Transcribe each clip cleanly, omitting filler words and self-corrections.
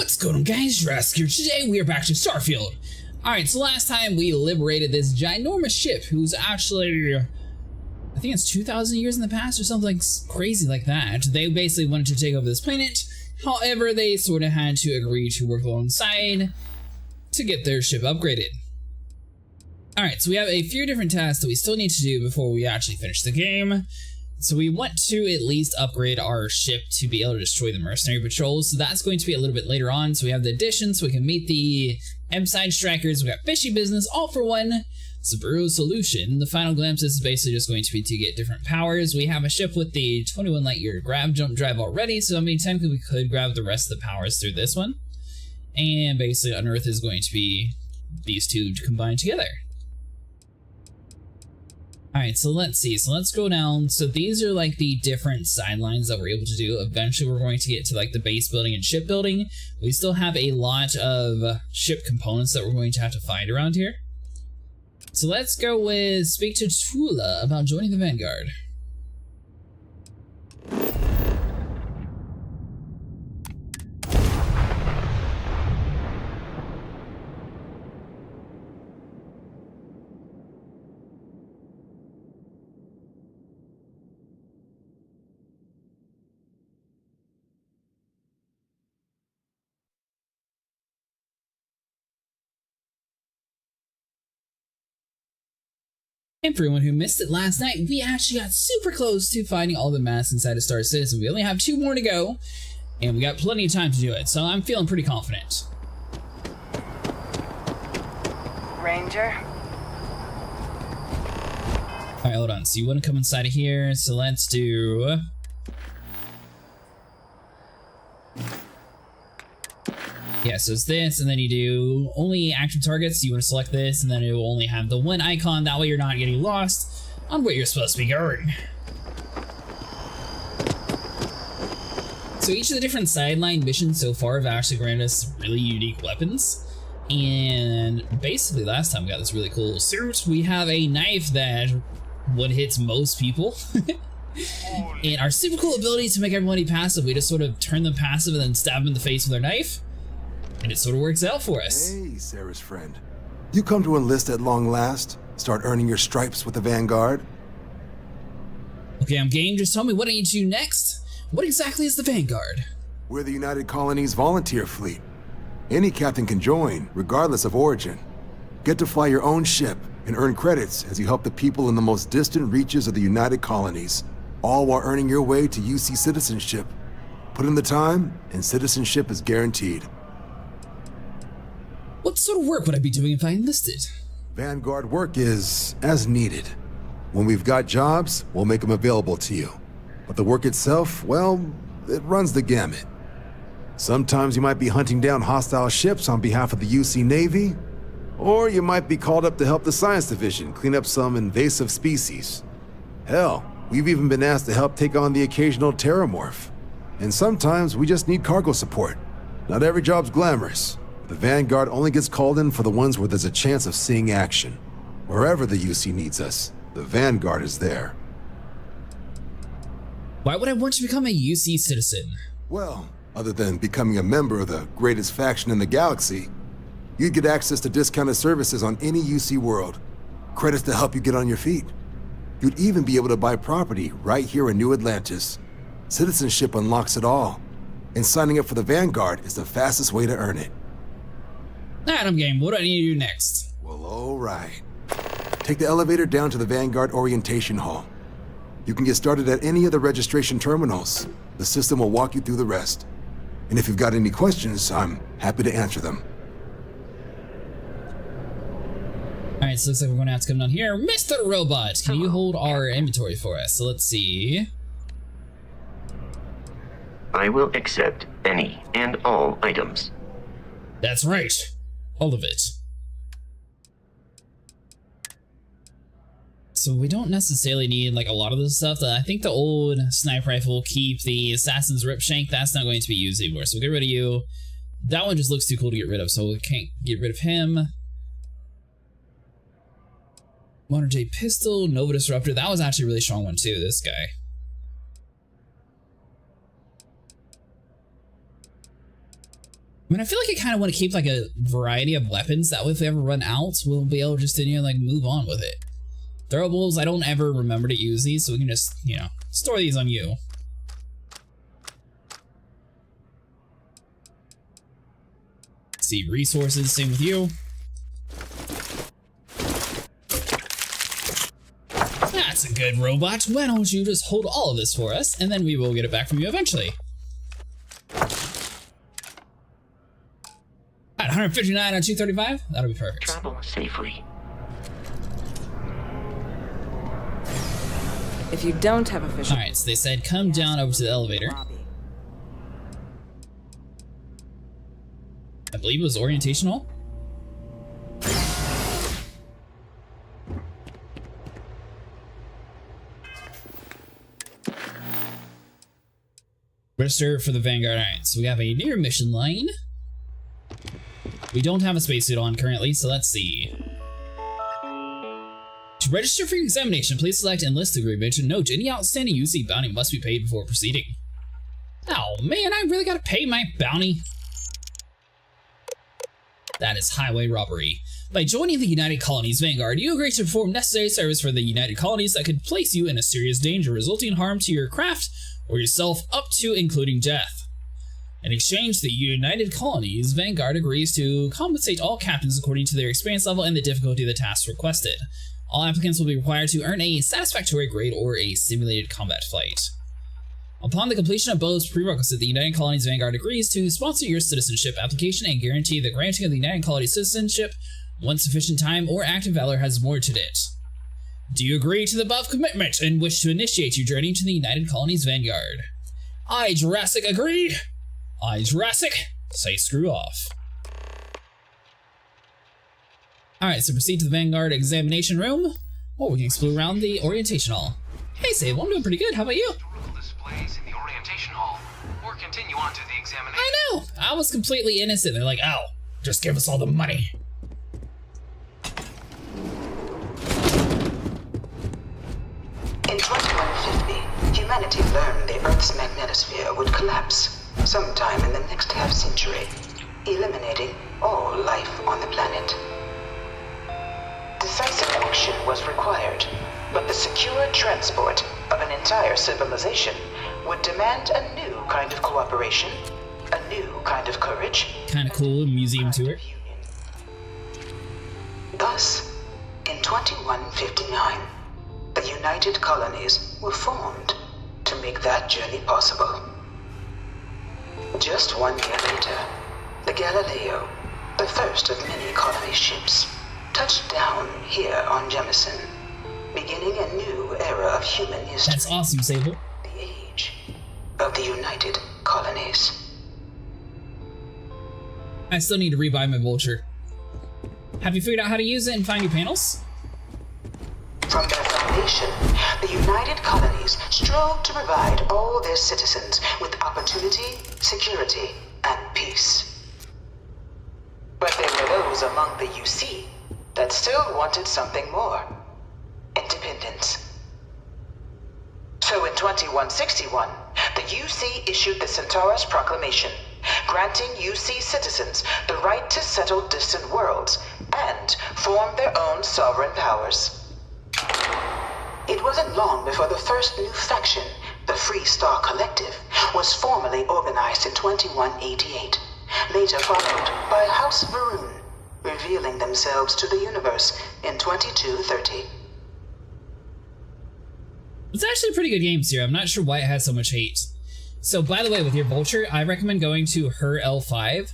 What's going on, guys? Jurassic here. Today we are back to Starfield. Alright, so last time we liberated this ginormous ship who's actually, I think it's 2,000 years in the past or something crazy like that. They basically wanted to take over this planet. However, they sort of had to agree to work alongside to get their ship upgraded. Alright, so we have a few different tasks that we still need to do before we actually finish the game. So we want to at least upgrade our ship to be able to destroy the mercenary patrols. So that's going to be a little bit later on. So we have the addition so we can meet the M-side strikers. We got fishy business, all for one. Subaru solution. The final glimpse is basically just going to be to get different powers. We have a ship with the 21 light year grab jump drive already. So I mean, technically we could grab the rest of the powers through this one. And basically Unearth is going to be these two combined together. Alright, so let's see. So let's go down. So these are like the different sidelines that we're able to do. Eventually we're going to get to like the base building and ship building. We still have a lot of ship components that we're going to have to find around here. So let's go with speak to Tula about joining the Vanguard. And for anyone who missed it last night, we actually got super close to finding all the masks inside of Star Citizen. We only have 2 more to go, and we got plenty of time to do it, so I'm feeling pretty confident. Ranger? Alright, hold on. So you want to come inside of here, so let's do... Yeah, so it's this, and then you do only active targets. You want to select this, and then it will only have the one icon. That way you're not getting lost on where you're supposed to be going. So each of the different sideline missions so far have actually granted us really unique weapons. And basically last time we got this really cool suit. We have a knife that one-hits most people. And our super cool ability to make everybody passive, we just sort of turn them passive and then stab them in the face with our knife. And it sort of works out for us. Hey, Sarah's friend. You come to enlist at long last? Start earning your stripes with the Vanguard? Okay, I'm game. Just tell me what I need to do next. What exactly is the Vanguard? We're the United Colonies volunteer fleet. Any captain can join, regardless of origin. Get to fly your own ship and earn credits as you help the people in the most distant reaches of the United Colonies, all while earning your way to UC citizenship. Put in the time, and citizenship is guaranteed. What sort of work would I be doing if I enlisted? Vanguard work is as needed. When we've got jobs, we'll make them available to you. But the work itself, well, it runs the gamut. Sometimes you might be hunting down hostile ships on behalf of the UC Navy, or you might be called up to help the Science Division clean up some invasive species. Hell, we've even been asked to help take on the occasional terramorph. And sometimes we just need cargo support. Not every job's glamorous. The Vanguard only gets called in for the ones where there's a chance of seeing action. Wherever the UC needs us, the Vanguard is there. Why would I want to become a UC citizen? Well, other than becoming a member of the greatest faction in the galaxy, you'd get access to discounted services on any UC world, credits to help you get on your feet. You'd even be able to buy property right here in New Atlantis. Citizenship unlocks it all, and signing up for the Vanguard is the fastest way to earn it. Alright, I'm game. What do I need to do next? Well, all right. Take the elevator down to the Vanguard Orientation Hall. You can get started at any of the registration terminals. The system will walk you through the rest. And if you've got any questions, I'm happy to answer them. Alright, so looks like we're going to have to come down here. Mr. Robot, can you hold our inventory for us? So let's see. I will accept any and all items. That's right. All of it. So we don't necessarily need like a lot of this stuff. I think the old sniper rifle will keep. The assassin's rip shank, that's not going to be used anymore. So we'll get rid of you. That one just looks too cool to get rid of, so we can't get rid of him. Modern J pistol, Nova Disruptor. That was actually a really strong one too, this guy. I mean, I feel like I kind of want to keep like a variety of weapons. That way if we ever run out, we'll be able to just, you know, like move on with it. Throwables, I don't ever remember to use these, so we can just, you know, store these on you. See, resources, same with you. That's a good robot. Why don't you just hold all of this for us, and then we will get it back from you eventually. At 159 on 235, that'll be perfect. Travel safely. If you don't have official... Alright, so they said come down over to the elevator. I believe it was orientational. Register for the Vanguard. Alright, so we have a near mission line. We don't have a spacesuit on currently, so let's see. To register for your examination, please select Enlist Agreement. Note, any outstanding UC bounty must be paid before proceeding. Oh man, I really gotta pay my bounty. That is highway robbery. By joining the United Colonies Vanguard, you agree to perform necessary service for the United Colonies that could place you in a serious danger, resulting in harm to your craft or yourself up to including death. In exchange, the United Colonies Vanguard agrees to compensate all captains according to their experience level and the difficulty of the tasks requested. All applicants will be required to earn a satisfactory grade or a simulated combat flight. Upon the completion of both prerequisites, the United Colonies Vanguard agrees to sponsor your citizenship application and guarantee the granting of the United Colonies citizenship once sufficient time or active valor has warranted it. Do you agree to the above commitment and wish to initiate your journey to the United Colonies Vanguard? I, Jurassic, agree. I, Jurassic, say screw off. Alright, so proceed to the Vanguard examination room, or we can explore around the orientation hall. Hey, Sable, I'm doing pretty good. How about you? Displays in the orientation hall, or continue on to the examination. I know! I was completely innocent. They're like, oh, just give us all the money. In 2150, humanity learned the Earth's magnetosphere would collapse sometime in the next half-century, eliminating all life on the planet. Decisive action was required, but the secure transport of an entire civilization would demand a new kind of cooperation, a new kind of courage. Kind of cool museum tour. Thus, in 2159, the United Colonies were formed to make that journey possible. Just 1 year later, the Galileo, the first of many colony ships, touched down here on Jemison, beginning a new era of human history. That's awesome, Sable. The age of the United Colonies. I still need to rebuy my Vulture. Have you figured out how to use it and find your panels? From their foundation, the United Colonies strove to provide all their citizens with opportunity, security, and peace. But there were those among the UC that still wanted something more. Independence. So in 2161, the UC issued the Centaurus Proclamation, granting UC citizens the right to settle distant worlds and form their own sovereign powers. It wasn't long before the first new faction, the Free Star Collective, was formally organized in 2188, later followed by House Varun, revealing themselves to the universe in 2230. It's actually a pretty good game, Sierra. I'm not sure why it has so much hate. So, by the way, with your Vulture, I recommend going to her L5,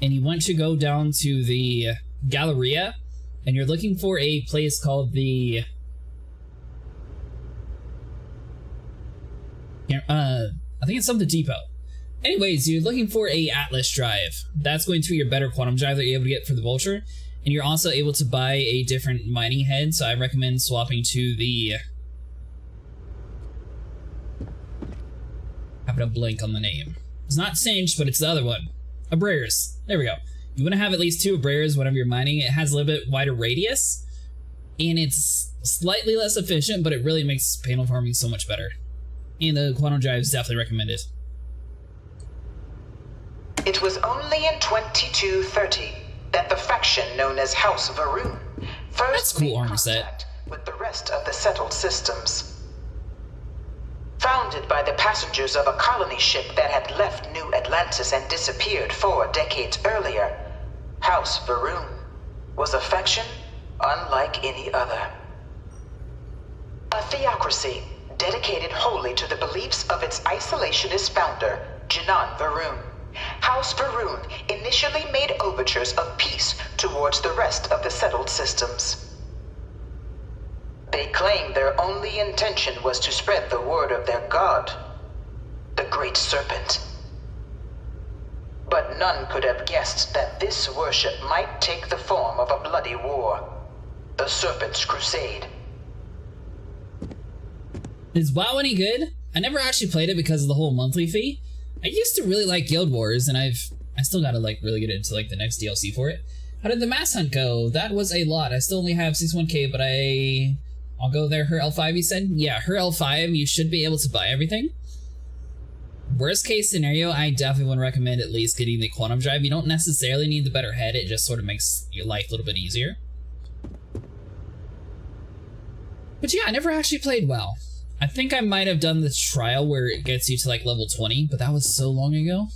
and you want to go down to the Galleria, and you're looking for a place called the... I think it's something Depot. Anyways, you're looking for a Atlas drive. That's going to be your better quantum drive that you're able to get for the Vulture. And you're also able to buy a different mining head, so I recommend swapping to the... I have a blank on the name. It's not Singed, but it's the other one. Abrairs. There we go. You want to have at least 2 Abrairs whenever you're mining. It has a little bit wider radius, and it's slightly less efficient, but it really makes panel farming so much better. And the quantum drive is definitely recommended. It was only in 2230 that the faction known as House Varun That's first cool made armor set. contact with the rest of the settled systems. Founded by the passengers of a colony ship that had left New Atlantis and disappeared 4 decades earlier, House Varun was a faction unlike any other. A theocracy dedicated wholly to the beliefs of its isolationist founder, Janan Varun. House Varun initially made overtures of peace towards the rest of the settled systems. They claimed their only intention was to spread the word of their god, the Great Serpent. But none could have guessed that this worship might take the form of a bloody war, the Serpent's Crusade. Is WoW any good? I never actually played it because of the whole monthly fee. I used to really like Guild Wars, and I still gotta like really get into like the next DLC for it. How did the mass hunt go? That was a lot. I still only have 61k, but I'll go there. Her L5, you said? Yeah, her L5, you should be able to buy everything. Worst case scenario, I definitely would recommend at least getting the Quantum Drive. You don't necessarily need the better head, it just sort of makes your life a little bit easier. But yeah, I never actually played WoW. I think I might have done the trial where it gets you to like level 20, but that was so long ago.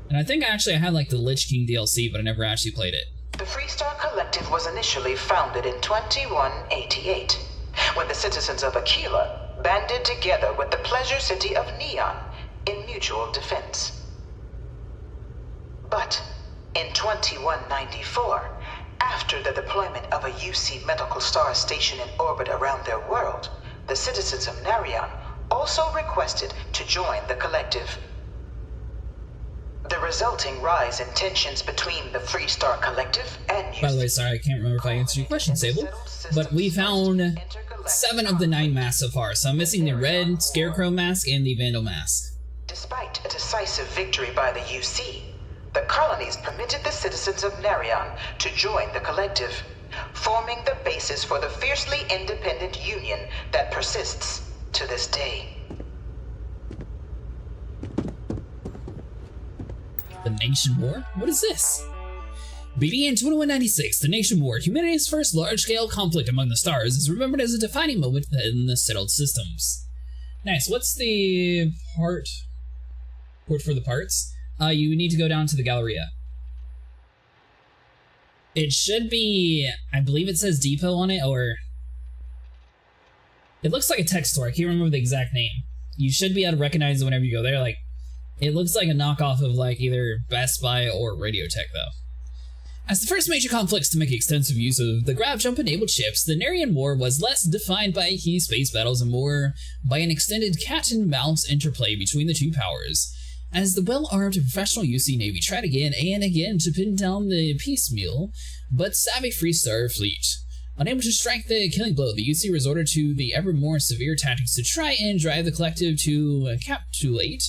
And I think actually I had like the Lich King DLC, but I never actually played it. The Freestar Collective was initially founded in 2188, when the citizens of Aquila banded together with the pleasure city of Neon in mutual defense. But in 2194, after the deployment of a UC medical star station in orbit around their world, the citizens of Narion also requested to join the collective. The resulting rise in tensions between the Freestar Collective and UC. By the way, sorry, I can't remember if I answered your question, Sable, but we found 7 of the 9 masks so far, so I'm missing the Red Scarecrow mask and the Vandal mask. Despite a decisive victory by the UC, the colonies permitted the citizens of Narion to join the collective, forming the basis for the fiercely independent union that persists to this day. The Nation War? What is this? Beginning in 2196, the Nation War, humanity's first large-scale conflict among the stars, is remembered as a defining moment in the settled systems. Nice. What's the port for the parts? You need to go down to the Galleria. It should be, I believe it says Depot on it, or... It looks like a tech store. I can't remember the exact name. You should be able to recognize it whenever you go there. Like, it looks like a knockoff of like either Best Buy or Radiotech, though. As the first major conflicts to make extensive use of the grav jump-enabled ships, the Narian War was less defined by key space battles and more by an extended cat-and-mouse interplay between the two powers. As the well-armed professional UC Navy tried again and again to pin down the piecemeal but savvy Freestar fleet. Unable to strike the killing blow, the UC resorted to the ever more severe tactics to try and drive the collective to capitulate,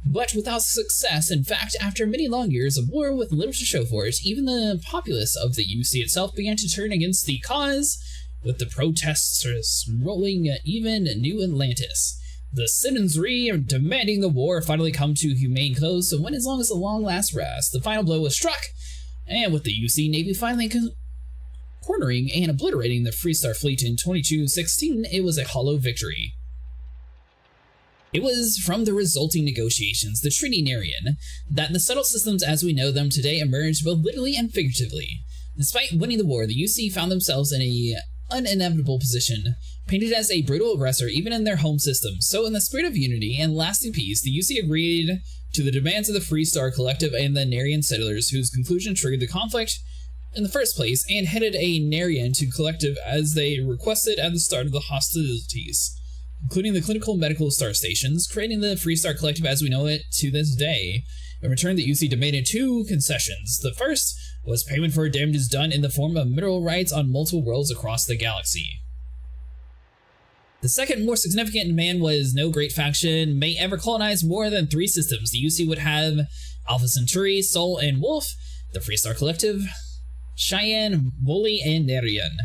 but without success. In fact, after many long years of war with little to show for it, even the populace of the UC itself began to turn against the cause, with the protesters rolling even New Atlantis. The citizenry demanding the war finally come to humane close, so when as long as the long last rest, the final blow was struck, and with the UC Navy finally cornering and obliterating the Freestar fleet in 2216, it was a hollow victory. It was from the resulting negotiations, the Treaty Narian, that the settled systems as we know them today emerged both literally and figuratively. Despite winning the war, the UC found themselves in an uninevitable position, painted as a brutal aggressor even in their home system. So in the spirit of unity and lasting peace, the UC agreed to the demands of the Freestar Collective and the Narian settlers, whose conclusion triggered the conflict in the first place, and headed a Narian to collective as they requested at the start of the hostilities, including the clinical medical star stations, creating the Freestar Collective as we know it to this day. In return, the UC demanded 2 concessions. The first was payment for damages done in the form of mineral rights on multiple worlds across the galaxy. The second, more significant demand was no great faction may ever colonize more than 3 systems. The UC would have Alpha Centauri, Sol, and Wolf, the Freestar Collective, Cheyenne, Wooly, and Narian.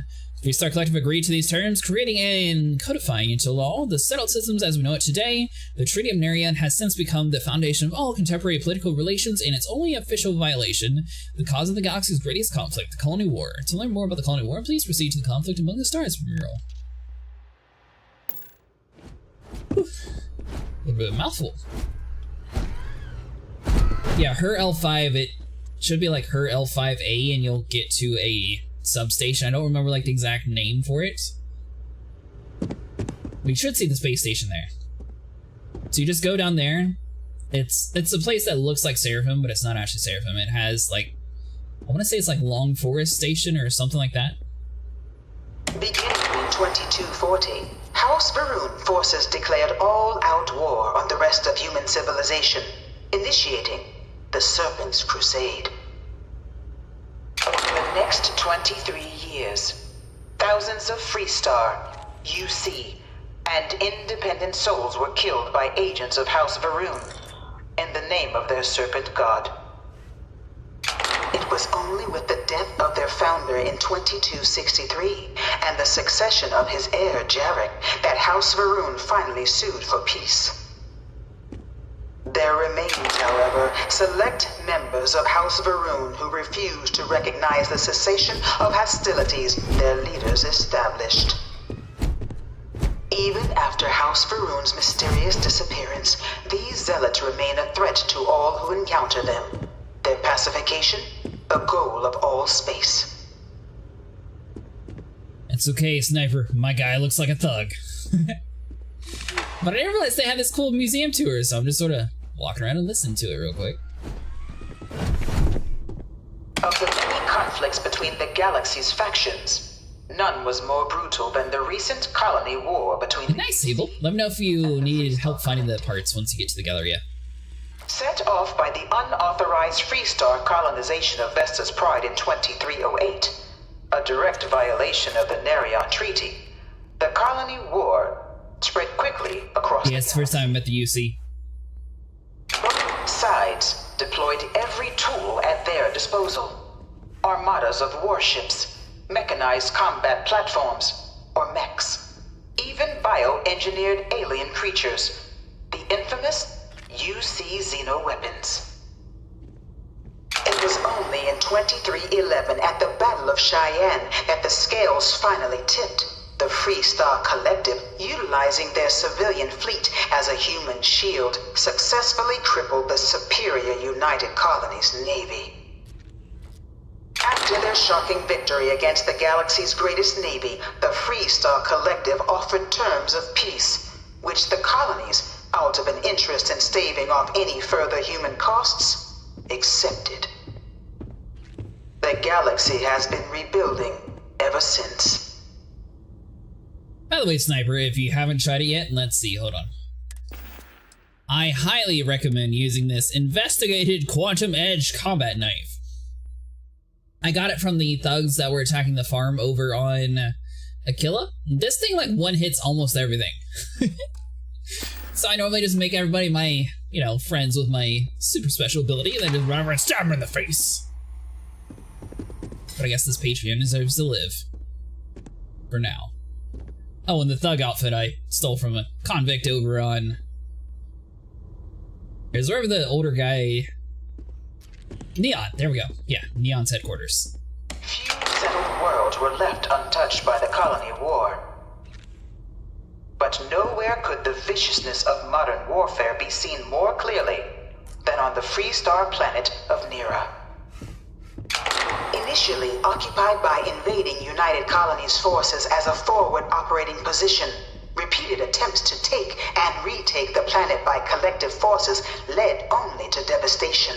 Freestar Collective agreed to these terms, creating and codifying into law the settled systems as we know it today. The Treaty of Neria has since become the foundation of all contemporary political relations and its only official violation, the cause of the galaxy's greatest conflict, the Colony War. To learn more about the Colony War, please proceed to the conflict among the stars, Mural. A little bit of a mouthful. Yeah, her L5, it should be like her L5A, and you'll get to a substation. I don't remember like the exact name for it. We should see the space station there. So you just go down there. It's a place that looks like Seraphim, but it's not actually Seraphim. It has like, I want to say it's like Long Forest Station or something like that. Beginning in 2240, House Varun forces declared all-out war on the rest of human civilization, initiating the Serpent's Crusade. Over the next 23 years, thousands of Freestar, UC, and independent souls were killed by agents of House Varun in the name of their serpent god. It was only with the death of their founder in 2263 and the succession of his heir Jarek that House Varun finally sued for peace. There remains, however, select members of House Varun who refuse to recognize the cessation of hostilities their leaders established. Even after House Varun's mysterious disappearance, these zealots remain a threat to all who encounter them. Their pacification, a goal of all space. It's okay, Sniper. My guy looks like a thug. But I didn't realize they had this cool museum tour, so I'm just sort of walking around and listening to it real quick. Of the many conflicts between the galaxy's factions, none was more brutal than the recent colony war between... Nice, Abel. Let me know if you need help finding the parts once you get to the Galleria. Set off by the unauthorized Freestar colonization of Vesta's Pride in 2308, a direct violation of the Nerion Treaty, the colony war spread quickly across Yeah, it's the first time I met the UC. Both sides deployed every tool at their disposal. Armadas of warships, mechanized combat platforms, or mechs, even bioengineered alien creatures, the infamous UC xeno-weapons. It was only in 2311 at the Battle of Cheyenne that the scales finally tipped. The Freestar Collective, utilizing their civilian fleet as a human shield, successfully crippled the superior United Colonies Navy. After their shocking victory against the galaxy's greatest navy, the Freestar Collective offered terms of peace, which the colonies, out of an interest in staving off any further human costs, accepted. The galaxy has been rebuilding ever since. By the way, Sniper, if you haven't tried it yet, let's see, hold on. I highly recommend using this Investigated Quantum Edge combat knife. I got it from the thugs that were attacking the farm over on Aquila. This thing like one hits almost everything. So I normally just make everybody my, friends with my super special ability and then just run over and stab them in the face. But I guess this Patreon deserves to live. For now. Oh, and the thug outfit I stole from a convict over on... Is wherever the older guy... Neon, there we go. Yeah, Neon's headquarters. Few settled worlds were left untouched by the colony war. But nowhere could the viciousness of modern warfare be seen more clearly than on the Freestar planet of Nera. Initially occupied by invading United Colonies forces as a forward operating position, repeated attempts to take and retake the planet by collective forces led only to devastation.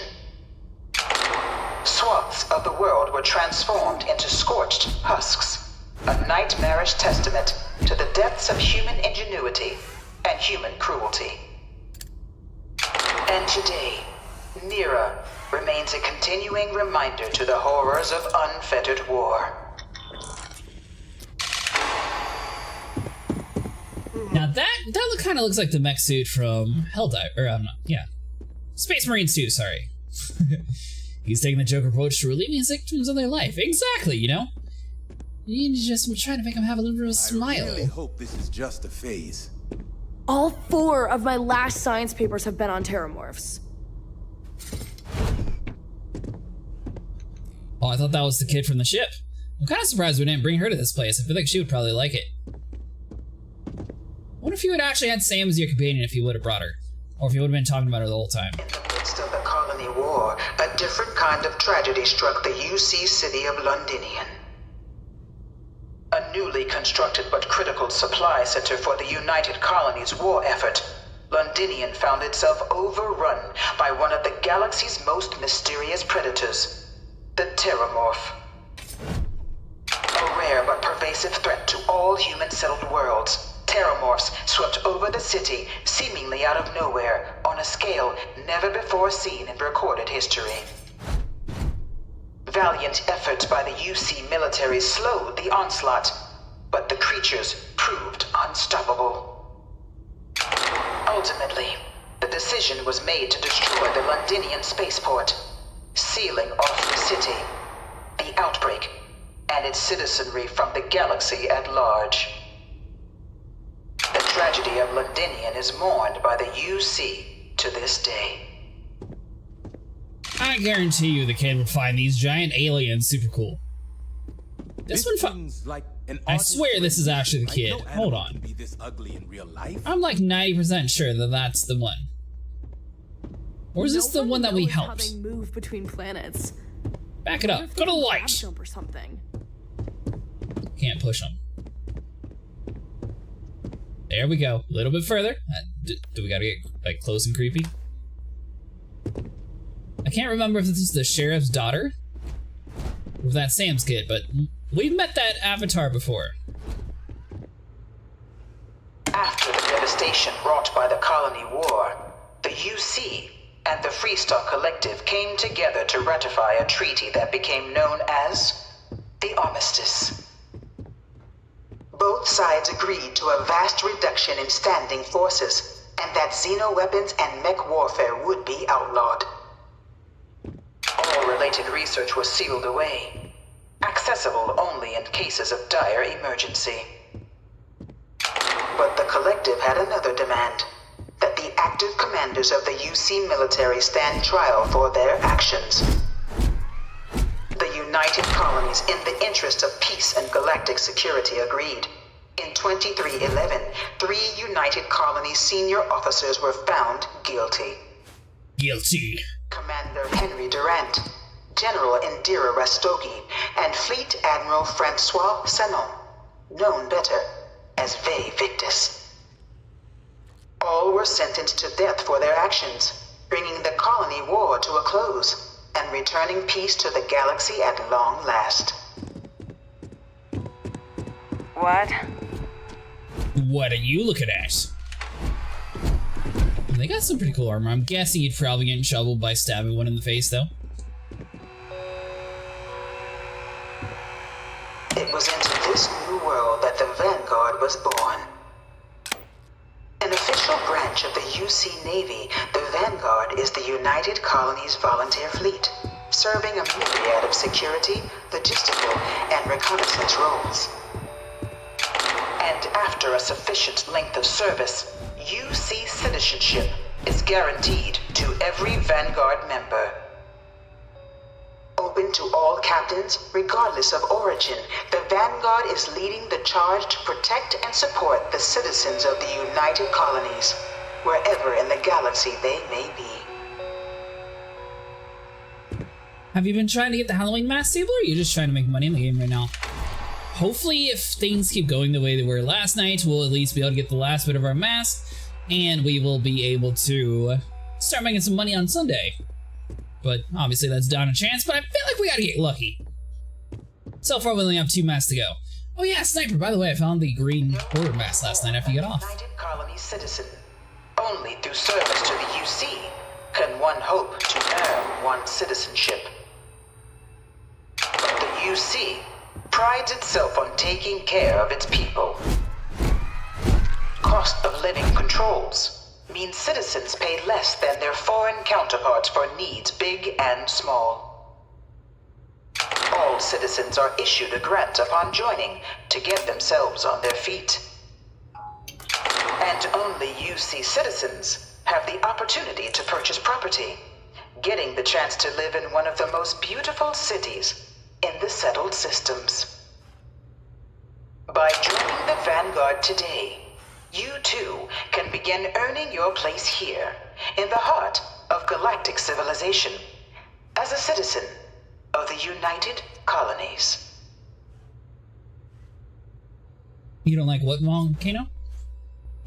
Swaths of the world were transformed into scorched husks, a nightmarish testament to the depths of human ingenuity and human cruelty. And today, Nera remains a continuing reminder to the horrors of unfettered war. Now that kind of looks like the mech suit from Helldive, or Space Marines 2, sorry. He's taking the Joker approach to relieving his victims of their life. Exactly, You need to just try to make him have a little bit of a smile. I really hope this is just a phase. All 4 of my last science papers have been on terramorphs. Oh, I thought that was the kid from the ship. I'm kind of surprised we didn't bring her to this place. I feel like she would probably like it. What if you had actually had Sam as your companion if you would have brought her? Or if you would have been talking about her the whole time? In the midst of the colony war, a different kind of tragedy struck the UC city of Londinian. A newly constructed but critical supply center for the United Colonies' war effort, Londinian found itself overrun by one of the galaxy's most mysterious predators, the Terramorph. A rare but pervasive threat to all human-settled worlds, Terramorphs swept over the city, seemingly out of nowhere, on a scale never before seen in recorded history. Valiant efforts by the UC military slowed the onslaught, but the creatures proved unstoppable. Ultimately, the decision was made to destroy the Londinian spaceport, sealing off the city, the outbreak, and its citizenry from the galaxy at large. The tragedy of Londinian is mourned by the UC to this day. I guarantee you the kid would find these giant aliens super cool. This one like I swear this is actually the kid. Hold on. Be this ugly in real life. I'm like 90% sure that that's the one. Or is this the one that we How helped? they move between planets. Back it up. Go to the light. Jump or something. Can't push them. There we go. A little bit further. Do we gotta get like close and creepy? I can't remember if this is the sheriff's daughter or if that's Sam's kid, but we've met that avatar before. After the devastation wrought by the colony war, the UC and the Freestock Collective came together to ratify a treaty that became known as the Armistice. Both sides agreed to a vast reduction in standing forces, and that xeno-weapons and mech warfare would be outlawed. All related research was sealed away, accessible only in cases of dire emergency. But the Collective had another demand, that the active commanders of the UC military stand trial for their actions. The United Colonies, in the interest of peace and galactic security, agreed. In 2311, 3 United Colonies senior officers were found guilty. Guilty. Commander Henry Durant, General Indira Rastogi, and Fleet Admiral Francois Sanon, known better as Ve Victus. All were sentenced to death for their actions, bringing the colony war to a close and returning peace to the galaxy at long last. What? What are you looking at? They got some pretty cool armor. I'm guessing you'd probably get in trouble by stabbing one in the face, though. It was into this new world that the Vanguard was born. An official branch of the UC Navy, the Vanguard is the United Colonies Volunteer Fleet, serving a myriad of security, logistical, and reconnaissance roles. And after a sufficient length of service, UC citizenship is guaranteed to every Vanguard member. Open to all captains, regardless of origin, the Vanguard is leading the charge to protect and support the citizens of the United Colonies, wherever in the galaxy they may be. Have you been trying to get the Halloween mask table, or are you just trying to make money in the game right now? Hopefully, if things keep going the way they were last night, we'll at least be able to get the last bit of our mask, and we will be able to start making some money on Sunday. But obviously that's down a chance, but I feel like we gotta get lucky. So far we only have 2 masks to go. Oh yeah, Sniper, by the way, I found the green border mask last night after you got off. United Colony citizen. Only through service to the UC can one hope to earn one's citizenship. But the UC prides itself on taking care of its people. Cost of living controls means citizens pay less than their foreign counterparts for needs big and small. All citizens are issued a grant upon joining to get themselves on their feet. And only UC citizens have the opportunity to purchase property, getting the chance to live in one of the most beautiful cities in the settled systems. By joining the Vanguard today, you too can begin earning your place here, in the heart of galactic civilization, as a citizen of the United Colonies. You don't like what volcano?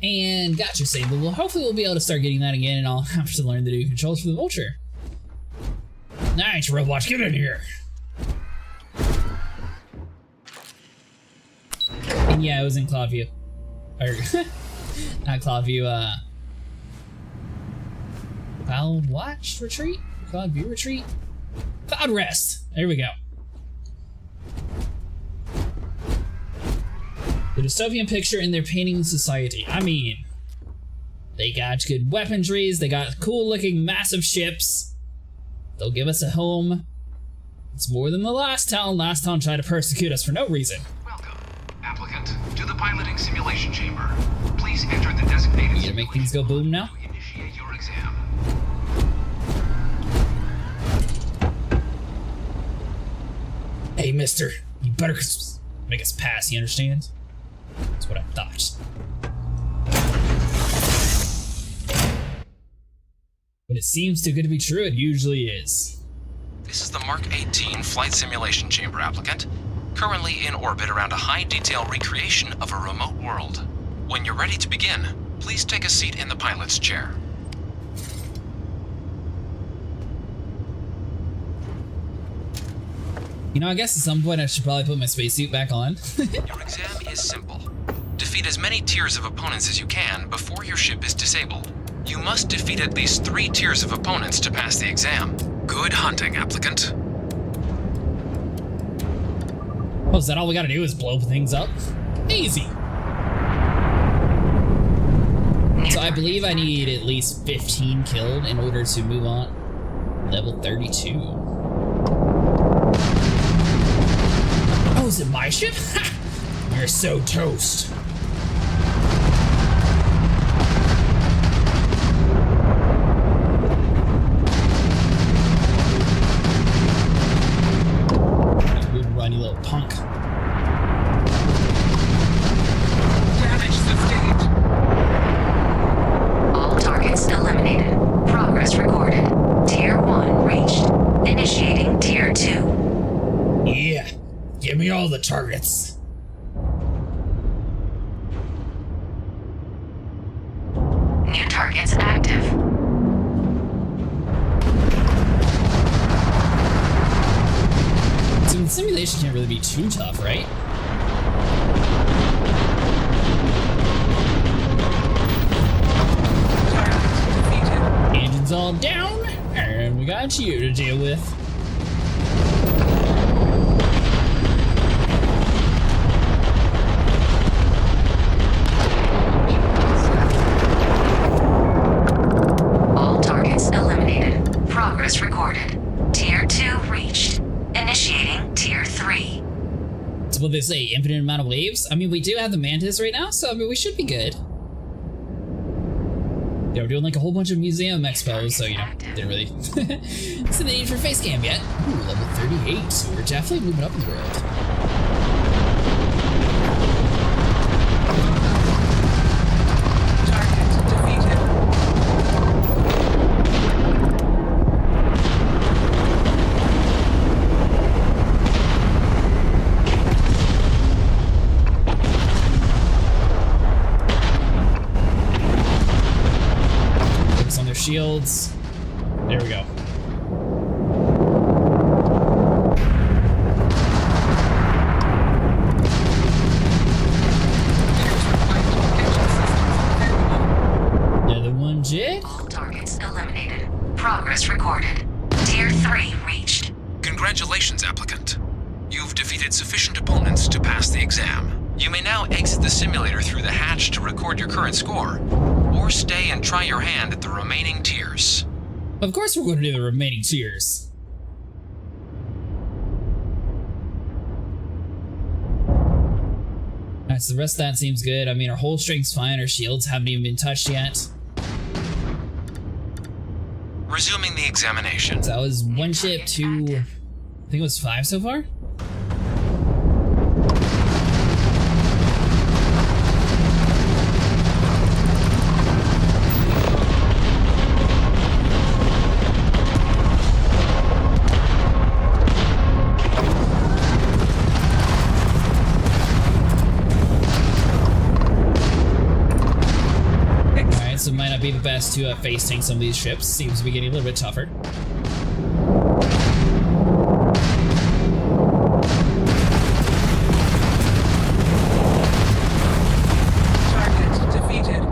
And gotcha, Sable. Well, hopefully we'll be able to start getting that again, and I'll have to learn the new controls for the Vulture. Nice, Robot, get in here! And yeah, it was in Cloud View. Or, not Cloud View, Cloud Watch Retreat? Cloud View Retreat? Cloud Rest! There we go. The dystopian picture in their painting society. I mean, they got good weaponries, they got cool looking massive ships. They'll give us a home. It's more than the last town. Last town tried to persecute us for no reason. Welcome, applicant, to the piloting simulation chamber. Please enter the designated. You gonna make things go boom now? to initiate your exam. Hey, mister, you better make us pass, you understand? That's what I thought. When it seems too good to be true, it usually is. This is the Mark 18 Flight Simulation Chamber applicant, currently in orbit around a high-detail recreation of a remote world. When you're ready to begin, please take a seat in the pilot's chair. You know, I guess at some point I should probably put my spacesuit back on. Your exam is simple. Defeat as many tiers of opponents as you can before your ship is disabled. You must defeat at least 3 tiers of opponents to pass the exam. Good hunting, applicant. Oh, is that all we gotta do is blow things up? Easy. So I believe I need at least 15 killed in order to move on. Level 32. Oh, is it my ship? Ha! You're so toast. Good run, you little punk. Damage sustained. All targets eliminated. Progress recorded. Tier 1 reached. Initiating Tier 2. Yeah, give me all the targets. New targets active. So the simulation can't really be too tough, right? Engine's all down, and we got you to deal with. All targets eliminated. Progress recorded. Tier 2 reached. Initiating Tier 3. So what they say, infinite amount of waves? I mean, we do have the Mantis right now, so I mean, we should be good. Yeah, we're doing like a whole bunch of museum expos, so you know, didn't really see the need for face cam yet. Ooh, level 38, so we're definitely moving up in the world. Target defeated. Focus on their shields. There we go. Another one, Jit. All targets eliminated. Progress recorded. Tier 3 reached. Congratulations, applicant. You've defeated sufficient opponents to pass the exam. You may now exit the simulator through the hatch to record your current score, or stay and try your hand at the remaining tiers. Of course we're going to do the remaining tiers. Alright, so the rest of that seems good. I mean, our whole strength's fine. Our shields haven't even been touched yet. Resuming the examination. So that was 1 ship to, I think it was 5 so far? So it might not be the best to face tank some of these ships. Seems to be getting a little bit tougher. Target defeated.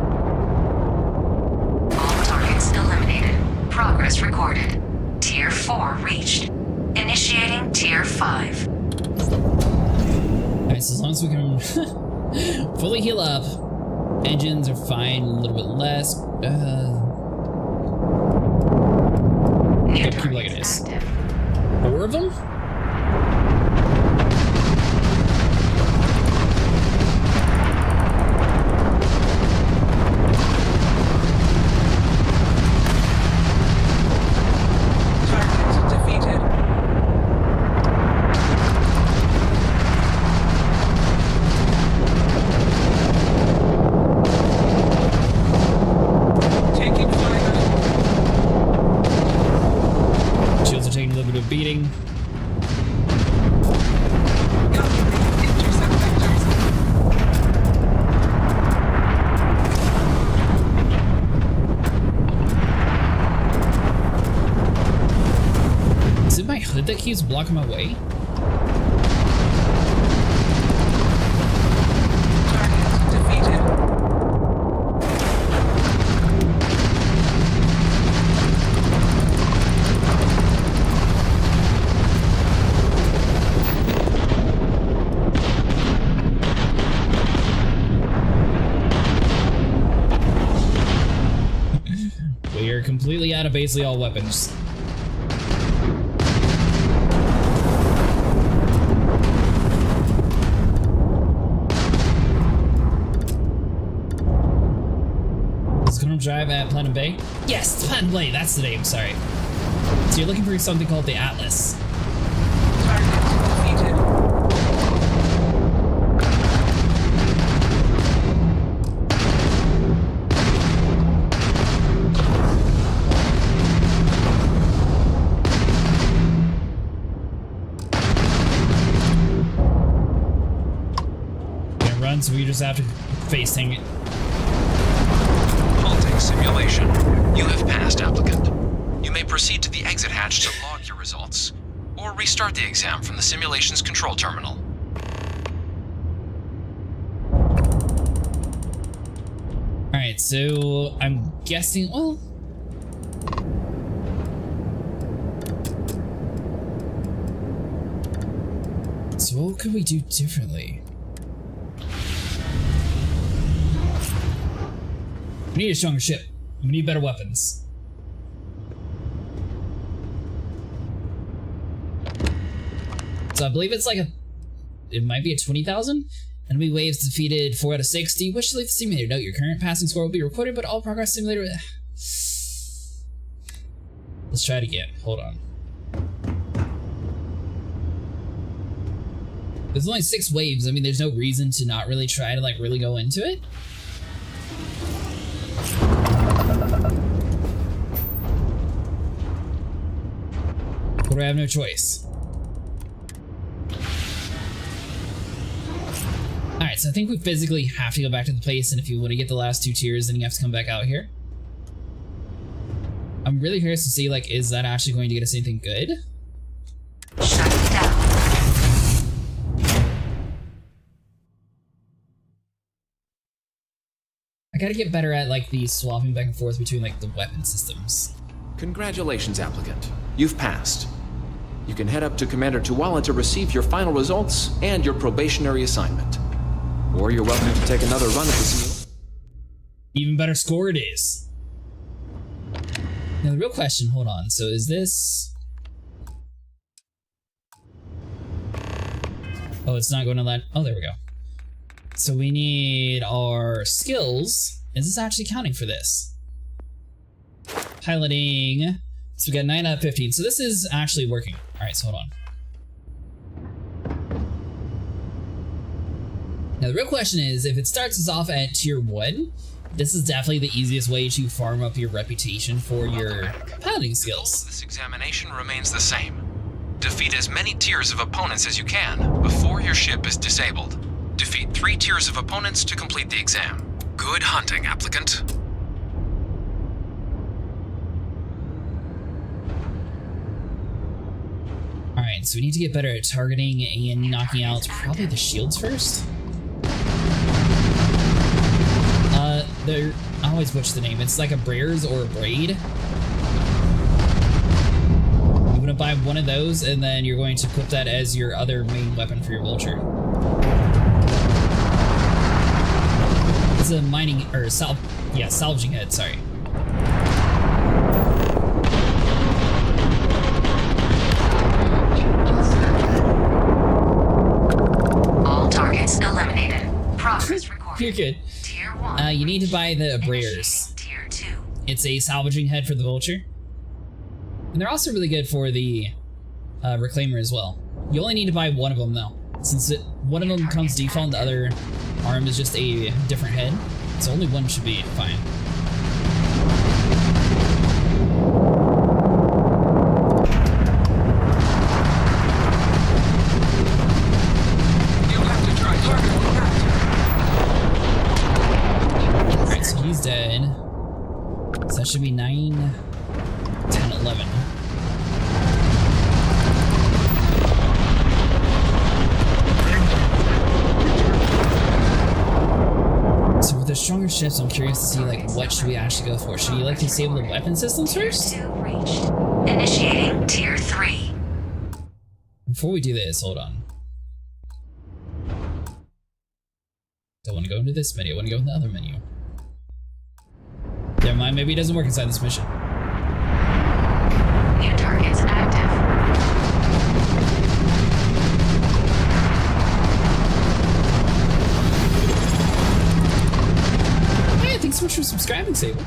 All targets eliminated. Progress recorded. Tier 4 reached. Initiating Tier 5. Alright, so as long as we can fully heal up. Engines are fine, a little bit less. Keep like it is. 4 of them? Target defeated. Taking fire. Shields are taking a little bit of beating. Intercept vectors. Is it my hood that keeps blocking my way? Target defeated. We are completely out of basically all weapons. Is Gonna drive at Platinum Bay? Yes, it's Platinum Bay, that's the name, sorry. So you're looking for something called the Atlas. Target defeated. It runs, so we just have to face tank it. Halting simulation. You have passed, applicant. You may proceed to the exit hatch to log your results, or restart the exam from the simulation's control terminal. Alright, so I'm guessing, well... So what could we do differently? We need a stronger ship. We need better weapons. So I believe it's like a... It might be a 20,000? Enemy waves defeated 4 out of 60. Wish to leave the simulator. Note your current passing score will be recorded, but all progress simulator... Let's try it again. Hold on. There's only 6 waves. I mean, there's no reason to not really try to, like, really go into it. But I have no choice. Alright, so I think we physically have to go back to the place, and if you want to get the last 2 tiers, then you have to come back out here. I'm really curious to see, like, is that actually going to get us anything good? Shut down. I gotta get better at, like, the swapping back and forth between, like, the weapon systems. Congratulations, applicant. You've passed. You can head up to Commander Tuwala to receive your final results and your probationary assignment. Or you're welcome to take another run at the simulation. Even better score it is. Now the real question, hold on, so is this... Oh, it's not going to let... Oh, there we go. So we need our skills. Is this actually counting for this? Piloting. So we got 9 out of 15. So this is actually working. All right, so hold on. Now the real question is, if it starts us off at tier 1, this is definitely the easiest way to farm up your reputation for your piloting skills. The goal of this examination remains the same. Defeat as many tiers of opponents as you can before your ship is disabled. Defeat 3 tiers of opponents to complete the exam. Good hunting, applicant. Alright, so we need to get better at targeting and knocking out probably the shields first. I always butcher the name. It's like a Brayers or a Braid. You want to buy one of those, and then you're going to equip that as your other main weapon for your vulture. It's a mining, or salvaging head, sorry. All targets eliminated. Progress recorded. You're good. Tier 1. You need to buy the Brayers. Tier 2. It's a salvaging head for the vulture. And they're also really good for the reclaimer as well. You only need to buy one of them though. Since one of them comes default and the other arm is just a different head. So only one should be fine. Alright, so he's dead. So that should be 9, 10, 11. So with the stronger ships, I'm curious to see like what should we actually go for. Should you like disable the weapon systems first? Tier 2 reached. Initiating Tier 3. Before we do this, hold on. Don't want to go into this menu, I want to go in the other menu. Never mind, maybe it doesn't work inside this mission. New targets active. Hey, thanks so much for subscribing, Sable.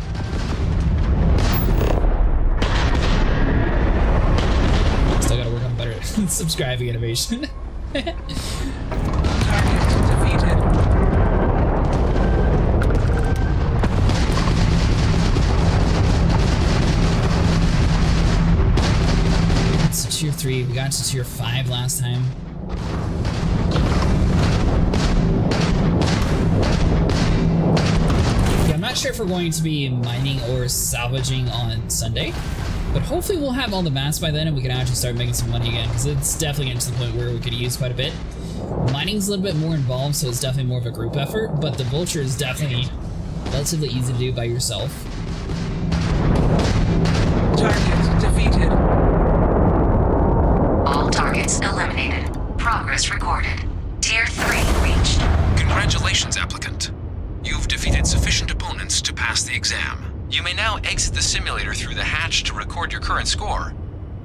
Still gotta work on better subscribing animation. Target defeated. So tier 3, we got to tier 5 last time. Yeah, I'm not sure if we're going to be mining or salvaging on Sunday, but hopefully we'll have all the mats by then and we can actually start making some money again, because it's definitely getting to the point where we could use quite a bit. Mining's a little bit more involved, so it's definitely more of a group effort, but the vulture is definitely relatively easy to do by yourself. Target defeated. All targets eliminated. Progress recorded. Tier 3 reached. Congratulations, applicant. You've defeated sufficient opponents to pass the exam. You may now exit the simulator through the hatch to record your current score,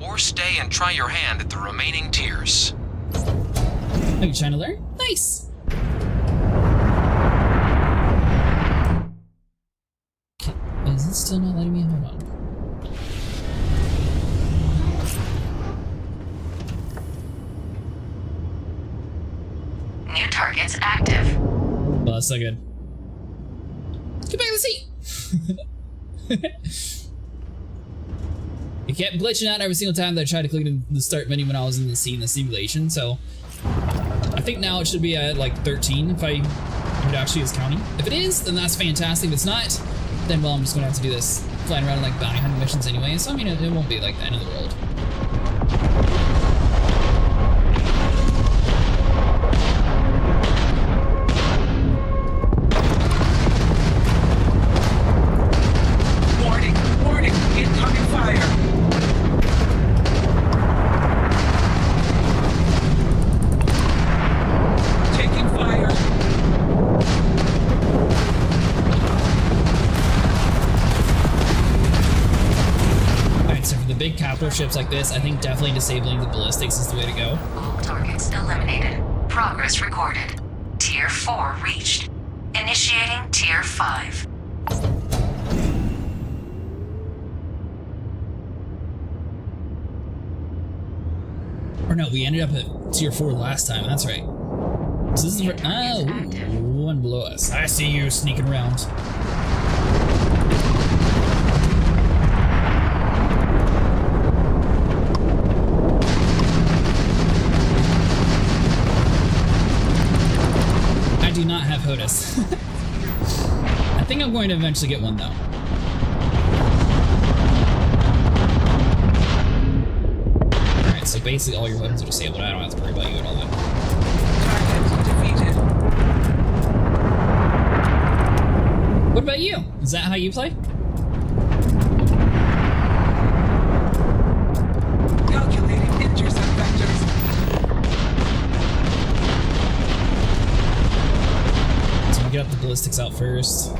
or stay and try your hand at the remaining tiers. Are you trying to learn? Nice! Okay, is it still not letting me? Hold on. New targets active. Well, that's not good. Get back in the seat! It kept glitching out every single time that I tried to click the start menu when I was in the scene, the simulation, so I think now it should be at like 13 if it actually is counting. If it is, then that's fantastic. If it's not, then well, I'm just gonna have to do this flying around like bounty hunting missions anyway, so I mean, it won't be like the end of the world. Warning, warning, incoming fire. Taking fire. Alright, so for the big capital ships like this, I think definitely disabling the ballistics is the way to go. All targets eliminated. Progress recorded. Tier Tier 4 reached. Initiating Tier 5. Or no, we ended up at Tier 4 last time, that's right. So this is for, oh, one below us. I see you sneaking around. I do not have HOTUS. I think I'm going to eventually get one though. Alright, so basically all your weapons are disabled. I don't have to worry about you at all then. What about you? Is that how you play? Calculating intercept vectors. So we get up the ballistics out first.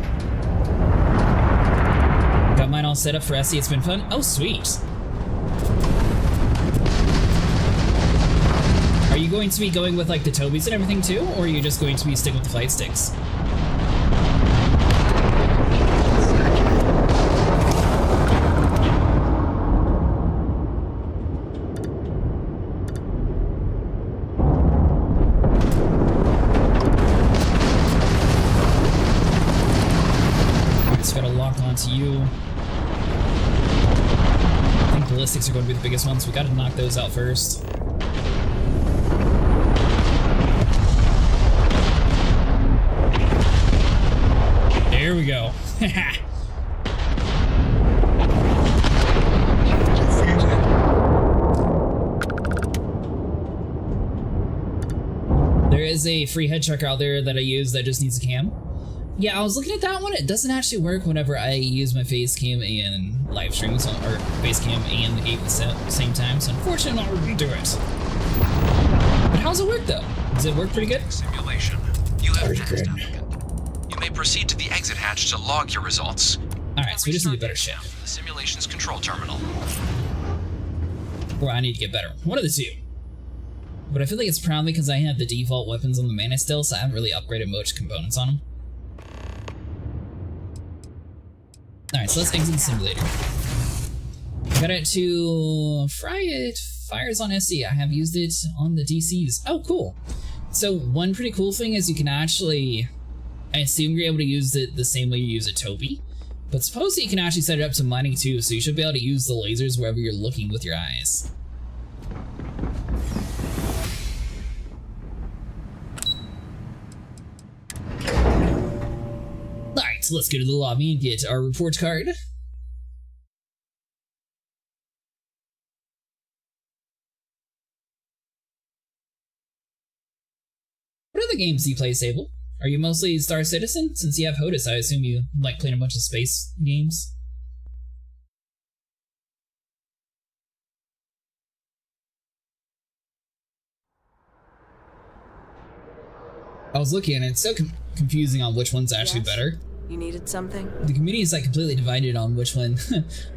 Got mine all set up for Essie. It's been fun. Oh, sweet. Are you going to be going with like the Tobys and everything too, or are you just going to be sticking with the flight sticks? To you. I think ballistics are going to be the biggest ones. We got to knock those out first. There we go. There is a free head checker out there that I use that just needs a cam. Yeah, I was looking at that one. It doesn't actually work whenever I use my face cam and live stream, so, or face cam and the game at the same time, so unfortunately I'm not going to do it. But how's it work though? Does it work pretty good? Simulation. You have passed, applicant. You may proceed to the exit hatch to log your results. Alright, so we just need a better ship. The simulation's control terminal. Or I need to get better. One of the two. But I feel like it's probably because I have the default weapons on the mana still, so I haven't really upgraded much components on them. Alright, so let's exit the simulator. Got it to fry it. Fires on SC. I have used it on the DCs. Oh, cool. So one pretty cool thing is you can actually, I assume you're able to use it the same way you use a Toby, but supposedly you can actually set it up to mining too, so you should be able to use the lasers wherever you're looking with your eyes. Alright, so let's go to the lobby and get our report card. What other games do you play, Sable? Are you mostly Star Citizen? Since you have HOTUS, I assume you like playing a bunch of space games. I was looking and it's so confusing on which one's actually better. You needed something? The community is like completely divided on which one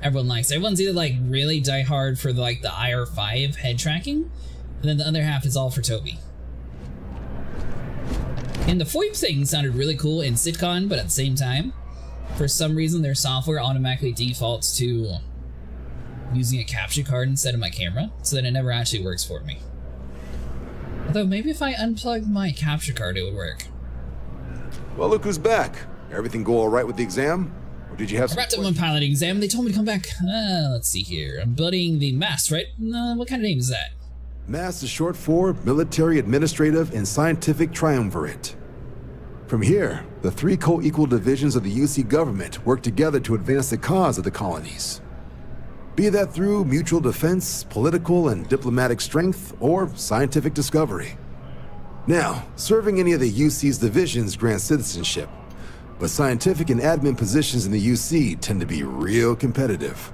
everyone likes. Everyone's either like really diehard for like the IR5 head tracking, and then the other half is all for Toby. And the FOIP thing sounded really cool in Sitcon, but at the same time, for some reason their software automatically defaults to using a capture card instead of my camera, so that it never actually works for me. Although maybe if I unplugged my capture card it would work. Well, look who's back. Everything go all right with the exam? Or did you have I some wrapped up my piloting exam. They told me to come back. Let's see here. I'm building the MAST, right? What kind of name is that? MAST is short for Military, Administrative, and Scientific Triumvirate. From here, the three co-equal divisions of the UC government work together to advance the cause of the colonies. Be that through mutual defense, political and diplomatic strength, or scientific discovery. Now, serving any of the UC's divisions grants citizenship, but scientific and admin positions in the UC tend to be real competitive.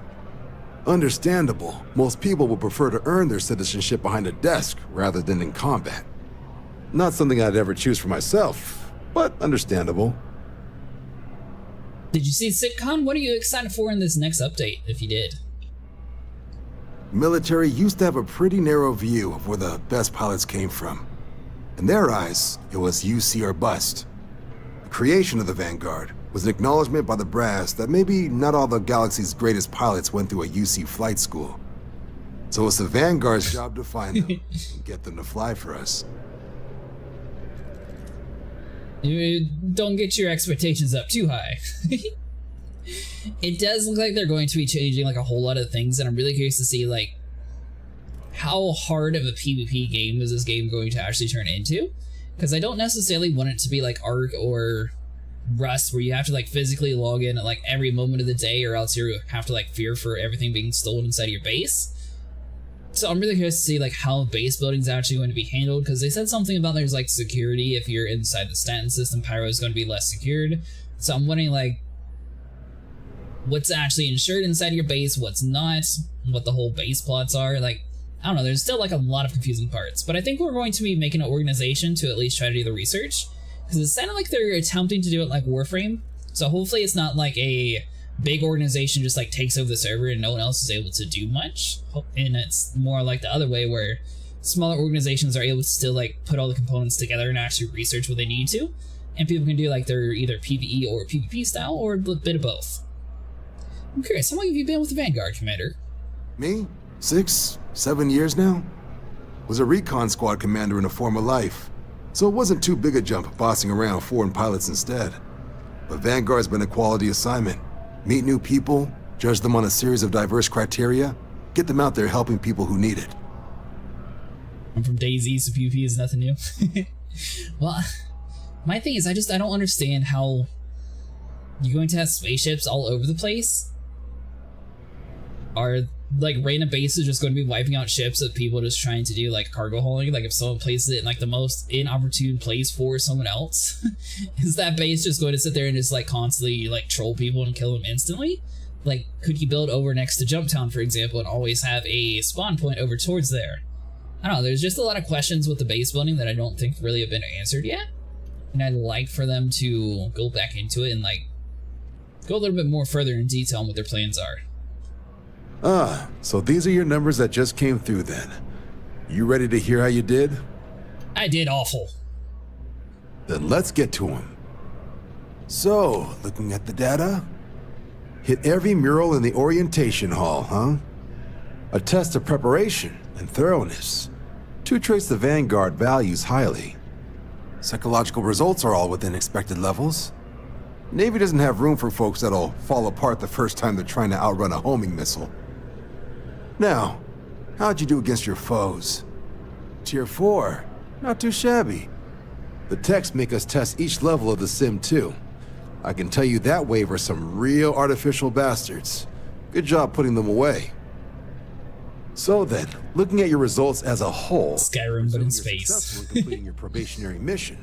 Understandable, most people would prefer to earn their citizenship behind a desk rather than in combat. Not something I'd ever choose for myself, but understandable. Did you see Sitcon? What are you excited for in this next update, if you did? Military used to have a pretty narrow view of where the best pilots came from. In their eyes, it was UC or bust. The creation of the Vanguard was an acknowledgement by the brass that maybe not all the galaxy's greatest pilots went through a UC flight school. So it's the Vanguard's job to find them and get them to fly for us. You don't get your expectations up too high. It does look like they're going to be changing like a whole lot of things, and I'm really curious to see like how hard of a PvP game is this game going to actually turn into, because I don't necessarily want it to be like Ark or Rust where you have to like physically log in at like every moment of the day, or else you have to like fear for everything being stolen inside of your base. So I'm really curious to see like how base building is actually going to be handled, because they said something about there's like security if you're inside the statin system. Pyro is going to be less secured. So I'm wondering like what's actually insured inside your base, what's not, what the whole base plots are. Like, I don't know, there's still like a lot of confusing parts, but I think we're going to be making an organization to at least try to do the research, because it sounded like they're attempting to do it like Warframe. So hopefully it's not like a big organization just like takes over the server and no one else is able to do much, and it's more like the other way where smaller organizations are able to still like put all the components together and actually research what they need to, and people can do like their either PvE or PvP style or a bit of both. I'm curious, how long have you been with the Vanguard, Commander? Me? 6, 7 years now? Was a recon squad commander in a former life, so it wasn't too big a jump bossing around foreign pilots instead. But Vanguard's been a quality assignment. Meet new people, judge them on a series of diverse criteria, get them out there helping people who need it. I'm from DayZ, so PvP is nothing new. Well, my thing is I don't understand how you're going to have spaceships all over the place. Are like random bases just going to be wiping out ships of people just trying to do like cargo hauling? Like if someone places it in like the most inopportune place for someone else, is that base just going to sit there and just like constantly like troll people and kill them instantly? Like, could you build over next to Jump Town, for example, and always have a spawn point over towards there? I don't know, there's just a lot of questions with the base building that I don't think really have been answered yet, and I'd like for them to go back into it and like go a little bit more further in detail on what their plans are. Ah, so these are your numbers that just came through then. You ready to hear how you did? I did awful. Then let's get to them. So, looking at the data, hit every mural in the orientation hall, huh? A test of preparation and thoroughness. 2 traits the Vanguard values highly. Psychological results are all within expected levels. Navy doesn't have room for folks that'll fall apart the first time they're trying to outrun a homing missile. Now, how'd you do against your foes? Tier 4, not too shabby. The techs make us test each level of the sim too. I can tell you that wave are some real artificial bastards. Good job putting them away. So then, looking at your results as a whole, Skyrim but in space. Successful in completing your probationary mission,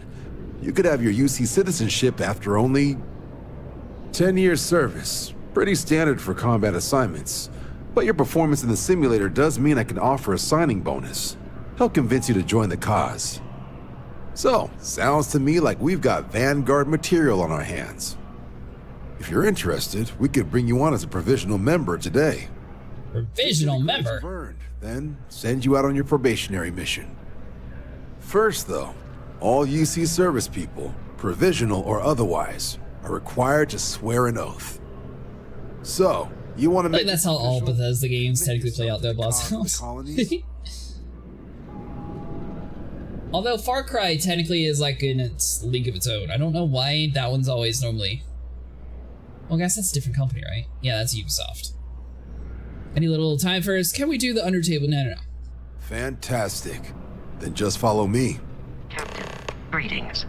you could have your UC citizenship after only 10 years service. Pretty standard for combat assignments. But your performance in the simulator does mean I can offer a signing bonus. Help convince you to join the cause. So, sounds to me like we've got Vanguard material on our hands. If you're interested, we could bring you on as a provisional member today. Provisional member? Earned, then send you out on your probationary mission. First though, all UC service people, provisional or otherwise, are required to swear an oath. So, you want to make that's how all Bethesda games technically play out, though, boss. Although Far Cry technically is like in its league of its own. I don't know why that one's always normally... Well, I guess that's a different company, right? Yeah, that's Ubisoft. Any little time first? Can we do the Undertable? No. Fantastic. Then just follow me. Captain, greetings.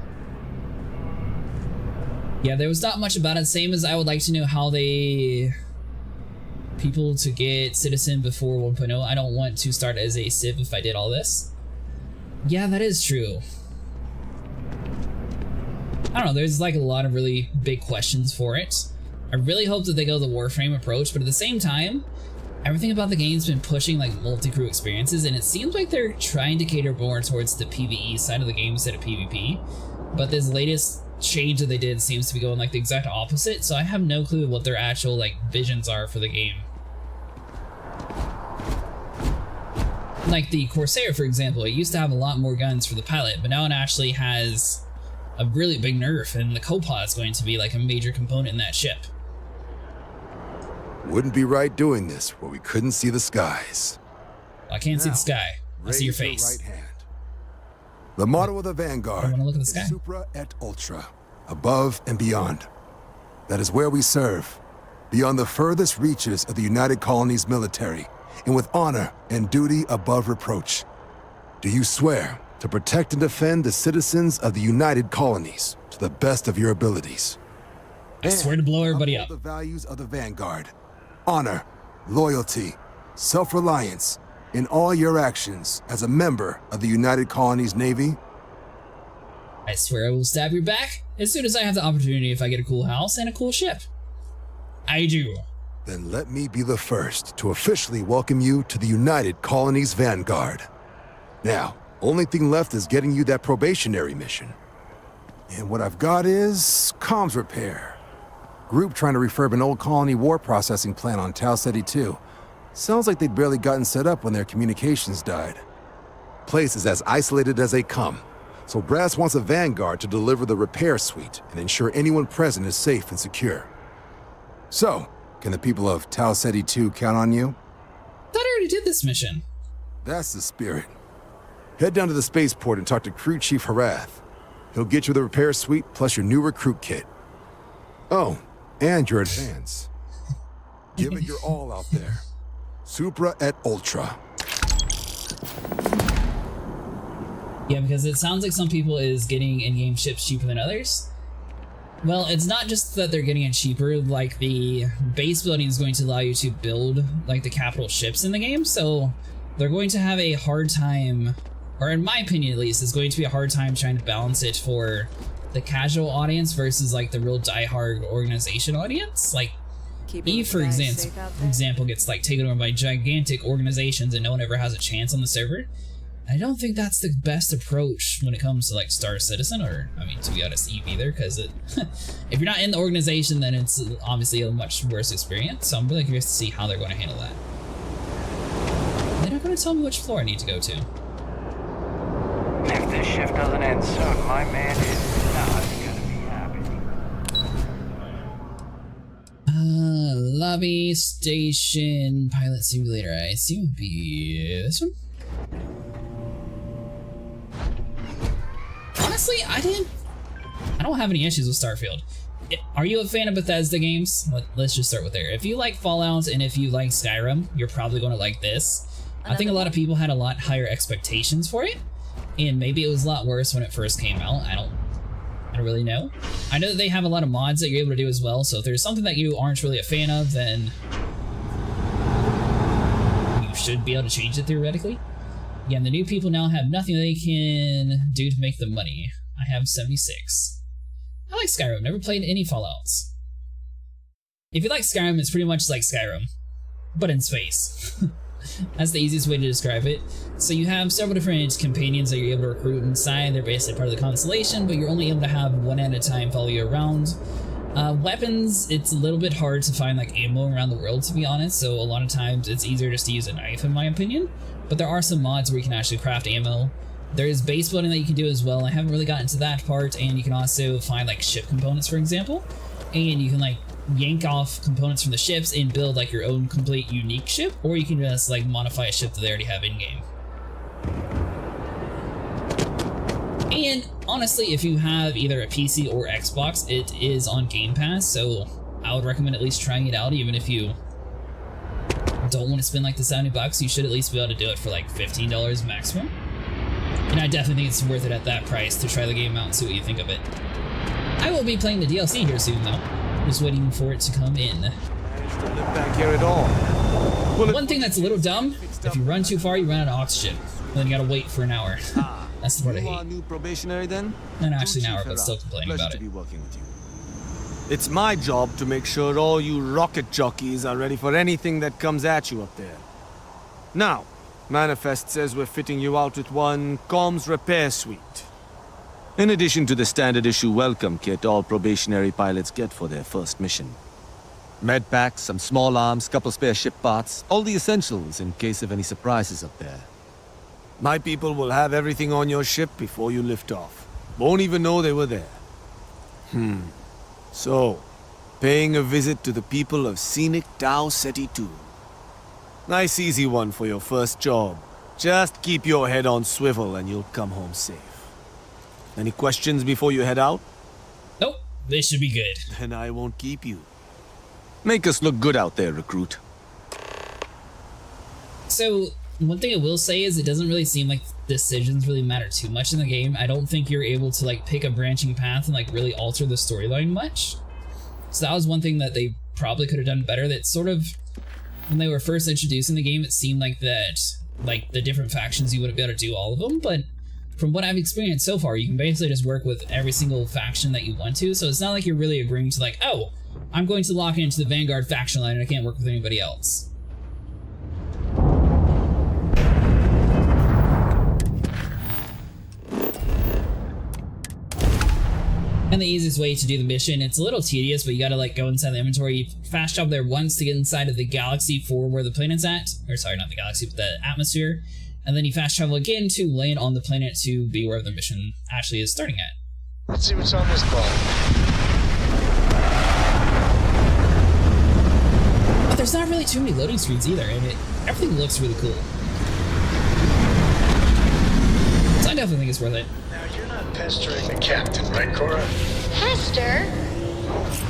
Yeah, there was not much about it. Same as I would like to know how they... people to get Citizen before 1.0. I don't want to start as a Civ if I did all this. Yeah, that is true. I don't know, there's like a lot of really big questions for it. I really hope that they go the Warframe approach, but at the same time, everything about the game's been pushing like multi-crew experiences, and it seems like they're trying to cater more towards the PvE side of the game instead of PvP. But this latest change that they did seems to be going like the exact opposite, so I have no clue what their actual like visions are for the game. like the Corsair, for example, it used to have a lot more guns for the pilot, but now it actually has a really big nerf, and the co-pilot's going to be like a major component in that ship. Wouldn't be right doing this where we couldn't see the skies. I can't see the sky. I see your Raise face. right hand. The motto of the Vanguard I wanna look at the is sky. Supra et Ultra, above and beyond. That is where we serve, beyond the furthest reaches of the United Colonies military, and with honor and duty above reproach. Do you swear to protect and defend the citizens of the United Colonies to the best of your abilities? I swear to blow everybody up. The values of the Vanguard: honor, loyalty, self-reliance, in all your actions as a member of the United Colonies Navy? I swear I will stab your back as soon as I have the opportunity if I get a cool house and a cool ship. I do. Then let me be the first to officially welcome you to the United Colonies Vanguard. Now, only thing left is getting you that probationary mission. And what I've got is comms repair. Group trying to refurb an old colony war processing plant on Tau Ceti 2. Sounds like they'd barely gotten set up when their communications died. Place is as isolated as they come, so Brass wants a Vanguard to deliver the repair suite and ensure anyone present is safe and secure. So, can the people of Tau Ceti 2 count on you? Thought I already did this mission. That's the spirit. Head down to the spaceport and talk to Crew Chief Harath. He'll get you the repair suite plus your new recruit kit. Oh, and your advance. Give it your all out there. Supra et Ultra. Yeah, because it sounds like some people is getting in-game ships cheaper than others. Well, it's not just that they're getting it cheaper, like the base building is going to allow you to build like the capital ships in the game, so they're going to have a hard time, or in my opinion at least, it's going to be a hard time trying to balance it for the casual audience versus like the real diehard organization audience. Like Eve, for example, gets like taken over by gigantic organizations and no one ever has a chance on the server. I don't think that's the best approach when it comes to like Star Citizen, or I mean, to be honest, Eve either, because it if you're not in the organization, then it's obviously a much worse experience. So I'm really curious to see how they're going to handle that. They're not going to tell me which floor I need to go to. If this shift doesn't end soon, my man is not gonna be happy. Lobby station pilot simulator. I assume it would be this one. Honestly, I don't have any issues with Starfield. Are you a fan of Bethesda games? Let's just start with there. If you like Fallout and if you like Skyrim, you're probably going to like this. I think a lot of people had a lot higher expectations for it, and maybe it was a lot worse when it first came out. I don't really know. I know that they have a lot of mods that you're able to do as well, so if there's something that you aren't really a fan of, then you should be able to change it theoretically. Again, the new people now have nothing they can do to make them money. I have 76. I like Skyrim, never played any Fallouts. If you like Skyrim, it's pretty much like Skyrim, but in space. That's the easiest way to describe it. So you have several different companions that you're able to recruit inside. They're basically part of the constellation, but you're only able to have one at a time follow you around. Weapons, it's a little bit hard to find like ammo around the world, to be honest, so a lot of times it's easier just to use a knife in my opinion. But there are some mods where you can actually craft ammo. There is base building that you can do as well. I haven't really gotten to that part, and you can also find like ship components, for example, and you can like yank off components from the ships and build like your own complete unique ship, or you can just like modify a ship that they already have in game. And honestly, if you have either a PC or Xbox, it is on Game Pass, so I would recommend at least trying it out. Even if you don't want to spend like the $70, you should at least be able to do it for like $15 maximum. And I definitely think it's worth it at that price to try the game out and see what you think of it. I will be playing the DLC here soon though. Just waiting for it to come in. Back here at all. One thing that's a little dumb, if you run too far, you run out of oxygen. And then you gotta wait for an hour. That's the part I hate. New probationary then? Not actually an hour, but still complaining about it. To be working with you. It's my job to make sure all you rocket jockeys are ready for anything that comes at you up there. Now, Manifest says we're fitting you out with one comms repair suite. In addition to the standard issue welcome kit all probationary pilots get for their first mission. Med packs, some small arms, couple spare ship parts, all the essentials in case of any surprises up there. My people will have everything on your ship before you lift off. Won't even know they were there. So, paying a visit to the people of scenic Tau Ceti 2. Nice easy one for your first job. Just keep your head on swivel and you'll come home safe. Any questions before you head out? Nope, this should be good. Then I won't keep you. Make us look good out there, recruit. So, one thing I will say is it doesn't really seem like decisions really matter too much in the game. I don't think you're able to like pick a branching path and like really alter the storyline much. So that was one thing that they probably could have done better. That sort of, when they were first introducing the game, it seemed like that, like the different factions, you wouldn't be able to do all of them, but from what I've experienced so far, you can basically just work with every single faction that you want to, so it's not like you're really agreeing to like, oh, I'm going to lock into the Vanguard faction line and I can't work with anybody else. And the easiest way to do the mission, it's a little tedious, but you gotta like go inside the inventory. You fast travel there once to get inside of the galaxy for where the planet's at. Or sorry, not the galaxy, but the atmosphere. And then you fast travel again to land on the planet to be where the mission actually is starting at. Let's see what's on this ball. But there's not really too many loading screens either, and everything looks really cool. So I definitely think it's worth it. Now, you're not pestering the captain, right, Cora? Pester?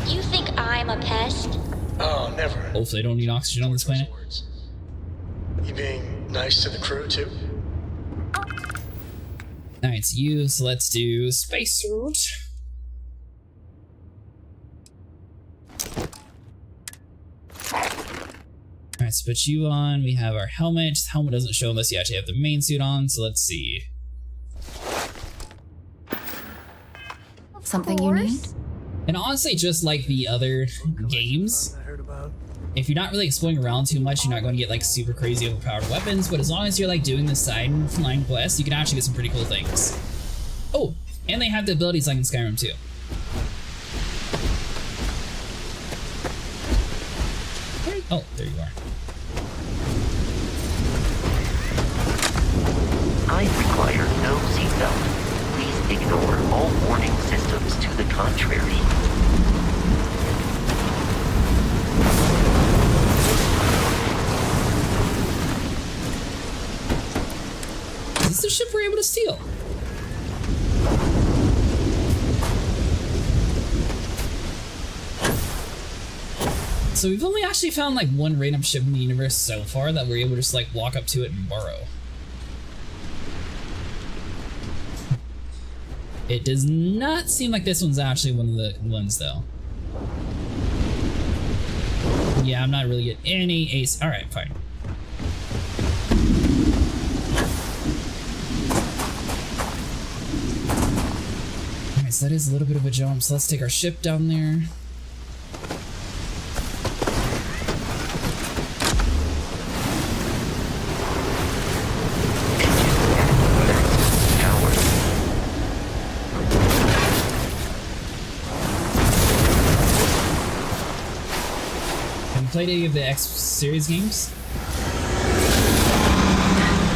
You think I'm a pest? Oh, never. Hopefully I don't need oxygen on this planet. You being nice to the crew, too? Alright, it's you, so let's do spacesuit. Alright, so put you on. We have our helmet. Helmet doesn't show unless you actually have the main suit on, so let's see. Something you need? And honestly, just like the other games, if you're not really exploring around too much, you're not going to get like super crazy overpowered weapons, but as long as you're like doing the side flying quests, you can actually get some pretty cool things. Oh, and they have the abilities like in Skyrim too. Oh, there you are. I require no seatbelt. Please ignore all warning systems to the contrary. Is this the ship we're able to steal? So we've only actually found like one random ship in the universe so far that we're able to just like walk up to it and borrow. It does not seem like this one's actually one of the ones though. Yeah, I'm not really getting any ace. All right, fine. All right, so that is a little bit of a jump. So let's take our ship down there. Played any of the X series games?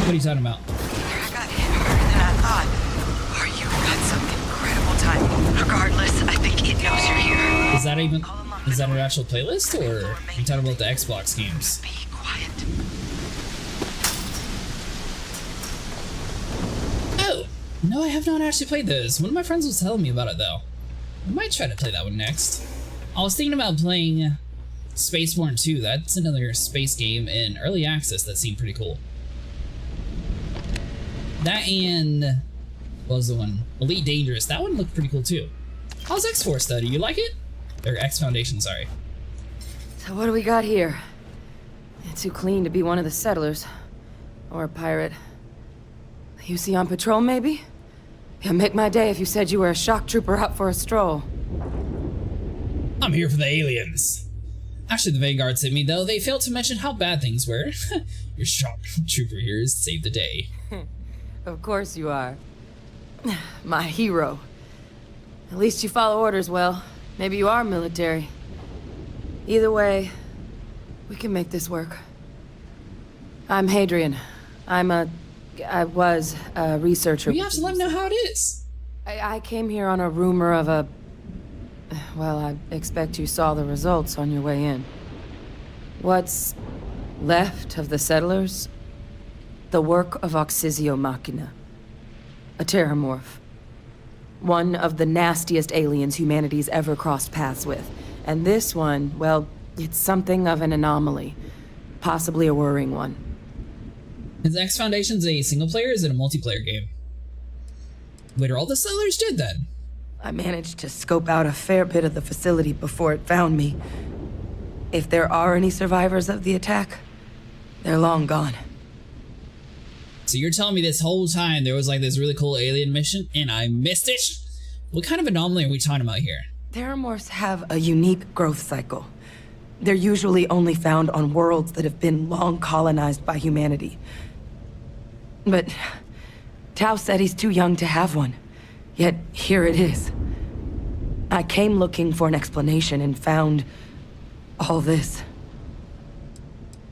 What are you talking about? I got hit harder than I thought. Or you got some incredible timing. Regardless, I think it knows you're here. Is that an actual playlist, or are you talking about the Xbox games? Be quiet. Oh! No, I have not actually played those. One of my friends was telling me about it though. I might try to play that one next. I was thinking about playing Spaceborne 2, that's another space game in early access that seemed pretty cool. That and, what was the one? Elite Dangerous, that one looked pretty cool too. How's X-Force though, do you like it? Or X-Foundation, sorry. So what do we got here? It's too clean to be one of the settlers. Or a pirate. You see on patrol maybe? It'd make my day if you said you were a shock trooper out for a stroll. I'm here for the aliens. Actually, the Vanguard sent me, though. They failed to mention how bad things were. Your shock trooper here is to save the day. Of course you are. My hero. At least you follow orders well. Maybe you are military. Either way, we can make this work. I'm Hadrian. I'm a I was a researcher. You have to let me know how it is. I came here on a rumor of a... Well, I expect you saw the results on your way in. What's left of the settlers? The work of Oxysio Machina. A terramorph. One of the nastiest aliens humanity's ever crossed paths with. And this one, well, it's something of an anomaly. Possibly a worrying one. Is X Foundation's a single player or is it a multiplayer game? What are all the settlers did then? I managed to scope out a fair bit of the facility before it found me. If there are any survivors of the attack, they're long gone. So you're telling me this whole time there was like this really cool alien mission and I missed it? What kind of anomaly are we talking about here? Terramorphs have a unique growth cycle. They're usually only found on worlds that have been long colonized by humanity. But Tao said he's too young to have one. Yet here it is. I came looking for an explanation and found all this.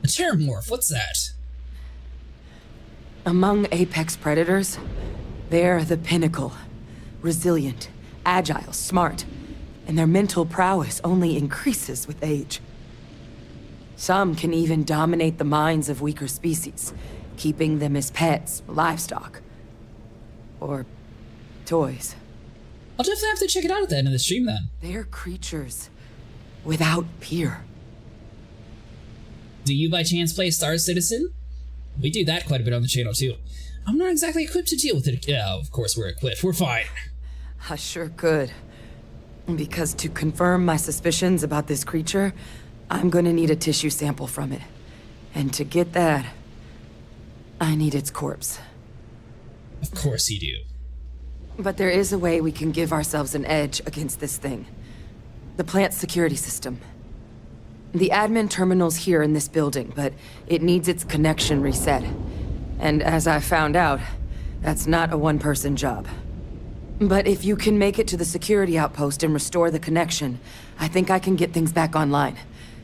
A terramorph, what's that? Among apex predators, they're the pinnacle. Resilient, agile, smart, and their mental prowess only increases with age. Some can even dominate the minds of weaker species, keeping them as pets, livestock, or toys. I'll definitely have to check it out at the end of the stream then. They're creatures without peer. Do you by chance play Star Citizen? We do that quite a bit on the channel too. I'm not exactly equipped to deal with it. Yeah, of course we're equipped. We're fine. I sure could. Because to confirm my suspicions about this creature, I'm gonna need a tissue sample from it. And to get that, I need its corpse. Of course you do. But there is a way we can give ourselves an edge against this thing. The plant's security system. The admin terminal's here in this building, but it needs its connection reset. And as I found out, that's not a one-person job. But if you can make it to the security outpost and restore the connection, I think I can get things back online.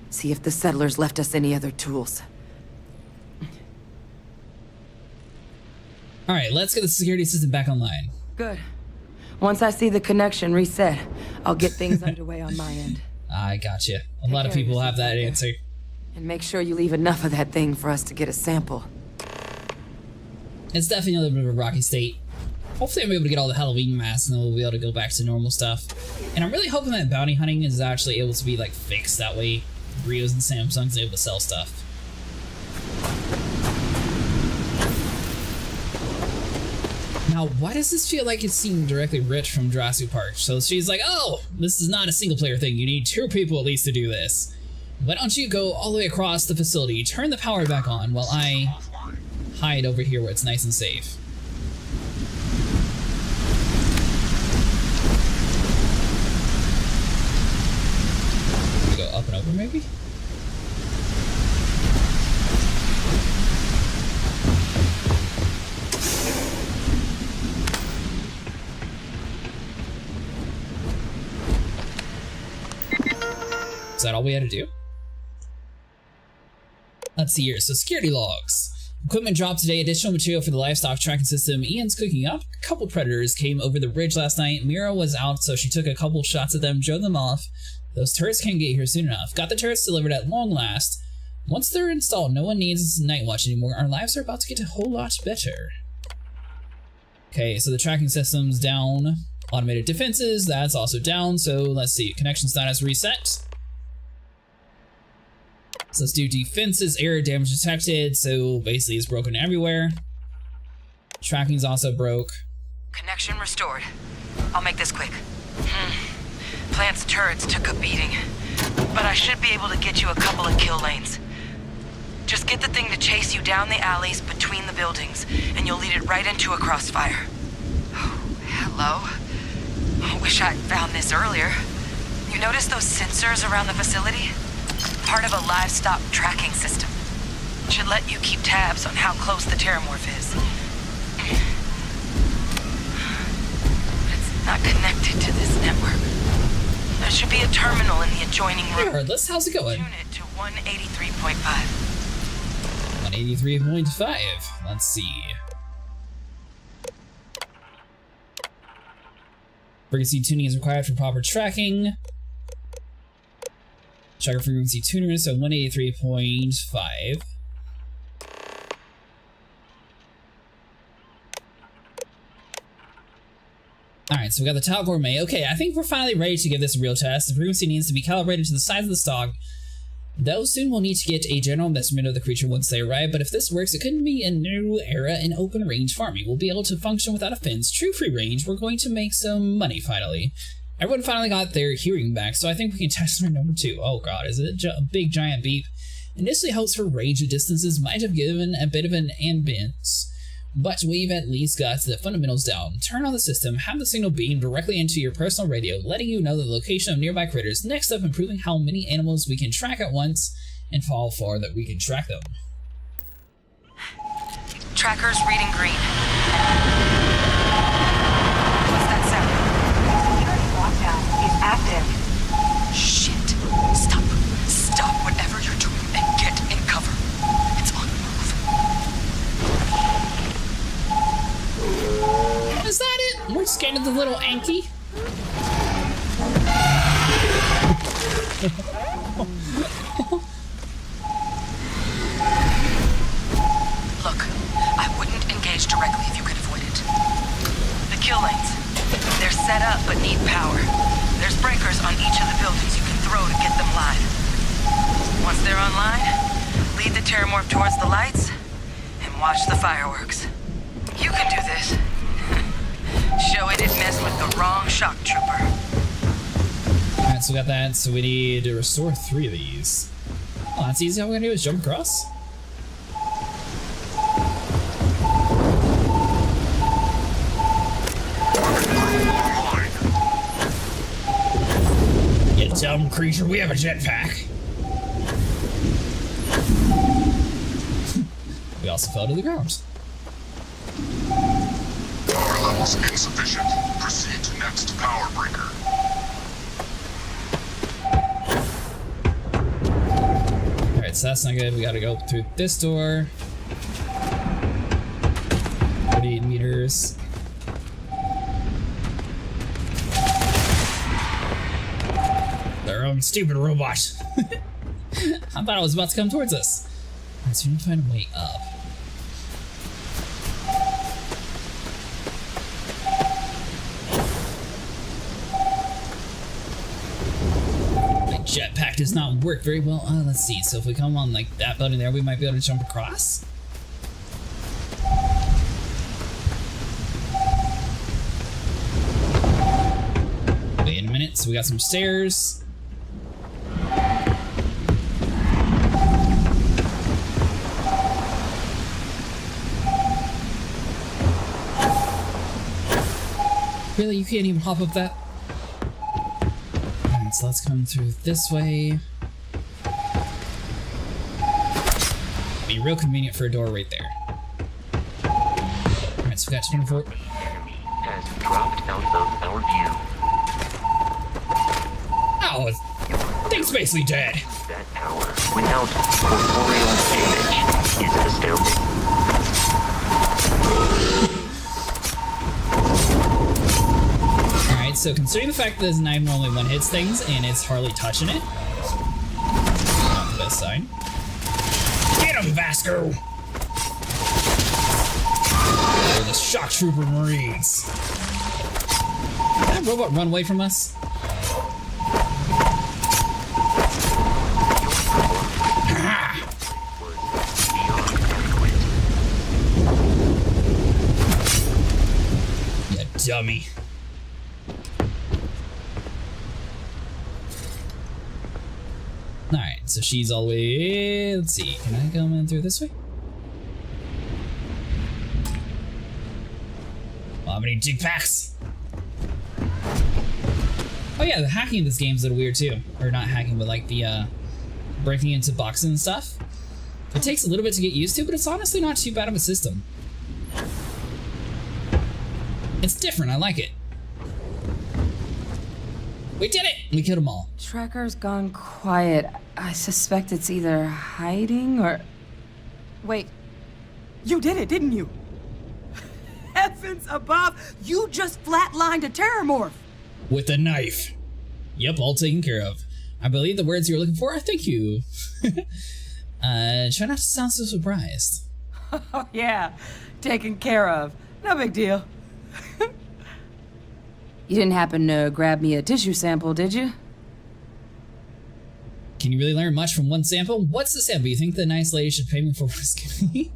See if the settlers left us any other tools. Alright, let's get the security system back online. Good. Once I see the connection reset, I'll get things underway on my end. I gotcha. A lot of people have that answer. And make sure you leave enough of that thing for us to get a sample. It's definitely a little bit of a rocky state. Hopefully I'm able to get all the Halloween masks and then we'll be able to go back to normal stuff. And I'm really hoping that bounty hunting is actually able to be like fixed. That way Rio's and Samsung's able to sell stuff. Now, why does this feel like it's seen directly ripped from Jurassic Park? So she's like, oh, this is not a single player thing. You need 2 people at least to do this. Why don't you go all the way across the facility, turn the power back on while I hide over here where it's nice and safe. We go up and over maybe? Is that all we had to do? Let's see here. So security logs. Equipment dropped today. Additional material for the livestock tracking system. Ian's cooking up. A couple predators came over the ridge last night. Mira was out, so she took a couple shots at them, drove them off. Those turrets can't get here soon enough. Got the turrets delivered at long last. Once they're installed, no one needs night watch anymore. Our lives are about to get a whole lot better. Okay, so the tracking system's down. Automated defenses, that's also down. So let's see. Connection status reset. So let's do defenses, error, damage detected, so basically it's broken everywhere. Tracking's also broke. Connection restored. I'll make this quick. Plant's turrets took a beating, but I should be able to get you a couple of kill lanes. Just get the thing to chase you down the alleys between the buildings, and you'll lead it right into a crossfire. Oh, hello? Wish I'd found this earlier. You notice those sensors around the facility? Part of a livestock tracking system. Should let you keep tabs on how close the terramorph is. But it's not connected to this network. There should be a terminal in the adjoining room. Regardless, how's it going? Tune it to 183.5. 183.5. Let's see. Frequency tuning is required for proper tracking. Tracker frequency tuner, so 183.5. Alright, so we got the Tau Gourmet. Okay, I think we're finally ready to give this a real test. The frequency needs to be calibrated to the size of the stock. Though soon we'll need to get a general measurement of the creature once they arrive, but if this works, it could be a new era in open range farming. We'll be able to function without a fence, true free range. We're going to make some money finally. Everyone finally got their hearing back, so I think we can test our number 2. Oh god, is it a big giant beep? Initially hopes for range of distances might have given a bit of an ambience, but we've at least got the fundamentals down. Turn on the system, have the signal beam directly into your personal radio, letting you know the location of nearby critters. Next up, improving how many animals we can track at once and how far that we can track them. Tracker's reading green. What's that sound? Security lockdown is active. Shit. Stop. Stop whatever you're doing and get in cover. It's on the move. Is that it? We're scared of the little Anki? Look, I wouldn't engage directly if you could avoid it. The kill lanes. They're set up but need power. There's breakers on each of the buildings you can throw to get them live. Once they're online, lead the Terramorph towards the lights and watch the fireworks. You can do this. Show it didn't mess with the wrong shock trooper. Alright, so we got that. So we need to restore 3 of these. Oh, that's easy. All we're gonna do is jump across. You dumb creature, we have a jetpack. We also fell to the ground. Power levels insufficient. Proceed to next power breaker. Alright, so that's not good. We gotta go through this door. 48 meters. Their own stupid robot. I thought it was about to come towards us. Alright, so we need to find a way up. Jetpack does not work very well. Let's see. So if we come on like that building there, we might be able to jump across. Wait a minute. So we got some stairs. Really? You can't even hop up that? So let's come through this way. Be real convenient for a door right there. Alright, so we got 24. The enemy has dropped out of our view. Oh, thing's basically dead. That power without corporeal damage is astounding. So considering the fact that this knife normally one-hits things and it's hardly touching it, not the best sign. Get him, Vasco! Oh, the shock trooper marines. Did that robot run away from us? You dummy. Alright, so she's all the way. Let's see, can I come in through this way? Well, how many dig packs? Oh yeah, the hacking in this game is a little weird too. Or not hacking, but like the breaking into boxes and stuff. It takes a little bit to get used to, but it's honestly not too bad of a system. It's different, I like it. We did it! We killed them all. Tracker's gone quiet. I suspect it's either hiding or... Wait. You did it, didn't you? Heavens above! You just flatlined a Terramorph! With a knife. Yep, all taken care of. I believe the words you're looking for. Thank you. Try not to sound so surprised. Oh, yeah. Taken care of. No big deal. You didn't happen to grab me a tissue sample, did you? Can you really learn much from one sample? What's the sample? You think the nice lady should pay me for risking me?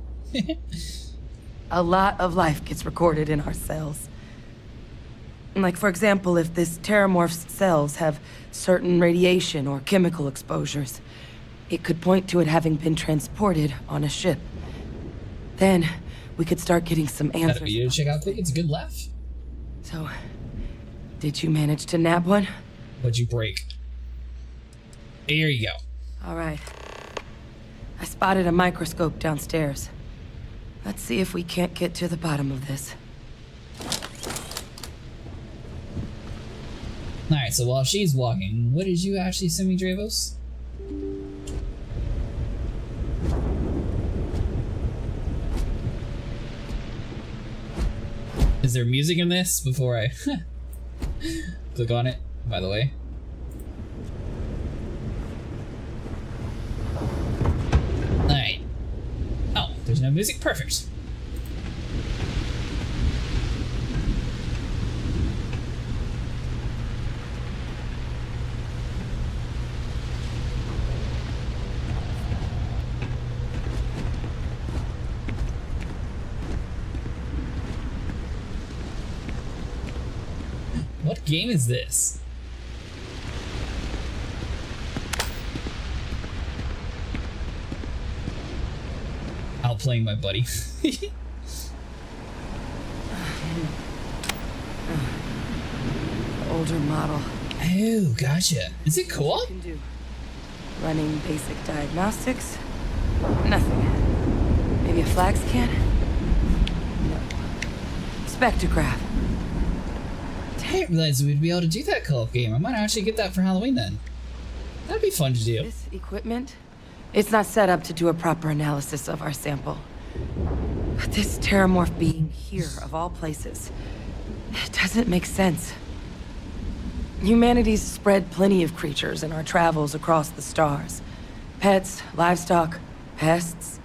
A lot of life gets recorded in our cells. Like, for example, if this terramorph's cells have certain radiation or chemical exposures, it could point to it having been transported on a ship. Then, we could start getting some answers. Gotta be you to check out quick. It's a good laugh. So, did you manage to nab one? What'd you break? Here you go. All right. I spotted a microscope downstairs. Let's see if we can't get to the bottom of this. Alright, so while she's walking, what did you actually send me, Dravos? Is there music in this before I click on it, by the way? Alright. Oh, there's no music? Perfect. What game is this? Outplaying my buddy. Older model. Oh, gotcha. Is it co-op? Running basic diagnostics. Nothing. Maybe a flag scan? No. Spectrograph. I didn't realize we'd be able to do that co-op game. I might actually get that for Halloween then. That'd be fun to do. This equipment, it's not set up to do a proper analysis of our sample. But this terramorph being here, of all places, it doesn't make sense. Humanity's spread plenty of creatures in our travels across the stars. Pets, livestock, pests.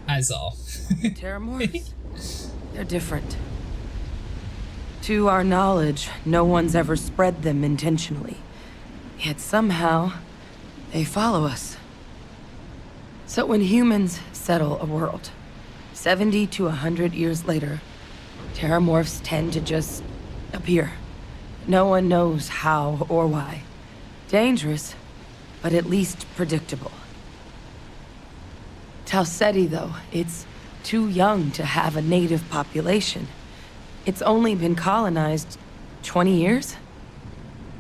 I saw. Terramorphs? They're different. To our knowledge, no one's ever spread them intentionally. Yet somehow, they follow us. So when humans settle a world, 70 to 100 years later, terramorphs tend to just appear. No one knows how or why. Dangerous, but at least predictable. Talseti, though, it's too young to have a native population. It's only been colonized 20 years?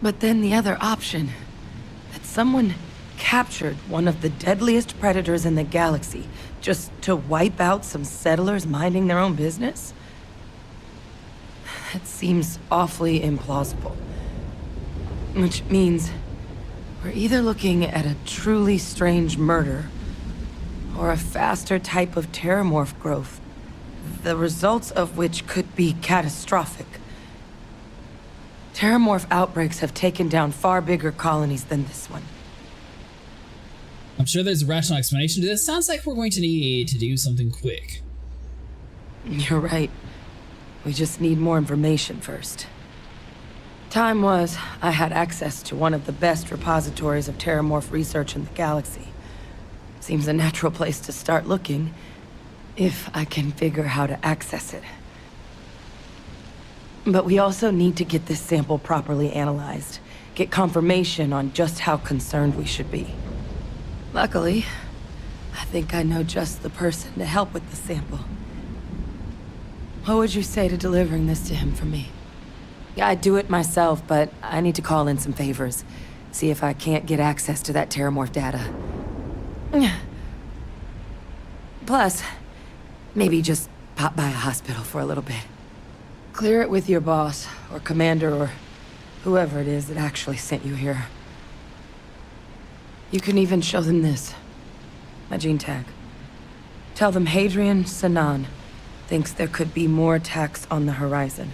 But then the other option, that someone captured one of the deadliest predators in the galaxy just to wipe out some settlers minding their own business? That seems awfully implausible. Which means we're either looking at a truly strange murder or a faster type of terramorph growth, the results of which could be catastrophic. Terramorph outbreaks have taken down far bigger colonies than this one. I'm sure there's a rational explanation to this. Sounds like we're going to need to do something quick. You're right. We just need more information first. Time was, I had access to one of the best repositories of terramorph research in the galaxy. Seems a natural place to start looking, if I can figure how to access it. But we also need to get this sample properly analyzed, get confirmation on just how concerned we should be. Luckily, I think I know just the person to help with the sample. What would you say to delivering this to him for me? Yeah, I'd do it myself, but I need to call in some favors. See if I can't get access to that terramorph data. Plus, maybe just pop by a hospital for a little bit. Clear it with your boss, or commander, or whoever it is that actually sent you here. You can even show them this. My gene tag. Tell them Hadrian Sanan thinks there could be more attacks on the horizon.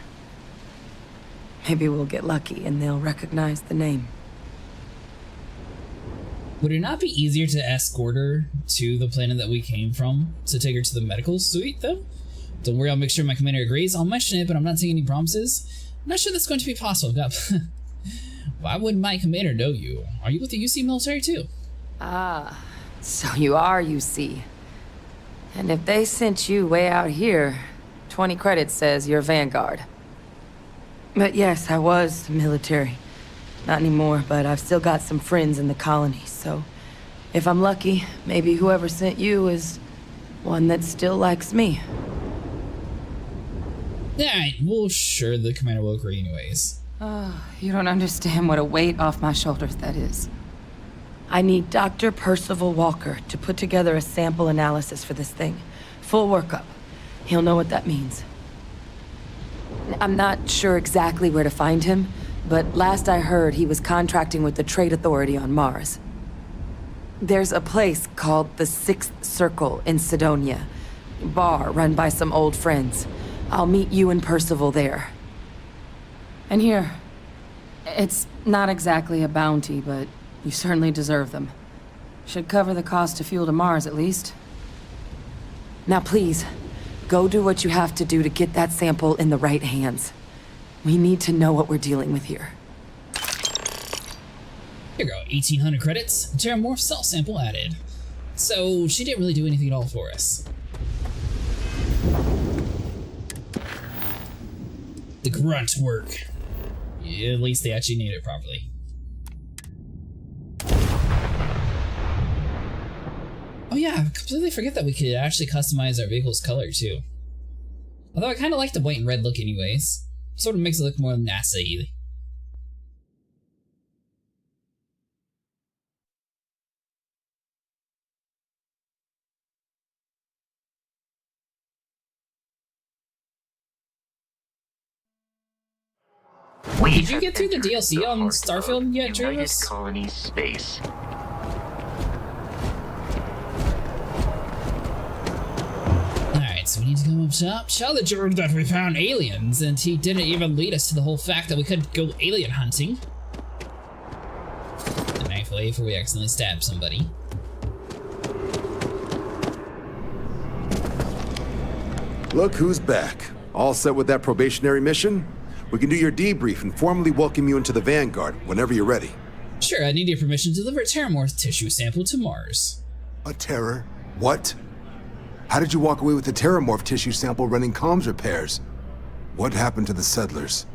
Maybe we'll get lucky and they'll recognize the name. Would it not be easier to escort her to the planet that we came from to take her to the medical suite, though? Don't worry, I'll make sure my commander agrees. I'll mention it, but I'm not taking any promises. I'm not sure that's going to be possible. Why would my commander know you? Are you with the UC military too? Ah, so you are UC. And if they sent you way out here, 20 credits says you're Vanguard. But yes, I was military. Not anymore, but I've still got some friends in the colonies, so if I'm lucky, maybe whoever sent you is one that still likes me. Yeah, well, sure, the commander will agree anyways. Oh, you don't understand what a weight off my shoulders that is. I need Dr. Percival Walker to put together a sample analysis for this thing. Full workup. He'll know what that means. I'm not sure exactly where to find him, but last I heard he was contracting with the Trade Authority on Mars. There's a place called the Sixth Circle in Sidonia. Bar run by some old friends. I'll meet you and Percival there. And here, it's not exactly a bounty, but you certainly deserve them. Should cover the cost of fuel to Mars, at least. Now please, go do what you have to do to get that sample in the right hands. We need to know what we're dealing with here. Here we go, 1,800 credits, Terramorph cell sample added. So, she didn't really do anything at all for us. The grunt work. Yeah, at least they actually named it properly. Oh yeah, I completely forget that we could actually customize our vehicle's color too. Although I kind of like the white and red look anyways. Sort of makes it look more NASA-y. Did you get through the DLC on Starfield yet, Travis? Colony space. Alright, so we need to go up top. Tell the Jordan that we found aliens, and he didn't even lead us to the whole fact that we could go alien hunting. The knife away before we accidentally stab somebody. Look who's back. All set with that probationary mission? We can do your debrief and formally welcome you into the Vanguard whenever you're ready. Sure, I need your permission to deliver a Terramorph tissue sample to Mars. A terror? What? How did you walk away with the Terramorph tissue sample running comms repairs? What happened to the settlers?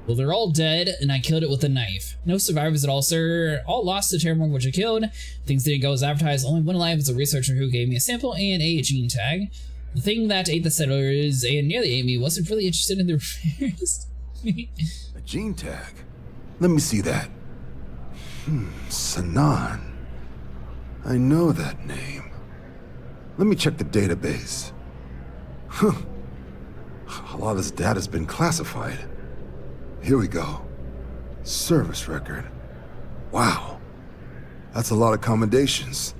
Well, they're all dead, and I killed it with a knife. No survivors at all, sir. All lost to Terramorph, which I killed. Things didn't go as advertised. Only one alive was a researcher who gave me a sample and a gene tag. The thing that ate the settlers and nearly ate me wasn't really interested in the repairs. A gene tag? Let me see that. Sanan. I know that name. Let me check the database. Huh. A lot of this data's been classified. Here we go. Service record. Wow. That's a lot of commendations.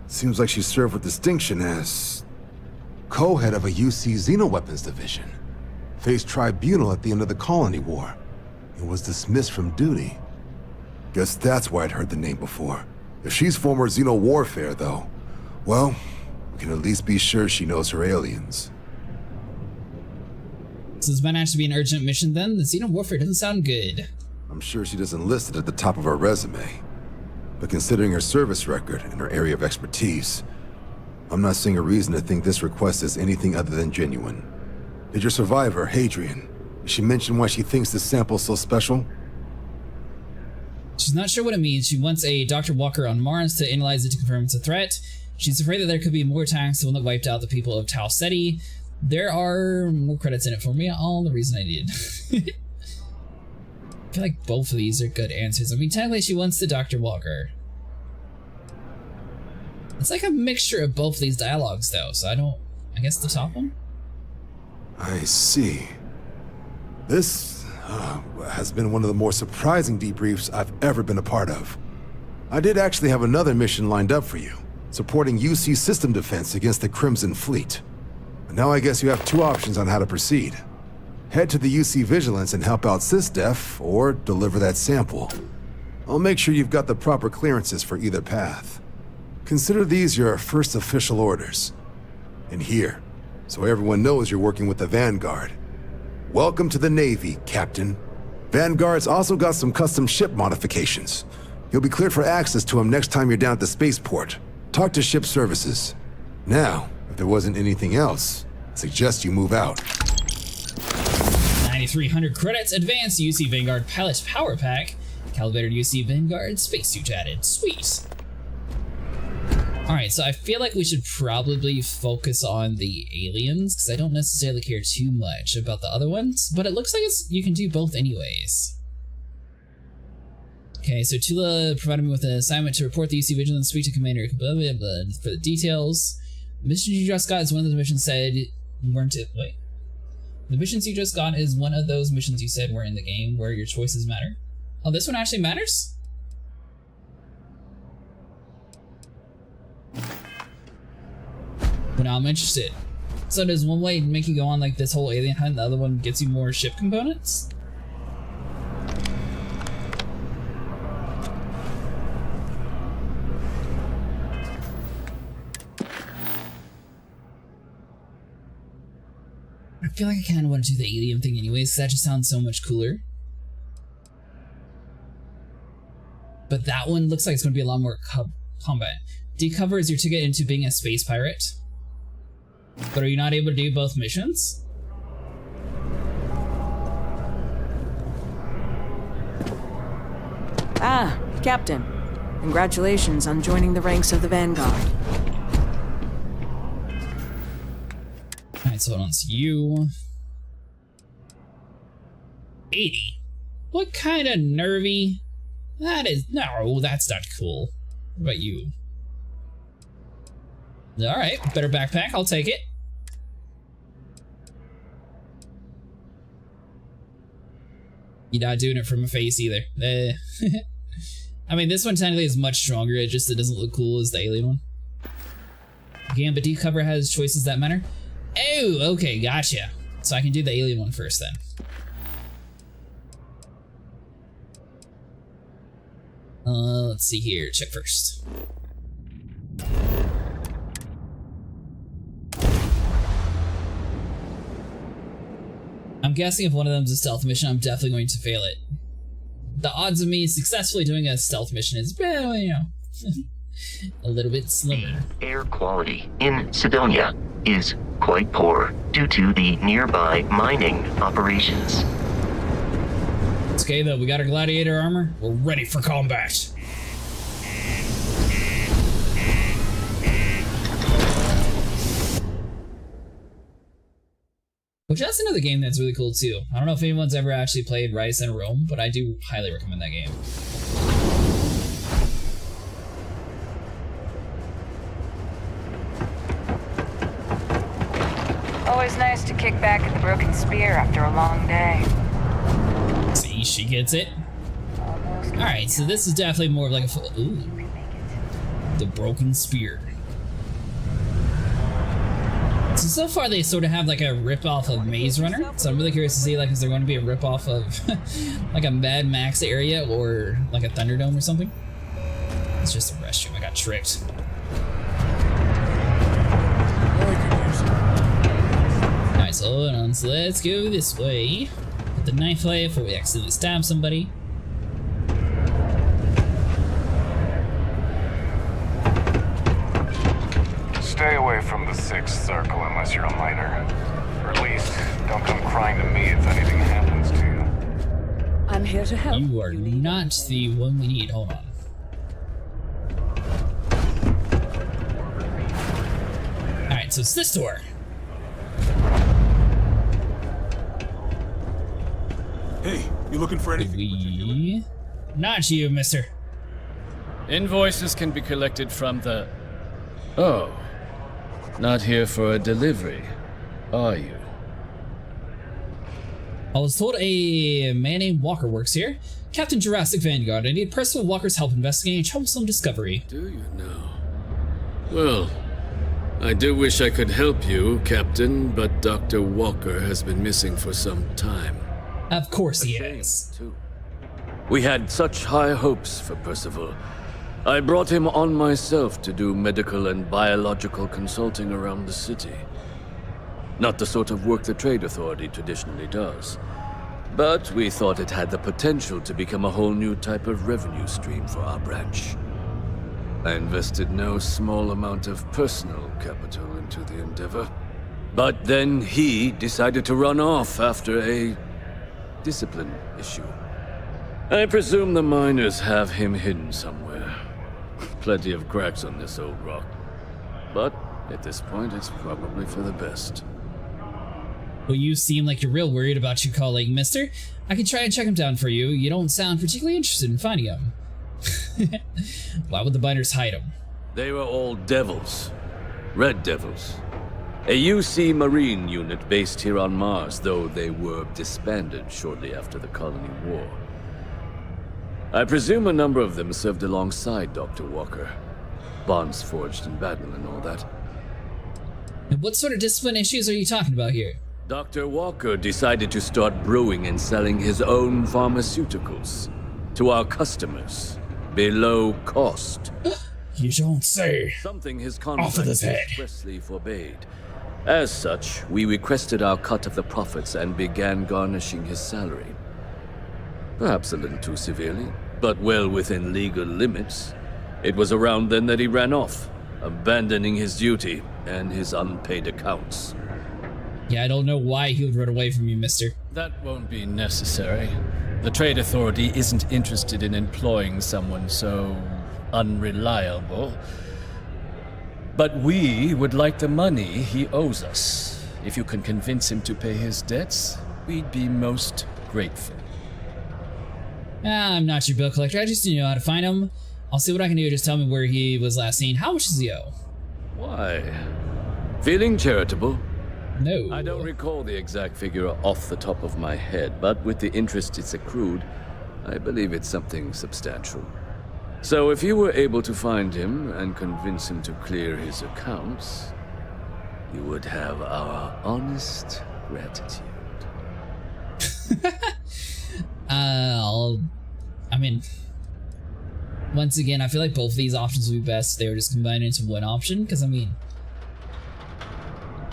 Seems like she served with distinction as co-head of a UC Xenoweapons division. Faced tribunal at the end of the Colony War. And was dismissed from duty. Guess that's why I'd heard the name before. If she's former Xeno warfare, though, well, we can at least be sure she knows her aliens. So this might actually be an urgent mission then? The Xeno warfare doesn't sound good. I'm sure she doesn't list it at the top of her resume. But considering her service record and her area of expertise, I'm not seeing a reason to think this request is anything other than genuine. Did your survivor, Hadrian, did she mention why she thinks this sample's so special? She's not sure what it means. She wants a Dr. Walker on Mars to analyze it to confirm it's a threat. She's afraid that there could be more attacks, the one that wiped out the people of Tau Ceti. There are more credits in it for me, all the reason I did. I feel like both of these are good answers. I mean, technically she wants the Dr. Walker. It's like a mixture of both of these dialogues though, so I guess the top one? I see. This has been one of the more surprising debriefs I've ever been a part of. I did actually have another mission lined up for you, supporting UC system defense against the Crimson Fleet. But now I guess you have two options on how to proceed. Head to the UC Vigilance and help out SysDef, or deliver that sample. I'll make sure you've got the proper clearances for either path. Consider these your first official orders. And here, so everyone knows you're working with the Vanguard. Welcome to the Navy, Captain. Vanguard's also got some custom ship modifications. You'll be cleared for access to them next time you're down at the spaceport. Talk to ship services. Now, if there wasn't anything else, I suggest you move out. 9,300 credits, advanced UC Vanguard Pilot Power Pack, calibrated UC Vanguard spacesuit added. Sweet. Alright, so I feel like we should probably focus on the aliens, because I don't necessarily care too much about the other ones, but it looks like you can do both anyways. Okay, so Tula provided me with an assignment to report the UC Vigilance, speak to Commander blah, blah, blah, for the details. The mission you just got is one of those missions said weren't it. Wait. The missions you just got is one of those missions you said were in the game where your choices matter. Oh, this one actually matters? But now I'm interested. So does one way make you go on like this whole alien hunt, the other one gets you more ship components? I feel like I kind of want to do the alien thing anyways, because that just sounds so much cooler. But that one looks like it's going to be a lot more combat. Decover is your ticket into being a space pirate. But are you not able to do both missions? Ah, Captain. Congratulations on joining the ranks of the Vanguard. Alright, so it's you. 80. What kind of nervy? That is... No, that's not cool. What about you? Alright, better backpack, I'll take it. You're not doing it from a face either. I mean, this one technically is much stronger, it doesn't look cool as the alien one. Gambit Decover has choices that matter. Oh, okay, gotcha. So I can do the alien one first then. Let's see here, check first. I'm guessing if one of them is a stealth mission, I'm definitely going to fail it. The odds of me successfully doing a stealth mission is, well, you know, a little bit slimmer. Air quality in Sidonia is quite poor due to the nearby mining operations. It's okay though, we got our gladiator armor, we're ready for combat. Which that's another game that's really cool too. I don't know if anyone's ever actually played Rise and Rome, but I do highly recommend that game. Always nice to kick back at the Broken Spear after a long day. See, she gets it. Alright, so this is definitely more of like a full... Ooh. The Broken Spear. So far they sort of have like a rip-off of Maze Runner, so I'm really curious to see like is there going to be a rip-off of like a Mad Max area or like a Thunderdome or something? It's just a restroom, I got tricked. Alright, so hold on, so let's go this way. Put the knife away before we accidentally stab somebody. Stay away from the Sixth Circle unless you're a miner. Or at least, don't come crying to me if anything happens to you. I'm here to help. You are not the one we need. Hold on. Alright, so it's this door. Hey, you looking for anything? Not you, mister. Invoices can be collected from the... Oh. Not here for a delivery, are you? I was told a man named Walker works here. Captain Jurassic Vanguard. I need Percival Walker's help investigating a troublesome discovery. Do you know? Well, I do wish I could help you, Captain, but Dr. Walker has been missing for some time. Of course he is. Too. We had such high hopes for Percival. I brought him on myself to do medical and biological consulting around the city. Not the sort of work the Trade Authority traditionally does. But we thought it had the potential to become a whole new type of revenue stream for our branch. I invested no small amount of personal capital into the endeavor. But then he decided to run off after a discipline issue. I presume the miners have him hidden somewhere. Plenty of cracks on this old rock. But at this point, it's probably for the best. Well, you seem like you're real worried about your colleague, mister. I can try and check him down for you. You don't sound particularly interested in finding him. Why would the miners hide him? They were all devils. Red Devils. A UC Marine unit based here on Mars, though they were disbanded shortly after the Colony War. I presume a number of them served alongside Dr. Walker. Bonds forged in battle and all that. And what sort of discipline issues are you talking about here? Dr. Walker decided to start brewing and selling his own pharmaceuticals to our customers below cost. You don't say. Something his Off of his contract head. expressly forbade. As such, we requested our cut of the profits and began garnishing his salary. Perhaps a little too severely, but well within legal limits. It was around then that he ran off, abandoning his duty and his unpaid accounts. Yeah, I don't know why he would run away from you, mister. That won't be necessary. The Trade Authority isn't interested in employing someone so unreliable. But we would like the money he owes us. If you can convince him to pay his debts, we'd be most grateful. I'm not your bill collector. I just need to know how to find him. I'll see what I can do. Just tell me where he was last seen. How much does he owe? Why? Feeling charitable? No. I don't recall the exact figure off the top of my head, but with the interest it's accrued, I believe it's something substantial. So if you were able to find him and convince him to clear his accounts, you would have our honest gratitude. I mean, once again, I feel like both of these options would be best if they were just combined into one option, because I mean,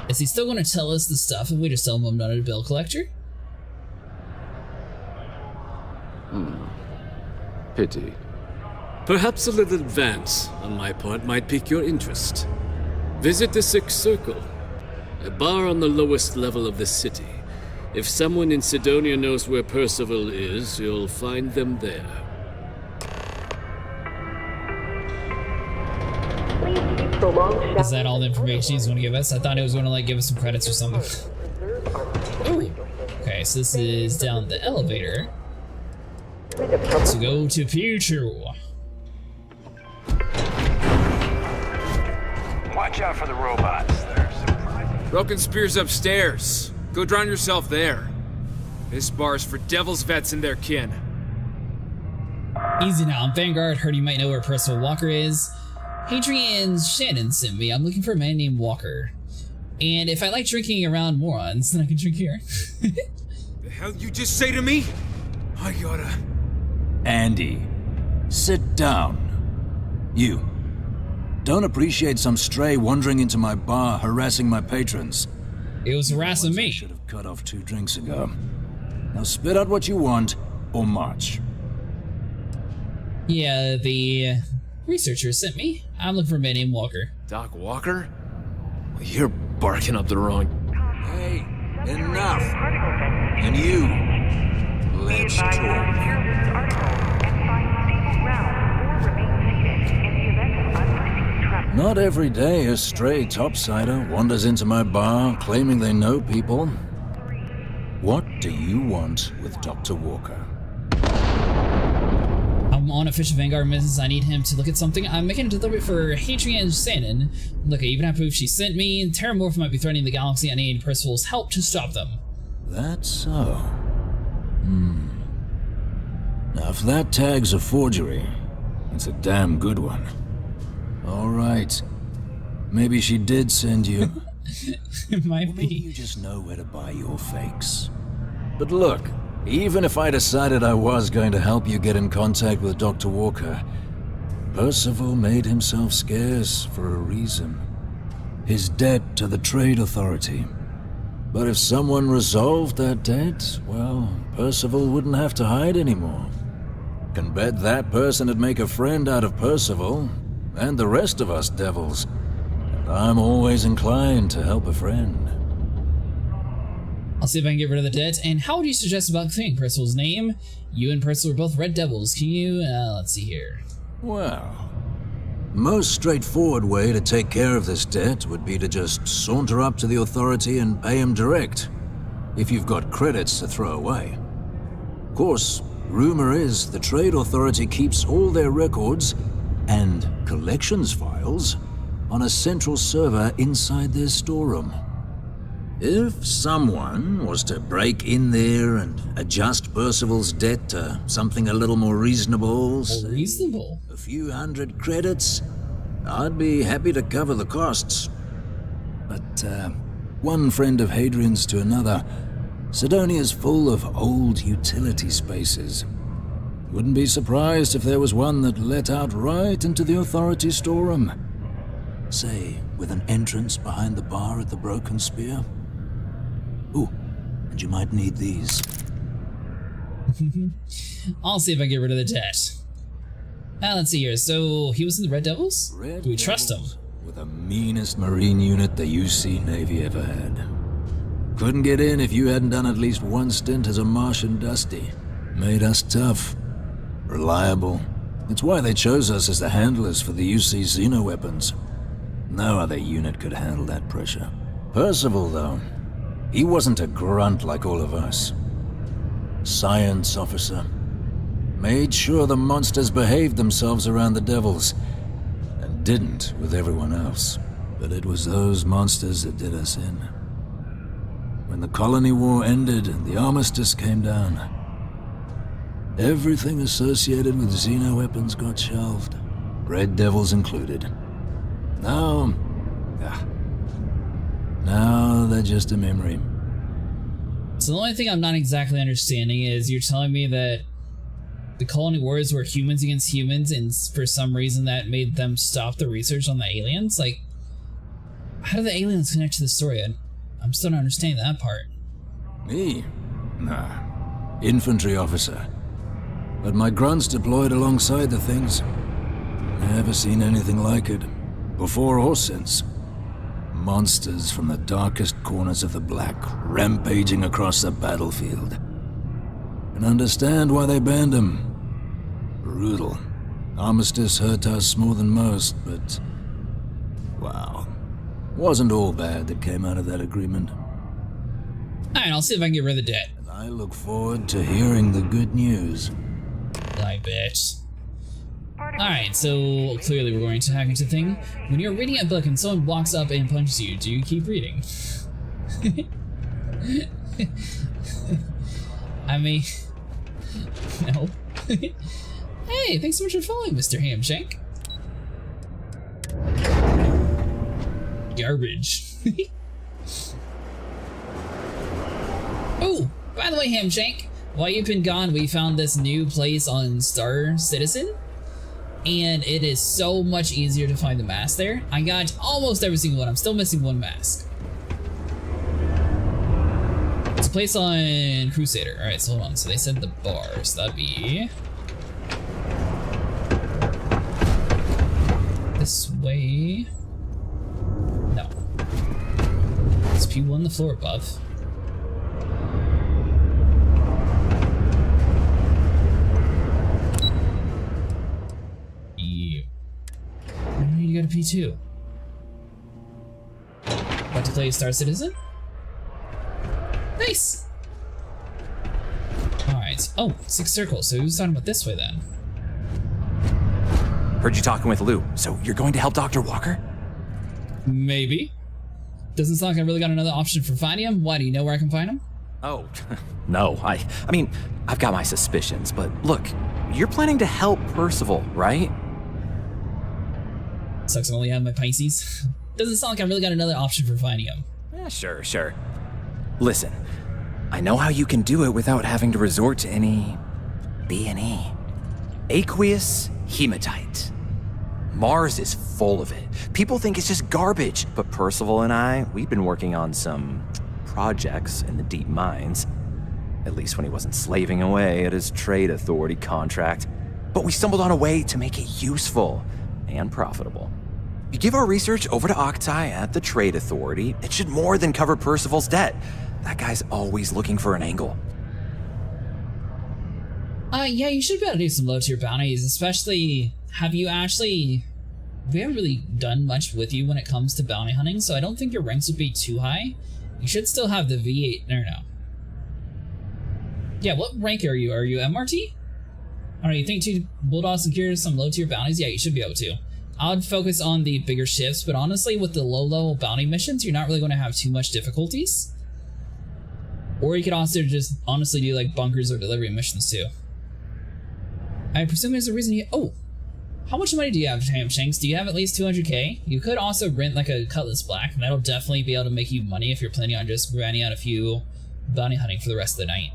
is he still going to tell us the stuff if we just tell him I'm not a bill collector? Pity. Perhaps a little advance on my part might pique your interest. Visit the Sixth Circle, a bar on the lowest level of the city. If someone in Sidonia knows where Percival is, you'll find them there. Is that all the information he's going to give us? I thought he was going to like give us some credits or something. Ooh. Okay, so this is down the elevator to go to P2. Watch out for the robots. They're surprising. Broken Spear's upstairs. Go drown yourself there. This bar's for Devil's vets and their kin. Easy now, I'm Vanguard. Heard you might know where Percival Walker is. Hadrian Shannon sent me. I'm looking for a man named Walker. And if I like drinking around morons, then I can drink here. The hell you just say to me? I gotta... Andy, sit down. You. Don't appreciate some stray wandering into my bar, harassing my patrons. It was harassing me. I should have cut off 2 drinks ago. Now spit out what you want, or march. Yeah, the researcher sent me. I'm looking for a man named Walker. Doc Walker? Well, you're barking up the wrong... Hey, enough! And you, let's talk. Not every day a stray topsider wanders into my bar claiming they know people. What do you want with Dr. Walker? I'm on official Vanguard business. I need him to look at something. I'm making a delivery for Hadrian Shannon. Look, I even have proof she sent me. Terramorph might be threatening the galaxy. I need Percival's help to stop them. That's so. Now, if that tag's a forgery, it's a damn good one. All right. Maybe she did send you. It might Maybe you just know where to buy your fakes. But look, even if I decided I was going to help you get in contact with Dr. Walker, Percival made himself scarce for a reason. His debt to the Trade Authority. But if someone resolved that debt, well, Percival wouldn't have to hide anymore. Can bet that person would make a friend out of Percival, and the rest of us devils. And I'm always inclined to help a friend. I'll see if I can get rid of the debt. And how would you suggest about clearing Percival's name? You and Percival are both Red Devils. Can you, let's see here. Well, most straightforward way to take care of this debt would be to just saunter up to the authority and pay him direct, if you've got credits to throw away. Of course, rumor is the Trade Authority keeps all their records and collections files on a central server inside their storeroom. If someone was to break in there and adjust Percival's debt to something a little more reasonable, a few hundred credits, I'd be happy to cover the costs. But one friend of Hadrian's to another, Sidonia's full of old utility spaces. Wouldn't be surprised if there was one that let out right into the authority storeroom. Say, with an entrance behind the bar at the Broken Spear. Ooh, and you might need these. I'll see if I can get rid of the debt. Let's see here. So, he was in the Red Devils? Do we trust him? With the meanest Marine unit the UC Navy ever had. Couldn't get in if you hadn't done at least one stint as a Martian Dusty. Made us tough. Reliable. It's why they chose us as the handlers for the UC Xeno weapons. No other unit could handle that pressure. Percival, though, he wasn't a grunt like all of us. Science officer. Made sure the monsters behaved themselves around the devils, and didn't with everyone else. But it was those monsters that did us in. When the colony war ended and the armistice came down, everything associated with Xeno weapons got shelved, Red Devils included. Now they're just a memory. So the only thing I'm not exactly understanding is you're telling me that the colony wars were humans against humans, and for some reason that made them stop the research on the aliens? Like, how do the aliens connect to the story? I'm still not understanding that part. Me? Nah. Infantry officer. But my grunts deployed alongside the things. Never seen anything like it. Before or since. Monsters from the darkest corners of the Black, rampaging across the battlefield. And understand why they banned them. Brutal. Armistice hurt us more than most, but... wow. Wasn't all bad that came out of that agreement. Alright, I'll see if I can get rid of the debt. And I look forward to hearing the good news. I bet. Alright, so clearly we're going to hack into the thing. When you're reading a book and someone walks up and punches you, do you keep reading? I mean... no. Hey, thanks so much for following, Mr. Hamshank. Garbage. Oh, by the way, Hamshank, while you've been gone, we found this new place on Star Citizen, and it is so much easier to find the mask there. I got almost every single one. I'm still missing one mask. It's a place on Crusader. Alright, so hold on. So they said the bar, so that'd be... this way... no. There's people on the floor above. You got a P2. About to play Star Citizen? Nice! Alright. Oh, 6 circles. So who's talking about this way then? Heard you talking with Lou. So you're going to help Dr. Walker? Maybe. Doesn't sound like I really got another option for finding him. Why, do you know where I can find him? Oh, no. I mean, I've got my suspicions, but look, you're planning to help Percival, right? Sucks I only have my Pisces. Doesn't sound like I really got another option for finding him. Yeah, sure. Listen, I know how you can do it without having to resort to any B&E. Aqueous hematite. Mars is full of it. People think it's just garbage, but Percival and I, we've been working on some projects in the deep mines. At least when he wasn't slaving away at his trade authority contract. But we stumbled on a way to make it useful and profitable. You give our research over to Octai at the trade authority, it should more than cover Percival's debt. That guy's always looking for an angle. Yeah, you should be able to do some low-tier bounties, especially we haven't really done much with you when it comes to bounty hunting, so I don't think your ranks would be too high. You should still have the V8, no. Yeah, what rank are you? Are you MRT? I don't know, you think 2 Bulldogs can cure some low-tier bounties? Yeah, you should be able to. I would focus on the bigger shifts, but honestly, with the low-level bounty missions, you're not really going to have too much difficulties. Or you could also just honestly do like bunkers or delivery missions too. I presume there's a reason you... Oh! How much money do you have, Shanks? Do you have at least 200k? You could also rent like a Cutlass Black, and that'll definitely be able to make you money if you're planning on just grinding out a few bounty hunting for the rest of the night.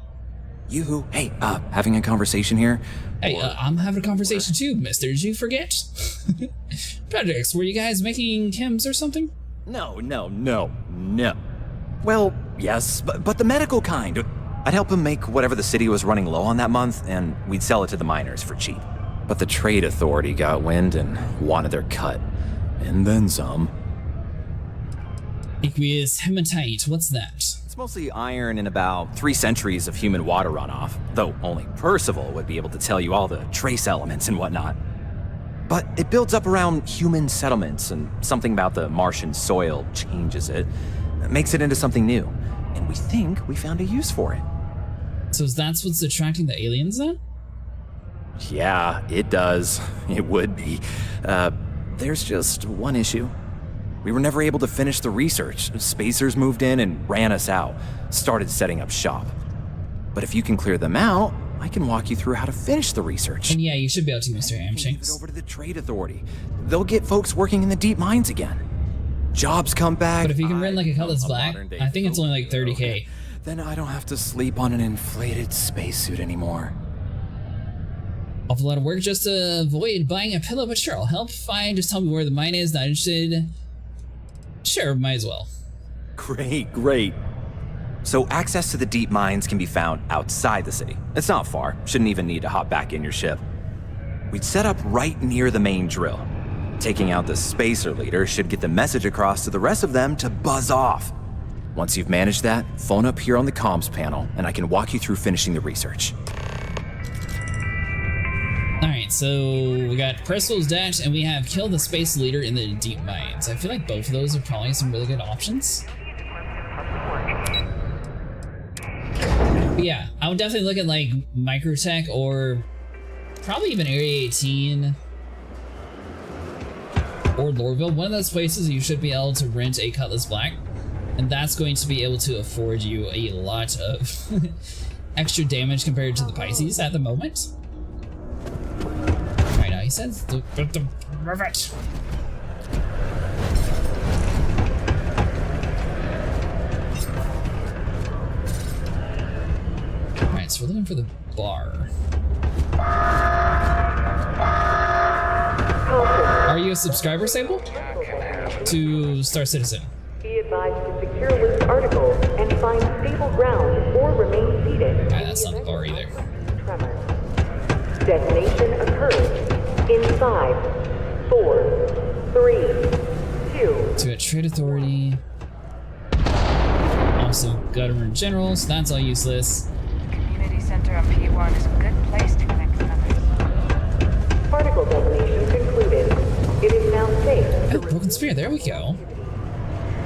Yoo-hoo. Hey, having a conversation here? Hey, I'm having a conversation too, mister. Did you forget? Projects, were you guys making chems or something? No. Well, yes, but the medical kind. I'd help him make whatever the city was running low on that month, and we'd sell it to the miners for cheap. But the trade authority got wind and wanted their cut. And then some. Aqueous hematite, what's that? It's mostly iron in about 3 centuries of human water runoff, though only Percival would be able to tell you all the trace elements and whatnot. But it builds up around human settlements, and something about the Martian soil changes it, makes it into something new. And we think we found a use for it. So that's what's attracting the aliens then? Yeah, it does. It would be. There's just one issue. We were never able to finish the research. Spacers moved in and ran us out. Started setting up shop. But if you can clear them out, I can walk you through how to finish the research. And yeah, you should be able to, Mr. Hamshanks. Over to the trade authority. They'll get folks working in the deep mines again. Jobs come back. But if you can rent like a Cutlass Black, I think it's only like 30k. Then I don't have to sleep on an inflated spacesuit anymore. Awful lot of work just to avoid buying a pillow, but sure, I'll help. Fine, just tell me where the mine is. Not interested. Sure, might as well. Great. So access to the deep mines can be found outside the city. It's not far. Shouldn't even need to hop back in your ship. We'd set up right near the main drill. Taking out the spacer leader should get the message across to the rest of them to buzz off. Once you've managed that, phone up here on the comms panel, and I can walk you through finishing the research. Alright, so we got Percival's Dash, and we have Kill the Space Leader in the Deep Mines. I feel like both of those are probably some really good options. But yeah, I would definitely look at like Microtech or probably even Area 18 or Lorville. One of those places you should be able to rent a Cutlass Black, and that's going to be able to afford you a lot of extra damage compared to the Pisces at the moment. Alright, now he says move it. Alright, so we're looking for the bar. Are you a subscriber, Sable? To Star Citizen. Be advised to secure loose articles and find stable ground or remain seated. Alright, that's not the bar either. Detonation occurs in 5, 4, 3, 2. So we got Trade Authority. Also Government General, so that's all useless. Community Center on P1 is a good place to connect with others. Particle detonation concluded. It is now safe. Oh, Broken Spear, there we go.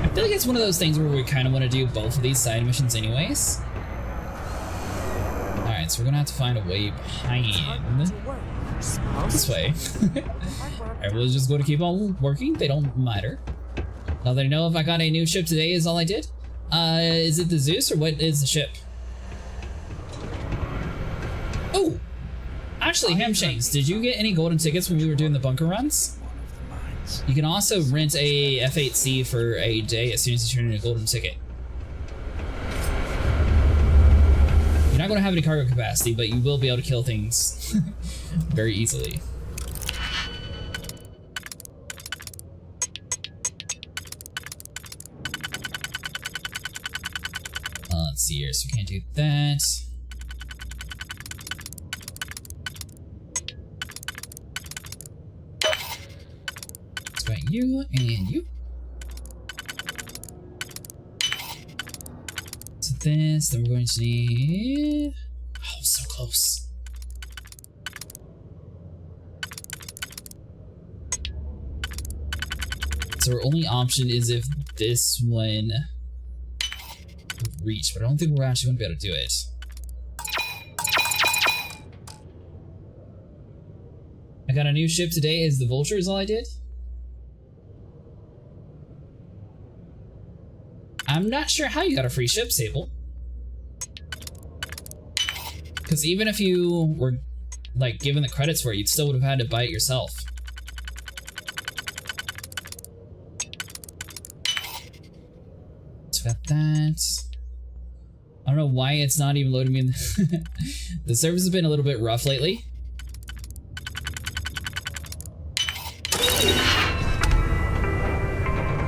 I feel like it's one of those things where we kind of want to do both of these side missions anyways. Alright, so we're gonna have to find a way behind. This way. Alright, we'll just go to keep on working. They don't matter. Now that I know if I got a new ship today is all I did. Is it the Zeus or what is the ship? Oh! Actually, Hamshanks, did you get any golden tickets when we were doing the bunker runs? credits. You can also rent a F8C for a day as soon as you turn in a golden ticket. You're not going to have any cargo capacity, but you will be able to kill things very easily. Let's see here, so we can't do that. Let's go you and you. So this, then we're going to need... Oh, so close. So our only option is if this one would reach, but I don't think we're actually going to be able to do it. I got a new ship today. Is the Vulture is all I did? I'm not sure how you got a free ship, Sable. Because even if you were, like, given the credits for it, you still would have had to buy it yourself. So got that. I don't know why it's not even loading me in. The service has been a little bit rough lately.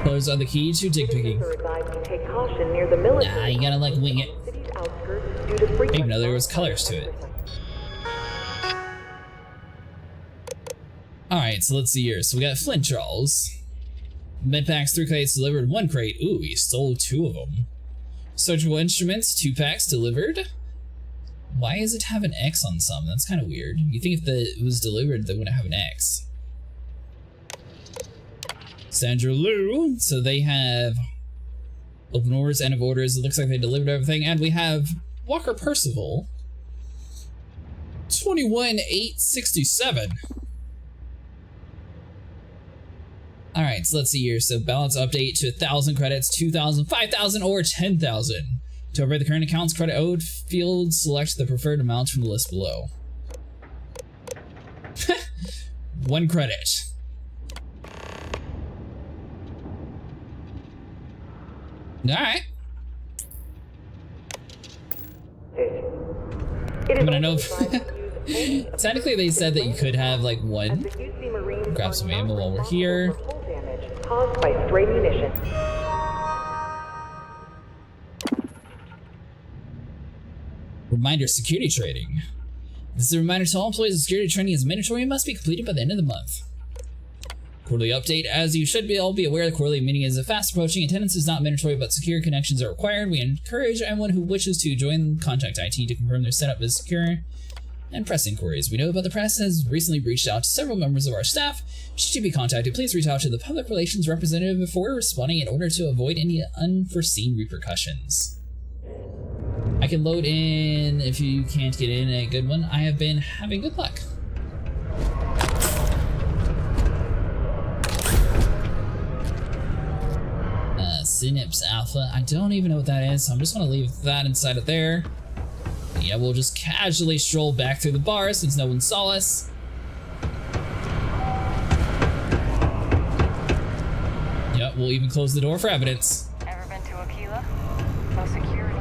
Those are the key to dig picking. Nah, you gotta like wing it. I didn't know there was colors to it. Alright, so let's see here. So we got flint draws. Medpacks, 3 crates delivered, 1 crate. Ooh, we stole 2 of them. Surgical instruments, 2 packs delivered. Why does it have an X on some? That's kind of weird. You think if it was delivered, they wouldn't have an X. Sandra Lou, so they have open orders, end of orders. It looks like they delivered everything. And we have Walker Percival, 21,867. All right, so let's see here. So balance update to 1,000 credits, 2,000, 5,000, or 10,000. To upgrade the current account's credit owed field, select the preferred amount from the list below. 1 credit. Alright. I'm gonna know if technically they said that you could have like 1. Grab some ammo while we're here. Caused by stray munitions. Reminder, security training. This is a reminder to all employees that security training is mandatory and must be completed by the end of the month. Quarterly update. As you should all be aware, the quarterly meeting is fast approaching. Attendance is not mandatory, but secure connections are required. We encourage anyone who wishes to join contact IT to confirm their setup is secure. And press inquiries. We know about the press has recently reached out to several members of our staff. Should you be contacted, please reach out to the public relations representative before responding in order to avoid any unforeseen repercussions. I can load in if you can't get in a good one. I have been having good luck. Synapse Alpha. I don't even know what that is, so I'm just going to leave that inside of there. Yeah, we'll just casually stroll back through the bar since no one saw us. Yep, we'll even close the door for evidence. Ever been to Aquila? No security.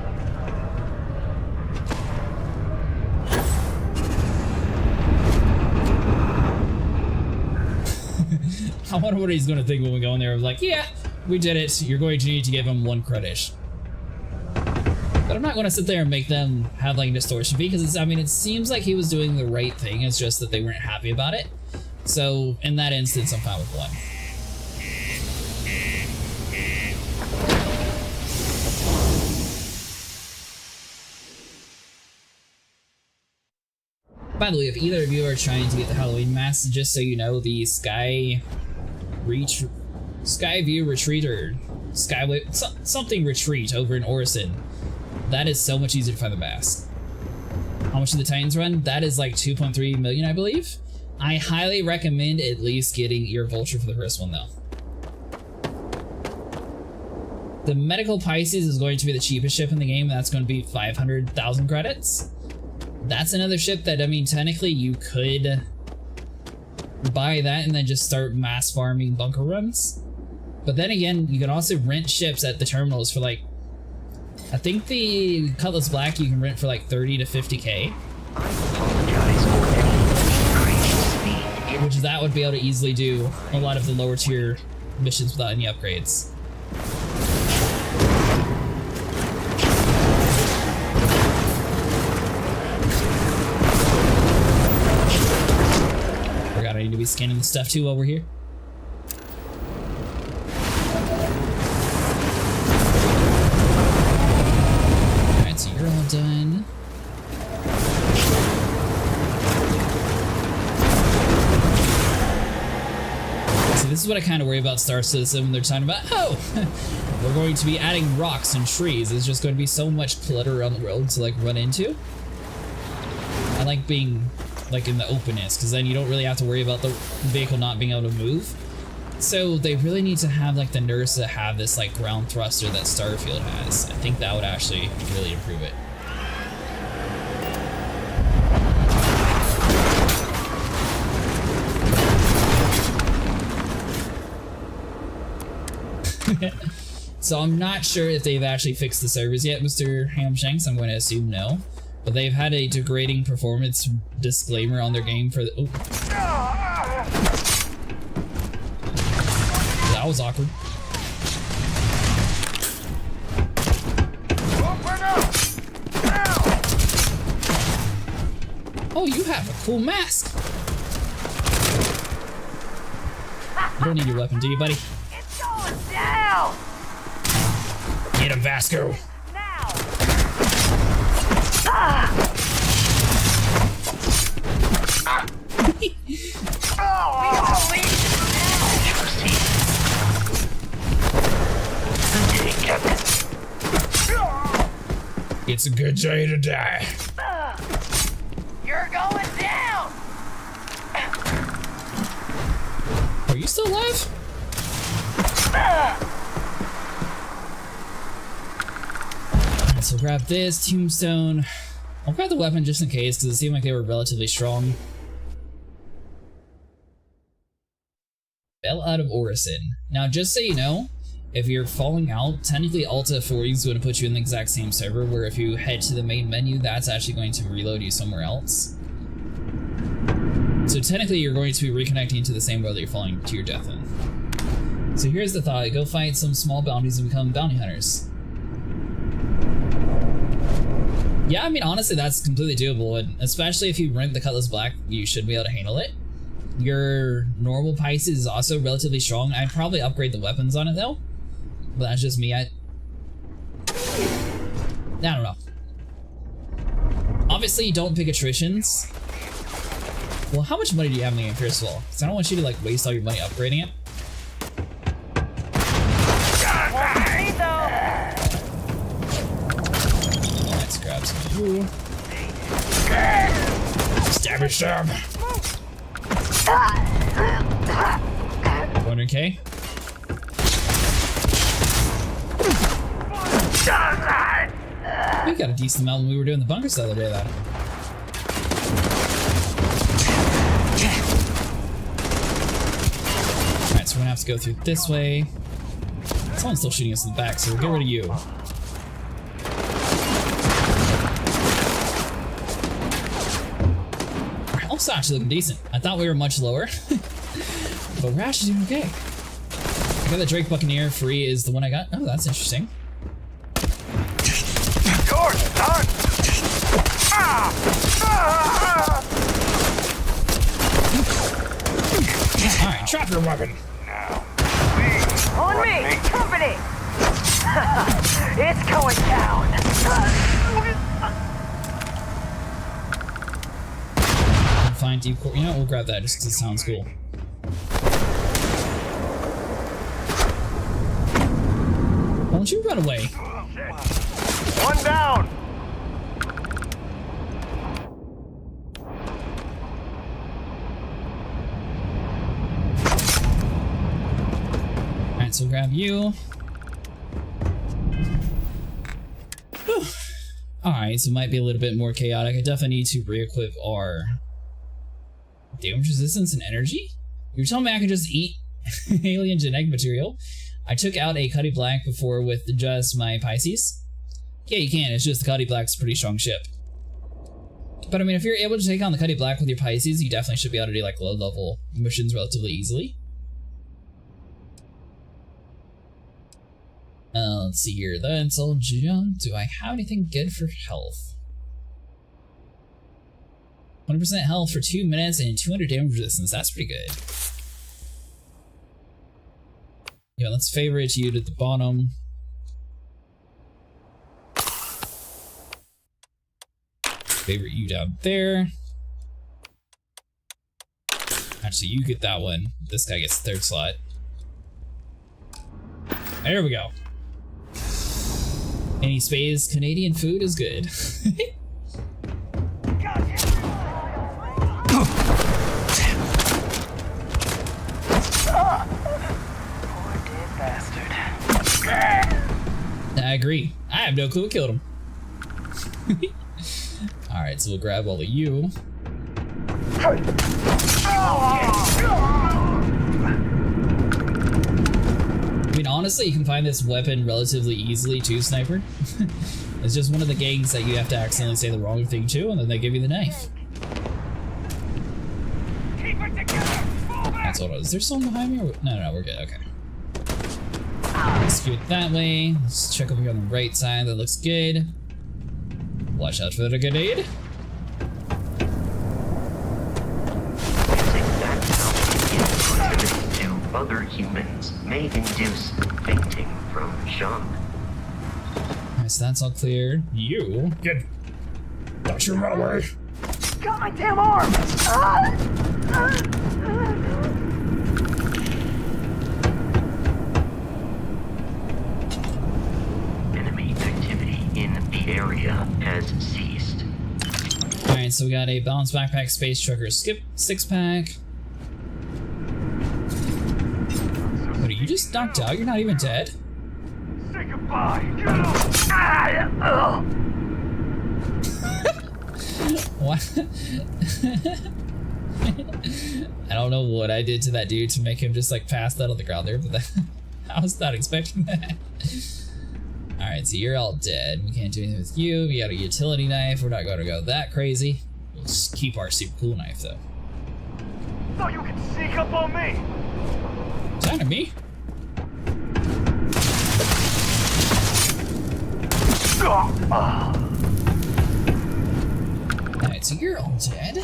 I wonder what he's going to think when we go in there. I'm like, yeah, we did it. You're going to need to give him 1 credit. But I'm not going to sit there and make them have like a distortion fee because I mean, it seems like he was doing the right thing. It's just that they weren't happy about it. So in that instance, I'm fine with 1. By the way, if either of you are trying to get the Halloween mask, just so you know, the Skyview Retreat or something Retreat over in Orison, that is so much easier to find the mask. How much do the Titans run? That is like 2.3 million, I believe. I highly recommend at least getting your Vulture for the first one, though. The Medical Pisces is going to be the cheapest ship in the game. That's going to be 500,000 credits. That's another ship that, I mean, technically you could buy that and then just start mass farming bunker runs. But then again, you can also rent ships at the terminals for like, I think the Cutlass Black you can rent for like 30 to 50k. Which that would be able to easily do a lot of the lower tier missions without any upgrades. Forgot I need to be scanning the stuff too while we're here. Alright, so you're all done. This is what I kind of worry about Star Citizen when they're talking about, oh, we're going to be adding rocks and trees. It's just going to be so much clutter around the road to like run into. I like being like in the openness because then you don't really have to worry about the vehicle not being able to move. So they really need to have like the nerves to have this like ground thruster that Starfield has. I think that would actually really improve it. So I'm not sure if they've actually fixed the servers yet, Mr. Hamshanks. I'm going to assume no. But they've had a degrading performance disclaimer on their game for the... Oh. That was awkward. Oh, you have a cool mask. You don't need your weapon, do you, buddy? It's going down! Get him, Vasco! Now! It's a good day to die. You're going down! Are you still alive? Alright, so grab this tombstone. I'll grab the weapon just in case because it seemed like they were relatively strong. Fell out of Orison. Now, just so you know, if you're falling out, technically Alt F4 is going to put you in the exact same server, where if you head to the main menu, that's actually going to reload you somewhere else. So technically you're going to be reconnecting to the same world that you're falling to your death in. So here's the thought, go fight some small bounties and become bounty hunters. Yeah, I mean, honestly, that's completely doable, and especially if you rent the Cutlass Black, you should be able to handle it. Your normal Pisces is also relatively strong. I'd probably upgrade the weapons on it though. But that's just me. I don't know. Obviously, don't pick attritions. Well, how much money do you have in the game, first of all? Because I don't want you to like waste all your money upgrading it. Let's grab some of you. Stabby stab. 100k. We got a decent amount when we were doing the bunkers the other day, though. Alright, so we're gonna have to go through this way. Someone's still shooting us in the back, so we'll get rid of you. Our health's actually looking decent. I thought we were much lower, but we're actually doing okay. I got the Drake Buccaneer. Free is the one I got. Oh, that's interesting. Alright, drop your weapon. On me! Company! It's going down! Find deep core. You know what? We'll grab that just because it sounds cool. Why don't you run away? One down! Alright, so grab you. Alright, so it might be a little bit more chaotic. I definitely need to re-equip our Damage resistance and energy? You're telling me I could just eat alien genetic material? I took out a Cuddy Black before with just my Pisces. Yeah, you can. It's just the Cuddy Black's a pretty strong ship. But I mean, if you're able to take on the Cuddy Black with your Pisces, you definitely should be able to do like low-level missions relatively easily. Let's see here. That's all junk. Do I have anything good for health? 100% health for 2 minutes and 200 damage resistance. That's pretty good. Yeah, let's favorite you to the bottom. Favorite you down there. Actually, you get that one. This guy gets the 3rd slot. There we go. Any space Canadian food is good. I agree. I have no clue what killed him. Alright, so we'll grab all of you. I mean, honestly, you can find this weapon relatively easily too, Sniper. It's just one of the gangs that you have to accidentally say the wrong thing to, and then they give you the knife. That's all. Is there someone behind me? Or... No, we're good. Okay. Let's do it that way. Let's check over here on the right side. That looks good. Watch out for the grenade. Using that power to other humans may induce fainting from shock. Alright, so that's all cleared. You get. Don't you run away. Got my damn arm! Enemy activity in the area has ceased. Alright, so we got a balanced backpack, space trucker, skip 6-pack. What, are you just knocked out? You're not even dead? Say goodbye! What? I don't know what I did to that dude to make him just like pass out on the ground there, but that, I was not expecting that. Alright, so you're all dead. We can't do anything with you. We got a utility knife. We're not going to go that crazy. We'll just keep our super cool knife though. Thought you could sneak up on me! Is that on me? Alright, so you're all dead.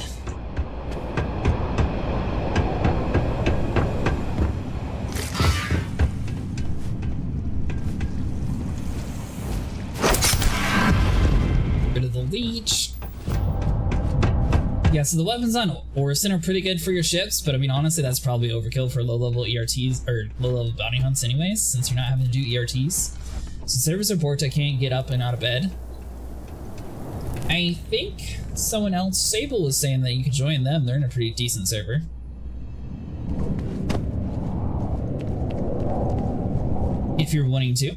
Rid of the leech. Yeah, so the weapons on Orison are pretty good for your ships, but I mean, honestly, that's probably overkill for low-level ERTs, or low-level bounty hunts anyways, since you're not having to do ERTs. So service report, I can't get up and out of bed. I think someone else, Sable, was saying that you could join them. They're in a pretty decent server. If you're wanting to.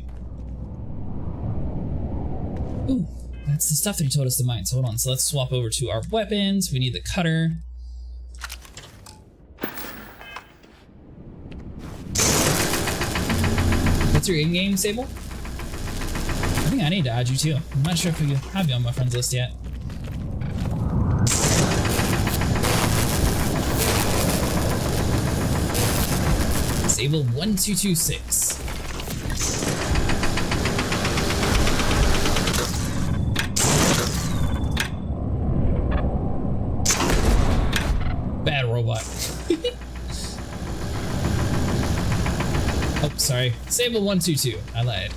Ooh, that's the stuff that he told us to mine. So hold on, so let's swap over to our weapons. We need the cutter. What's your in-game, Sable? I think I need to add you too. I'm not sure if we have you on my friends list yet. Sable 1226. Bad robot. Oh, sorry. Sable 122. I lied.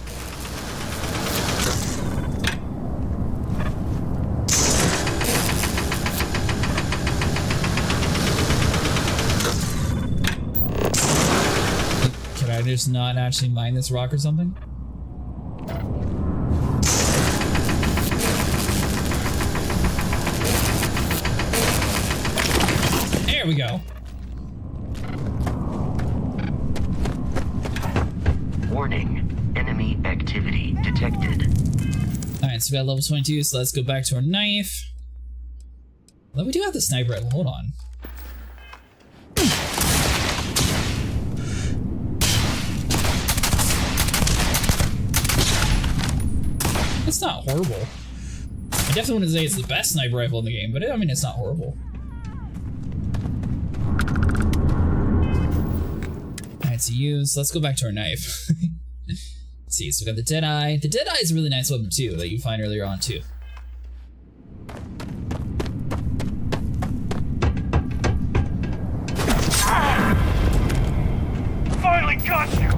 Can I just not actually mine this rock or something? There we go. Warning, enemy activity detected. Alright, so we got level 22, so let's go back to our knife. Although we do have the sniper rifle, hold on. it's not horrible. I definitely wouldn't say it's the best sniper rifle in the game, but I mean, it's not horrible. Alright, so let's go back to our knife. See, so we got the Deadeye. The Deadeye is a really nice weapon too, that you find earlier on too. Finally got you!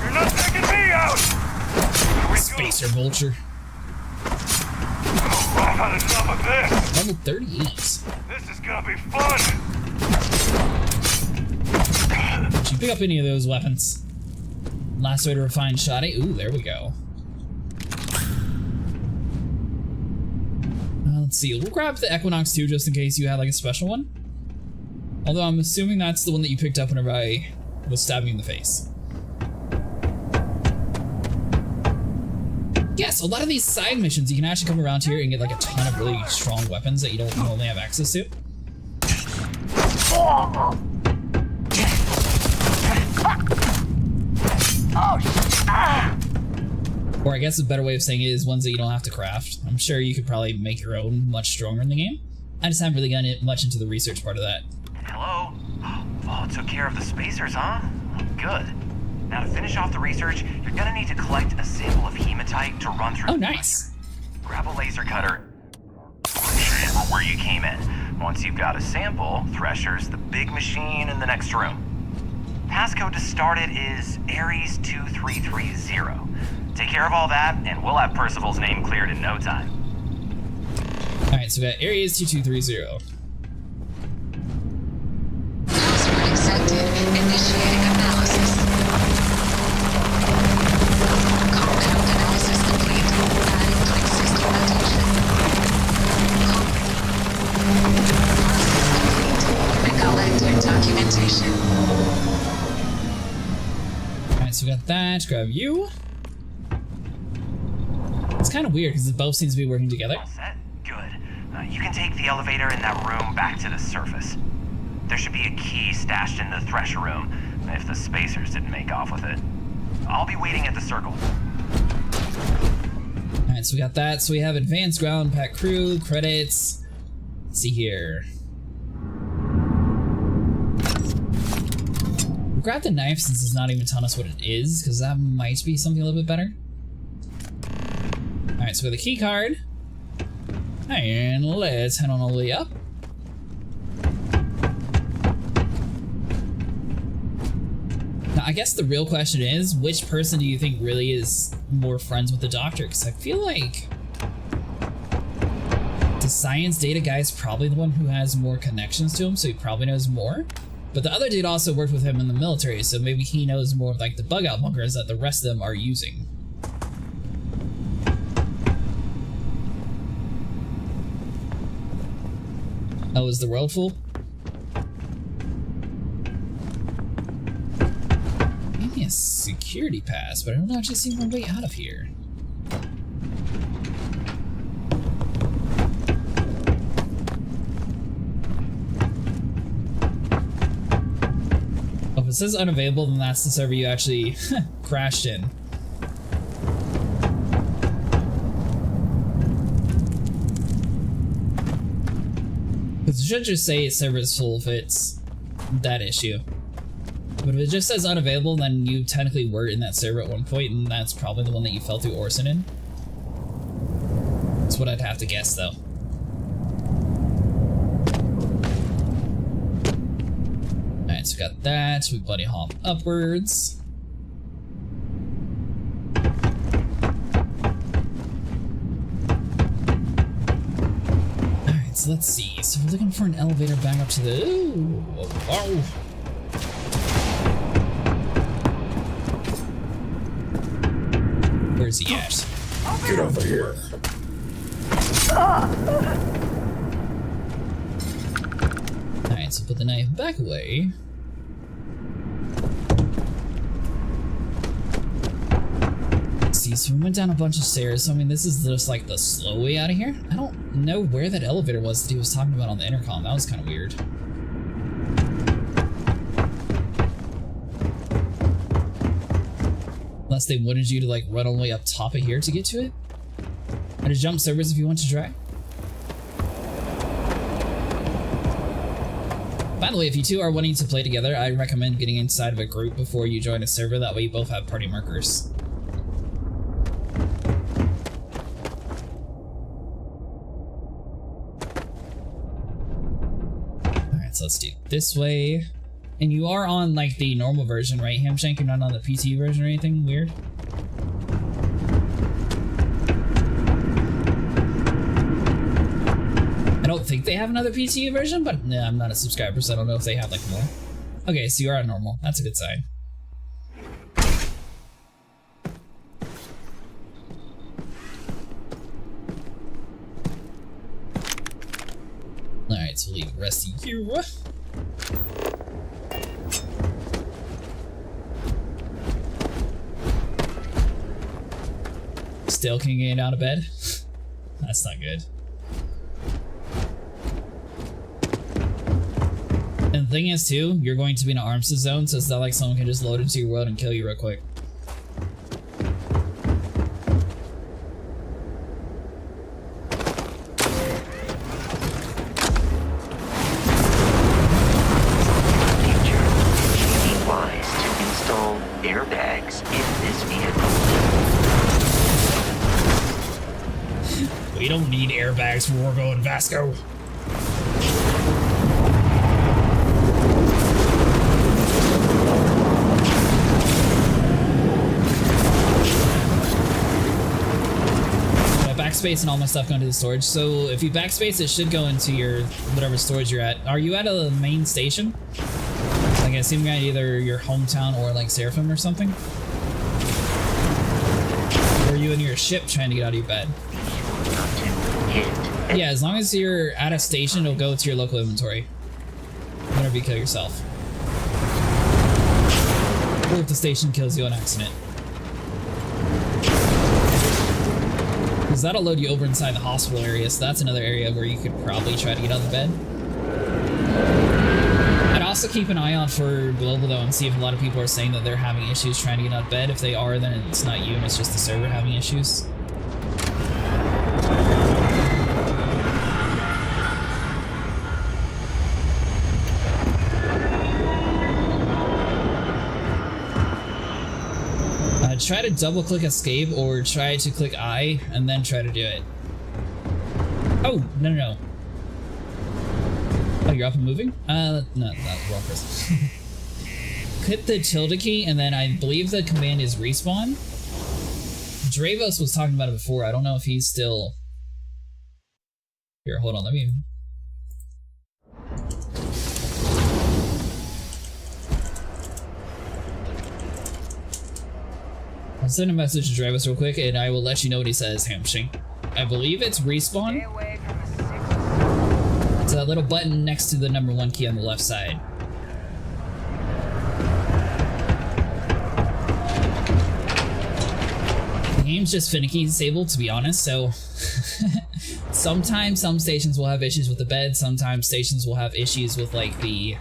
You're not taking me out! Spacer Vulture. Oh, I've had enough of this! Level 38. This is gonna be fun! Did you pick up any of those weapons? Last way to refine shoddy. Ooh, there we go. Let's see. We'll grab the Equinox 2 just in case you had like a special one. Although I'm assuming that's the one that you picked up whenever I was stabbing you in the face. Yes, a lot of these side missions, you can actually come around here and get like a ton of really strong weapons that you don't normally have access to. Or I guess a better way of saying it is ones that you don't have to craft. I'm sure you could probably make your own much stronger in the game. I just haven't really gotten much into the research part of that. Hello? Oh, took care of the spacers, huh? Good. Now to finish off the research, you're gonna need to collect a sample of hematite to run through. Oh, nice. Grab a laser cutter where you came in. Once you've got a sample, Thresher's the big machine in the next room. Passcode to start it is Ares 2330. Take care of all that, and we'll have Percival's name cleared in no time. Alright, so we got Ares 2230. Password accepted. Initiating analysis. Compound analysis complete. Adding click system attention. Process complete. Collecting documentation. Alright, so we got that. Grab you. It's kind of weird because it both seems to be working together. All set? Good. You can take the elevator in that room back to the surface. There should be a key stashed in the Thresher room if the spacers didn't make off with it. I'll be waiting at the circle. Alright, so we got that. So we have advanced ground pack crew, credits. Let's see here. We'll grab the knife since it's not even telling us what it is, because that might be something a little bit better. Alright, so we have the key card. And let's head on all the way up. Now, I guess the real question is, which person do you think really is more friends with the Doctor? Because I feel like the science data guy is probably the one who has more connections to him, so he probably knows more. But the other dude also worked with him in the military, so maybe he knows more of like the bug out bunkers that the rest of them are using. Oh, is the world full? Maybe a security pass, but I don't actually see my way out of here. Oh, if it says unavailable, then that's the server you actually crashed in. It should just say server is full if it's that issue. But if it just says unavailable, then you technically were in that server at one point, and that's probably the one that you fell through Orson in. That's what I'd have to guess, though. Alright, so we got that. We buddy hop upwards. So let's see. So we're looking for an elevator back up to the. Ooh, wow. Where's he at? Get over here. Alright, so put the knife back away. See, so we went down a bunch of stairs, so I mean this is just like the slow way out of here. I don't know where that elevator was that he was talking about on the intercom. That was kind of weird. unless they wanted you to like run all the way up top of here to get to it. And to jump servers if you want to try. By the way, if you two are wanting to play together, I recommend getting inside of a group before you join a server. That way you both have party markers. Alright, so let's do it this way. And you are on like the normal version, right, Hamshank? You're not on the PT version or anything weird? I don't think they have another PTU version, but nah, I'm not a subscriber, so I don't know if they have like more. Okay, so you are on normal. That's a good sign. Alright, so we'll leave the rest of you. Still can't get out of bed? That's not good. And the thing is, too, you're going to be in an arms zone, so it's not like someone can just load into your world and kill you real quick. Be wise to install airbags in this vehicle. We don't need airbags for we're going Vasco. Backspace and all my stuff going to the storage. So if you backspace, it should go into your whatever storage you're at. Are you at a main station? Like I assume you're at either your hometown or like Seraphim or something? Or are you in your ship trying to get out of your bed? Yeah, as long as you're at a station, it'll go to your local inventory whenever you kill yourself. Or if the station kills you on accident. Because that'll load you over inside the hospital area, so that's another area where you could probably try to get out of bed. I'd also keep an eye out for global though and see if a lot of people are saying that they're having issues trying to get out of bed. If they are, then it's not you and it's just the server having issues. Try to double click escape or try to click I and then try to do it. Oh, no. Oh, you're up and moving? No, not the wrong person. Hit the tilde key and then I believe the command is respawn. Dravos was talking about it before. I don't know if he's still... Here, hold on, let me... I'll send a message to Dravos real quick and I will let you know what he says, Hamshank. I believe it's respawn. It's that little button next to the number 1 key on the left side. The game's just finicky disabled, to be honest, so... Sometimes some stations will have issues with the bed, sometimes stations will have issues with, like, the...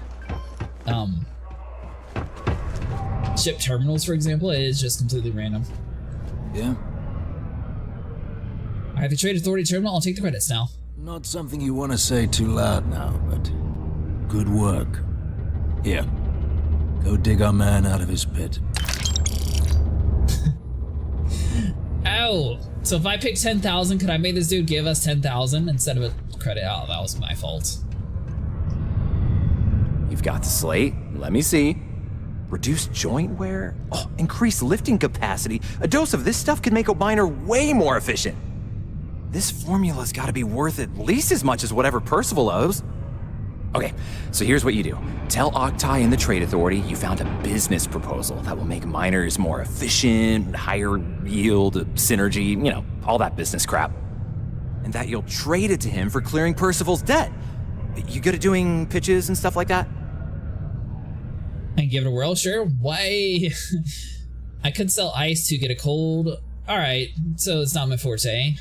ship terminals, for example. It is just completely random. Yeah. I have the Trade Authority terminal. I'll take the credits now. Not something you want to say too loud now, but good work. Here, go dig our man out of his pit. Ow! So if I pick 10,000, could I make this dude give us 10,000 instead of a credit? Oh, that was my fault. You've got the slate. Let me see. Reduced joint wear? Oh, increased lifting capacity. A dose of this stuff could make a miner way more efficient. This formula's gotta be worth at least as much as whatever Percival owes. Okay, so here's what you do. Tell Octai and the Trade Authority you found a business proposal that will make miners more efficient, higher yield, synergy, you know, all that business crap. And that you'll trade it to him for clearing Percival's debt. You good at doing pitches and stuff like that? And give it a whirl, sure. Why? I could sell ice to get a cold. Alright, so it's not my forte.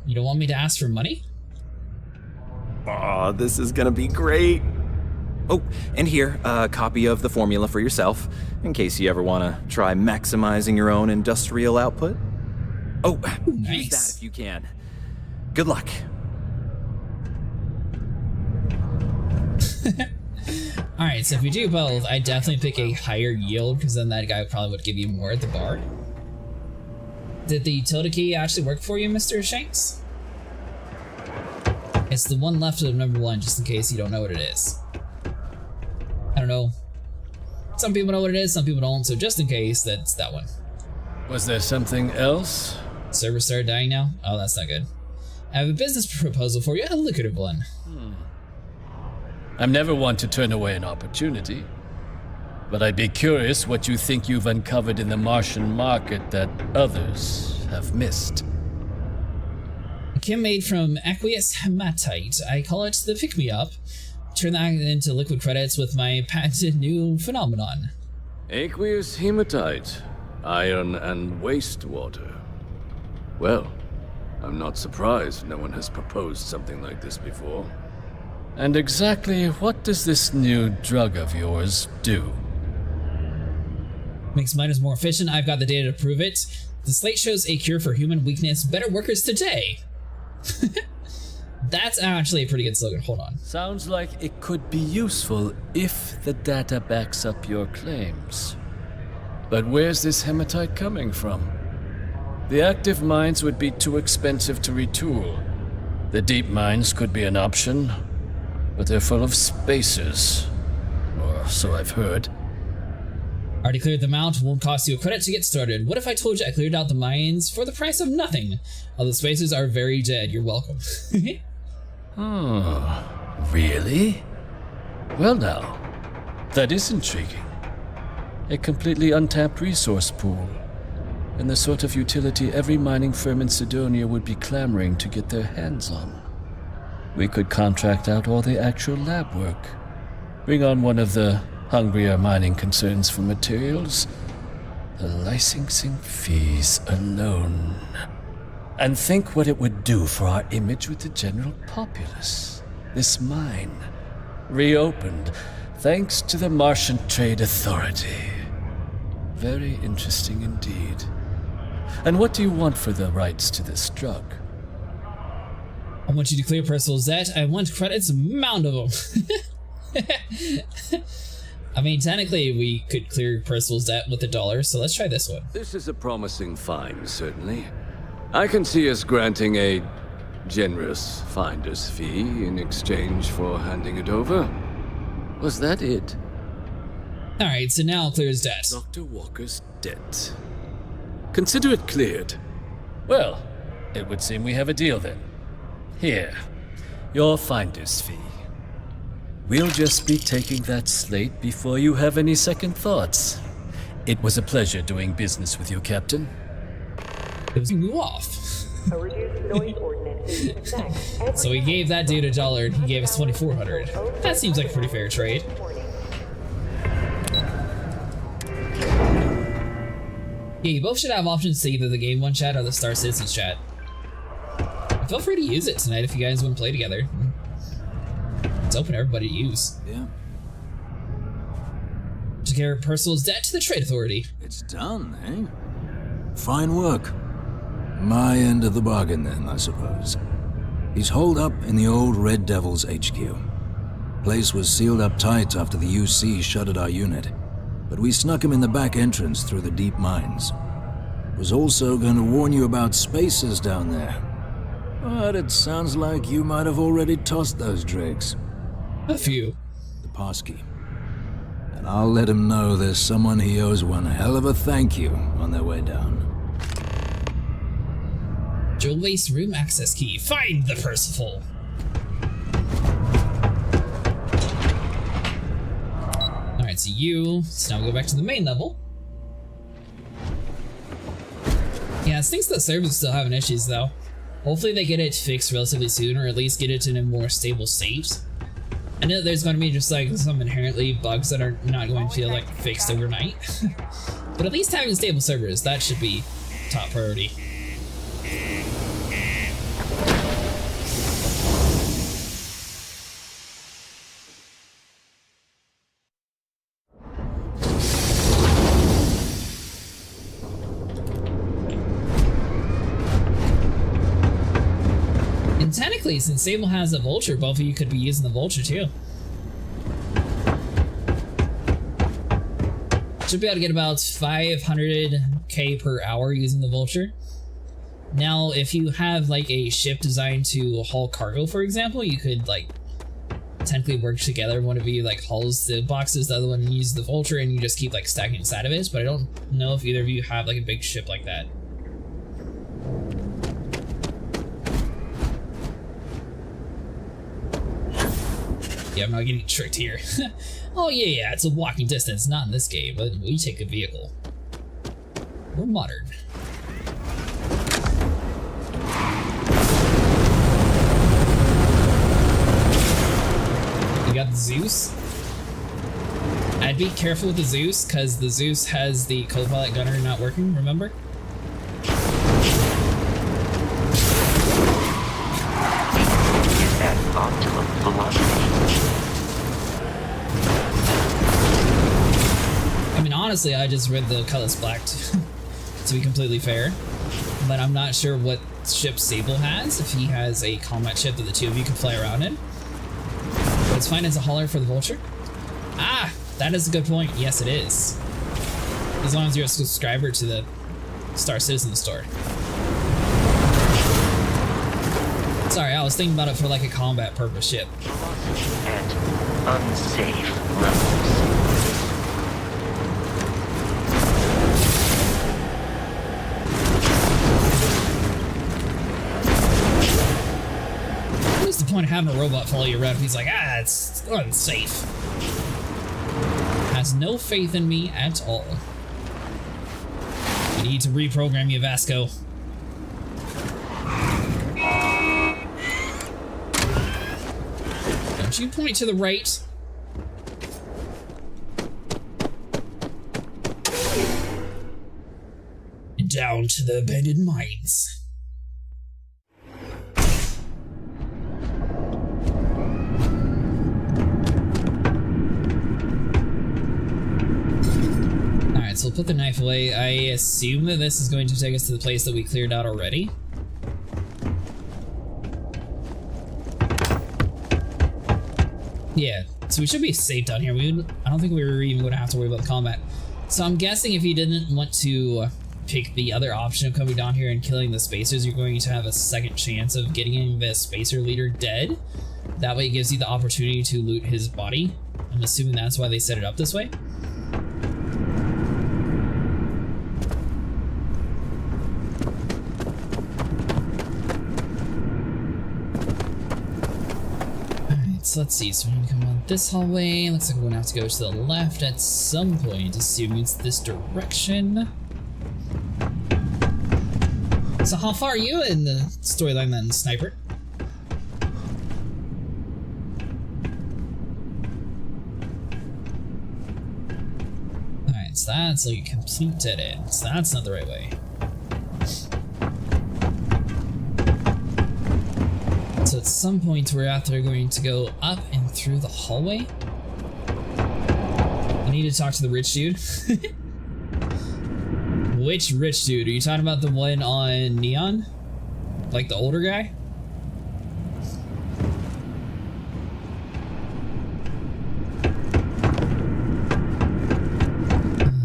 You don't want me to ask for money? Oh, this is gonna be great. Oh, and here, a copy of the formula for yourself, in case you ever want to try maximizing your own industrial output. Oh, use that if you can. Good luck. Alright, so if we do both, I definitely pick a higher yield, because then that guy probably would give you more at the bar. Did the utility key actually work for you, Mr. Shanks? It's the one left of number 1, just in case you don't know what it is. I don't know. Some people know what it is, some people don't, so just in case, that's that one. Was there something else? Server started dying now? Oh, that's not good. I have a business proposal for you, a lucrative one. I'm never one to turn away an opportunity, but I'd be curious what you think you've uncovered in the Martian market that others have missed. A chem made from aqueous hematite. I call it the pick-me-up. Turn that into liquid credits with my patented new phenomenon. Aqueous hematite, iron and wastewater. Well, I'm not surprised no one has proposed something like this before. And exactly what does this new drug of yours do? Makes miners more efficient. I've got the data to prove it. The slate shows a cure for human weakness. Better workers today. That's actually a pretty good slogan. Hold on. Sounds like it could be useful if the data backs up your claims. But where's this hematite coming from? The active mines would be too expensive to retool. The deep mines could be an option, but they're full of spacers. Or so I've heard. Already cleared them out. Won't cost you a credit to get started. What if I told you I cleared out the mines for the price of nothing? All the spacers are very dead. You're welcome. Oh, really? Well now, that is intriguing. A completely untapped resource pool, and the sort of utility every mining firm in Sidonia would be clamoring to get their hands on. We could contract out all the actual lab work, bring on one of the hungrier mining concerns for materials, the licensing fees alone. And think what it would do for our image with the general populace. This mine, reopened thanks to the Martian Trade Authority. Very interesting indeed. And what do you want for the rights to this drug? I want you to clear Percival's debt. I want credits, a mound of them. I mean, technically, we could clear Percival's debt with $1, so let's try this one. This is a promising find, certainly. I can see us granting a generous finder's fee in exchange for handing it over. Was that it? Alright, so now I'll clear his debt. Dr. Walker's debt. Consider it cleared. Well, it would seem we have a deal then. Here, your finder's fee. We'll just be taking that slate before you have any second thoughts. It was a pleasure doing business with you, Captain. It was move off. So he gave that dude $1 and he gave us 2,400. That seems like a pretty fair trade. Yeah, you both should have options to either the Game 1 chat or the Star Citizens chat. Feel free to use it tonight if you guys want to play together. It's open to everybody to use. Yeah. To carry Percival's debt to the Trade Authority. It's done, eh? Fine work. My end of the bargain then, I suppose. He's holed up in the old Red Devil's HQ. Place was sealed up tight after the UC shuttered our unit, but we snuck him in the back entrance through the deep mines. Was also going to warn you about spacers down there. But it sounds like you might have already tossed those drakes. A few. The passkey. And I'll let him know there's someone he owes one hell of a thank you on their way down. Jewel waste room access key. Find the Percival. Alright, so now we go back to the main level. Yeah, it stinks that servers are still having issues though. Hopefully they get it fixed relatively soon, or at least get it in a more stable state. I know there's going to be just like some inherently bugs that are not going to feel like fixed overnight. But at least having stable servers, that should be top priority. Technically, since Sable has a vulture, both of you could be using the vulture too. Should be able to get about 500k per hour using the vulture. Now, if you have like a ship designed to haul cargo, for example, you could like technically work together. One of you like hauls the boxes, the other one uses the vulture, and you just keep like stacking inside of it. But I don't know if either of you have like a big ship like that. Yeah, I'm not getting tricked here. Oh yeah, it's a walking distance, not in this game, but we take a vehicle. We're modern. We got the Zeus. I'd be careful with the Zeus, because the Zeus has the co-pilot gunner not working, remember? Is at optimum velocity. I mean, honestly, I just read the colors black to be completely fair, but I'm not sure what ship Sable has, if he has a combat ship that the two of you can fly around in. But it's fine as a hauler for the vulture. Ah, that is a good point. Yes, it is. As long as you're a subscriber to the Star Citizen store. Sorry, I was thinking about it for like a combat purpose ship. At unsafe levels. What's the point of having a robot follow you around if he's like, ah, it's unsafe? Has no faith in me at all. I need to reprogram you, Vasco. Don't you point to the right. Down to the abandoned mines. Alright, so we'll put the knife away. I assume that this is going to take us to the place that we cleared out already. Yeah, so we should be safe down here. I don't think we were even going to have to worry about the combat. So I'm guessing if you didn't want to pick the other option of coming down here and killing the spacers, you're going to have a second chance of getting the spacer leader dead. That way it gives you the opportunity to loot his body. I'm assuming that's why they set it up this way. So let's see, so we're gonna come on this hallway. Looks like we're gonna have to go to the left at some point, assuming it's this direction. So how far are you in the storyline then, Sniper? Alright, so that's like a complete dead end, so that's not the right way. So at some point we're after going to go up and through the hallway. I need to talk to the rich dude. Which rich dude? Are you talking about the one on Neon? Like the older guy?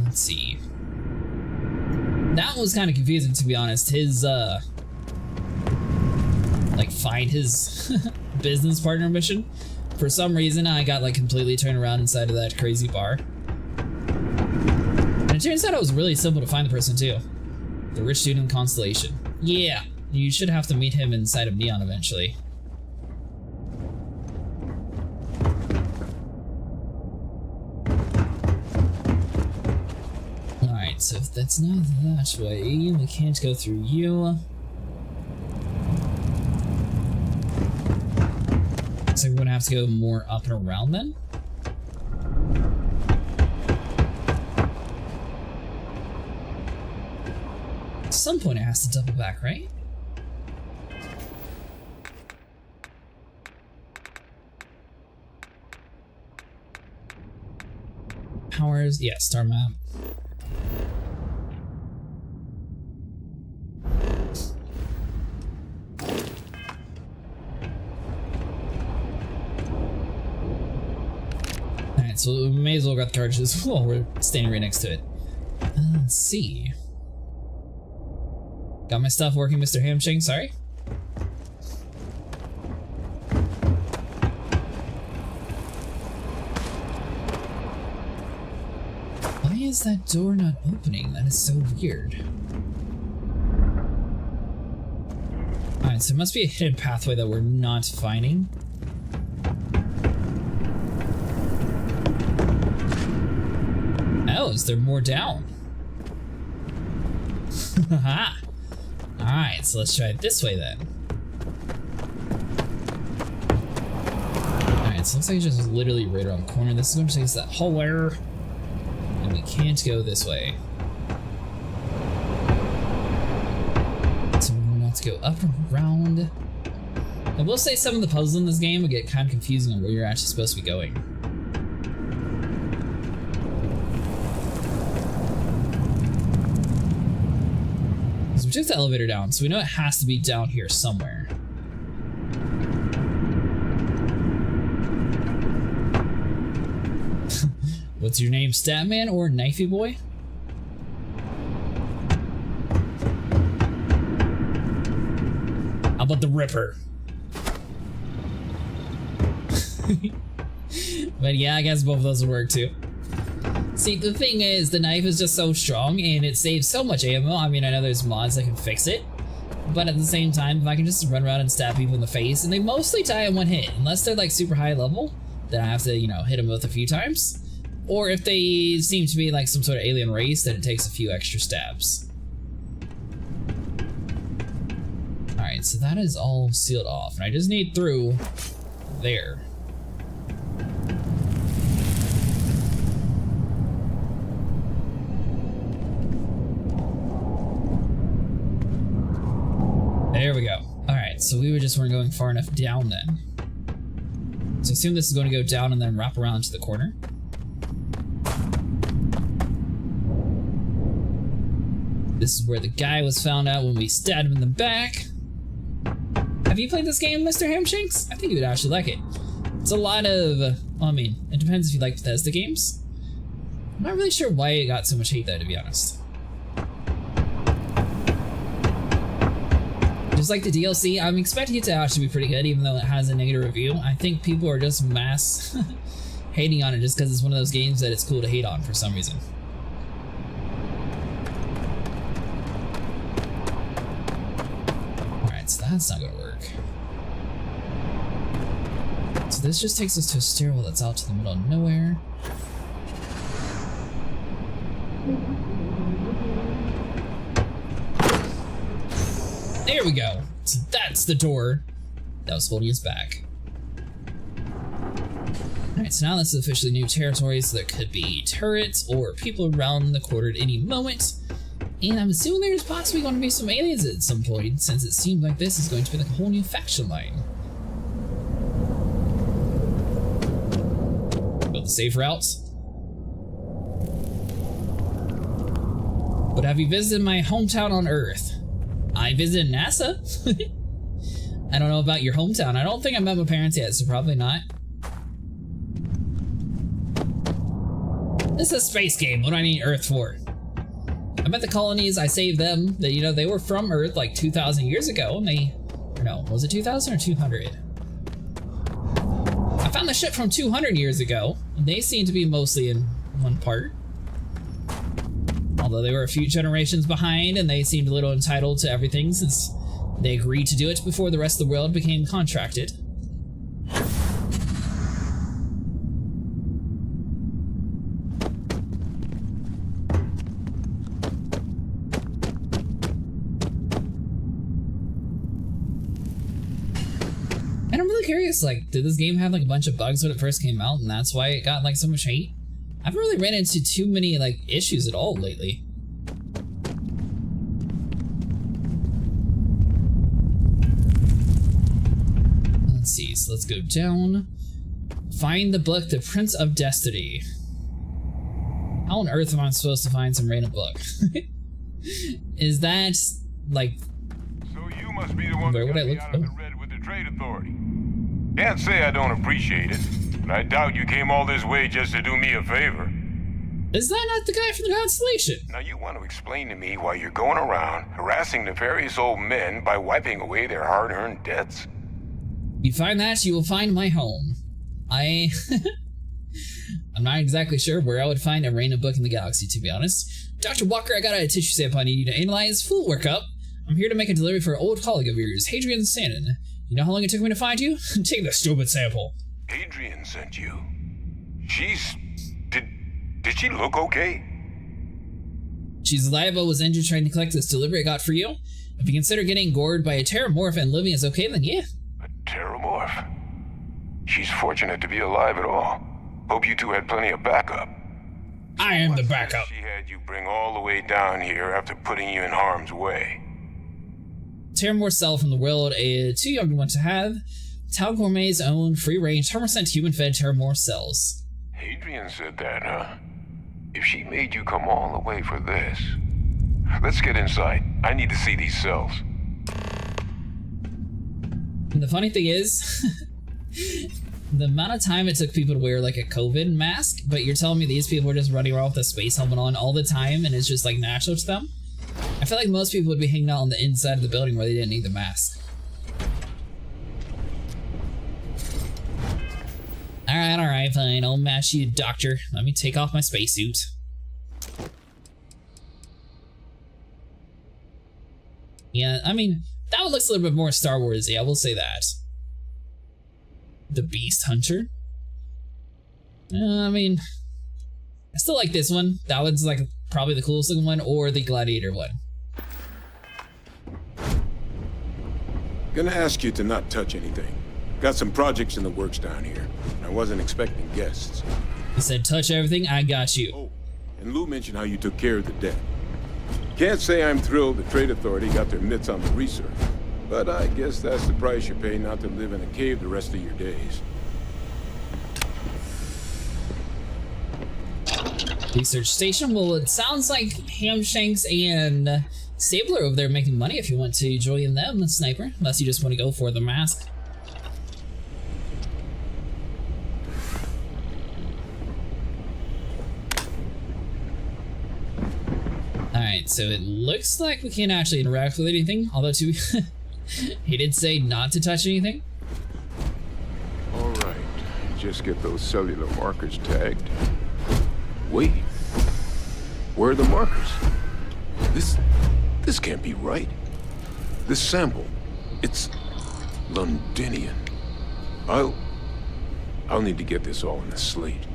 Let's see. That was kind of confusing, to be honest. His, like find his business partner mission. For some reason, I got like completely turned around inside of that crazy bar. And it turns out it was really simple to find the person too. The rich dude in the Constellation. Yeah, you should have to meet him inside of Neon eventually. Alright, so if that's not that way, we can't go through you. So we're gonna have to go more up and around then. At some point it has to double back, right? Powers, yeah, star map. Alright, so we may as well grab the cartridges while we're standing right next to it. Let's see. Got my stuff working, Mr. Hamching, sorry. Why is that door not opening? That is so weird. Alright, so it must be a hidden pathway that we're not finding. Oh, is there more down? Haha. Alright, so let's try it this way then. Alright, so it looks like it's just literally right around the corner. This is going to take us that hallway. And we can't go this way. So we're going to have to go up and around. I will say some of the puzzles in this game would get kind of confusing on where you're actually supposed to be going. We took the elevator down, so we know it has to be down here somewhere. What's your name, Statman or Knifey Boy? How about the Ripper? But yeah, I guess both of those would work too. See, the thing is, the knife is just so strong and it saves so much ammo. I mean, I know there's mods that can fix it, but at the same time, if I can just run around and stab people in the face, and they mostly die in one hit, unless they're like super high level, then I have to, you know, hit them with a few times. Or if they seem to be like some sort of alien race, then it takes a few extra stabs. Alright, so that is all sealed off, and I just need through there. There we go. Alright, so we weren't going far enough down then. So I assume this is going to go down and then wrap around to the corner. This is where the guy was found out when we stabbed him in the back. Have you played this game, Mr. Hamshanks? I think you would actually like it. It's a lot of, well, I mean, it depends if you like Bethesda games. I'm not really sure why it got so much hate though, to be honest. Just like the DLC, I'm expecting it to actually be pretty good, even though it has a negative review. I think people are just mass hating on it just because it's one of those games that it's cool to hate on for some reason. Alright, so that's not gonna work. So this just takes us to a stairwell that's out to the middle of nowhere. There we go. So that's the door that was holding us back. Alright, so now this is officially new territory, so there could be turrets or people around the corner at any moment. And I'm assuming there's possibly going to be some aliens at some point, since it seems like this is going to be like a whole new faction line. Go the safe routes. But have you visited my hometown on Earth? I visited NASA. I don't know about your hometown. I don't think I met my parents yet, so probably not. This is a space game. What do I need Earth for? I met the colonies. I saved them. They, you know, they were from Earth like 2,000 years ago, and they, or no, was it 2,000 or 200? I found the ship from 200 years ago, and they seem to be mostly in one part. Although they were a few generations behind, and they seemed a little entitled to everything since they agreed to do it before the rest of the world became contracted. And I'm really curious, like, did this game have like a bunch of bugs when it first came out, and that's why it got like so much hate? I haven't really ran into too many like issues at all lately. Let's see, so let's go down. Find the book, The Prince of Destiny. How on earth am I supposed to find some random book? Is that like... So you must be the one where would I look? out of the red with the trade authority. Can't say I don't appreciate it. But I doubt you came all this way just to do me a favor. Is that not the guy from the Constellation? Now you want to explain to me why you're going around harassing nefarious old men by wiping away their hard-earned debts? You find that, you will find my home. I'm not exactly sure where I would find a random book in the galaxy, to be honest. Dr. Walker, I got a tissue sample I need you to analyze. Full workup. I'm here to make a delivery for an old colleague of yours, Hadrian Sandon. You know how long it took me to find you? Take the stupid sample. Adrian sent you. Did she look okay? She's alive but was injured trying to collect this delivery I got for you. If you consider getting gored by a terramorph and living is okay, then yeah. A terramorph? She's fortunate to be alive at all. Hope you two had plenty of backup. I am the backup. She had you bring all the way down here after putting you in harm's way. Terramorph cell from the world, a too young one to have. Tal Gourmet's own free-range 100% human-fed terramorph cells. Hadrian said that, huh? If she made you come all the way for this... Let's get inside. I need to see these cells. And the funny thing is, the amount of time it took people to wear like a COVID mask, but you're telling me these people are just running around with a space helmet on all the time and it's just like natural to them? I feel like most people would be hanging out on the inside of the building where they didn't need the mask. Alright, fine. I'll match you, doctor. Let me take off my spacesuit. Yeah, I mean, that one looks a little bit more Star Wars-y, I will say that. The Beast Hunter. I mean, I still like this one. That one's like probably the coolest looking one, or the Gladiator one. Gonna ask you to not touch anything. Got some projects in the works down here. I wasn't expecting guests. You said touch everything, I got you. Oh, and Lou mentioned how you took care of the debt. Can't say I'm thrilled the Trade Authority got their mitts on the research, but I guess that's the price you pay not to live in a cave the rest of your days. Research station. Well, it sounds like Hamshanks and Stabler over there making money if you want to join them, Sniper. Unless you just want to go for the mask. Alright, so it looks like we can't actually interact with anything, although he did say not to touch anything. Alright, just get those cellular markers tagged. Wait, where are the markers? This can't be right. This sample, it's Londinian. I'll need to get this all in a slate.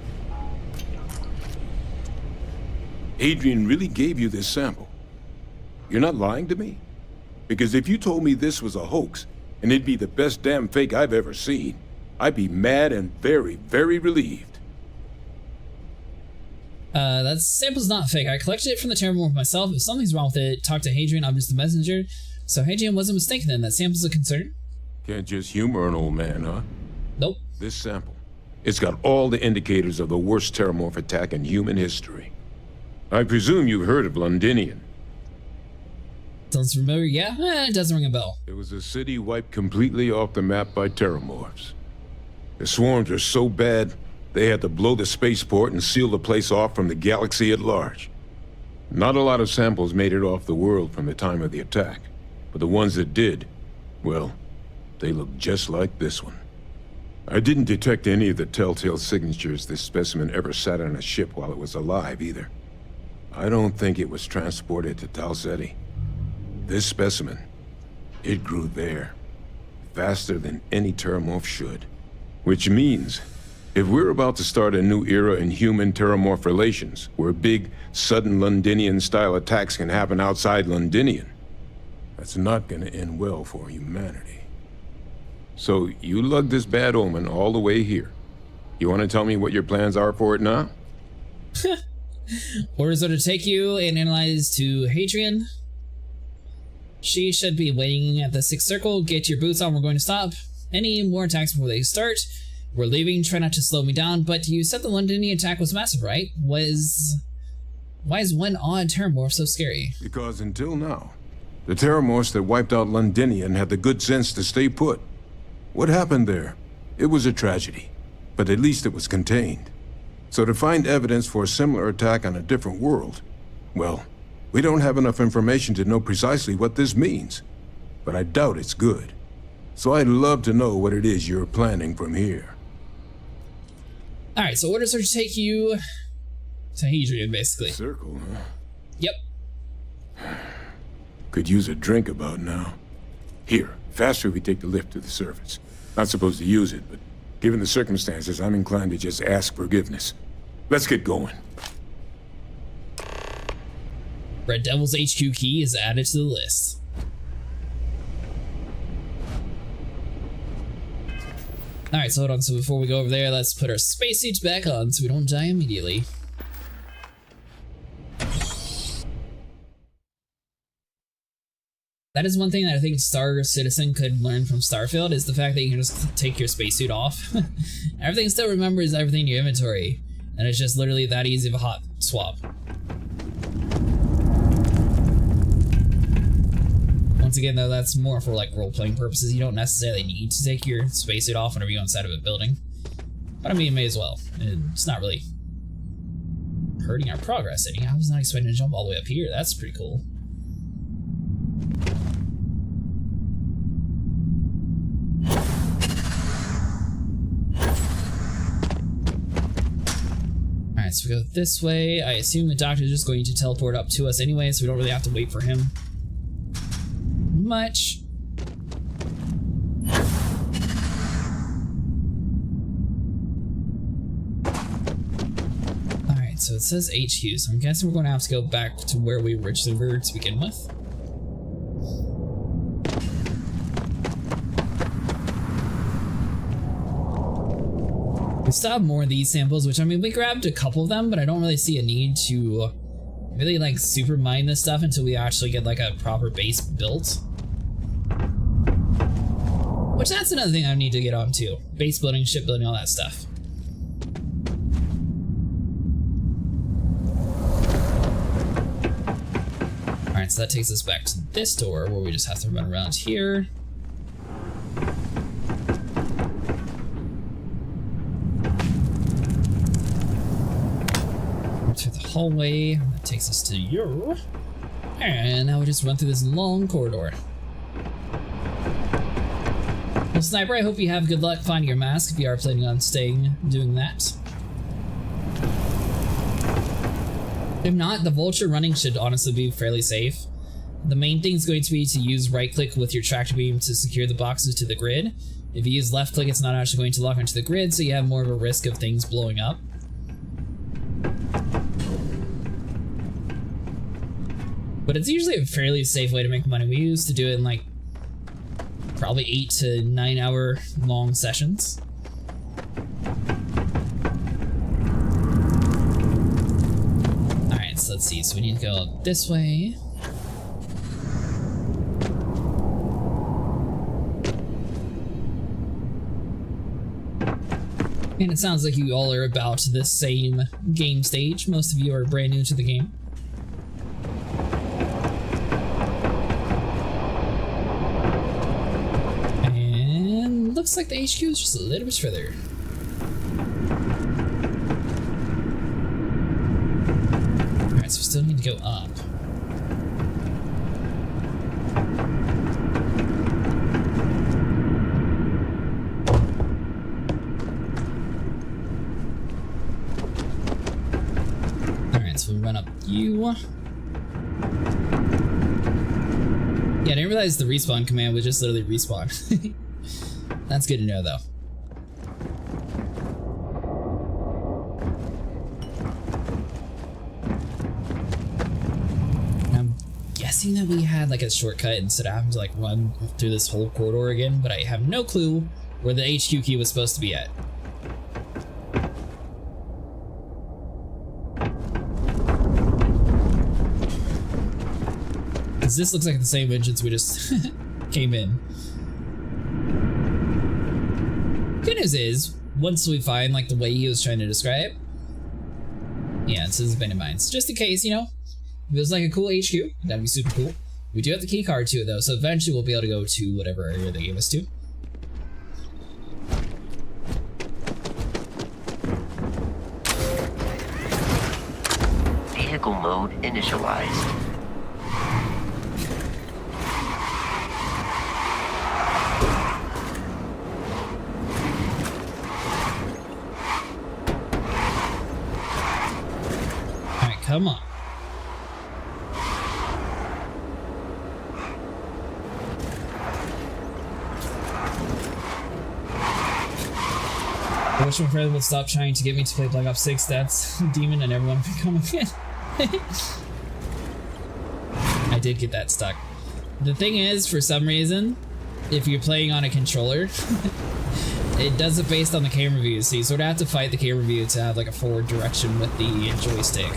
Adrian really gave you this sample. You're not lying to me? Because if you told me this was a hoax, and it'd be the best damn fake I've ever seen, I'd be mad and very, very relieved. That sample's not fake. I collected it from the terramorph myself. If something's wrong with it, talk to Hadrian. I'm just the messenger. So Hadrian wasn't mistaken then. That sample's a concern. Can't just humor an old man, huh? Nope. This sample, it's got all the indicators of the worst terramorph attack in human history. I presume you've heard of Londinian. Sounds familiar, yeah? It doesn't ring a bell. It was a city wiped completely off the map by terramorphs. The swarms were so bad, they had to blow the spaceport and seal the place off from the galaxy at large. Not a lot of samples made it off the world from the time of the attack, but the ones that did, well, they look just like this one. I didn't detect any of the telltale signatures this specimen ever sat on a ship while it was alive, either. I don't think it was transported to Tal Ceti. This specimen, it grew there, faster than any terramorph should. Which means, if we're about to start a new era in human-terramorph relations, where big, sudden Londinian-style attacks can happen outside Londinian, that's not gonna end well for humanity. So, you lugged this bad omen all the way here. You wanna tell me what your plans are for it now? Orders are to take you and analyze to Hadrian. She should be waiting at the 6th circle. Get your boots on, we're going to stop. Any more attacks before they start? We're leaving, try not to slow me down, but you said the Londinian attack was massive, right? Why is one odd terramorph so scary? Because until now, the terramorphs that wiped out Londinian had the good sense to stay put. What happened there? It was a tragedy. but at least it was contained. So to find evidence for a similar attack on a different world, well, we don't have enough information to know precisely what this means. But I doubt it's good. So I'd love to know what it is you're planning from here. Alright, so orders are to take you to Hadrian, basically. Circle, huh? Yep. Could use a drink about now. Here, faster if we take the lift to the surface. Not supposed to use it, but given the circumstances, I'm inclined to just ask forgiveness. Let's get going. Red Devil's HQ key is added to the list. Alright, so hold on, so before we go over there, let's put our spacesuits back on so we don't die immediately. That is one thing that I think Star Citizen could learn from Starfield, is the fact that you can just take your spacesuit off. Everything still remembers everything in your inventory, and it's just literally that easy of a hot swap. Once again though, that's more for like role-playing purposes. You don't necessarily need to take your spacesuit off whenever you go inside of a building. But I mean, you may as well. It's not really hurting our progress any. I was not expecting to jump all the way up here. That's pretty cool. Alright, so we go this way. I assume the doctor's just going to teleport up to us anyway, so we don't really have to wait for him much. Alright, so it says HQ, so I'm guessing we're going to have to go back to where we originally were to begin with. We still have more of these samples, which I mean, we grabbed a couple of them, but I don't really see a need to really like super mine this stuff until we actually get like a proper base built. Which that's another thing I need to get on too. Base building, shipbuilding, all that stuff. Alright, so that takes us back to this door where we just have to run around here. Through the hallway, that takes us to you. And now we just run through this long corridor. Well, Sniper, I hope you have good luck finding your mask if you are planning on doing that. If not, the Vulture running should honestly be fairly safe. The main thing is going to be to use right-click with your tractor beam to secure the boxes to the grid. If you use left-click, it's not actually going to lock onto the grid, so you have more of a risk of things blowing up. But it's usually a fairly safe way to make money. We used to do it in like probably 8 to 9 hour long sessions. Alright, so let's see. So we need to go up this way. And it sounds like you all are about the same game stage. Most of you are brand new to the game. Looks like the HQ is just a little bit further. Alright, so we still need to go up. Alright, so we run up you. Yeah, I didn't realize the respawn command was just literally respawn. That's good to know, though. I'm guessing that we had like a shortcut instead of having to like run through this whole corridor again, but I have no clue where the HQ key was supposed to be at. Because this looks like the same entrance we just came in. Good news is, once we find like the way he was trying to describe, yeah, it's his abandoned mines. Just in case, you know, if it was like a cool HQ, that'd be super cool. We do have the key card to it though, so eventually we'll be able to go to whatever area they gave us to. mode initialized. Alright, come on. I wish my friend would stop trying to get me to play Black Ops 6. That's demon and everyone become a fan. I did get that stuck. The thing is, for some reason, if you're playing on a controller, it does it based on the camera view. So you sort of have to fight the camera view to have like a forward direction with the joystick.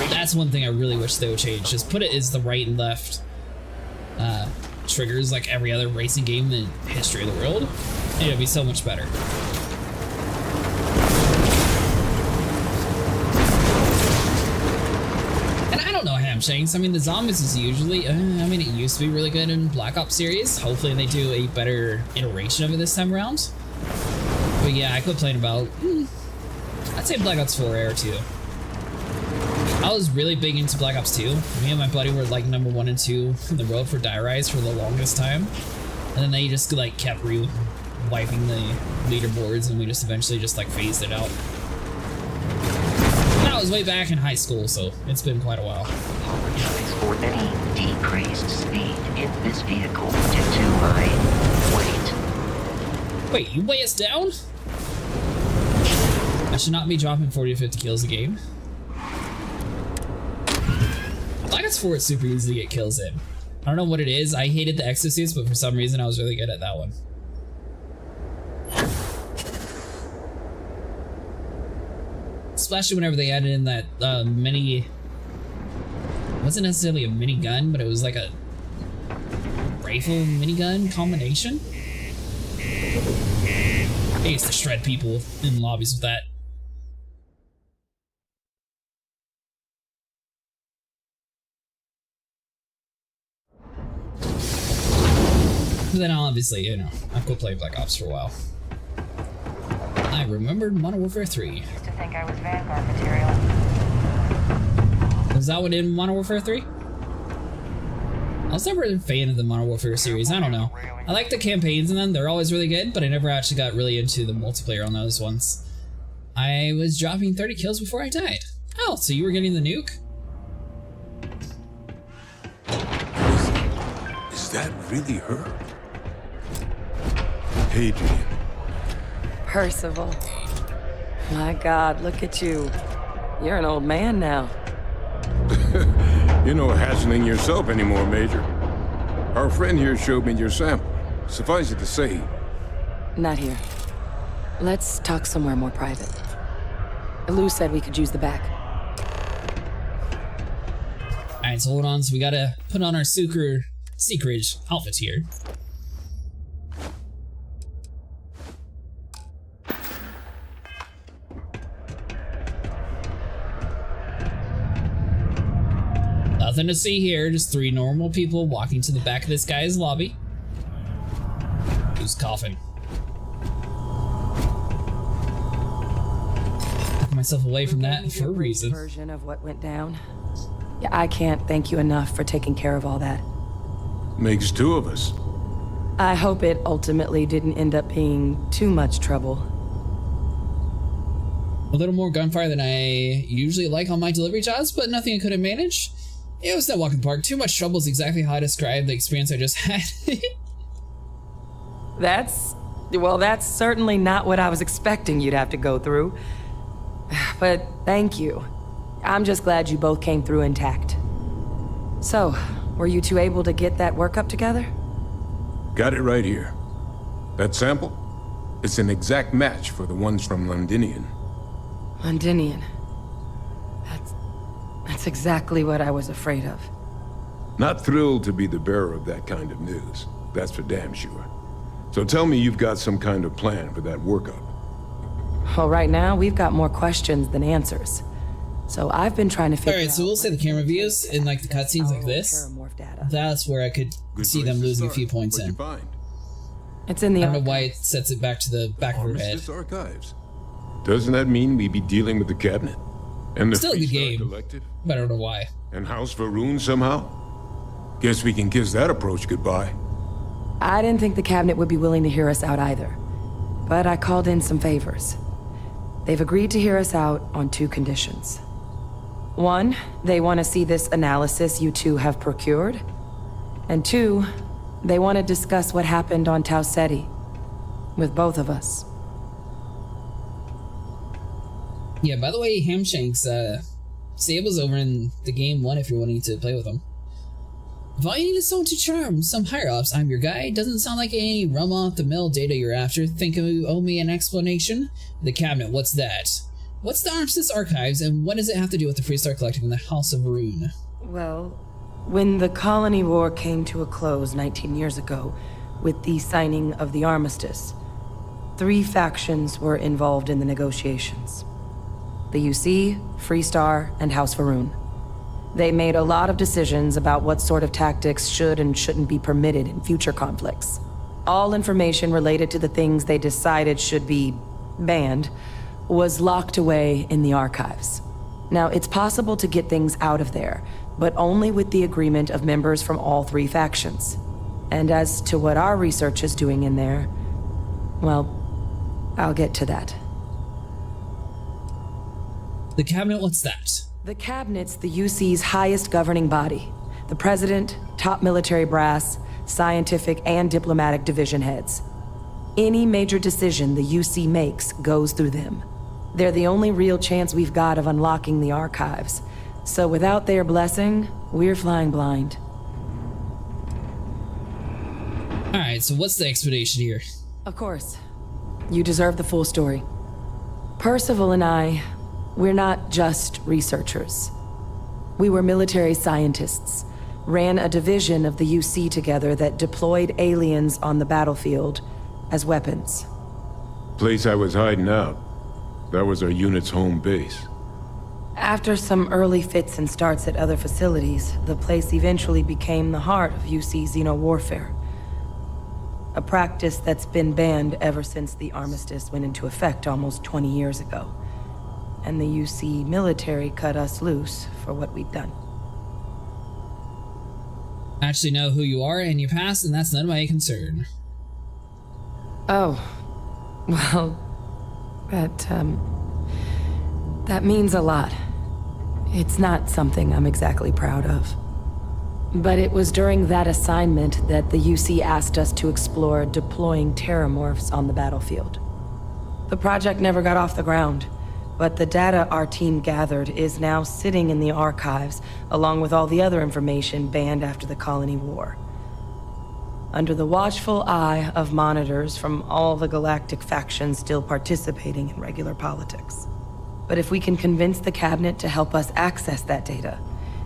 That's one thing I really wish they would change. Just put it as the right and left triggers like every other racing game in the history of the world. And it'd be so much better. And I don't know Hamshanks. I mean, the zombies is usually, I mean, it used to be really good in Black Ops series. Hopefully they do a better iteration of it this time around. But yeah, I quit playing about, I'd say Black Ops 4 era 2. I was really big into Black Ops 2. Me and my buddy were like number 1 and 2 in the world for Die Rise for the longest time. And then they just like kept wiping the leaderboards and we just eventually just like phased it out. That was way back in high school, so it's been quite a while. Apologize for any decreased speed in this vehicle due to my weight. Wait, you weigh us down? I should not be dropping 40 to 50 kills a game. Black Ops 4 is super easy to get kills in. I don't know what it is. I hated the exosuits, but for some reason I was really good at that one. Especially whenever they added in that mini... It wasn't necessarily a minigun, but it was like a rifle minigun combination. I used to shred people in lobbies with that. But then obviously, you know, I quit playing Black Ops for a while. I remembered Modern Warfare 3. Used to think I was Vanguard material. Was that one in Modern Warfare 3? I was never a fan of the Modern Warfare series, I don't know. I like the campaigns in them, they're always really good, but I never actually got really into the multiplayer on those ones. I was dropping 30 kills before I died. Oh, so you were getting the nuke? Is that really her? Adrian. Percival. My God, look at you. You're an old man now. You're no hassling yourself anymore, Major. Our friend here showed me your sample. Suffice it to say... Not here. Let's talk somewhere more private. Lou said we could use the back. Alright, so hold on. So we gotta put on our secret outfits here. Nothing to see here, just 3 normal people walking to the back of this guy's lobby. Who's coughing? Took myself away from that for a reason. Version of what went down. Yeah, I can't thank you enough for taking care of all that. Makes 2 of us. I hope it ultimately didn't end up being too much trouble. A little more gunfire than I usually like on my delivery jobs, but nothing I couldn't manage. It was no walk in the park. Too much trouble is exactly how I describe the experience I just had. That's certainly not what I was expecting you'd have to go through. But thank you. I'm just glad you both came through intact. So, were you 2 able to get that workup together? Got it right here. That sample? It's an exact match for the ones from Londinian. Londinian. That's exactly what I was afraid of. Not thrilled to be the bearer of that kind of news. That's for damn sure. So tell me you've got some kind of plan for that workup. Well, right now, we've got more questions than answers. So I've been trying to figure out... Alright, so we'll say the camera views in like the cutscenes like this. That's where I could see them losing a few points in. It's in the I don't know why it sets it back to the back of her head. Archives. Doesn't that mean we'd be dealing with the cabinet? And the Still a good Freestar game, Collective? but I don't know why. And House Varun somehow? Guess we can kiss that approach goodbye. I didn't think the cabinet would be willing to hear us out either. But I called in some favors. They've agreed to hear us out on 2 conditions. 1, they want to see this analysis you two have procured. And 2, they want to discuss what happened on Tau Ceti. With both of us. Yeah, by the way, Hamshanks, Sable's over in the game 1 if you're wanting to play with him. If all you need is someone to charm some higher-ups, I'm your guy. Doesn't sound like any rum-off-the-mill data you're after. Think you owe me an explanation? The cabinet, what's that? What's the Armistice Archives, and what does it have to do with the Freestar Collective and the House of Varun? Well, when the Colony War came to a close 19 years ago, with the signing of the Armistice, 3 factions were involved in the negotiations. The UC, Freestar, and House Varun. They made a lot of decisions about what sort of tactics should and shouldn't be permitted in future conflicts. All information related to the things they decided should be banned was locked away in the archives. Now, it's possible to get things out of there, but only with the agreement of members from all 3 factions. And as to what our research is doing in there, well, I'll get to that. The cabinet, what's that? The cabinet's the UC's highest governing body. The president, top military brass, scientific and diplomatic division heads. Any major decision the UC makes goes through them. They're the only real chance we've got of unlocking the archives. So without their blessing, we're flying blind. Alright, so what's the explanation here? Of course. You deserve the full story. Percival and I, we're not just researchers. We were military scientists, ran a division of the UC together that deployed aliens on the battlefield as weapons. Place I was hiding out. That was our unit's home base. After some early fits and starts at other facilities, the place eventually became the heart of UC xeno-warfare. A practice that's been banned ever since the Armistice went into effect almost 20 years ago. And the UC military cut us loose for what we'd done. I actually know who you are and your past, and that's none of my concern. Oh, well, that means a lot. It's not something I'm exactly proud of. But it was during that assignment that the UC asked us to explore deploying terramorphs on the battlefield. The project never got off the ground, but the data our team gathered is now sitting in the archives, along with all the other information banned after the Colony War. Under the watchful eye of monitors from all the galactic factions still participating in regular politics. But if we can convince the cabinet to help us access that data,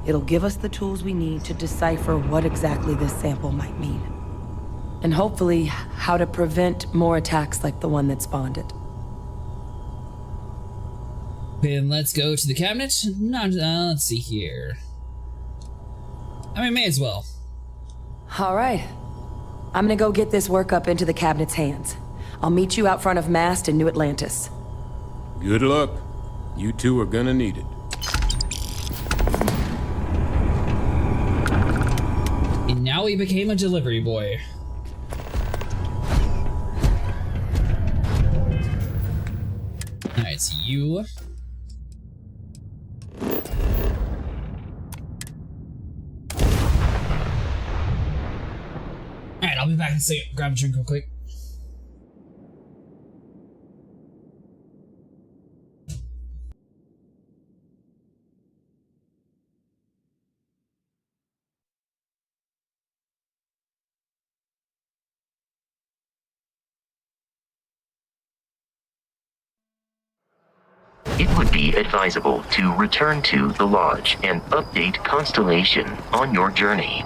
it'll give us the tools we need to decipher what exactly this sample might mean. And hopefully, how to prevent more attacks like the one that spawned it. Then let's go to the cabinet. Let's see here. I mean, may as well. All right. I'm gonna go get this work up into the cabinet's hands. I'll meet you out front of Mast in New Atlantis. Good luck. You two are gonna need it. And now he became a delivery boy. Alright, so you... Alright, I'll be back in a second. Grab a drink real quick. It would be advisable to return to the lodge and update Constellation on your journey.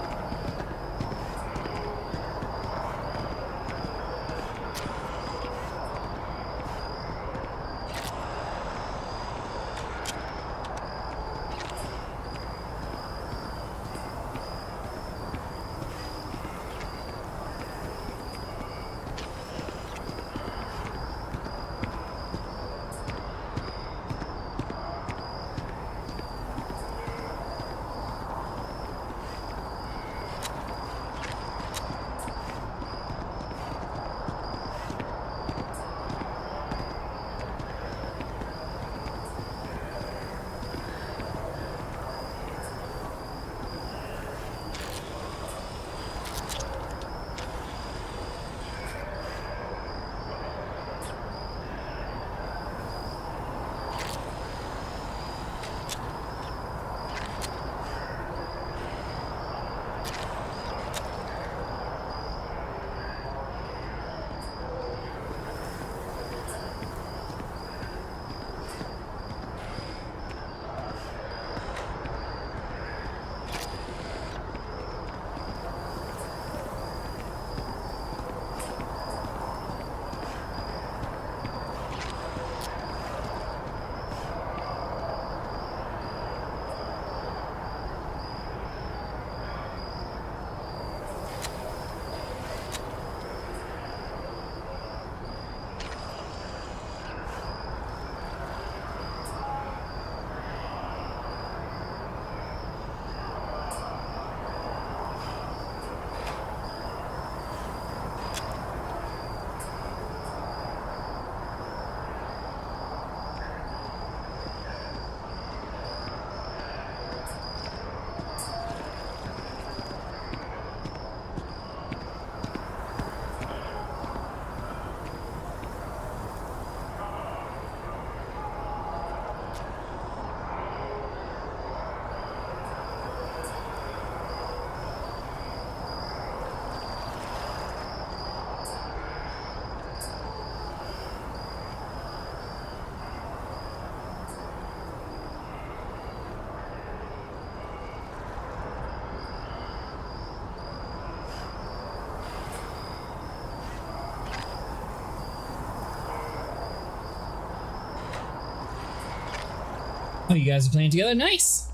Oh, you guys are playing together? Nice!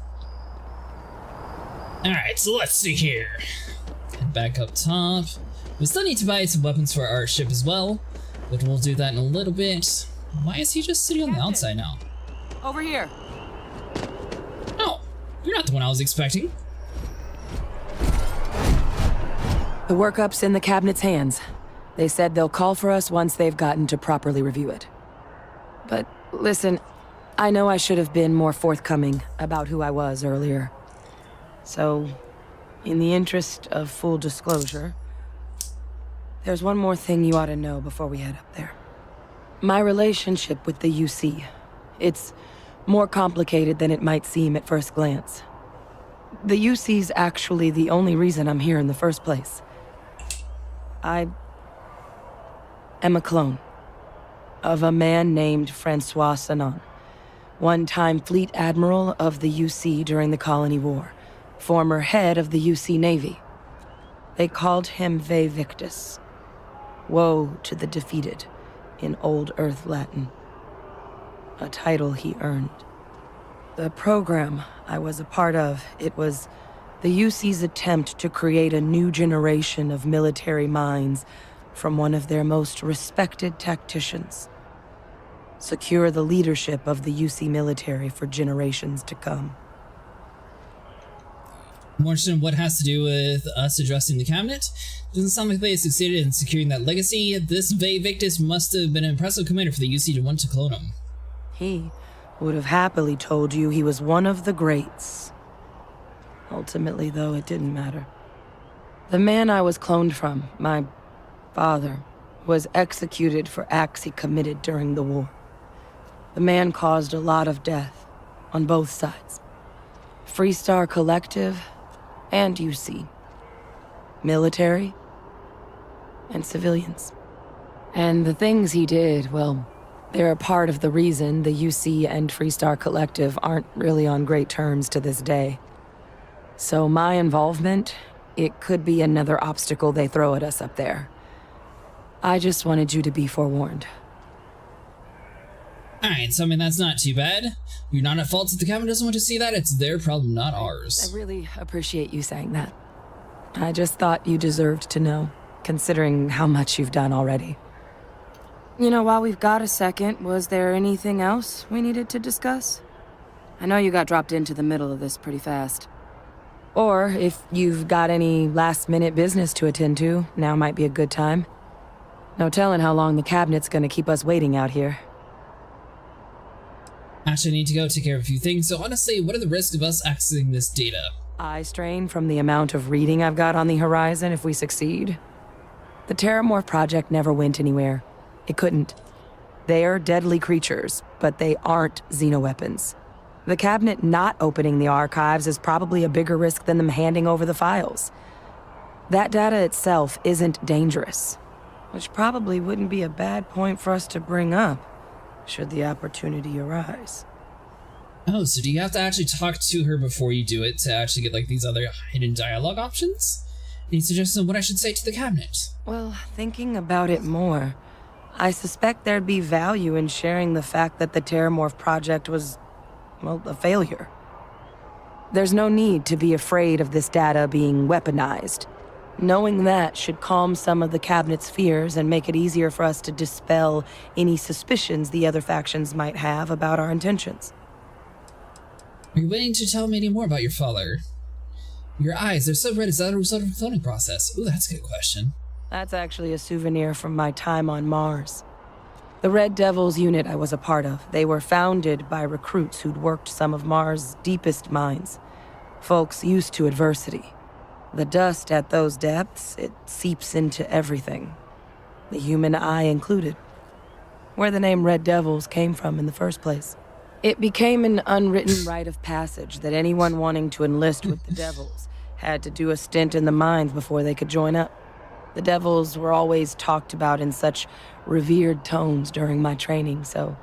Alright, so let's see here. Head back up top. We still need to buy some weapons for our ship as well, but we'll do that in a little bit. Why is he just sitting on the outside now? Over here. Oh, you're not the one I was expecting. The workup's in the cabinet's hands. They said they'll call for us once they've gotten to properly review it. But listen, I know I should have been more forthcoming about who I was earlier. So, in the interest of full disclosure, there's one more thing you ought to know before we head up there. My relationship with the UC. It's more complicated than it might seem at first glance. The UC's actually the only reason I'm here in the first place. I am a clone of a man named Francois Sanon, one-time fleet admiral of the UC during the Colony War, former head of the UC Navy. They called him Vae Victis. Woe to the defeated, in Old Earth Latin. A title he earned. The program I was a part of, it was the UC's attempt to create a new generation of military minds from one of their most respected tacticians. Secure the leadership of the UC military for generations to come. More interested in what has to do with us addressing the cabinet. Doesn't sound like they succeeded in securing that legacy. This Vae Victis must have been an impressive commander for the UC to want to clone him. He would have happily told you he was one of the greats. Ultimately, though, it didn't matter. The man I was cloned from, my father, was executed for acts he committed during the war. The man caused a lot of death, on both sides. Freestar Collective and UC. Military and civilians. And the things he did, well, they're a part of the reason the UC and Freestar Collective aren't really on great terms to this day. So my involvement, it could be another obstacle they throw at us up there. I just wanted you to be forewarned. Alright, so I mean, that's not too bad. You're not at fault if the cabinet doesn't want to see that. It's their problem, not ours. I really appreciate you saying that. I just thought you deserved to know, considering how much you've done already. You know, while we've got a second, was there anything else we needed to discuss? I know you got dropped into the middle of this pretty fast. Or, if you've got any last-minute business to attend to, now might be a good time. No telling how long the cabinet's gonna keep us waiting out here. Actually, I need to go take care of a few things, so honestly, what are the risks of us accessing this data? Eye strain from the amount of reading I've got on the horizon if we succeed. The Terramorph project never went anywhere. It couldn't. They're deadly creatures, but they aren't xenoweapons. The cabinet not opening the archives is probably a bigger risk than them handing over the files. That data itself isn't dangerous, which probably wouldn't be a bad point for us to bring up, should the opportunity arise. Oh, so do you have to actually talk to her before you do it to actually get like these other hidden dialogue options? Any suggestions on what I should say to the cabinet? Well, thinking about it more, I suspect there'd be value in sharing the fact that the Terramorph project was, well, a failure. There's no need to be afraid of this data being weaponized. Knowing that should calm some of the cabinet's fears and make it easier for us to dispel any suspicions the other factions might have about our intentions. Are you willing to tell me any more about your father? Your eyes, they're so red. Is that a result of the cloning process? Ooh, that's a good question. That's actually a souvenir from my time on Mars. The Red Devils unit I was a part of, they were founded by recruits who'd worked some of Mars' deepest mines. Folks used to adversity. The dust at those depths, it seeps into everything. The human eye included. Where the name Red Devils came from in the first place. It became an unwritten rite of passage that anyone wanting to enlist with the Devils had to do a stint in the mines before they could join up. The Devils were always talked about in such revered tones during my training, so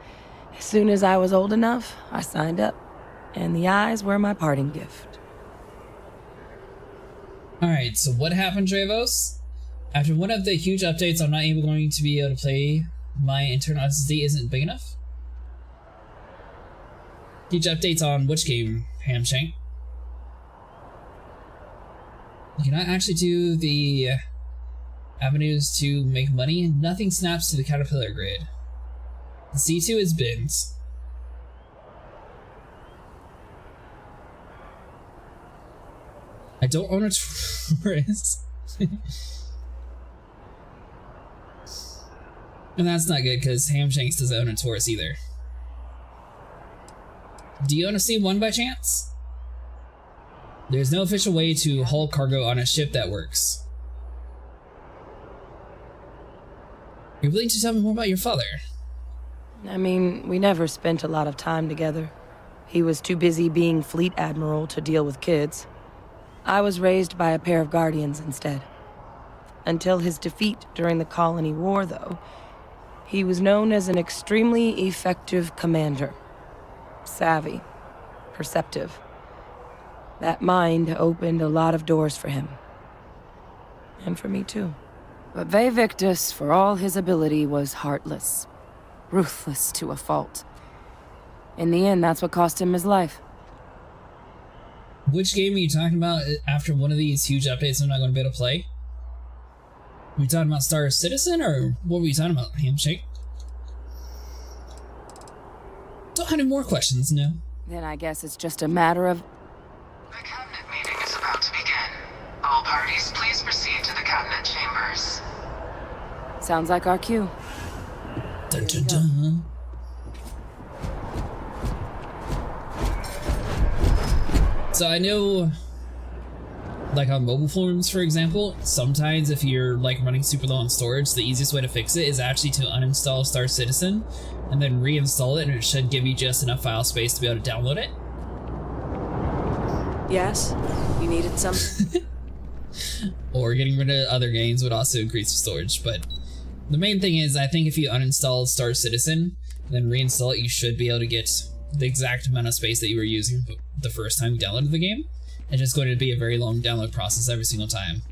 as soon as I was old enough, I signed up. And the eyes were my parting gift. Alright, so what happened, Drevos? After one of the huge updates, I'm not going to be able to play. My internal SSD isn't big enough? Huge updates on which game, Hamshank? You cannot actually do the avenues to make money. Nothing snaps to the Caterpillar grid. The C2 is bins. I don't own a Taurus. And that's not good because Hamshanks doesn't own a Taurus either. Do you own a C1 by chance? There's no official way to haul cargo on a ship that works. You're willing to tell me more about your father? I mean, we never spent a lot of time together. He was too busy being fleet admiral to deal with kids. I was raised by a pair of guardians instead. Until his defeat during the Colony War, though, he was known as an extremely effective commander. Savvy, perceptive. That mind opened a lot of doors for him. And for me too. But Ve Victus, for all his ability, was heartless. Ruthless to a fault. In the end, that's what cost him his life. Which game are you talking about after one of these huge updates I'm not going to be able to play? Are we talking about Star Citizen, or what were you talking about, Handshake? Don't have any more questions, no. Then I guess it's just a matter of... The cabinet meeting is about to begin. All parties, please proceed to the cabinet chambers. Sounds like our cue. Dun, dun, dun. So I know, like on mobile forums, for example, sometimes if you're like running super low on storage, the easiest way to fix it is actually to uninstall Star Citizen and then reinstall it, and it should give you just enough file space to be able to download it. Yes? You needed something? Or getting rid of other games would also increase the storage, but the main thing is, I think if you uninstall Star Citizen and then reinstall it, you should be able to get the exact amount of space that you were using the first time you downloaded the game. It's just going to be a very long download process every single time.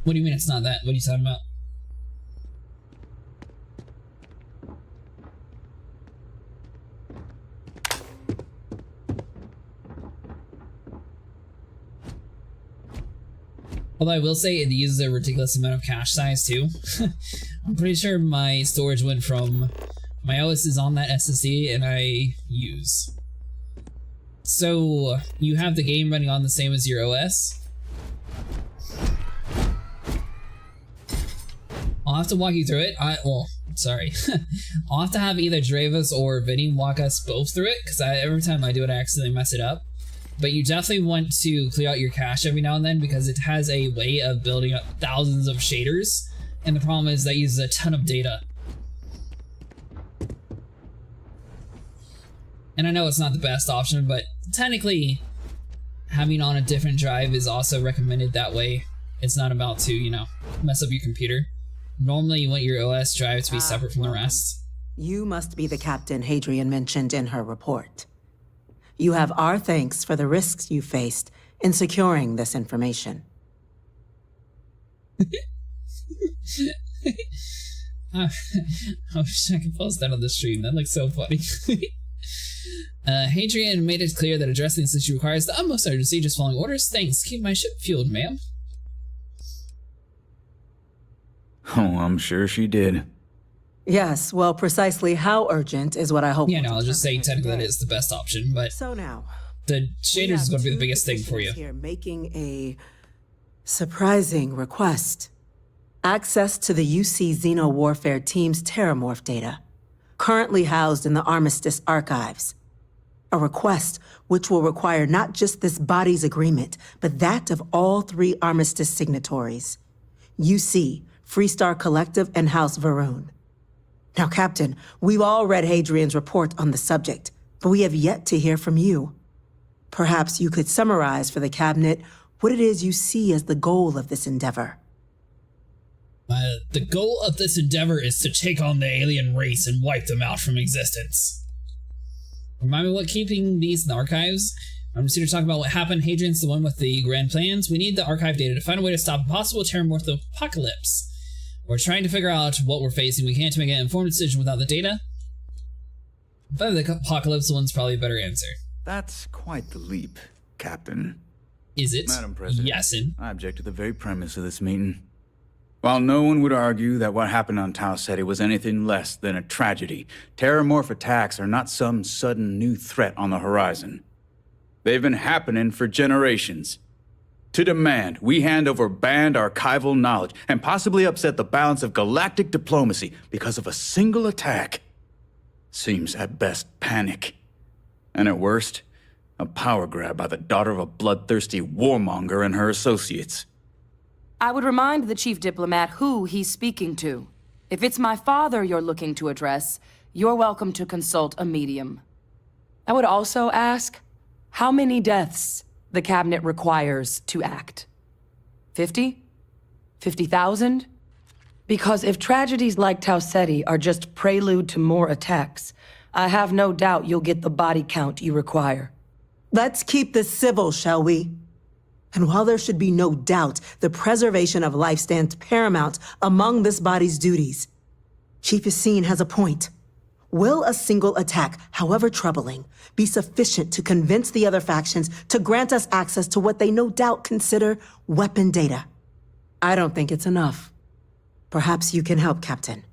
What do you mean it's not that? What are you talking about? Although I will say it uses a ridiculous amount of cache size too. I'm pretty sure my storage went from... My OS is on that SSD and I use. So you have the game running on the same as your OS. I'll have to walk you through it. Sorry. I'll have to have either Dravos or Vinny walk us both through it, because every time I do it I accidentally mess it up. But you definitely want to clear out your cache every now and then, because it has a way of building up thousands of shaders, and the problem is that uses a ton of data. And I know it's not the best option, but technically having on a different drive is also recommended that way. It's not about to, you know, mess up your computer. Normally you want your OS drive to be separate from the rest. You must be the captain Hadrian mentioned in her report. You have our thanks for the risks you faced in securing this information. I wish I could post that on the stream. That looks so funny. Hadrian made it clear that addressing this issue requires the utmost urgency. Just following orders. Thanks. Keep my ship fueled, ma'am. Oh, I'm sure she did. Yes, well, precisely how urgent is what I hope. Yeah, no, I'll just say technically that is the best option, but so now the shaders is going to be the biggest thing for you. Here making a surprising request. Access to the UC Xeno Warfare Team's Terramorph data, currently housed in the Armistice archives. A request which will require not just this body's agreement, but that of all 3 Armistice signatories. UC, Freestar Collective, and House Varun. Now, Captain, we've all read Hadrian's report on the subject, but we have yet to hear from you. Perhaps you could summarize for the Cabinet what it is you see as the goal of this endeavor. The goal of this endeavor is to take on the alien race and wipe them out from existence. Remind me what keeping these in the archives? I'm just here to talk about what happened. Hadrian's the one with the grand plans. We need the archive data to find a way to stop a possible Terramorph apocalypse. We're trying to figure out what we're facing. We can't make an informed decision without the data. But the apocalypse one's probably a better answer. That's quite the leap, Captain. Is it? Madam President, Yesin. I object to the very premise of this meeting. While no one would argue that what happened on Tau Ceti was anything less than a tragedy, terramorph attacks are not some sudden new threat on the horizon. They've been happening for generations. To demand we hand over banned archival knowledge and possibly upset the balance of galactic diplomacy because of a single attack seems at best panic. And at worst, a power grab by the daughter of a bloodthirsty warmonger and her associates. I would remind the chief diplomat who he's speaking to. If it's my father you're looking to address, you're welcome to consult a medium. I would also ask how many deaths the cabinet requires to act. 50? 50,000? Because if tragedies like Tau Ceti are just prelude to more attacks, I have no doubt you'll get the body count you require. Let's keep this civil, shall we? And while there should be no doubt the preservation of life stands paramount among this body's duties, Chief Yassine has a point. Will a single attack, however troubling, be sufficient to convince the other factions to grant us access to what they no doubt consider weapon data? I don't think it's enough. Perhaps you can help, Captain.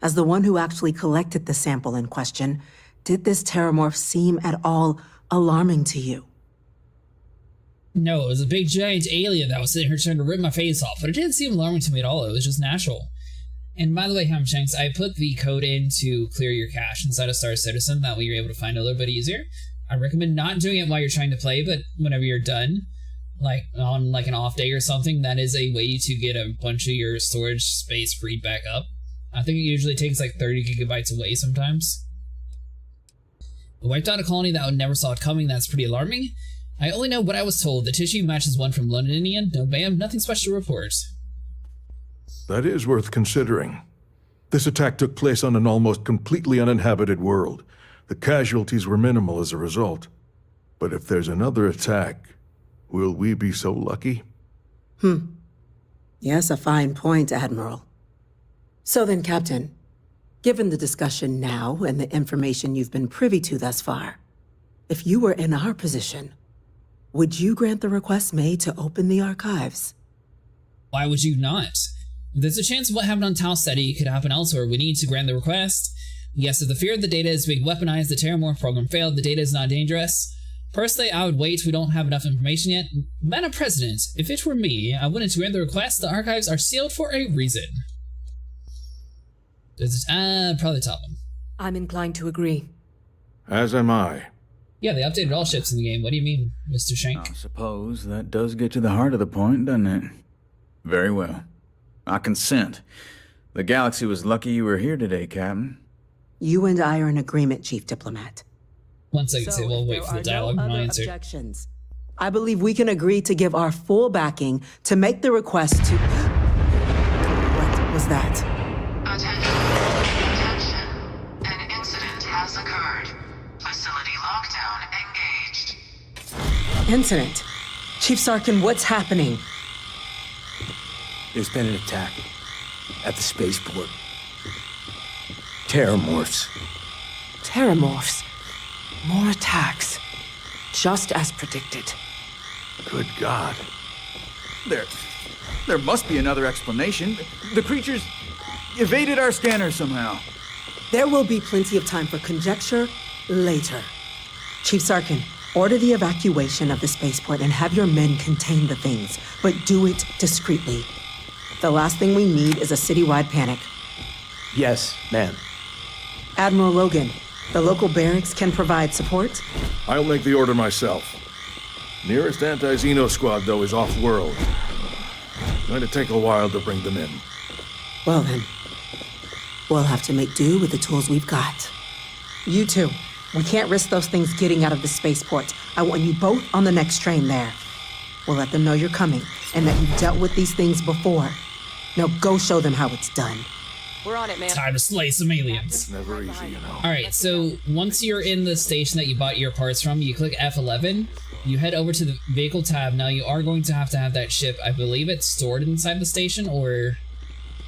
As the one who actually collected the sample in question, did this terramorph seem at all alarming to you? No, it was a big giant alien that was sitting here trying to rip my face off, but it didn't seem alarming to me at all. It was just natural. And by the way, Hamshanks, I put the code in to clear your cache inside of Star Citizen. That way you're able to find it a little bit easier. I recommend not doing it while you're trying to play, but whenever you're done, like on like an off day or something, that is a way to get a bunch of your storage space freed back up. I think it usually takes like 30 gigabytes away sometimes. I wiped out a colony that I never saw it coming. That's pretty alarming. I only know what I was told. The tissue matches one from Londonian. No ma'am, nothing special to report. That is worth considering. This attack took place on an almost completely uninhabited world. The casualties were minimal as a result. But if there's another attack, will we be so lucky? Yes, a fine point, Admiral. So then, Captain, given the discussion now and the information you've been privy to thus far, if you were in our position, would you grant the request made to open the archives? Why would you not? There's a chance what happened on Tau Ceti could happen elsewhere. We need to grant the request. Yes, if the fear of the data is being weaponized, the terramorph program failed, the data is not dangerous. Personally, I would wait. We don't have enough information yet. Madam President, if it were me, I wouldn't grant the request. The archives are sealed for a reason. Probably the top one. I'm inclined to agree. As am I. Yeah, they updated all ships in the game. What do you mean, Mr. Shank? I suppose that does get to the heart of the point, doesn't it? Very well. I consent. The galaxy was lucky you were here today, Captain. You and I are in agreement, Chief Diplomat. One second, so we'll wait for the dialogue. No other objections. I believe we can agree to give our full backing to make the request to... What was that? Attention. An incident has occurred. Facility lockdown engaged. Incident? Chief Sarkin, what's happening? There's been an attack at the spaceport. Terramorphs. Terramorphs. More attacks. Just as predicted. Good God. There must be another explanation. The creatures evaded our scanner somehow. There will be plenty of time for conjecture later. Chief Sarkin, order the evacuation of the spaceport and have your men contain the things, but do it discreetly. The last thing we need is a citywide panic. Yes, ma'am. Admiral Logan, the local barracks can provide support? I'll make the order myself. Nearest anti-Xeno squad, though, is off-world. Going to take a while to bring them in. Well then, we'll have to make do with the tools we've got. You two, we can't risk those things getting out of the spaceport. I want you both on the next train there. We'll let them know you're coming and that you've dealt with these things before. Now go show them how it's done. We're on it, man. Time to slay some aliens. It's never easy, you know. Alright, so once you're in the station that you bought your parts from, you click F11, you head over to the vehicle tab. Now you are going to have that ship. I believe it's stored inside the station, or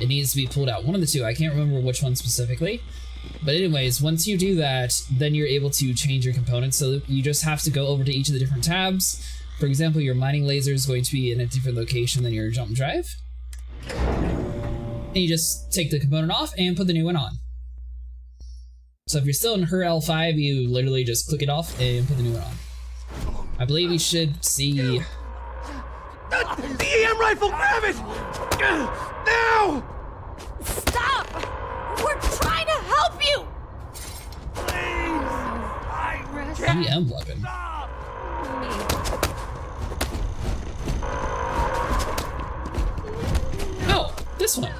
it needs to be pulled out. One of the two. I can't remember which one specifically. But anyways, once you do that, then you're able to change your components. So you just have to go over to each of the different tabs. For example, your mining laser is going to be in a different location than your jump drive. And you just take the component off and put the new one on. So if you're still in her L5, you literally just click it off and put the new one on. I believe you should see... The EM rifle, grab it! Now! Stop! We're trying to help you! EM weapon. Oh, this one.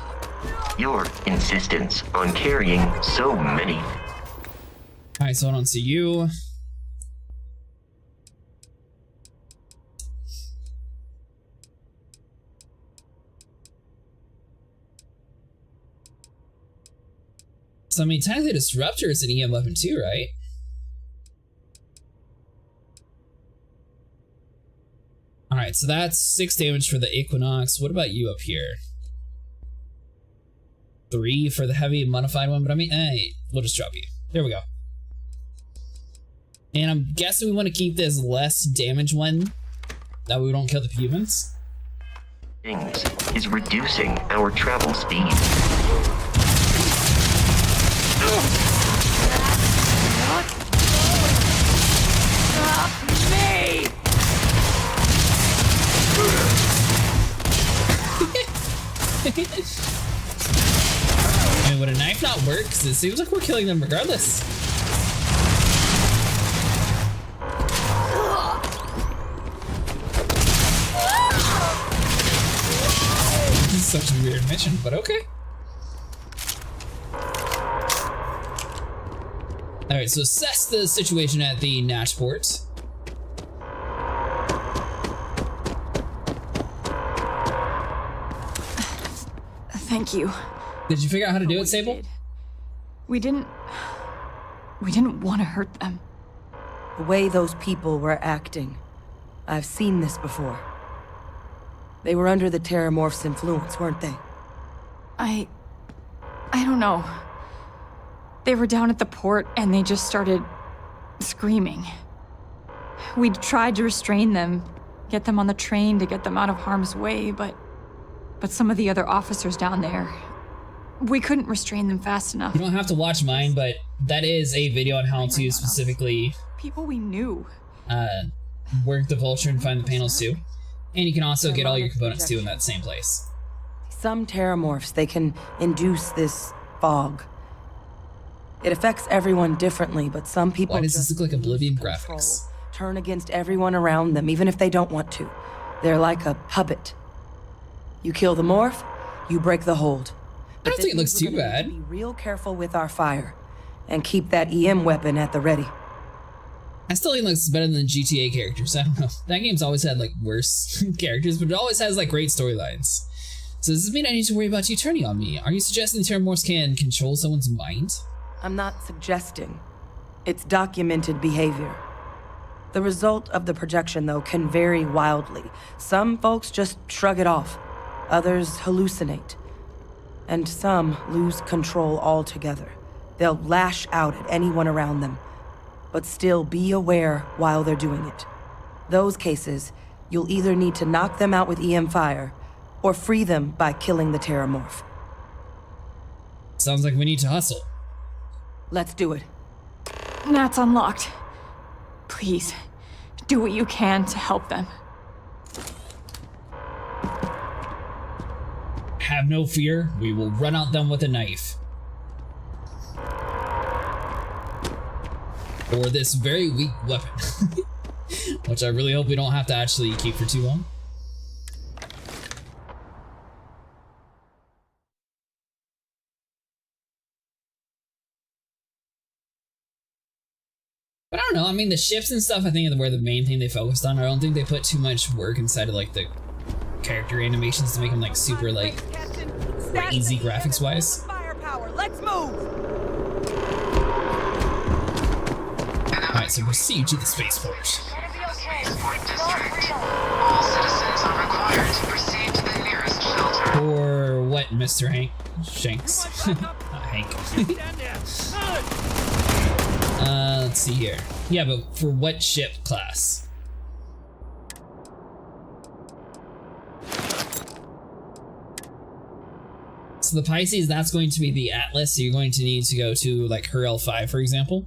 Your insistence on carrying so many. Alright, so hold on, so you... So I mean, technically Disruptor is an EM weapon too, right? Alright, so that's 6 damage for the Equinox. What about you up here? 3 for the heavy modified one, but I mean, hey, we'll just drop you. There we go. And I'm guessing we want to keep this less damage one, that way we don't kill the humans. Things is reducing our travel speed. Stop me! I mean, would a knife not work? Because it seems like we're killing them regardless. This is such a weird mission, but okay. Alright, so assess the situation at the Natchport. Thank you. Did you figure out how to do it, Sable? We didn't want to hurt them. The way those people were acting, I've seen this before. They were under the Terramorph's influence, weren't they? I don't know. They were down at the port and they just started screaming. We tried to restrain them, get them on the train to get them out of harm's way, but some of the other officers down there, we couldn't restrain them fast enough. You don't have to watch mine, but that is a video on how to specifically people we knew work the Vulture and find the panels too. And you can also get all your components too in that same place. Some Terramorphs, they can induce this fog. It affects everyone differently, but some people Why does this just look like Oblivion lose graphics? control, turn against everyone around them, even if they don't want to. They're like a puppet. You kill the morph, you break the hold. I don't think it looks too bad. Be real careful with our fire, and keep that EM weapon at the ready. I still think it looks better than GTA characters. I don't know. That game's always had like worse characters, but it always has like great storylines. So does this mean I need to worry about you turning on me? Are you suggesting Terramorphs can control someone's mind? I'm not suggesting. It's documented behavior. The result of the projection, though, can vary wildly. Some folks just shrug it off. Others hallucinate. And some lose control altogether. They'll lash out at anyone around them, but still be aware while they're doing it. Those cases, you'll either need to knock them out with EM fire, or free them by killing the Terramorph. Sounds like we need to hustle. Let's do it. Nat's unlocked. Please, do what you can to help them. Have no fear, we will run out them with a knife. Or this very weak weapon. Which I really hope we don't have to actually keep for too long. But I don't know, I mean the ships and stuff I think were the main thing they focused on. I don't think they put too much work inside of like the character animations to make them like super like crazy graphics wise. Firepower, let's move! Alright, so proceed to the spaceport. Spaceport district. All citizens are required to proceed to the nearest shelter. For what Mr. Shanks. Hank. Let's see here. Yeah, but for what ship class? So the Pisces, that's going to be the Atlas, so you're going to need to go to like her L5, for example.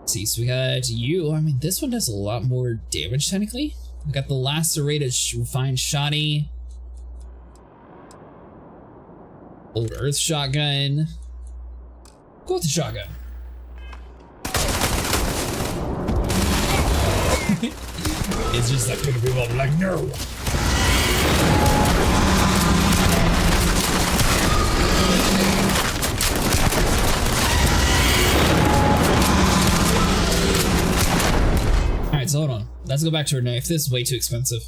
See, so we got you. I mean, this one does a lot more damage technically. We got the lacerated refined shoddy, old earth shotgun. Go with the shotgun. It's just like picking people up like no. Alright, so hold on. Let's go back to her knife. This is way too expensive.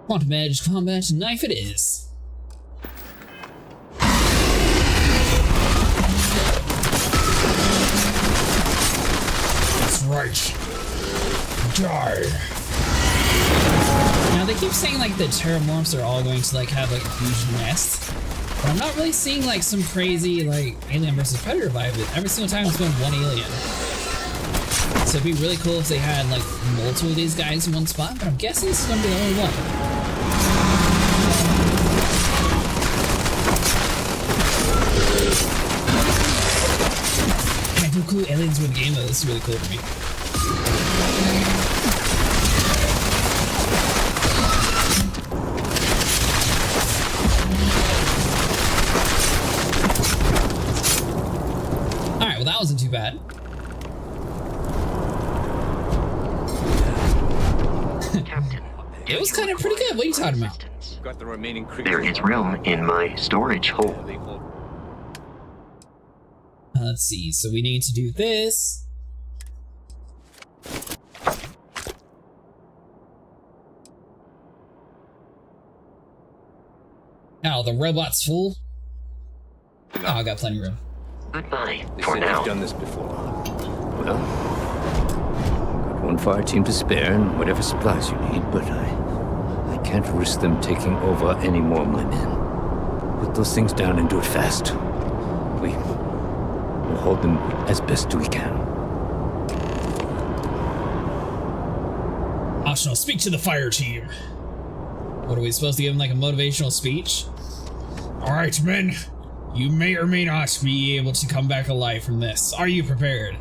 Quantum Edge Combat Knife it is. That's right. Die. Now they keep saying like the Terramorphs are all going to like have like a huge nest. But I'm not really seeing like some crazy like Alien versus Predator vibe. Every single time it's been one alien. So it'd be really cool if they had like multiple of these guys in one spot, but I'm guessing this is gonna be the only one. Man, how cool aliens win game though. This is really cool for me. Well, that wasn't too bad. It was kind of pretty good. What are you talking about? Got the remaining there is room in my storage hole. Let's see. So we need to do this. Oh, the robot's full. Oh, I got plenty of room. Goodbye They for said now. you've done this before. Well, got one fire team to spare and whatever supplies you need, but I can't risk them taking over any more of my men. Put those things down and do it fast. We'll hold them as best we can. Optional, speak to the fire team. What are we supposed to give them, like a motivational speech? Alright, men. You may or may not be able to come back alive from this. Are you prepared?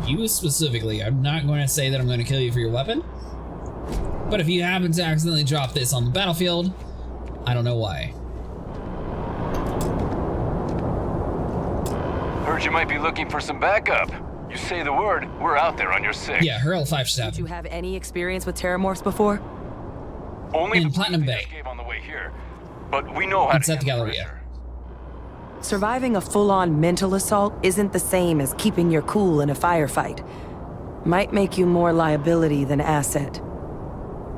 You specifically. I'm not going to say that I'm going to kill you for your weapon. But if you happen to accidentally drop this on the battlefield, I don't know why. Heard you might be looking for some backup. You say the word, we're out there on your 6. Yeah, her L5 should have. Did you have any experience with Terramorphs before? Only in Platinum Bay. Escape on the way here, but we know how It's to at the handle Galleria. pressure. Surviving a full-on mental assault isn't the same as keeping your cool in a firefight. Might make you more liability than asset.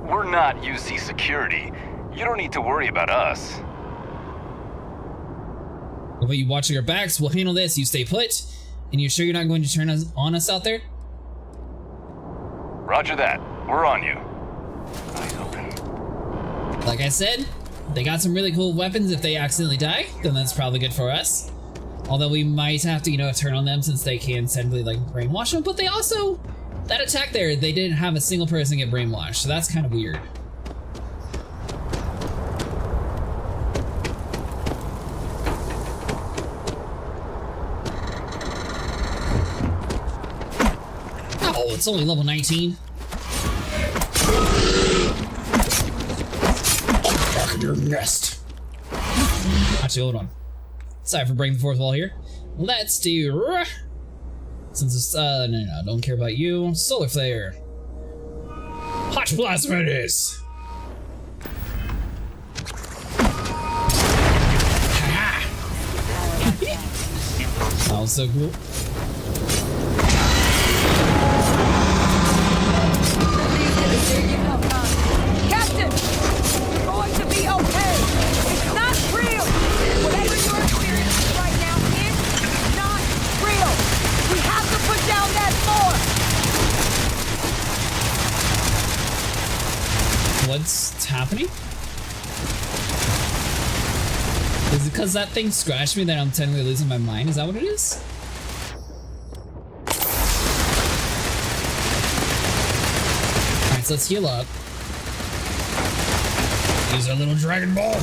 We're not UC security. You don't need to worry about us. What about you watching our backs? We'll handle this. You stay put. And you sure you're not going to turn on us out there? Roger that. We're on you. Eyes open. Like I said, they got some really cool weapons. If they accidentally die, then that's probably good for us. Although we might have to, you know, turn on them since they can simply like brainwash them. But they also, that attack there, they didn't have a single person get brainwashed. So that's kind of weird. Oh, it's only level 19. Back in your nest. Actually, hold on. Sorry for breaking the fourth wall here. Let's do... Since it's, no, don't care about you. Solar Flare. Hot Plasma it is. That was so cool. Captain! You're going to be okay! It's not real! Whatever you're experiencing right What's happening? Is it because that thing scratched me that I'm technically losing my mind? Is that what it is? Alright, so let's heal up. Use our little Dragon Ball.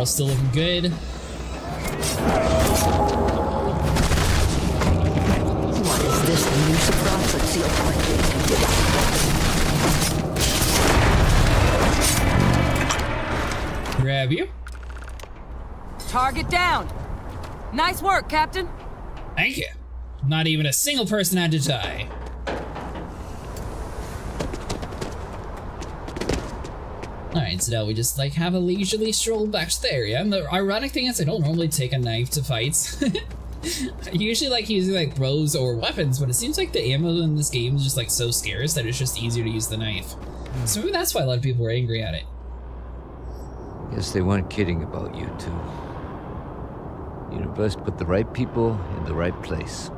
Still looking good. What is this new surprise that sealed Grab you. Target down. Nice work, Captain. Thank you. Not even a single person had to die. Alright, so now we just like have a leisurely stroll back to the area. And the ironic thing is I don't normally take a knife to fights. I usually like using like bows or weapons, but it seems like the ammo in this game is just like so scarce that it's just easier to use the knife. So maybe that's why a lot of people were angry at it. Guess they weren't kidding about you two. Universe put the right people in the right place.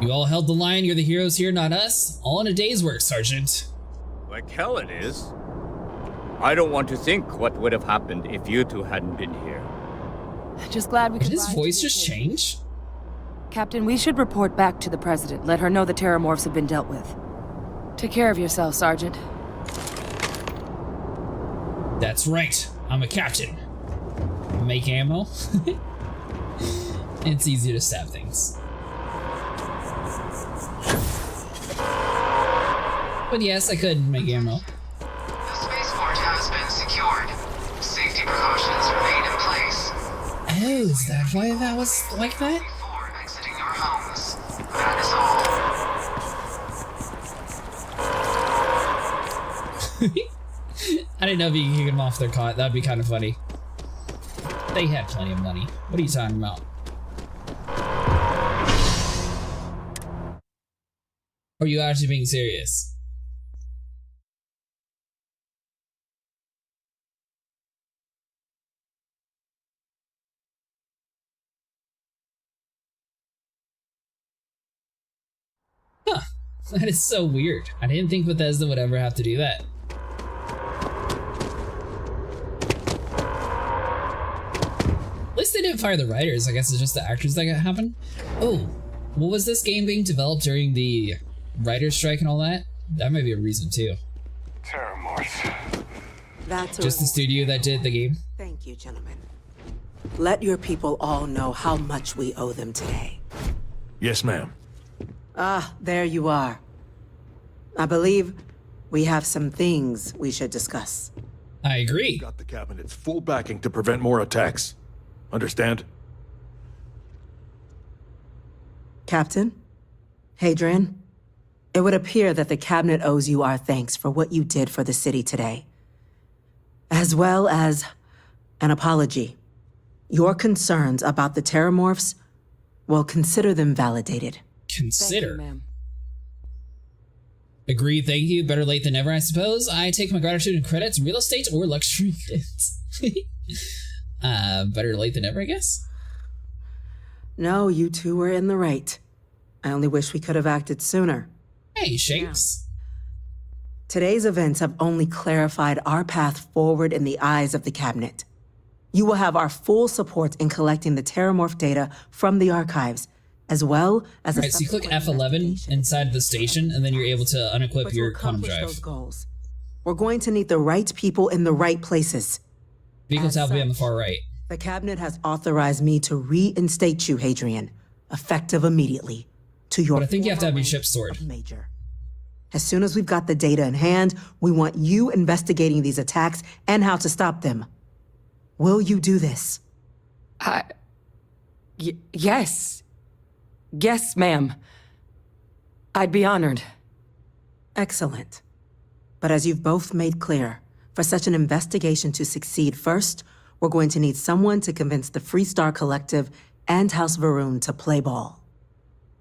You all held the line, you're the heroes here, not us. All in a day's work, Sergeant. Like hell it is. I don't want to think what would have happened if you two hadn't been here. Just glad we could. Did his voice just change? Captain, we should report back to the President. Let her know the Terramorphs have been dealt with. Take care of yourself, Sergeant. That's right. I'm a captain. Make ammo. It's easier to stab things. But yes, I could make ammo. The spaceport has been secured. Safety precautions remain in place. Oh, is that why that was like that? Before exiting your homes. That is all. I didn't know if you could kick them off their cot. That'd be kind of funny. They had plenty of money. What are you talking about? Are you actually being serious? Huh. That is so weird. I didn't think Bethesda would ever have to do that. At least they didn't fire the writers. I guess it's just the actors that happened. Oh, what was this game being developed during the writer's strike and all that? That might be a reason too. Terramorph. That's just the studio that did the game. Thank you, gentlemen. Let your people all know how much we owe them today. Yes, ma'am. Ah, there you are. I believe we have some things we should discuss. I agree. Got the cabinet's full backing to prevent more attacks. Understand? Captain? Hadrian? It would appear that the cabinet owes you our thanks for what you did for the city today. As well as an apology. Your concerns about the Terramorphs, well, consider them validated. Consider? Thank you, ma'am. Agreed, thank you. Better late than never, I suppose. I take my gratitude in credits, real estate, or luxury goods. Better late than never, I guess? No, you two were in the right. I only wish we could have acted sooner. Hey, Shakes. Today's events have only clarified our path forward in the eyes of the cabinet. You will have our full support in collecting the Terramorph data from the archives, as well as right, so you click F11 inside the station, and then you're able to unequip your quantum drive. Those goals, we're going to need the right people in the right places. Vehicles will be on the far right. The cabinet has authorized me to reinstate you, Hadrian, effective immediately, to your. But I think you have to have your ship stored. Major. As soon as we've got the data in hand, we want you investigating these attacks and how to stop them. Will you do this? Yes. Yes, ma'am. I'd be honored. Excellent. But as you've both made clear, for such an investigation to succeed, first, we're going to need someone to convince the Freestar Collective and House Varun to play ball.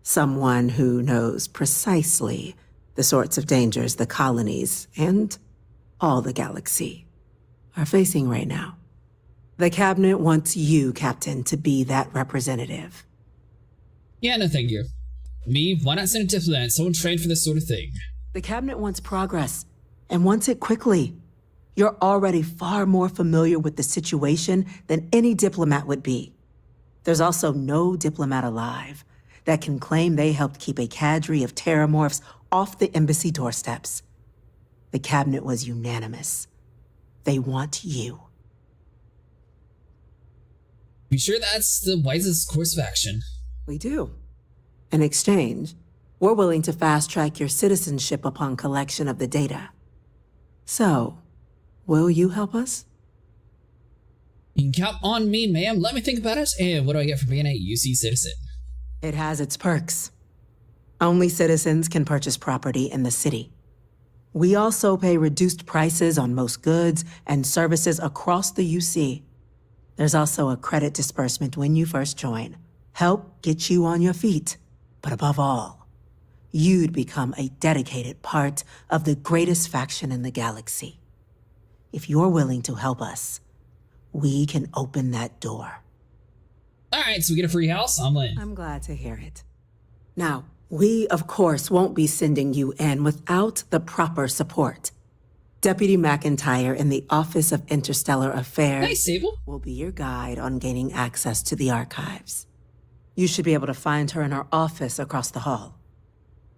Someone who knows precisely the sorts of dangers the colonies and all the galaxy are facing right now. The Cabinet wants you, Captain, to be that representative. Yeah, no thank you. Me? Why not send a diplomat? Someone trained for this sort of thing. The Cabinet wants progress, and wants it quickly. You're already far more familiar with the situation than any diplomat would be. There's also no diplomat alive that can claim they helped keep a cadre of terramorphs off the embassy doorsteps. The Cabinet was unanimous. They want you. You sure that's the wisest course of action? We do. In exchange, we're willing to fast-track your citizenship upon collection of the data. So, will you help us? You can count on me, ma'am. Let me think about it. And what do I get for being a UC citizen? It has its perks. Only citizens can purchase property in the city. We also pay reduced prices on most goods and services across the UC. There's also a credit disbursement when you first join. Help get you on your feet. But above all, you'd become a dedicated part of the greatest faction in the galaxy. If you're willing to help us, we can open that door. Alright, so we get a free house? I'm in. I'm glad to hear it. Now, we, of course, won't be sending you in without the proper support. Deputy McIntyre in the Office of Interstellar Affairs Nice, Sable. will be your guide on gaining access to the archives. You should be able to find her in her office across the hall.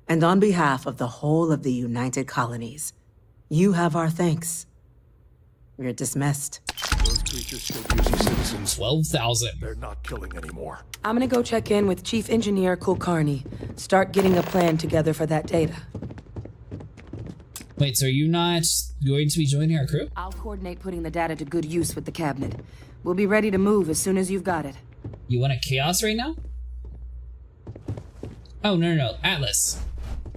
And on behalf of the whole of the United Colonies, you have our thanks. You're dismissed. Those creatures still using citizens. 12,000. They're not killing anymore. I'm gonna go check in with Chief Engineer Kulkarni. Start getting a plan together for that data. Wait, so are you not going to be joining our crew? I'll coordinate putting the data to good use with the Cabinet. We'll be ready to move as soon as you've got it. You want a chaos right now? Oh, no. Atlas.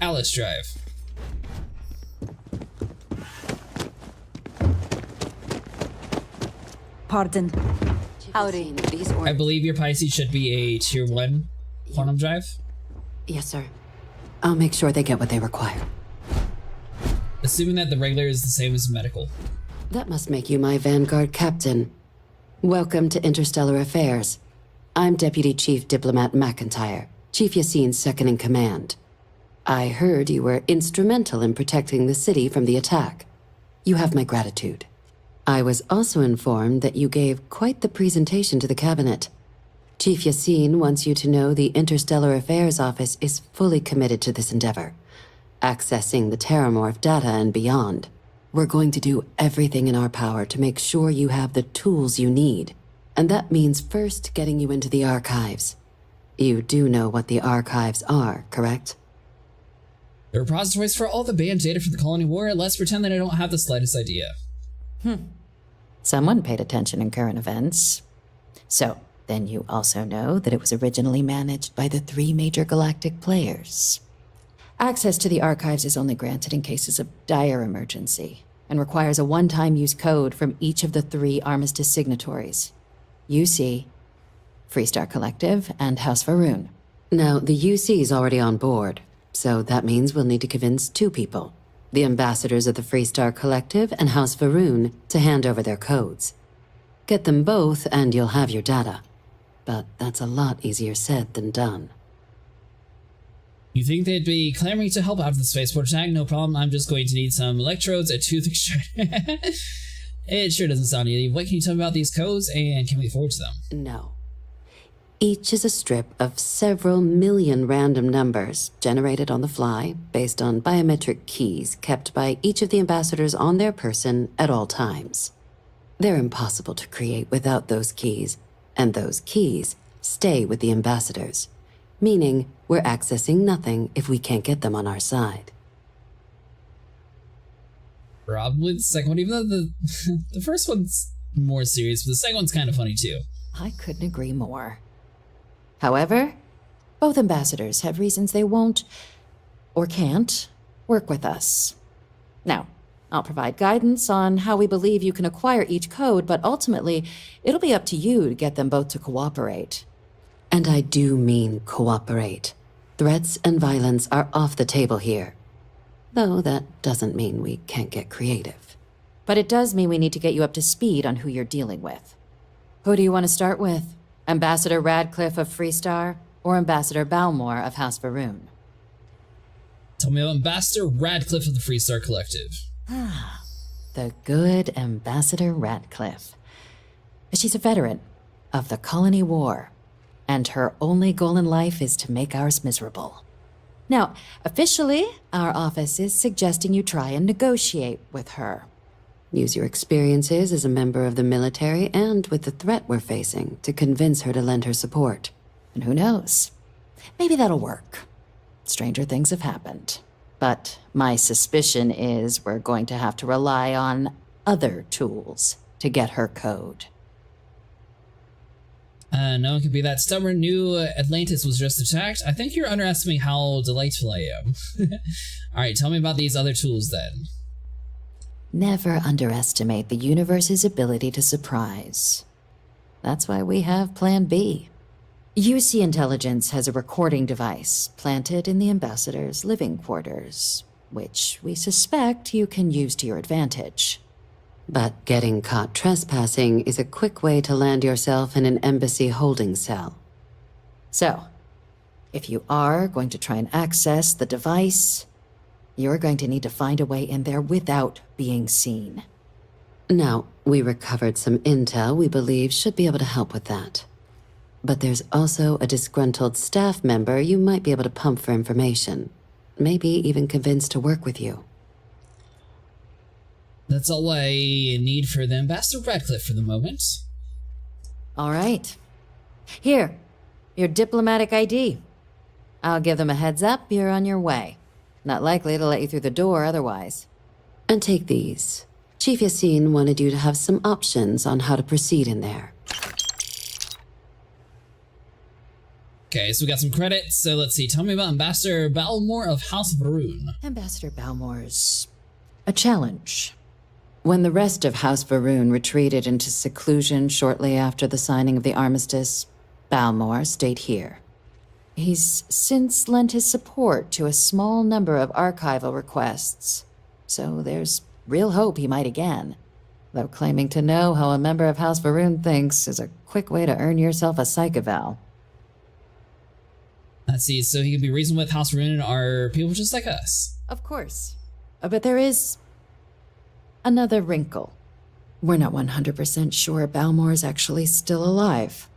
Atlas Drive. Pardon. Howdy. I believe your Pisces should be a tier 1 quantum drive. Yes, sir. I'll make sure they get what they require. Assuming that the regular is the same as medical. That must make you my Vanguard captain. Welcome to Interstellar Affairs. I'm Deputy Chief Diplomat McIntyre, Chief Yassine's second in command. I heard you were instrumental in protecting the city from the attack. You have my gratitude. I was also informed that you gave quite the presentation to the Cabinet. Chief Yassine wants you to know the Interstellar Affairs Office is fully committed to this endeavor, accessing the Terramorph data and beyond. We're going to do everything in our power to make sure you have the tools you need, and that means first getting you into the archives. You do know what the archives are, correct? The repositories for all the banned data from the Colony War. Let's pretend that I don't have the slightest idea. Someone paid attention in current events. So, then you also know that it was originally managed by the 3 major galactic players. Access to the archives is only granted in cases of dire emergency, and requires a one-time use code from each of the 3 armistice signatories. UC, Freestar Collective, and House Varun. Now, the UC is already on board, so that means we'll need to convince 2 people. The ambassadors of the Freestar Collective and House Varun to hand over their codes. Get them both and you'll have your data. But that's a lot easier said than done. You think they'd be clamoring to help out with the spaceport attack? No problem, I'm just going to need some electrodes, a tooth extractor. It sure doesn't sound easy. What can you tell me about these codes, and can we forge them? No. Each is a strip of several million random numbers generated on the fly based on biometric keys kept by each of the ambassadors on their person at all times. They're impossible to create without those keys, and those keys stay with the ambassadors, meaning we're accessing nothing if we can't get them on our side. Probably the second one, even though the first one's more serious, but the second one's kind of funny too. I couldn't agree more. However, both ambassadors have reasons they won't, or can't, work with us. Now, I'll provide guidance on how we believe you can acquire each code, but ultimately, it'll be up to you to get them both to cooperate. And I do mean cooperate. Threats and violence are off the table here. Though that doesn't mean we can't get creative. But it does mean we need to get you up to speed on who you're dealing with. Who do you want to start with? Ambassador Radcliffe of Freestar, or Ambassador Balmore of House Varun? Tell me about Ambassador Radcliffe of the Freestar Collective. The good Ambassador Radcliffe. She's a veteran of the Colony War, and her only goal in life is to make ours miserable. Now, officially, our office is suggesting you try and negotiate with her. Use your experiences as a member of the military and with the threat we're facing to convince her to lend her support. And who knows? Maybe that'll work. Stranger things have happened. But my suspicion is we're going to have to rely on other tools to get her code. No, it could be that stubborn new Atlantis was just attacked. I think you're underestimating how delightful I am. Alright, tell me about these other tools then. Never underestimate the universe's ability to surprise. That's why we have Plan B. UC Intelligence has a recording device planted in the Ambassador's living quarters, which we suspect you can use to your advantage. But getting caught trespassing is a quick way to land yourself in an embassy holding cell. So, if you are going to try and access the device, you're going to need to find a way in there without being seen. Now, we recovered some intel we believe should be able to help with that. But there's also a disgruntled staff member you might be able to pump for information. Maybe even convince to work with you. That's all I need for the Ambassador Radcliffe for the moment. All right. Here, your diplomatic ID. I'll give them a heads up, you're on your way. Not likely to let you through the door otherwise. And take these. Chief Yassine wanted you to have some options on how to proceed in there. Okay, so we got some credits, so let's see. Tell me about Ambassador Balmore of House Varun. Ambassador Balmore's a challenge. When the rest of House Varun retreated into seclusion shortly after the signing of the armistice, Balmore stayed here. He's since lent his support to a small number of archival requests, so there's real hope he might again. Though claiming to know how a member of House Varun thinks is a quick way to earn yourself a psych eval. Let's see, so he can be reasoned with House Varun are people just like us. Of course. But there is another wrinkle. We're not 100% sure Balmore's actually still alive.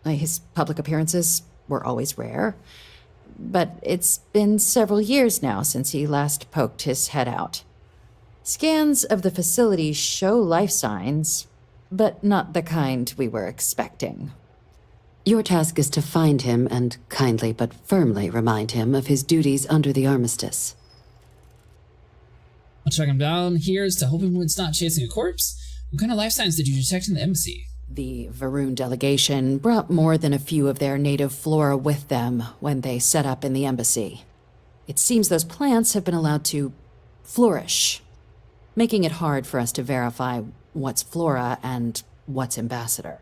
His public appearances were always rare, but it's been several years now since he last poked his head out. Scans of the facility show life signs, but not the kind we were expecting. Your task is to find him and kindly but firmly remind him of his duties under the armistice. I'll track him down here to hope it's not chasing a corpse. What kind of life signs did you detect in the embassy? The Varun delegation brought more than a few of their native flora with them when they set up in the embassy. It seems those plants have been allowed to flourish, making it hard for us to verify what's flora and what's ambassador.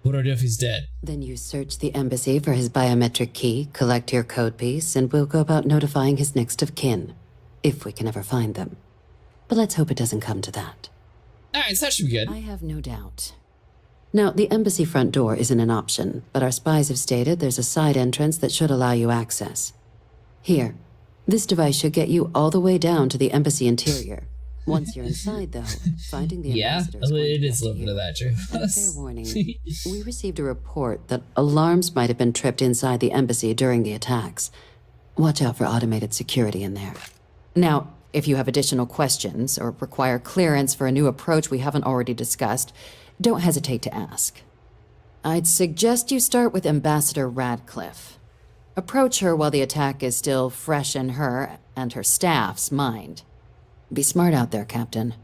What do I do if he's dead? Then you search the embassy for his biometric key, collect your code piece, and we'll go about notifying his next of kin, if we can ever find them. But let's hope it doesn't come to that. Alright, so that should be good. I have no doubt. Now, the embassy front door isn't an option, but our spies have stated there's a side entrance that should allow you access. Here, this device should get you all the way down to the embassy interior. Once you're inside, though, finding the ambassador is it is a little bit of that, true. Fair warning, we received a report that alarms might have been tripped inside the embassy during the attacks. Watch out for automated security in there. Now, if you have additional questions or require clearance for a new approach we haven't already discussed, don't hesitate to ask. I'd suggest you start with Ambassador Radcliffe. Approach her while the attack is still fresh in her and her staff's mind. Be smart out there, Captain.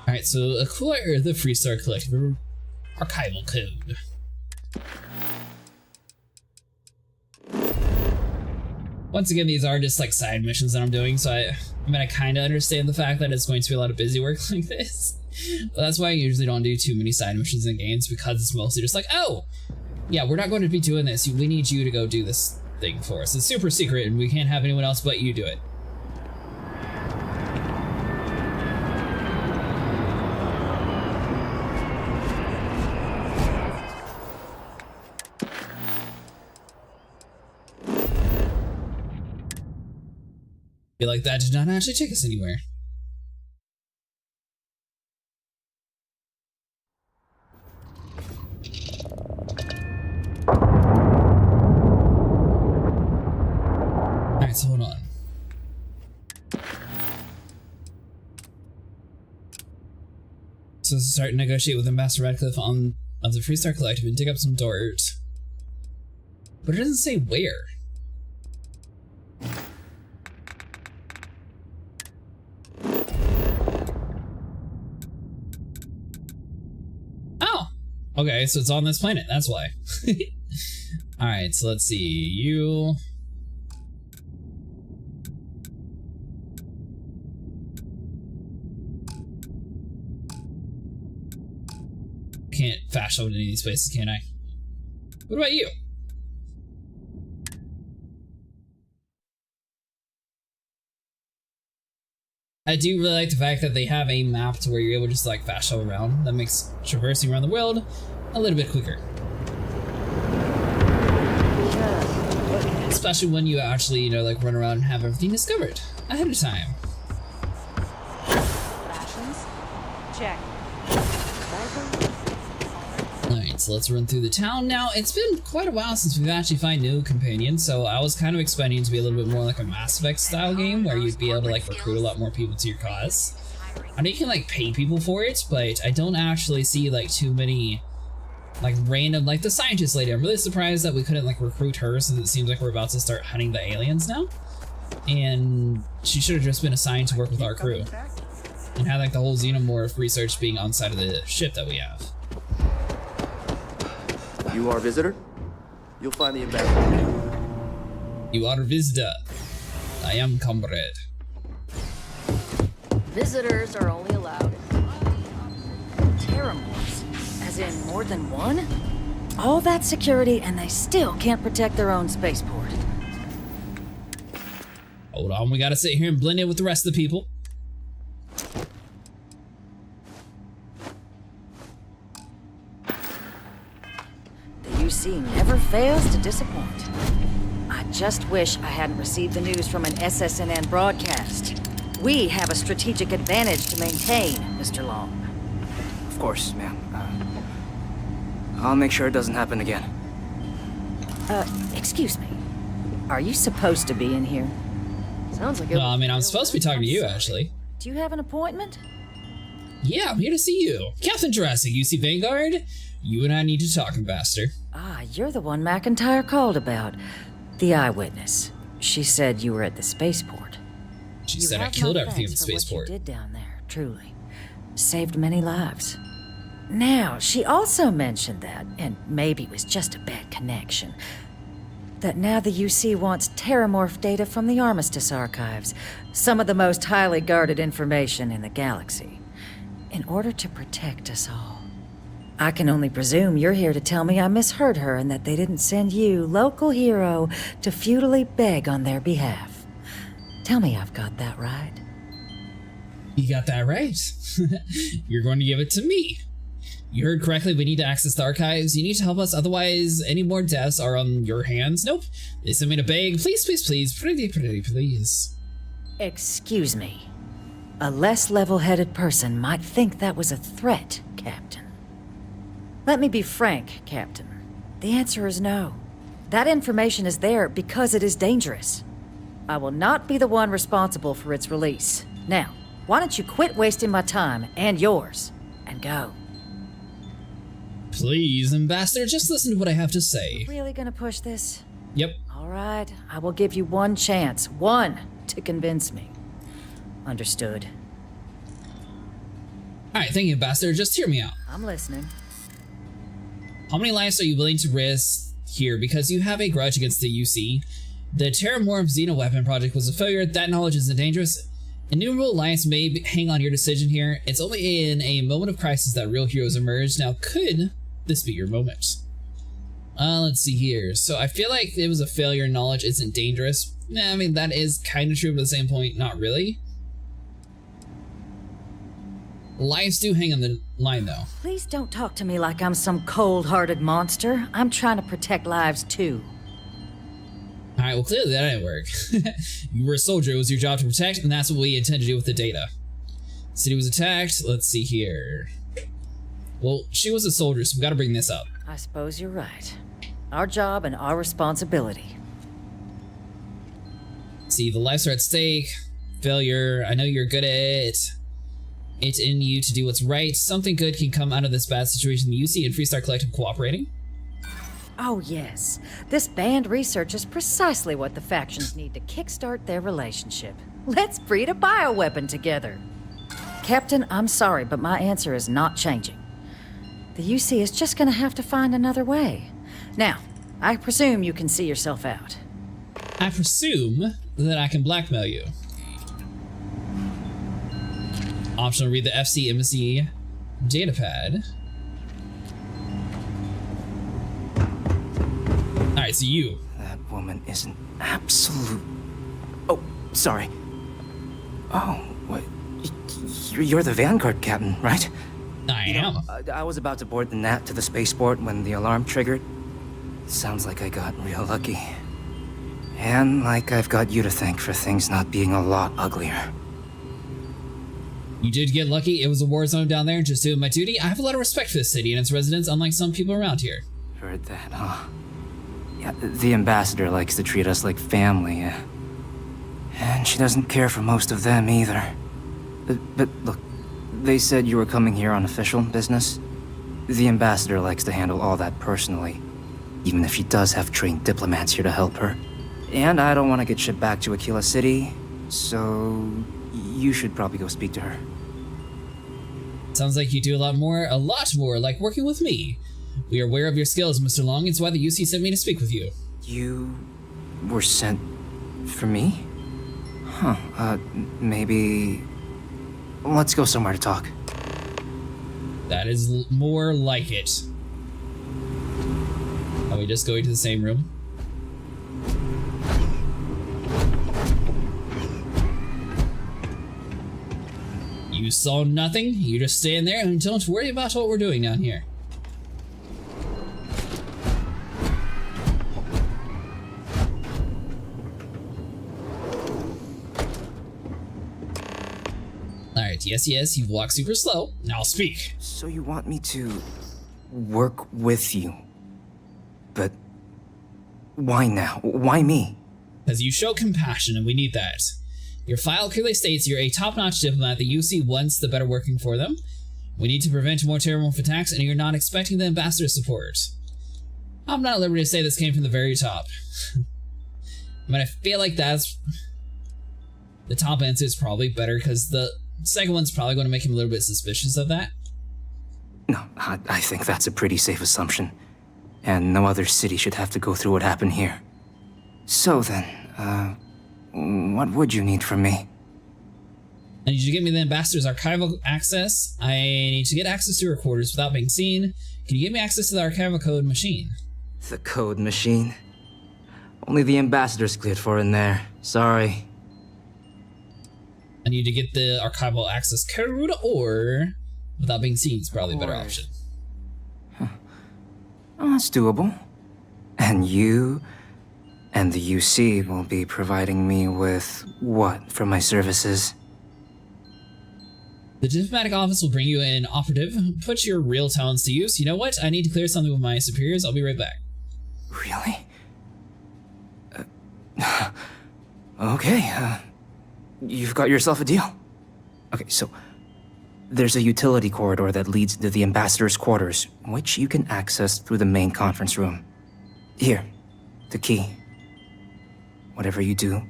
Alright, so acquire the Freestar Collective archival code. Once again, these are just like side missions that I'm doing, so I kind of understand the fact that it's going to be a lot of busy work like this. But that's why I usually don't do too many side missions in games, because it's mostly just like, oh, Yeah, we're not going to be doing this. We need you to go do this thing for us. It's super secret and we can't have anyone else but you do it. Feel like that did not actually take us anywhere. Alright, so hold on. So start to negotiate with Ambassador Radcliffe of the Freestar Collective and dig up some dirt. But it doesn't say where. Okay, so it's on this planet, that's why. Alright, so let's see. You... Can't fast travel to any of these places, can I? What about you? I do really like the fact that they have a map to where you're able to just like fast travel around. That makes traversing around the world a little bit quicker. Especially when you actually, you know, like run around and have everything discovered ahead of time. Rations? Check. Alright, so let's run through the town now. It's been quite a while since we've actually found new companions, so I was kind of expecting it to be a little bit more like a Mass Effect style game where you'd be able to like recruit a lot more people to your cause. I know you can like pay people for it, but I don't actually see like too many like random, like the scientist lady. I'm really surprised that we couldn't like recruit her since it seems like we're about to start hunting the aliens now. And she should have just been assigned to work with our crew and had like the whole xenomorph research being on side of the ship that we have. You are a visitor? You'll find the ambassador. You are a visitor. I am comrade. Visitors are only allowed terramorphs, as in more than one? All that security and they still can't protect their own spaceport. Hold on, we gotta sit here and blend in with the rest of the people. UC never fails to disappoint. I just wish I hadn't received the news from an SSNN broadcast. We have a strategic advantage to maintain, Mr. Long. Of course, ma'am. I'll make sure it doesn't happen again. Excuse me. Are you supposed to be in here? Sounds like it. No, I mean, I'm supposed to be talking to you, actually. Do you have an appointment? Yeah, I'm here to see you. Captain Jurassic, UC Vanguard. You and I need to talk, Ambassador. Ah, you're the one McIntyre called about. The eyewitness. She said you were at the spaceport. She said I killed everything at the spaceport. What you did down there, truly. Saved many lives. Now, she also mentioned that, and maybe it was just a bad connection, that now the UC wants terramorph data from the Armistice archives, some of the most highly guarded information in the galaxy, in order to protect us all. I can only presume you're here to tell me I misheard her and that they didn't send you, local hero, to futilely beg on their behalf. Tell me I've got that right. You got that right. You're going to give it to me. You heard correctly, we need to access the archives. You need to help us, otherwise any more deaths are on your hands. Nope. They sent me to beg. Please, please, please. Pretty, pretty, please. Excuse me. A less level-headed person might think that was a threat, Captain. Let me be frank, Captain. The answer is no. That information is there because it is dangerous. I will not be the one responsible for its release. Now, why don't you quit wasting my time and yours, and go? Please, Ambassador, just listen to what I have to say. Really gonna push this? Yep. All right, I will give you one chance, one, to convince me. Understood. All right, thank you, Ambassador. Just hear me out. I'm listening. How many lives are you willing to risk here because you have a grudge against the UC? The Terramorph Xenoweapon project was a failure. That knowledge isn't dangerous. Innumerable lives may hang on your decision here. It's only in a moment of crisis that real heroes emerge. Now, could this be your moment? Let's see here. So I feel like it was a failure. Knowledge isn't dangerous. I mean, that is kind of true, but at the same point, not really. Lives do hang on the line, though. Please don't talk to me like I'm some cold-hearted monster. I'm trying to protect lives, too. Alright, well, clearly that didn't work. You were a soldier. It was your job to protect, and that's what we intend to do with the data. City was attacked. Let's see here. Well, she was a soldier, so we gotta bring this up. I suppose you're right. Our job and our responsibility. See, the lives are at stake. Failure. I know you're good at it. It's in you to do what's right. Something good can come out of this bad situation. The UC and Freestar Collective cooperating. Oh yes, this banned research is precisely what the factions need to kickstart their relationship. Let's breed a bioweapon together. Captain, I'm sorry, but my answer is not changing. The UC is just gonna have to find another way. Now, I presume you can see yourself out. I presume that I can blackmail you. Optional, read the FC Embassy datapad. Alright, so you. That woman is an absolute... Oh, sorry. Oh, what? You're the Vanguard captain, right? I am. I was about to board the Nat to the spaceport when the alarm triggered. Sounds like I got real lucky. And like I've got you to thank for things not being a lot uglier. You did get lucky. It was a war zone down there, just doing my duty. I have a lot of respect for this city and its residents, unlike some people around here. Heard that, huh? Yeah, the ambassador likes to treat us like family, and she doesn't care for most of them either. But look, they said you were coming here on official business. The ambassador likes to handle all that personally, even if she does have trained diplomats here to help her. And I don't want to get shipped back to Aquila City, so you should probably go speak to her. Sounds like you do a lot more like working with me. We are aware of your skills, Mr. Long. It's why the UC sent me to speak with you. You were sent for me? Huh, maybe... Let's go somewhere to talk. That is more like it. Are we just going to the same room? You saw nothing? You just stand there and don't worry about what we're doing down here. Alright, yes, you walk super slow. Now speak. So you want me to work with you? But why now? Why me? Because you show compassion and we need that. Your file clearly states you're a top-notch diplomat. The UC wants the better working for them. We need to prevent more terrorist attacks, and you're not expecting the ambassador's support. I'm not at liberty to say this came from the very top. I mean, I feel like that's... The top answer is probably better, because the second one's probably going to make him a little bit suspicious of that. No, I think that's a pretty safe assumption. And no other city should have to go through what happened here. So then, what would you need from me? I need you to get me the ambassador's archival access. I need to get access to her quarters without being seen. Can you get me access to the archival code machine? The code machine? Only the ambassador's cleared for in there. Sorry. I need to get the archival access code, or without being seen is probably a better option. Huh. Oh, that's doable. And you and the UC will be providing me with what for my services? The diplomatic office will bring you an operative. Put your real talents to use. You know what? I need to clear something with my superiors. I'll be right back. Really? Okay, you've got yourself a deal. Okay, so there's a utility corridor that leads to the ambassador's quarters, which you can access through the main conference room. Here, the key. Whatever you do,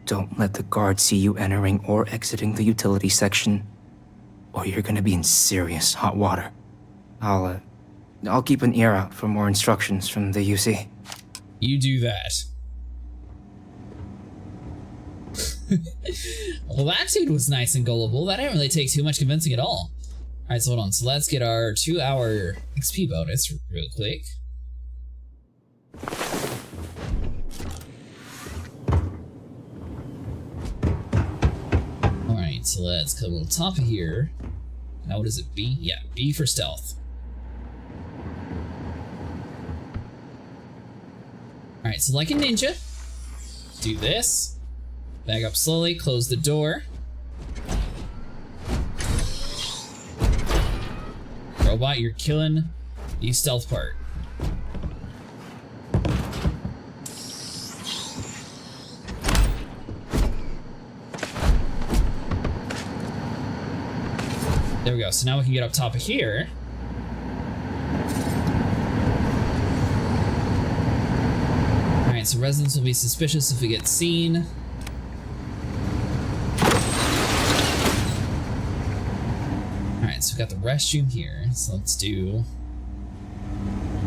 don't let the guards see you entering or exiting the utility section, or you're gonna be in serious hot water. I'll keep an ear out for more instructions from the UC. You do that. Well, that dude was nice and gullible. That didn't really take too much convincing at all. Alright, so hold on. So let's get our 2-hour XP bonus real quick. Alright, so let's come on top of here. Now what is it? B? Yeah, B for stealth. Alright, so like a ninja, do this. Back up slowly, close the door. Robot, you're killing the stealth part. There we go, so now we can get up top of here. Alright, so residents will be suspicious if we get seen. Alright, so we got the restroom here, so let's do...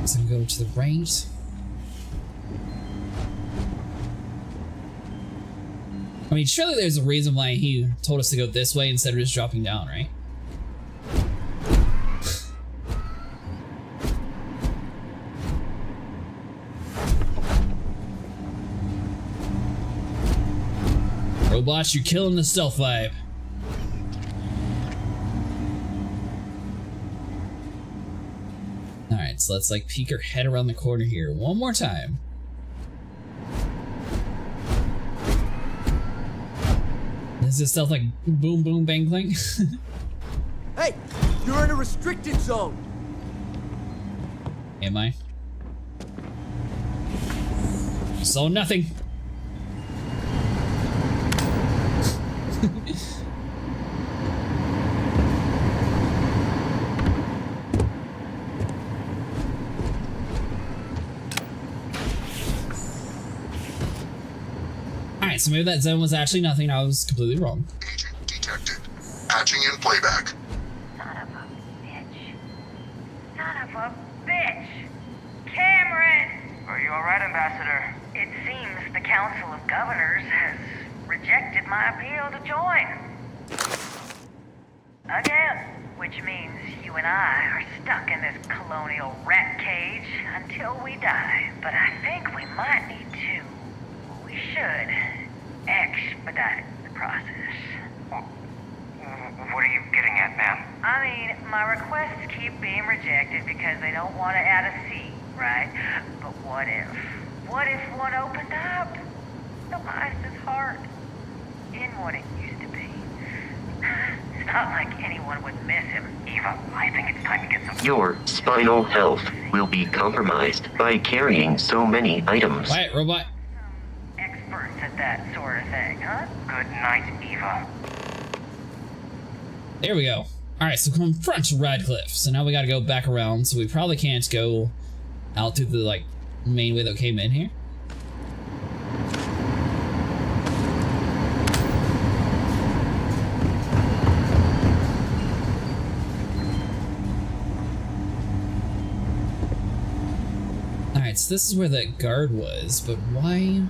So I'm gonna go to the right. I mean, surely there's a reason why he told us to go this way instead of just dropping down, right? Robots, you're killing the stealth vibe. Alright, so let's like peek our head around the corner here one more time. Is this stealth like boom boom bang clang? Hey, you're in a restricted zone. Am I? So nothing. Alright, so maybe that zone was actually nothing. I was completely wrong. Agent detected. Patching in playback. Son of a bitch. Son of a bitch. Cameron! Are you alright, Ambassador? It seems the Council of Governors has rejected my appeal to join. Again. Which means you and I are stuck in this colonial rat cage until we die. But I think we might need to. We should expedite the process. What are you getting at, ma'am? I mean, my requests keep being rejected because they don't want to add a seat, right? But what if? What if one opened up? The Mice's heart. In what it used to be. It's not like anyone would miss him. Eva, I think it's time to get some... Your spinal health will be compromised by carrying so many items. Quiet, robot. Experts at that sort of thing, huh? Good night, Eva. There we go. Alright, so confront Radcliffe. So now we gotta go back around, so we probably can't go out through the, like, main way that came in here. Alright, so this is where that guard was, but why?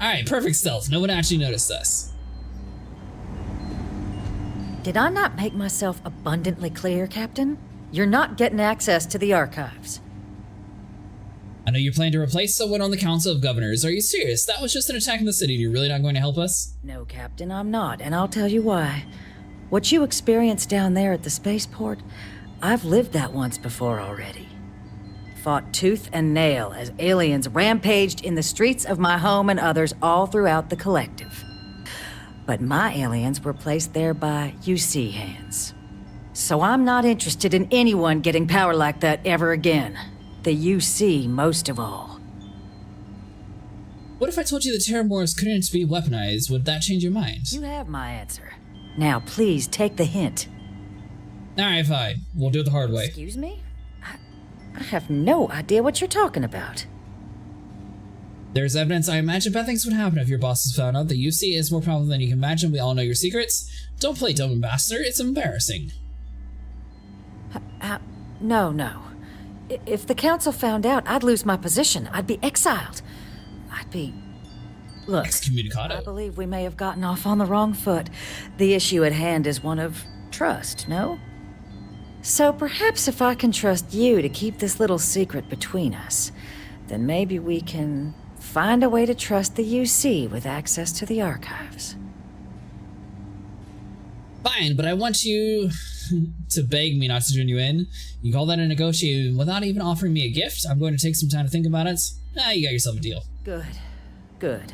Alright, perfect stealth. No one actually noticed us. Did I not make myself abundantly clear, Captain? You're not getting access to the archives. I know you plan to replace someone on the Council of Governors. Are you serious? That was just an attack in the city. You're really not going to help us? No, Captain, I'm not, and I'll tell you why. What you experienced down there at the spaceport, I've lived that once before already. Fought tooth and nail as aliens rampaged in the streets of my home and others all throughout the collective. But my aliens were placed there by UC hands. So I'm not interested in anyone getting power like that ever again. The UC most of all. What if I told you the Terramores couldn't be weaponized? Would that change your mind? You have my answer. Now please take the hint. Alright, fine. We'll do it the hard way. Excuse me? I have no idea what you're talking about. There's evidence. I imagine bad things would happen if your bosses found out. The UC is more powerful than you can imagine. We all know your secrets. Don't play dumb, Ambassador. It's embarrassing. No. If the Council found out, I'd lose my position. I'd be exiled. I'd be Look, Excommunicado. I believe we may have gotten off on the wrong foot. The issue at hand is one of trust, no? So perhaps if I can trust you to keep this little secret between us, then maybe we can find a way to trust the UC with access to the archives. Fine, but I want you to beg me not to turn you in. You call that a negotiation without even offering me a gift? I'm going to take some time to think about it. You got yourself a deal. Good. Good.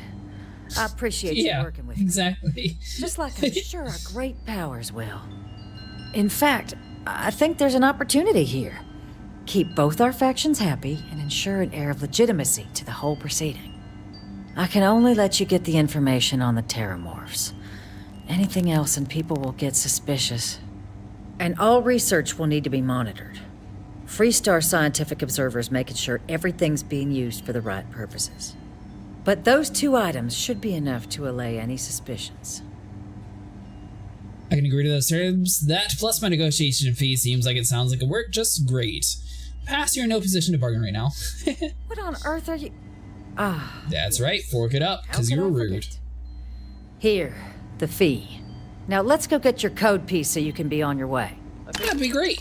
I appreciate you working with me. Exactly. Just like I'm sure our great powers will. In fact, I think there's an opportunity here. Keep both our factions happy and ensure an air of legitimacy to the whole proceeding. I can only let you get the information on the terramorphs. Anything else and people will get suspicious. And all research will need to be monitored. Freestar scientific observers making sure everything's being used for the right purposes. But those 2 items should be enough to allay any suspicions. I can agree to those terms. That plus my negotiation fee seems like it sounds like it worked just great. Pass, you're in no position to bargain right now. What on earth are you... That's right, fork it up, because you were rude. Here, the fee. Now let's go get your code piece so you can be on your way. That'd be great.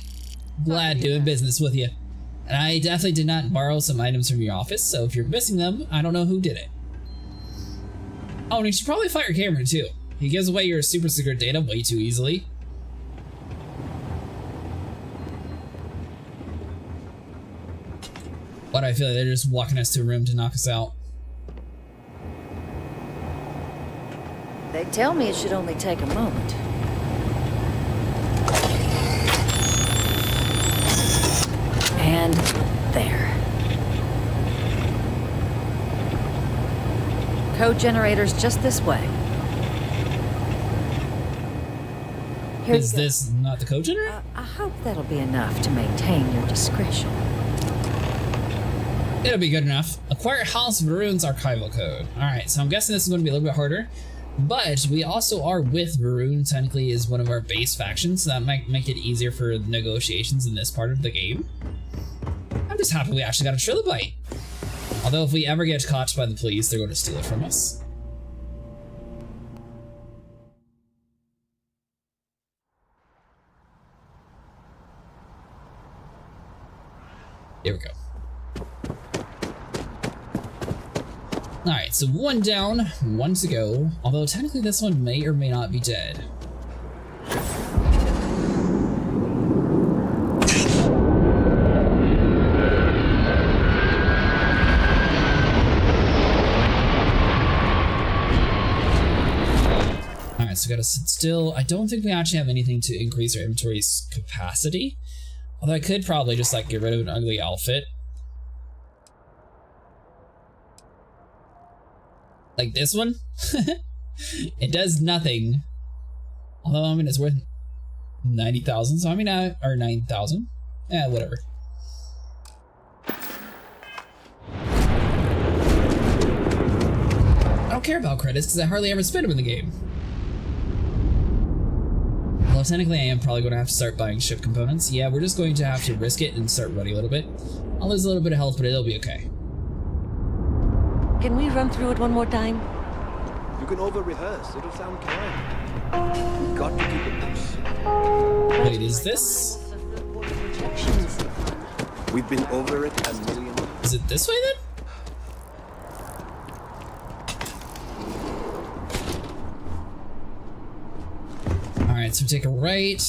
Glad doing business with you. And I definitely did not borrow some items from your office, so if you're missing them, I don't know who did it. Oh, and you should probably fire Cameron too. He gives away your super secret data way too easily. But I feel like they're just walking us to a room to knock us out. They tell me it should only take a moment. And there. Code generator's just this way. Here Is this not the code generator? I hope that'll be enough to maintain your discretion. It'll be good enough. Acquire House Varun's archival code. Alright, so I'm guessing this is going to be a little bit harder. But we also are with Varun, technically is one of our base factions, so that might make it easier for negotiations in this part of the game. I'm just happy we actually got a trilobite. Although if we ever get caught by the police, they're going to steal it from us. Here we go. Alright, so 1 down, 1 to go. Although technically this one may or may not be dead. Alright, so we gotta sit still. I don't think we actually have anything to increase our inventory's capacity. Although I could probably just like get rid of an ugly outfit. Like this one? It does nothing. Although, I mean, it's worth 90,000, so I mean, or 9,000. Yeah, whatever. I don't care about credits because I hardly ever spend them in the game. Well, technically I am probably going to have to start buying ship components. Yeah, we're just going to have to risk it and start running a little bit. I'll lose a little bit of health, but it'll be okay. Can we run through it one more time? You can over-rehearse. It'll sound kind. We've got to keep it loose. Wait, is this? We've been over it a million times. Is it this way then? Alright, so take a right.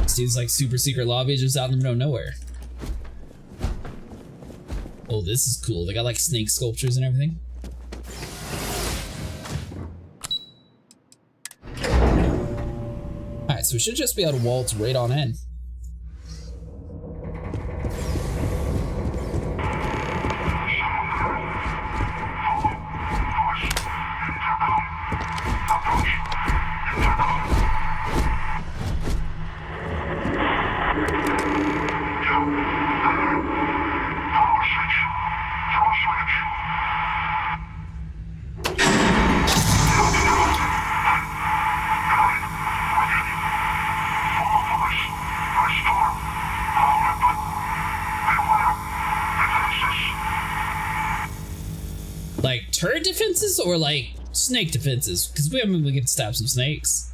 Seems like super secret lobby just out in the middle of nowhere. Oh, this is cool. They got like snake sculptures and everything. Alright, so we should just be able to waltz right on in. Like turret defenses or like snake defenses? Because we can stab some snakes.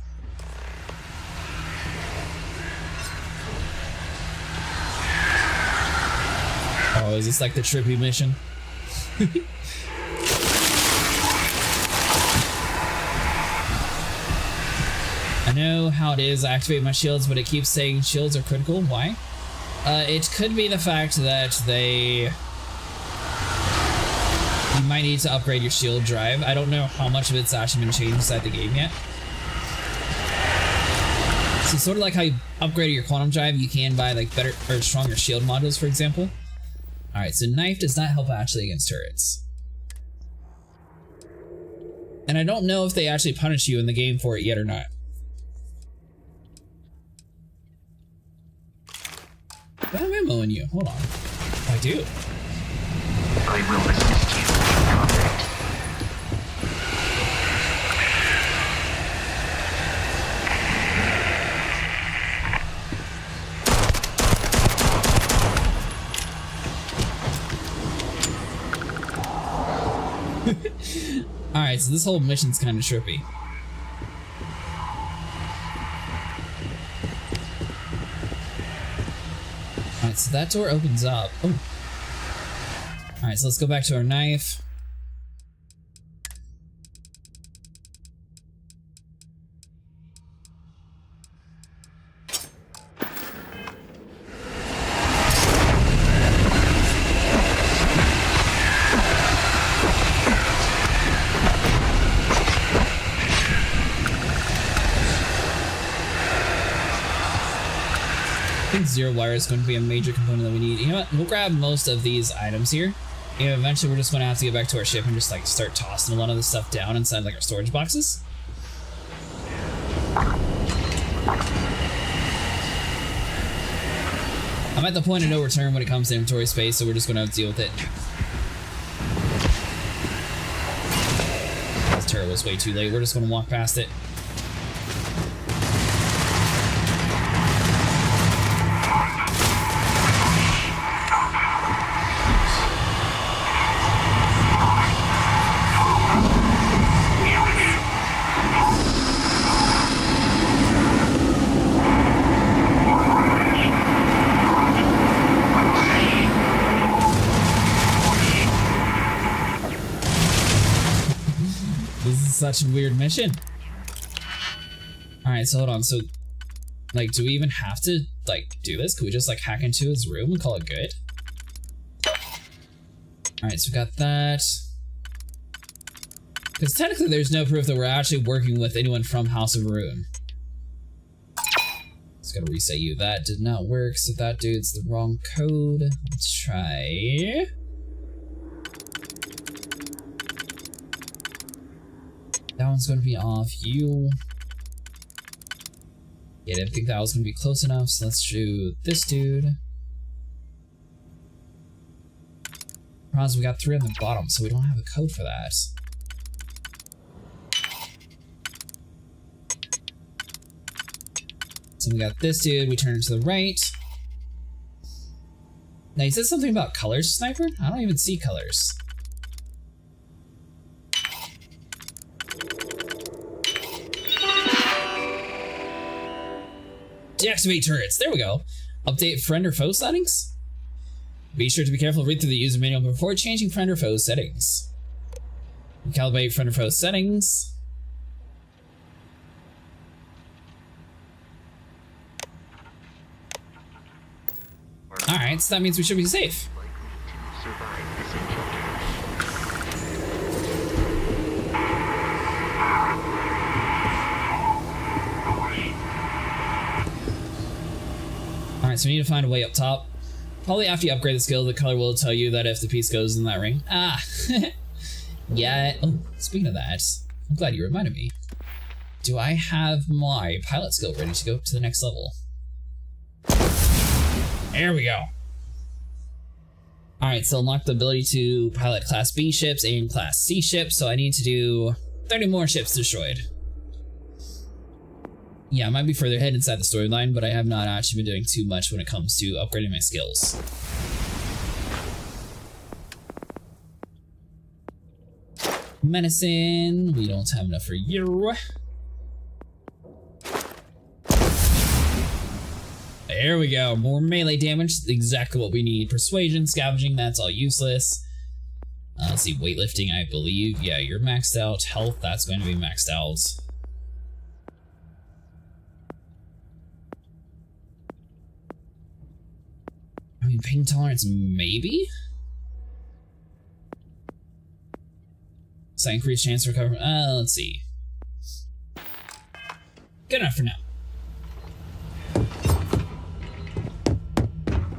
Oh, is this like the trippy mission? I know how it is. I activate my shields, but it keeps saying shields are critical. Why? It could be the fact that you might need to upgrade your shield drive. I don't know how much of it's actually been changed inside the game yet. So sort of like how you upgraded your quantum drive, you can buy like better or stronger shield modules, for example. Alright, so knife does not help actually against turrets. And I don't know if they actually punish you in the game for it yet or not. But I'm ammoing you. Hold on. I do. I will assist you in combat. Alright, so this whole mission's kind of trippy. Alright, so that door opens up. Oh. Alright, so let's go back to our knife. I think zero wire is going to be a major component that we need. You know what? We'll grab most of these items here. And eventually we're just going to have to get back to our ship and just like start tossing a lot of this stuff down inside like our storage boxes. I'm at the point of no return when it comes to inventory space, so we're just going to have to deal with it. This turret was way too late. We're just going to walk past it. Such a weird mission. Alright, so hold on. So, like, do we even have to, like, do this? Could we just, like, hack into his room and call it good? Alright, so we got that. Because technically there's no proof that we're actually working with anyone from House of Varun. Just gotta reset you. That did not work, so that dude's the wrong code. Let's try... That one's going to be off. You. Yeah, I didn't think that was going to be close enough, so let's do this dude. Problem is we got 3 on the bottom, so we don't have a code for that. So we got this dude, we turn to the right. Now, you said something about colors, Sniper? I don't even see colors. Deactivate turrets. There we go. Update friend or foe settings. Be sure to be careful. Read through the user manual before changing friend or foe settings. Recalibrate friend or foe settings. Alright, so that means we should be safe. Alright, so we need to find a way up top. Probably after you upgrade the skill, the color will tell you that if the piece goes in that ring. Ah! Yeah. Oh, speaking of that, I'm glad you reminded me. Do I have my pilot skill ready to go to the next level? There we go. Alright, so unlock the ability to pilot Class B ships and Class C ships, so I need to do 30 more ships destroyed. Yeah, I might be further ahead inside the storyline, but I have not actually been doing too much when it comes to upgrading my skills. Medicine. We don't have enough for you. There we go. More melee damage. Exactly what we need. Persuasion, scavenging, that's all useless. Let's see, weightlifting, I believe. Yeah, you're maxed out. Health, that's going to be maxed out. I mean, pain tolerance, maybe? So increased chance to recover. Let's see. Good enough for now.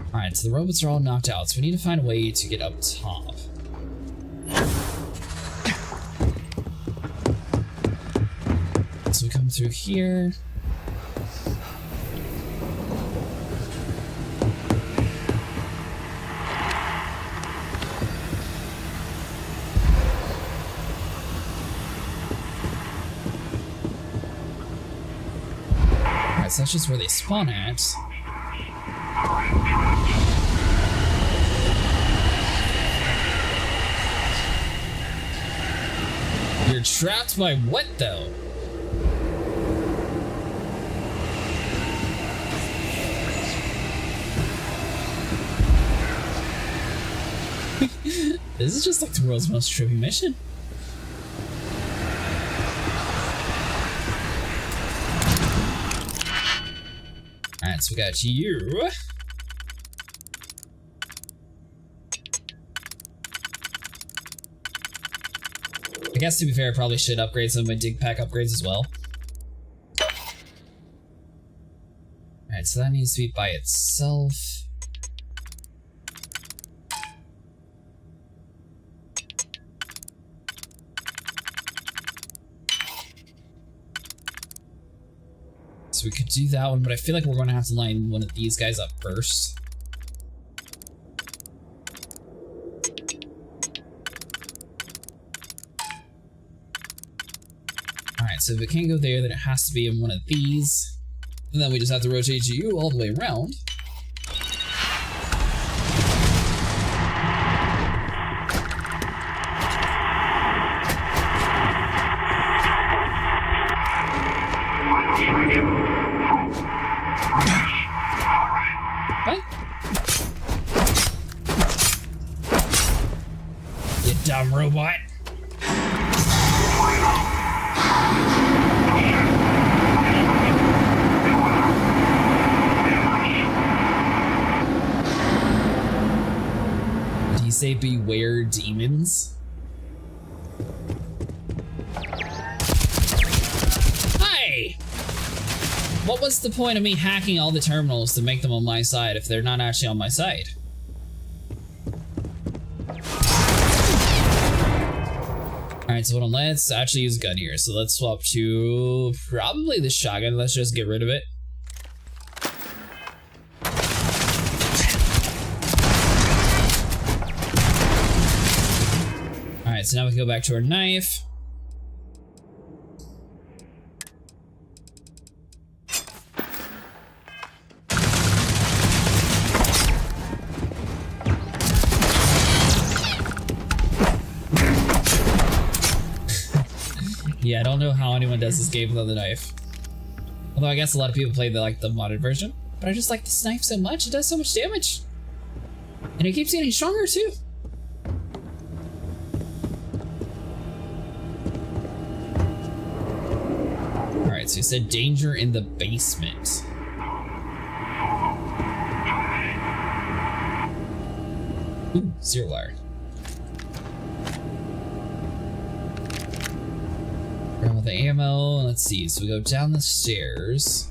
Alright, so the robots are all knocked out, so we need to find a way to get up top. So we come through here. Alright, so that's just where they spawn at. You're trapped by what, though? This is just like the world's most trippy mission. Alright, so we got you. I guess to be fair, I probably should upgrade some of my dig pack upgrades as well. Alright, so that needs to be by itself. So we could do that one, but I feel like we're going to have to line one of these guys up first. Alright, so if it can't go there, then it has to be in one of these. And then we just have to rotate you all the way around. What? You dumb robot. Did he say beware demons? Hi! What was the point of me hacking all the terminals to make them on my side if they're not actually on my side? Alright, so hold on, let's actually use a gun here. So let's swap to probably the shotgun. Let's just get rid of it. Alright, so now we can go back to our knife. Yeah, I don't know how anyone does this game without the knife. Although I guess a lot of people play the modded version. But I just like this knife so much, it does so much damage. And it keeps getting stronger too. Alright, so you said danger in the basement. Ooh, zero wire. Grab all the ammo. Let's see. So we go down the stairs.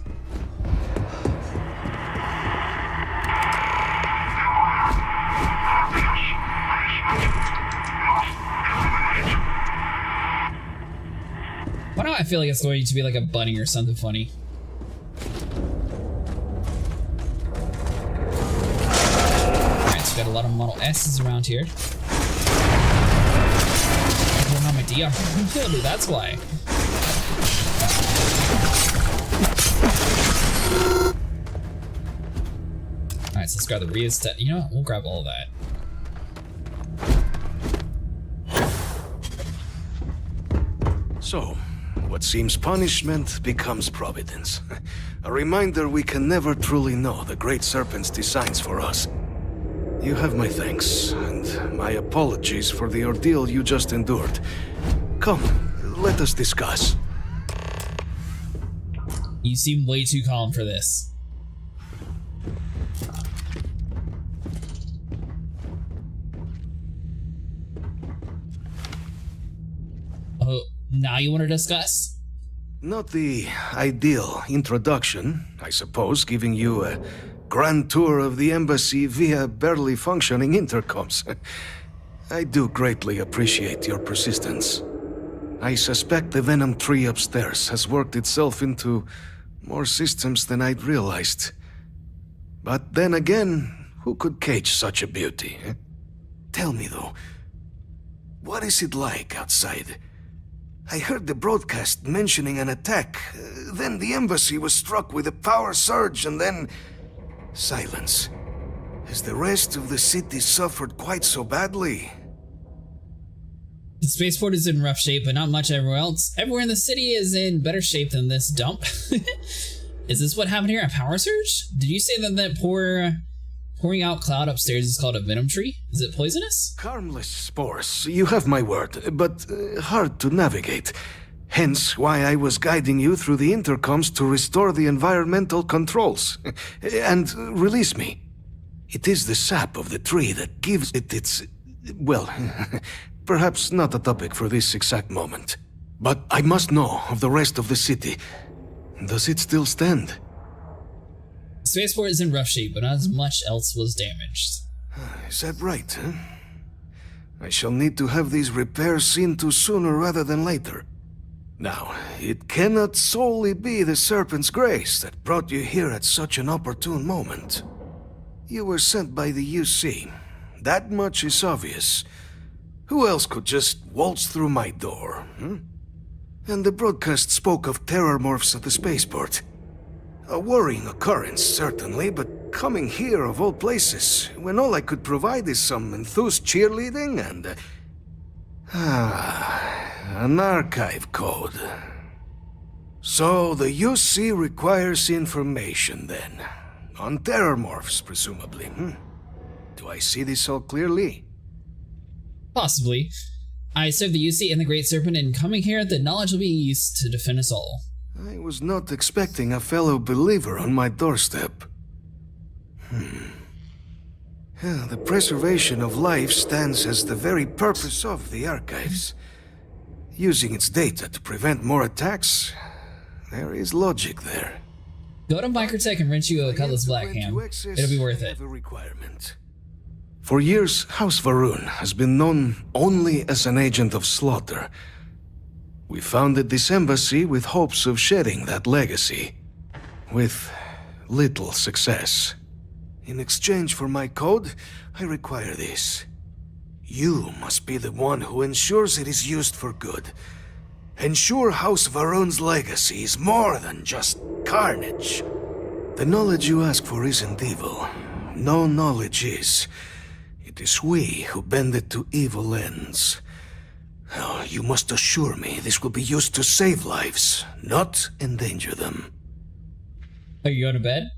Why do I feel like it's going to be like a bunny or something funny? Alright, so we got a lot of Model S's around here. I don't have my DR. That's why. Alright, so let's grab the rheostat. You know what? We'll grab all of that. So, what seems punishment becomes providence. A reminder we can never truly know the Great Serpent's designs for us. You have my thanks, and my apologies for the ordeal you just endured. Come, let us discuss. You seem way too calm for this. Oh, now you want to discuss? Not the ideal introduction, I suppose, giving you a grand tour of the embassy via barely functioning intercoms. I do greatly appreciate your persistence. I suspect the Venom tree upstairs has worked itself into more systems than I'd realized. But then again, who could cage such a beauty? Eh? Tell me though, what is it like outside? I heard the broadcast mentioning an attack. Then the embassy was struck with a power surge and then silence. Has the rest of the city suffered quite so badly? The spaceport is in rough shape, but not much everywhere else. Everywhere in the city is in better shape than this dump. Is this what happened here? A power surge? Did you say that pouring out cloud upstairs is called a venom tree? Is it poisonous? Harmless spores, you have my word, but hard to navigate. Hence why I was guiding you through the intercoms to restore the environmental controls. And release me. It is the sap of the tree that gives it its... well, perhaps not a topic for this exact moment. But I must know of the rest of the city. Does it still stand? The spaceport is in rough shape, but not as much else was damaged. Is that right, huh? I shall need to have these repairs seen to sooner rather than later. Now, it cannot solely be the Serpent's grace that brought you here at such an opportune moment. You were sent by the UC. That much is obvious. Who else could just waltz through my door, hmm? And the broadcast spoke of terror morphs at the spaceport. A worrying occurrence, certainly, but coming here of all places, when all I could provide is some enthused cheerleading and... an archive code. So the UC requires information, then. On terror morphs, presumably, hmm? Do I see this all clearly? Possibly. I serve the UC and the Great Serpent, and coming here, the knowledge will be used to defend us all. I was not expecting a fellow believer on my doorstep. The preservation of life stands as the very purpose of the archives. Using its data to prevent more attacks, there is logic there. Go to Microtech and rent you a Cutlass Blackham. It'll be worth it. For years, House Varun has been known only as an agent of slaughter. We founded this embassy with hopes of shedding that legacy. With little success. In exchange for my code, I require this. You must be the one who ensures it is used for good. Ensure House Varun's legacy is more than just carnage. The knowledge you ask for isn't evil. No knowledge is. It is we who bend it to evil ends. Oh, you must assure me this will be used to save lives, not endanger them. Are you going to bed?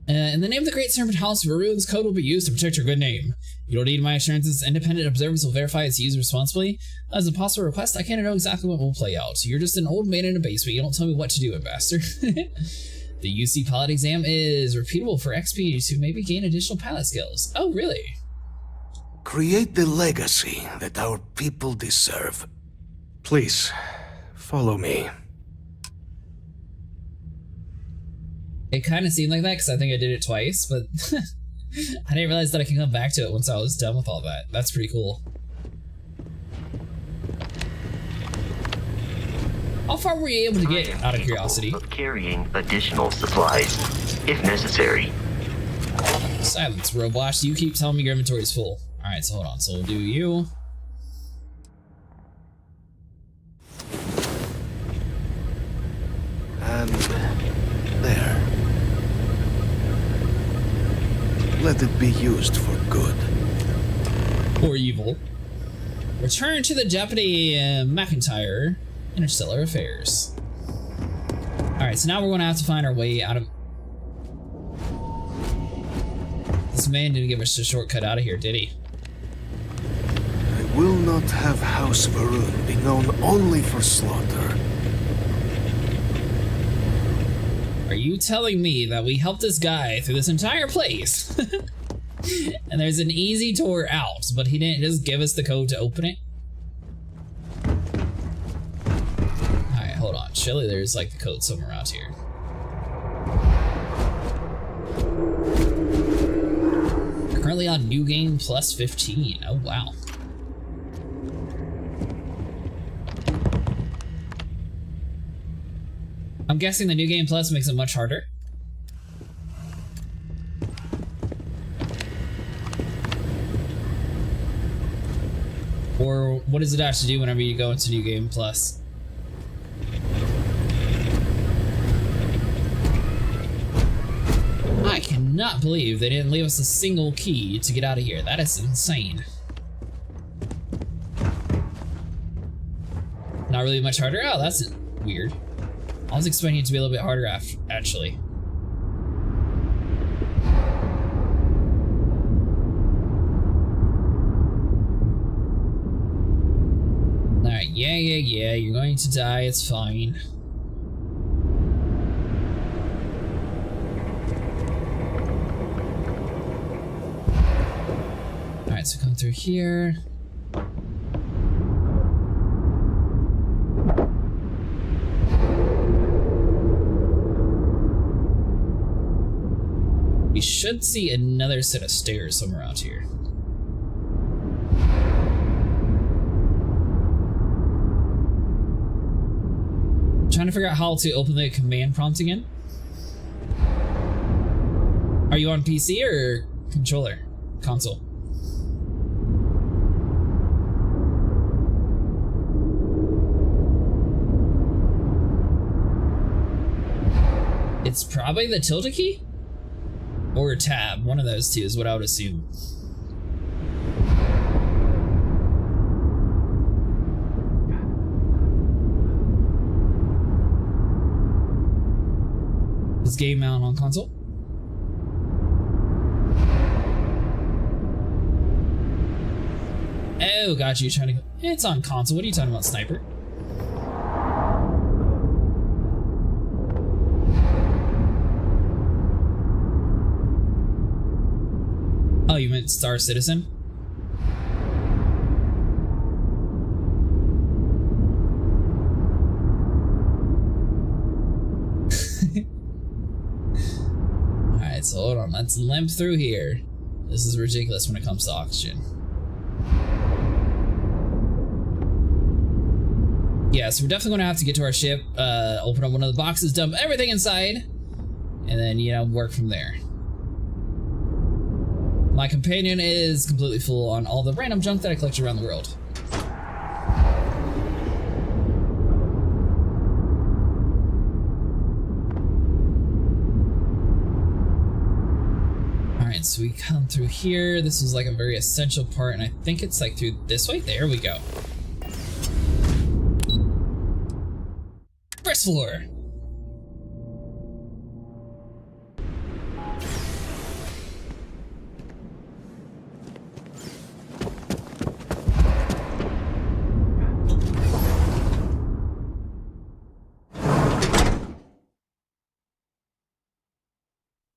In the name of the Great Serpent House, Varun's code will be used to protect your good name. You don't need my assurances. Independent observers will verify its use responsibly. As a possible request, I can't know exactly what will play out. You're just an old man in a basement. You don't tell me what to do, Ambassador. The UC pilot exam is repeatable for XP to maybe gain additional pilot skills. Oh, really? Create the legacy that our people deserve. Please, follow me. It kind of seemed like that because I think I did it twice, but I didn't realize that I can come back to it once I was done with all that. That's pretty cool. How far were you able to get, out of curiosity? Of carrying additional supplies, if necessary. Silence, Roblash. You keep telling me your inventory is full. Alright, so hold on. So we'll do you. And there. Let it be used for good. Or evil. Return to the Deputy McIntyre, Interstellar Affairs. Alright, so now we're going to have to find our way out of... This man didn't give us a shortcut out of here, did he? I will not have House Varun be known only for slaughter. Are you telling me that we helped this guy through this entire place? And there's an easy tour out, but he didn't just give us the code to open it? Alright, hold on. Surely there's like the code somewhere around here. Currently on New Game Plus 15. Oh, wow. I'm guessing the New Game Plus makes it much harder. Or what does it actually do whenever you go into New Game Plus? I cannot believe they didn't leave us a single key to get out of here. That is insane. Not really much harder? Oh, that's weird. I was expecting it to be a little bit harder actually. Alright, yeah, you're going to die, it's fine. Alright, so come through here. We should see another set of stairs somewhere out here. Trying to figure out how to open the command prompt again. Are you on PC or controller? Console? It's probably the tilde key? Or tab, one of those two is what I would assume. Is game mount on console? Oh, got you. Trying to. It's on console. What are you talking about, sniper? Oh, you meant Star Citizen? Alright, so hold on. Let's limp through here. This is ridiculous when it comes to oxygen. Yeah, so we're definitely going to have to get to our ship, open up one of the boxes, dump everything inside, and then, you know, work from there. My companion is completely full on all the random junk that I collected around the world. Alright, so we come through here. This is like a very essential part, and I think it's like through this way. There we go. First floor.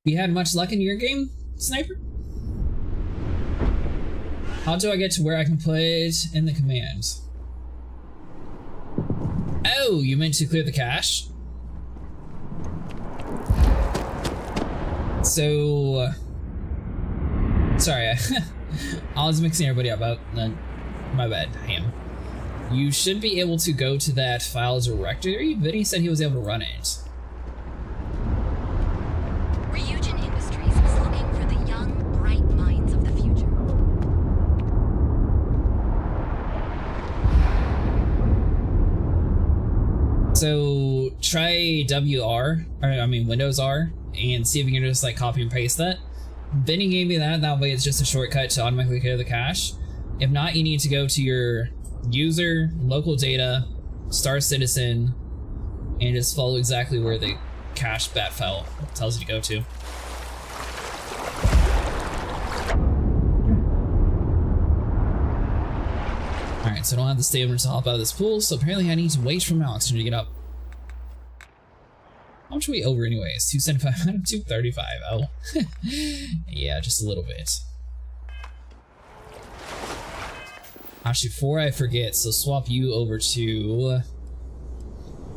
You had much luck in your game, Sniper? How do I get to where I can put in the commands? Oh, you meant to clear the cache? So... sorry, I was mixing everybody up. My bad, Ham. You should be able to go to that file directory, but he said he was able to run it. So try Windows R, and see if you can just like copy and paste that. Then he gave me that way it's just a shortcut to automatically clear the cache. If not, you need to go to your user, local data, Star Citizen, and just follow exactly where the cached bat file tells you to go to. Alright, so I don't have the stamina to hop out of this pool, so apparently I need to wait for my oxygen to get up. How much are we over anyways? 275 out of 235. Oh. Yeah, just a little bit. Actually, before I forget, so swap you over to...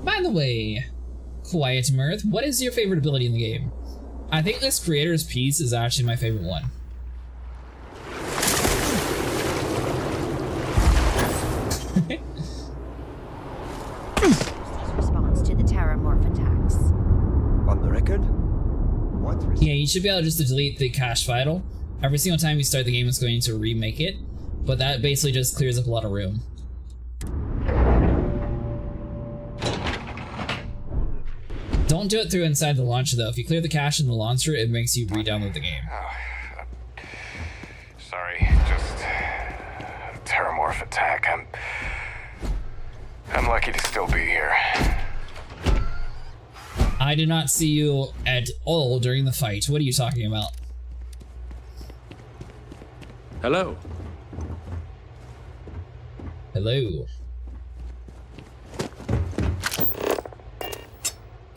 By the way, Quiet Mirth, what is your favorite ability in the game? I think this Creator's Piece is actually my favorite one. Response to the Terramorph attacks. On the record? What? Yeah, you should be able just to delete the cache file. Every single time you start the game, it's going to remake it, but that basically just clears up a lot of room. Don't do it through inside the launcher though. If you clear the cache in the launcher, it makes you re-download the game. Sorry, just Terramorph attack. I'm lucky to still be here. I did not see you at all during the fight. What are you talking about? Hello. Hello.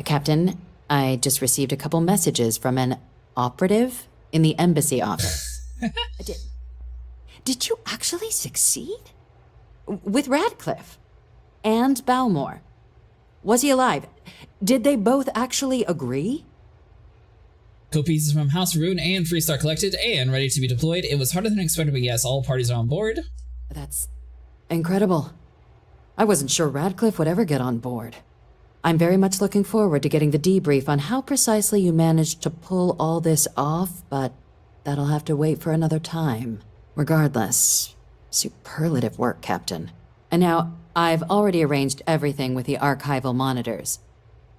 Captain, I just received a couple messages from an operative in the embassy office. Did you actually succeed? With Radcliffe and Balmore? Was he alive? Did they both actually agree? Code pieces from House Rune and Freestar collected and ready to be deployed. It was harder than expected, but yes, all parties are on board. That's incredible. I wasn't sure Radcliffe would ever get on board. I'm very much looking forward to getting the debrief on how precisely you managed to pull all this off, but that'll have to wait for another time. Regardless, superlative work, Captain. And now, I've already arranged everything with the archival monitors.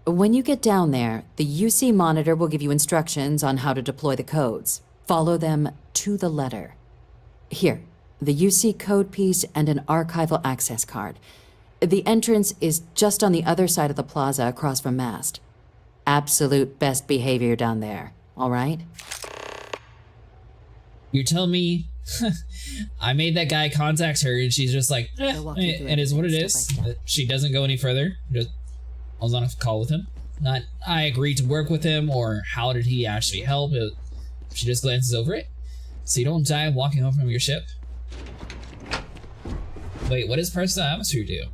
When you get down there, the UC monitor will give you instructions on how to deploy the codes. Follow them to the letter. Here, the UC code piece and an archival access card. The entrance is just on the other side of the plaza across from Mast. Absolute best behavior down there, all right? You tell me I made that guy contact her and she's just like, it is what it is. She doesn't go any further. Just, I was on a call with him. Not, I agreed to work with him or how did he actually help. She just glances over it. So you don't die walking home from your ship. Wait, what does personal atmosphere do?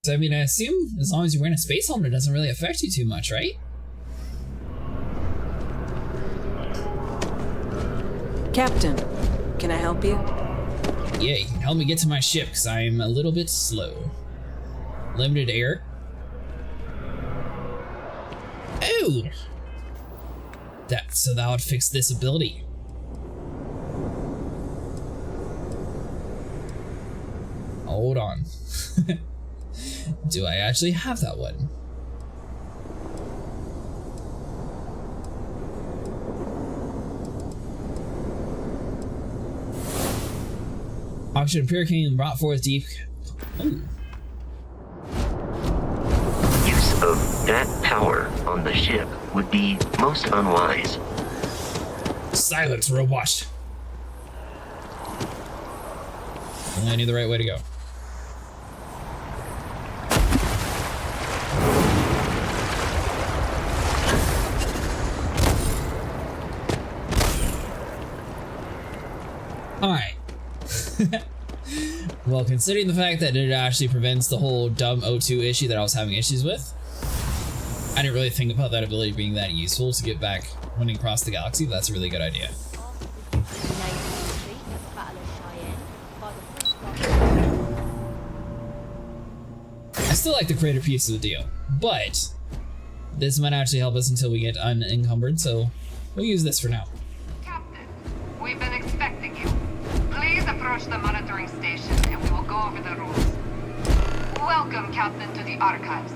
So, I mean, I assume as long as you're wearing a space helmet, it doesn't really affect you too much, right? Captain, can I help you? Yeah, you can help me get to my ship, because I'm a little bit slow. Limited air. Oh! So that would fix this ability. Hold on. Do I actually have that one? Oxygen purification brought forth deep. Ooh. Use of that power on the ship would be most unwise. Silence, robot. Only I knew the right way to go. Alright. Well, considering the fact that it actually prevents the whole dumb O2 issue that I was having issues with, I didn't really think about that ability being that useful to get back running across the galaxy. That's a really good idea. I still like the creator piece of the deal, but this might actually help us until we get unencumbered, so we'll use this for now. Captain, we've been expecting you. Please approach the monitoring station and we will go over the rules. Welcome, Captain, to the Archives.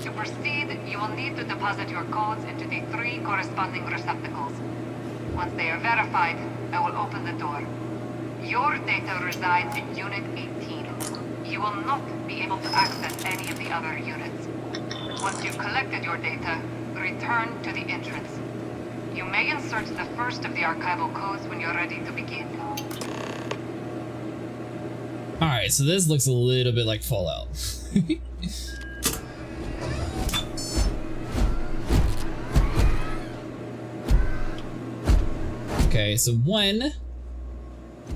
To proceed, you will need to deposit your codes into the 3 corresponding receptacles. Once they are verified, I will open the door. Your data resides in Unit 18. You will not be able to access any of the other units. Once you've collected your data, return to the entrance. You may insert the first of the archival codes when you're ready to begin. Alright, so this looks a little bit like Fallout. Okay, so 1.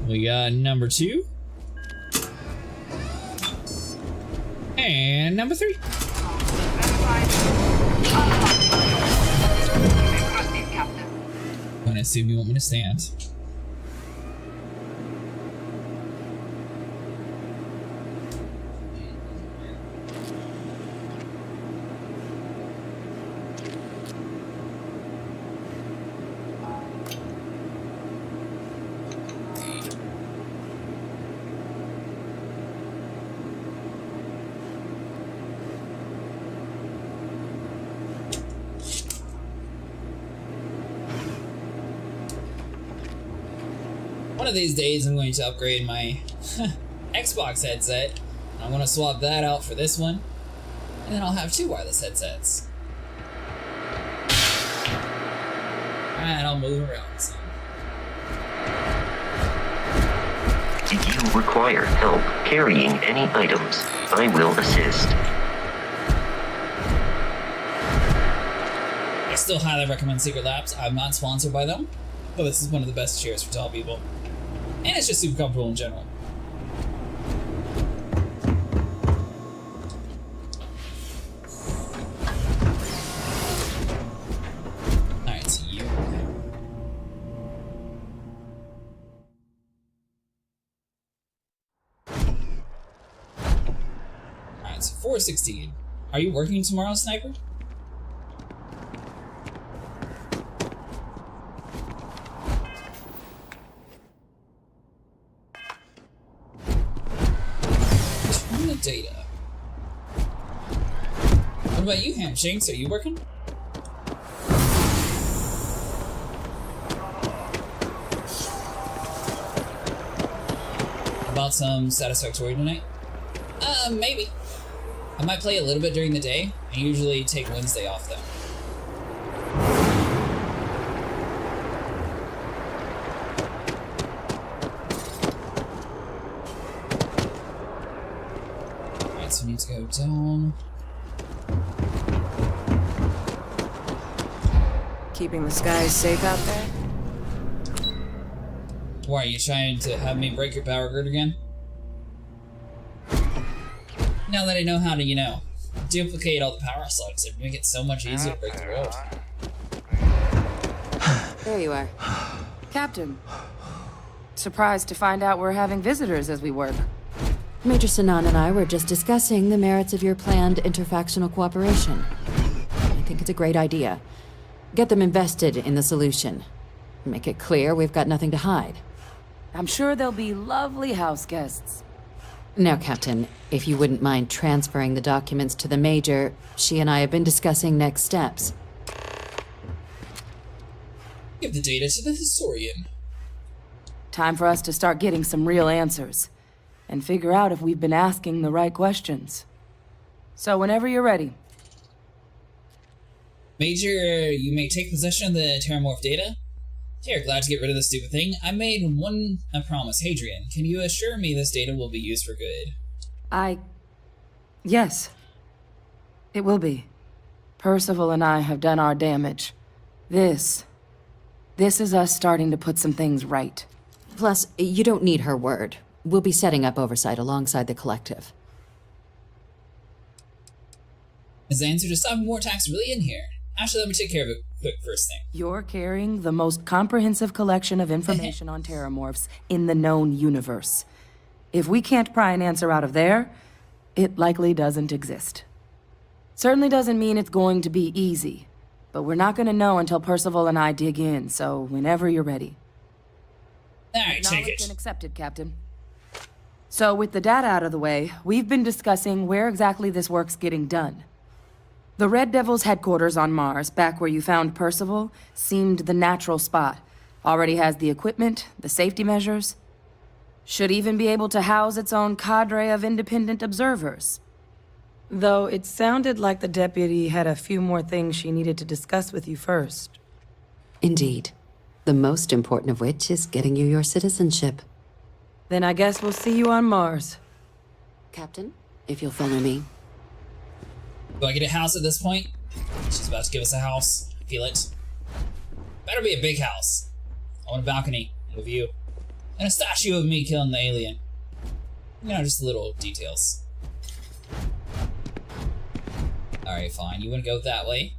We got number 2. And number 3. I'm gonna assume you want me to stand. One of these days I'm going to upgrade my Xbox headset. I'm going to swap that out for this one, and then I'll have 2 wireless headsets. And I'll move around some. Do you require help carrying any items? I will assist. I still highly recommend Secret Labs. I'm not sponsored by them, but this is one of the best chairs for tall people. And it's just super comfortable in general. Alright, so you. Alright, so 416. Are you working tomorrow, Sniper? Data. What about you, Hamshanks? Are you working? About some satisfactory tonight? Maybe. I might play a little bit during the day. I usually take Wednesday off though. So we need to go down. Keeping the skies safe out there? Why, are you trying to have me break your power grid again? Now that I know how to, you know, duplicate all the power slugs, it'd make it so much easier to break the world. There you are. Captain. Surprised to find out we're having visitors as we work. Major Sinan and I were just discussing the merits of your planned interfactional cooperation. I think it's a great idea. Get them invested in the solution. Make it clear we've got nothing to hide. I'm sure they'll be lovely house guests. Now, Captain, if you wouldn't mind transferring the documents to the Major, she and I have been discussing next steps. Give the data to the historian. Time for us to start getting some real answers. And figure out if we've been asking the right questions. So whenever you're ready. Major, you may take possession of the Terramorph data. Here, glad to get rid of this stupid thing. I made a promise. Hadrian, can you assure me this data will be used for good? Yes. It will be. Percival and I have done our damage. This is us starting to put some things right. Plus, you don't need her word. We'll be setting up oversight alongside the collective. Is the answer to stopping war attacks really in here? Actually, let me take care of it quick first thing. You're carrying the most comprehensive collection of information on Terramorphs in the known universe. If we can't pry an answer out of there, it likely doesn't exist. Certainly doesn't mean it's going to be easy, but we're not going to know until Percival and I dig in, so whenever you're ready. Alright, take it. Been accepted, Captain. So with the data out of the way, we've been discussing where exactly this work's getting done. The Red Devil's headquarters on Mars, back where you found Percival, seemed the natural spot. Already has the equipment, the safety measures. Should even be able to house its own cadre of independent observers. Though it sounded like the deputy had a few more things she needed to discuss with you first. Indeed. The most important of which is getting you your citizenship. Then I guess we'll see you on Mars. Captain, if you'll follow me. Do I get a house at this point? She's about to give us a house. I feel it. Better be a big house. I want a balcony with you. And a statue of me killing the alien. You know, just little details. Alright, fine. You want to go that way?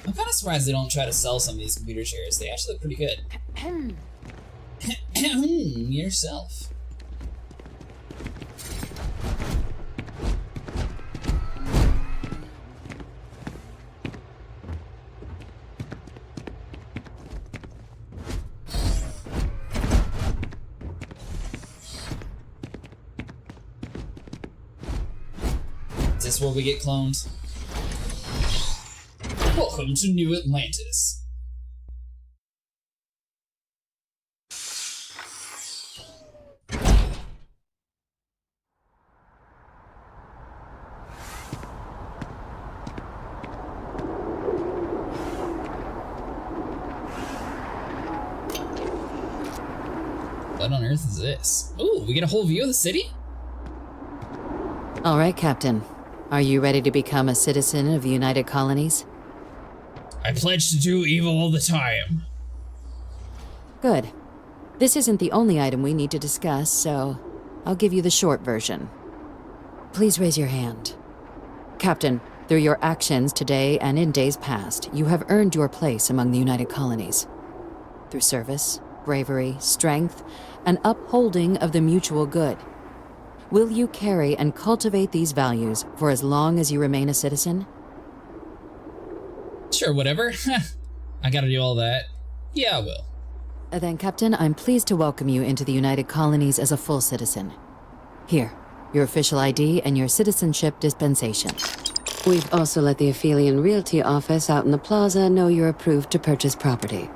I'm kind of surprised they don't try to sell some of these computer chairs. They actually look pretty good. Yourself. Is this where we get cloned? Welcome to New Atlantis. What on earth is this? Ooh, we get a whole view of the city? All right, Captain. Are you ready to become a citizen of the United Colonies? I pledge to do evil all the time. Good. This isn't the only item we need to discuss, so I'll give you the short version. Please raise your hand. Captain, through your actions today and in days past, you have earned your place among the United Colonies. Through service, bravery, strength, and upholding of the mutual good. Will you carry and cultivate these values for as long as you remain a citizen? Sure, whatever. I gotta do all that. Yeah, I will. Then, Captain, I'm pleased to welcome you into the United Colonies as a full citizen. Here, your official ID and your citizenship dispensation. We've also let the Aphelion Realty office out in the plaza know you're approved to purchase property.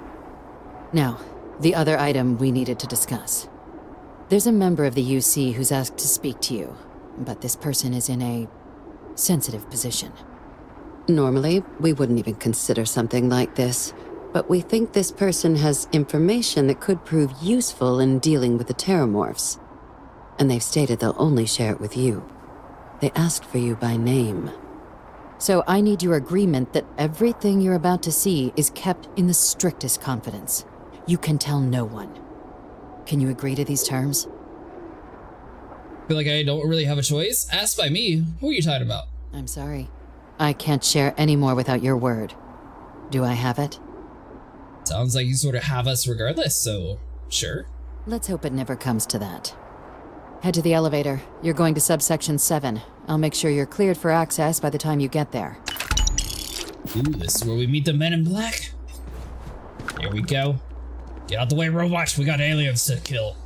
Now, the other item we needed to discuss. There's a member of the UC who's asked to speak to you, but this person is in a sensitive position. Normally, we wouldn't even consider something like this, but we think this person has information that could prove useful in dealing with the Terramorphs. And they've stated they'll only share it with you. They asked for you by name. So I need your agreement that everything you're about to see is kept in the strictest confidence. You can tell no one. Can you agree to these terms? Feel like I don't really have a choice? Asked by me. Who are you talking about? I'm sorry. I can't share any more without your word. Do I have it? Sounds like you sort of have us regardless, so sure. Let's hope it never comes to that. Head to the elevator. You're going to subsection 7. I'll make sure you're cleared for access by the time you get there. Ooh, this is where we meet the Men in Black. Here we go. Get out the way, robots. We got aliens to kill.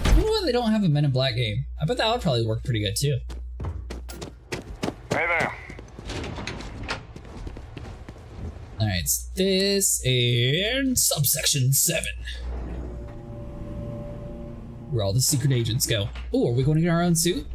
I wonder why they don't have a Men in Black game. I bet that would probably work pretty good too. Hey there. Alright, it's this and subsection 7. Where all the secret agents go. Oh, are we going to get our own suit?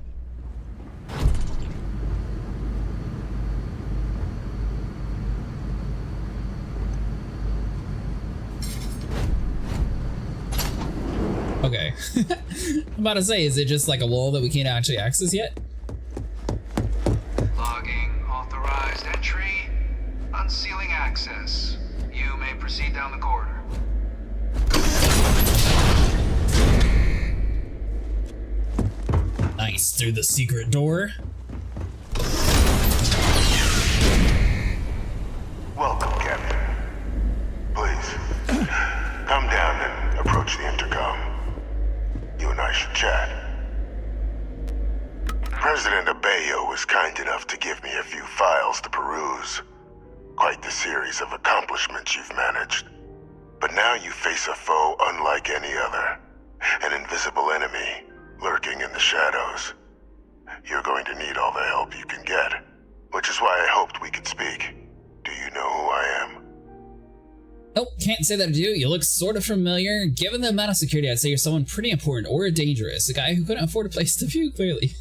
Okay. I'm about to say, is it just like a wall that we can't actually access yet? Logging authorized entry. Unsealing access. You may proceed down the corridor. Nice, through the secret door. Welcome, Captain. Please, come down and approach the intercom. You and I should chat. President Abeyo was kind enough to give me a few files to peruse. Quite the series of accomplishments you've managed. But now you face a foe unlike any other. An invisible enemy lurking in the shadows. You're going to need all the help you can get, which is why I hoped we could speak. Do you know who I am? Nope, can't say that I do. You look sort of familiar. Given the amount of security, I'd say you're someone pretty important or dangerous. A guy who couldn't afford a place to view, clearly.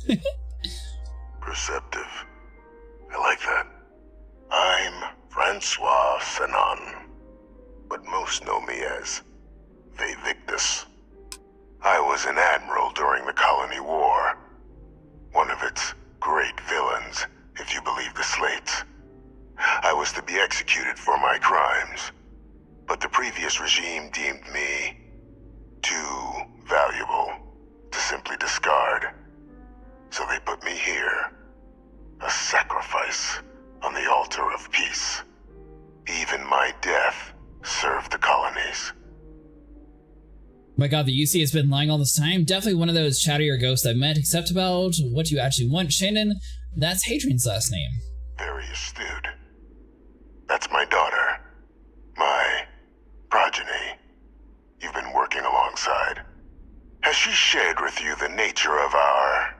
Perceptive. I like that. I'm Francois Sanon, but most know me as Victus. I was an admiral during the Colony War. One of its great villains, if you believe the slates. I was to be executed for my crimes, but the previous regime deemed me too valuable to simply discard. So they put me here, a sacrifice on the altar of peace. Even my death served the colonies. My god, the UC has been lying all this time. Definitely one of those chattier ghosts I've met, except about what you actually want, Shannon. That's Hadrian's last name. Very astute. That's my daughter. My progeny. You've been working alongside. Has she shared with you the nature of our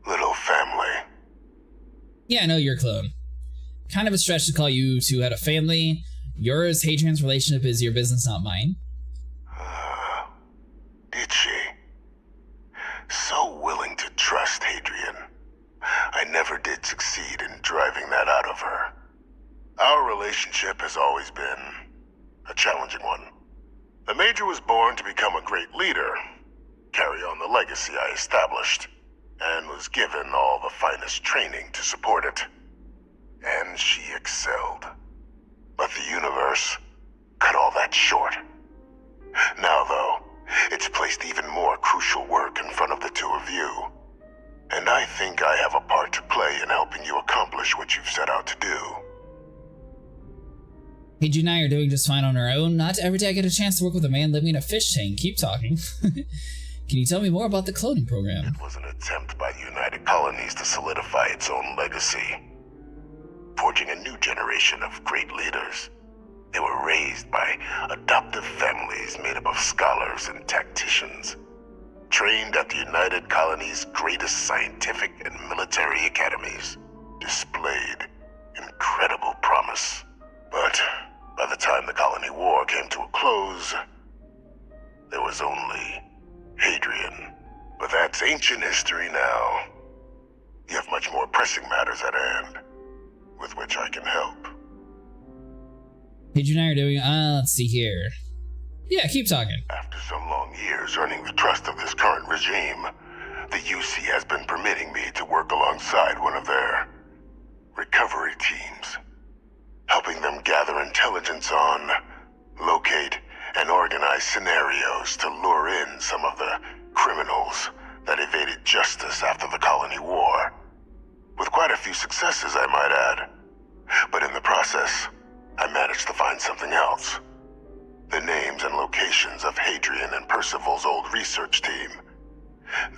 little family? Yeah, I know you're a clone. Kind of a stretch to call you two had a family. Yours, Hadrian's relationship is your business, not mine. Did she? So willing to trust Hadrian. I never did succeed in driving that out of her. Our relationship has always been a challenging one. The Major was born to become a great leader, carry on the legacy I established, and was given all the finest training to support it. And she excelled. But the universe cut all that short. Now, though, it's placed even more crucial work in front of the two of you. And I think I have a part to play in helping you accomplish what you've set out to do. Hadrian and I are doing just fine on our own. Not every day I get a chance to work with a man living in a fish tank. Keep talking. Can you tell me more about the cloning program? It was an attempt by the United Colonies to solidify its own legacy, forging a new generation of great leaders. They were raised by adoptive families made up of scholars and tacticians, trained at the United Colonies' greatest scientific and military academies, displayed incredible promise. But by the time the Colony War came to a close, there was only Hadrian. But that's ancient history now. You have much more pressing matters at hand, with which I can help. Hadrian and I are doing, let's see here. Yeah, keep talking. After some long years earning the trust of this current regime, the UC has been permitting me to work alongside one of their recovery teams, helping them gather intelligence on, locate, and organize scenarios to lure in some of the criminals that evaded justice after the Colony War. With quite a few successes, I might add. But in the process, I managed to find something else. The names and locations of Hadrian and Percival's old research team.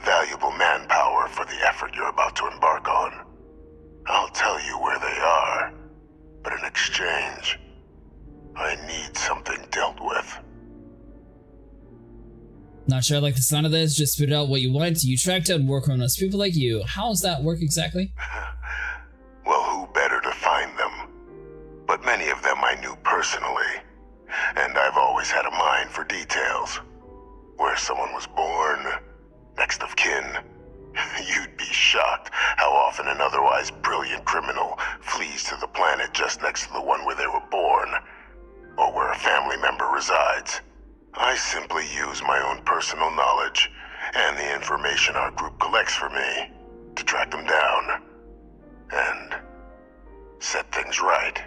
Valuable manpower for the effort you're about to embark on. I'll tell you where they are, but in exchange, I need something dealt with. Not sure I like the sound of this, just spit out what you want. You track down war criminals, people like you. How does that work exactly? Well, who better to find them? But many of them I knew personally, and I've always had a mind for details. Where someone was born, next of kin. You'd be shocked how often an otherwise brilliant criminal flees to the planet just next to the one where they were born, or where a family member resides. I simply use my own personal knowledge and the information our group collects for me to track them down and set things right.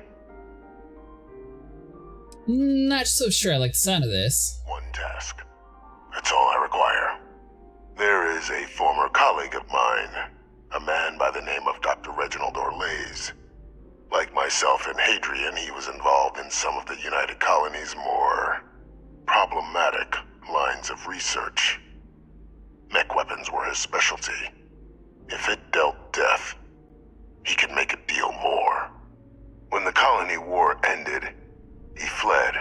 Not so sure I like the sound of this. One task. That's all I require. There is a former colleague of mine, a man by the name of Dr. Reginald Orlaise. Like myself and Hadrian, he was involved in some of the United Colonies' more problematic lines of research. Mech weapons were his specialty. If it dealt death, he could make a deal more. When the Colony War ended, he fled,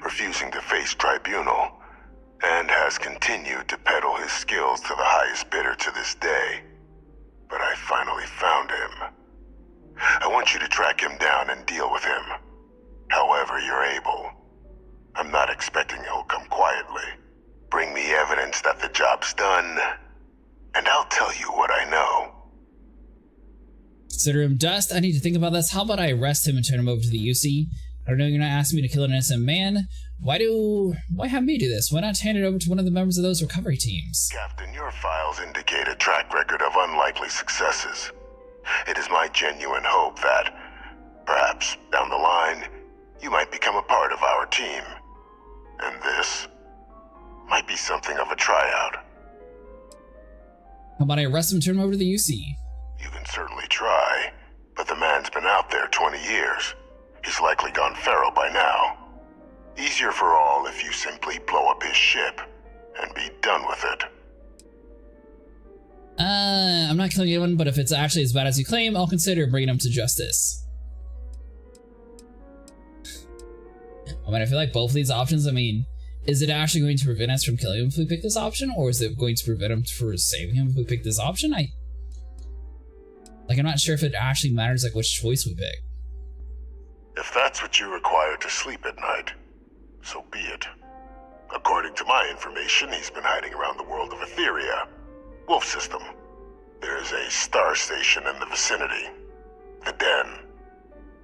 refusing to face tribunal, and has continued to peddle his skills to the highest bidder to this day. But I finally found him. I want you to track him down and deal with him. However you're able. I'm not expecting he'll come quietly. Bring me evidence that the job's done, and I'll tell you what I know. Consider him dust. I need to think about this. How about I arrest him and turn him over to the UC? I don't know, you're not asking me to kill an innocent man. Why have me do this? Why not hand it over to one of the members of those recovery teams? Captain, your files indicate a track record of unlikely successes. It is my genuine hope that, perhaps down the line, you might become a part of our team. And this might be something of a tryout. How about I arrest him and turn him over to the UC? You can certainly try, but the man's been out there 20 years. He's likely gone feral by now. Easier for all if you simply blow up his ship and be done with it. I'm not killing anyone, but if it's actually as bad as you claim, I'll consider bringing him to justice. I mean, I feel like both of these options, I mean, is it actually going to prevent us from killing him if we pick this option, or is it going to prevent him from saving him if we pick this option? I'm not sure if it actually matters, like, which choice we pick. If that's what you require to sleep at night, so be it. According to my information, he's been hiding around the world of Etheria, Wolf System. There is a star station in the vicinity, the Den.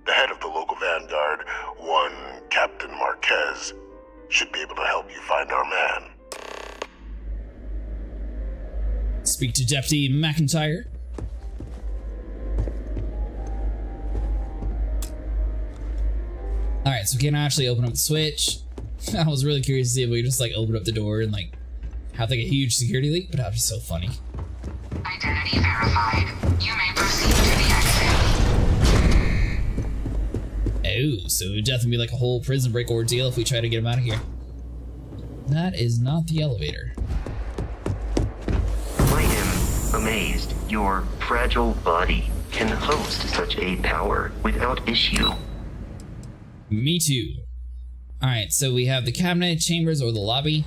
The head of the local vanguard, one Captain Marquez, should be able to help you find our man. Speak to Deputy McIntyre. Alright, so we can actually open up the switch. I was really curious to see if we could just open up the door and have a huge security leak, but that was so funny. Identity verified. You may proceed to the exit. Oh, so it would definitely be a whole prison break ordeal if we try to get him out of here. That is not the elevator. I am amazed your fragile body can host such a power without issue. Me too. Alright, so we have the cabinet, chambers, or the lobby.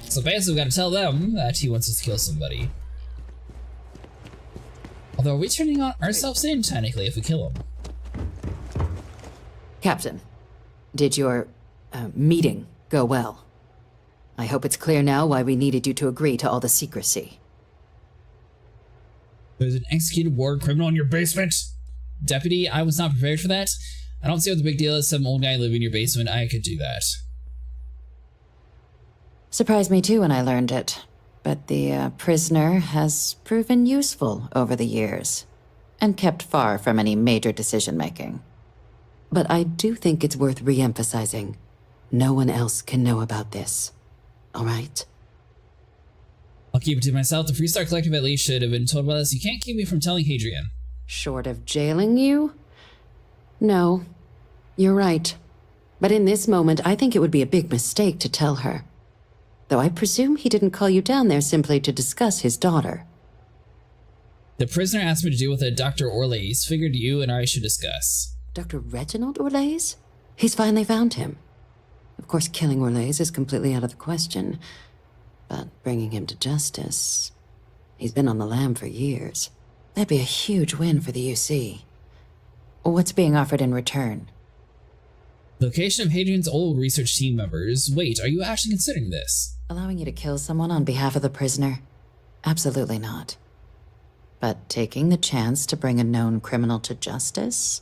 So basically we gotta tell them that he wants us to kill somebody. Although, are we turning ourselves in, technically, if we kill him? Captain, did your meeting go well? I hope it's clear now why we needed you to agree to all the secrecy. There's an executed war criminal in your basement? Deputy, I was not prepared for that. I don't see what the big deal is. Some old guy living in your basement. I could do that. Surprised me too when I learned it. But the prisoner has proven useful over the years, and kept far from any major decision-making. But I do think it's worth re-emphasizing. No one else can know about this. All right? I'll keep it to myself. The Freestar Collective at least should have been told about this. You can't keep me from telling Hadrian. Short of jailing you? No. You're right. But in this moment, I think it would be a big mistake to tell her. Though I presume he didn't call you down there simply to discuss his daughter. The prisoner asked me to deal with a Dr. Orlays. Figured you and I should discuss. Dr. Reginald Orlays? He's finally found him. Of course, killing Orlays is completely out of the question. But bringing him to justice... He's been on the lam for years. That'd be a huge win for the UC. What's being offered in return? Location of Hadrian's old research team members. Wait, are you actually considering this? Allowing you to kill someone on behalf of the prisoner? Absolutely not. But taking the chance to bring a known criminal to justice?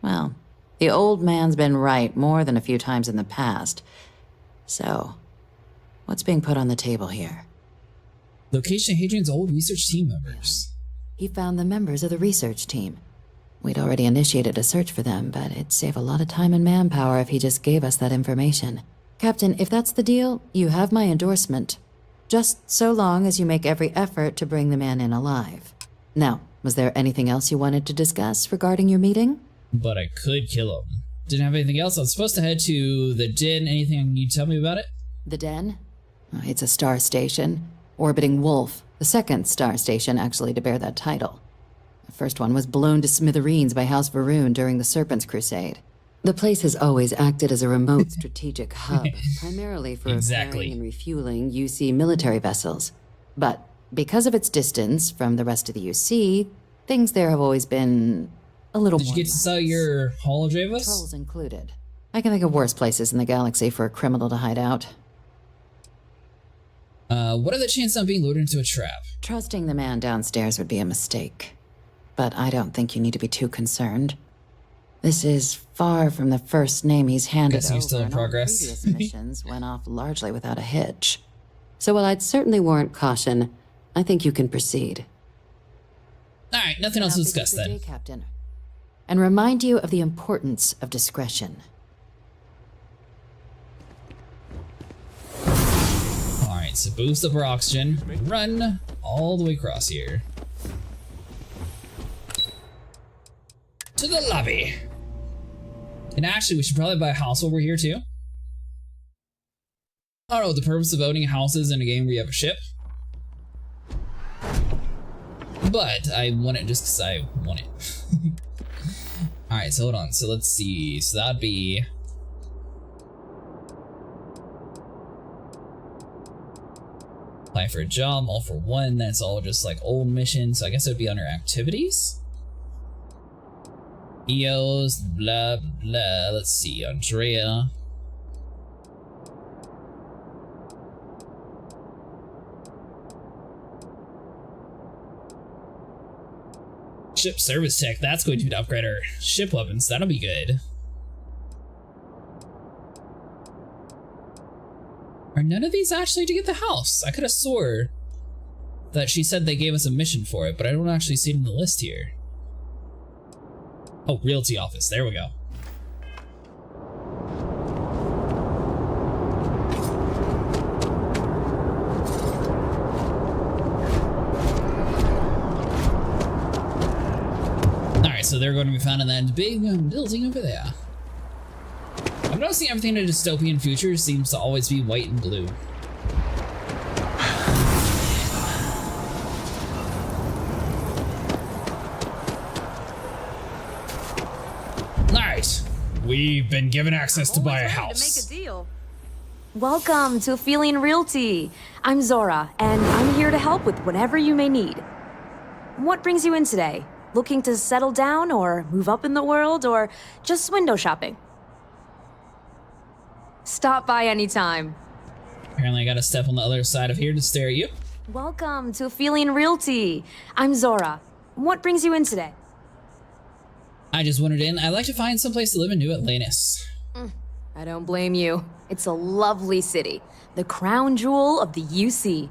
Well, the old man's been right more than a few times in the past. So, what's being put on the table here? Location of Hadrian's old research team members. He found the members of the research team. We'd already initiated a search for them, but it'd save a lot of time and manpower if he just gave us that information. Captain, if that's the deal, you have my endorsement. Just so long as you make every effort to bring the man in alive. Now, was there anything else you wanted to discuss regarding your meeting? But I could kill him. Didn't have anything else. I was supposed to head to the Den. Anything you tell me about it? The Den? It's a star station. Orbiting Wolf. The second star station, actually, to bear that title. The first one was blown to smithereens by House Varun during the Serpent's Crusade. The place has always acted as a remote strategic hub, primarily for Exactly. repairing and refueling UC military vessels. But because of its distance from the rest of the UC, things there have always been a little more. Did you get to sell your holodravus? Trolls included. I can think of worse places in the galaxy for a criminal to hide out. What are the chances of being lured into a trap? Trusting the man downstairs would be a mistake. But I don't think you need to be too concerned. This is far from the first name he's handed Guess you're over, still in and all progress. previous missions went off largely without a hitch. So while I'd certainly warrant caution, I think you can proceed. Alright, nothing else to discuss then. Day, Captain. And remind you of the importance of discretion. Alright, so boost up our oxygen. Run all the way across here. To the lobby. And actually, we should probably buy a house over here too. I don't know what the purpose of owning houses in a game where you have a ship. But I want it just because I want it. Alright, so hold on. So let's see. So that'd be... apply for a job, all for one. That's all just like old missions. So I guess it would be under activities. EOs, blah, blah. Let's see. Andrea. Ship service tech, that's going to upgrade our ship weapons. That'll be good. Are none of these actually to get the house? I could have swore that she said they gave us a mission for it, but I don't actually see it in the list here. Oh, realty office. There we go. So they're going to be found in that big building over there. I'm noticing everything in a dystopian future seems to always be white and blue. Alright, we've been given access to buy a house. To make a deal. Welcome to Feeling Realty. I'm Zora, and I'm here to help with whatever you may need. What brings you in today? Looking to settle down or move up in the world or just window shopping? Stop by anytime. Apparently I gotta step on the other side of here to stare at you. Welcome to Feeling Realty. I'm Zora. What brings you in today? I just wandered in. I'd like to find someplace to live in New Atlantis. I don't blame you. It's a lovely city. The crown jewel of the UC.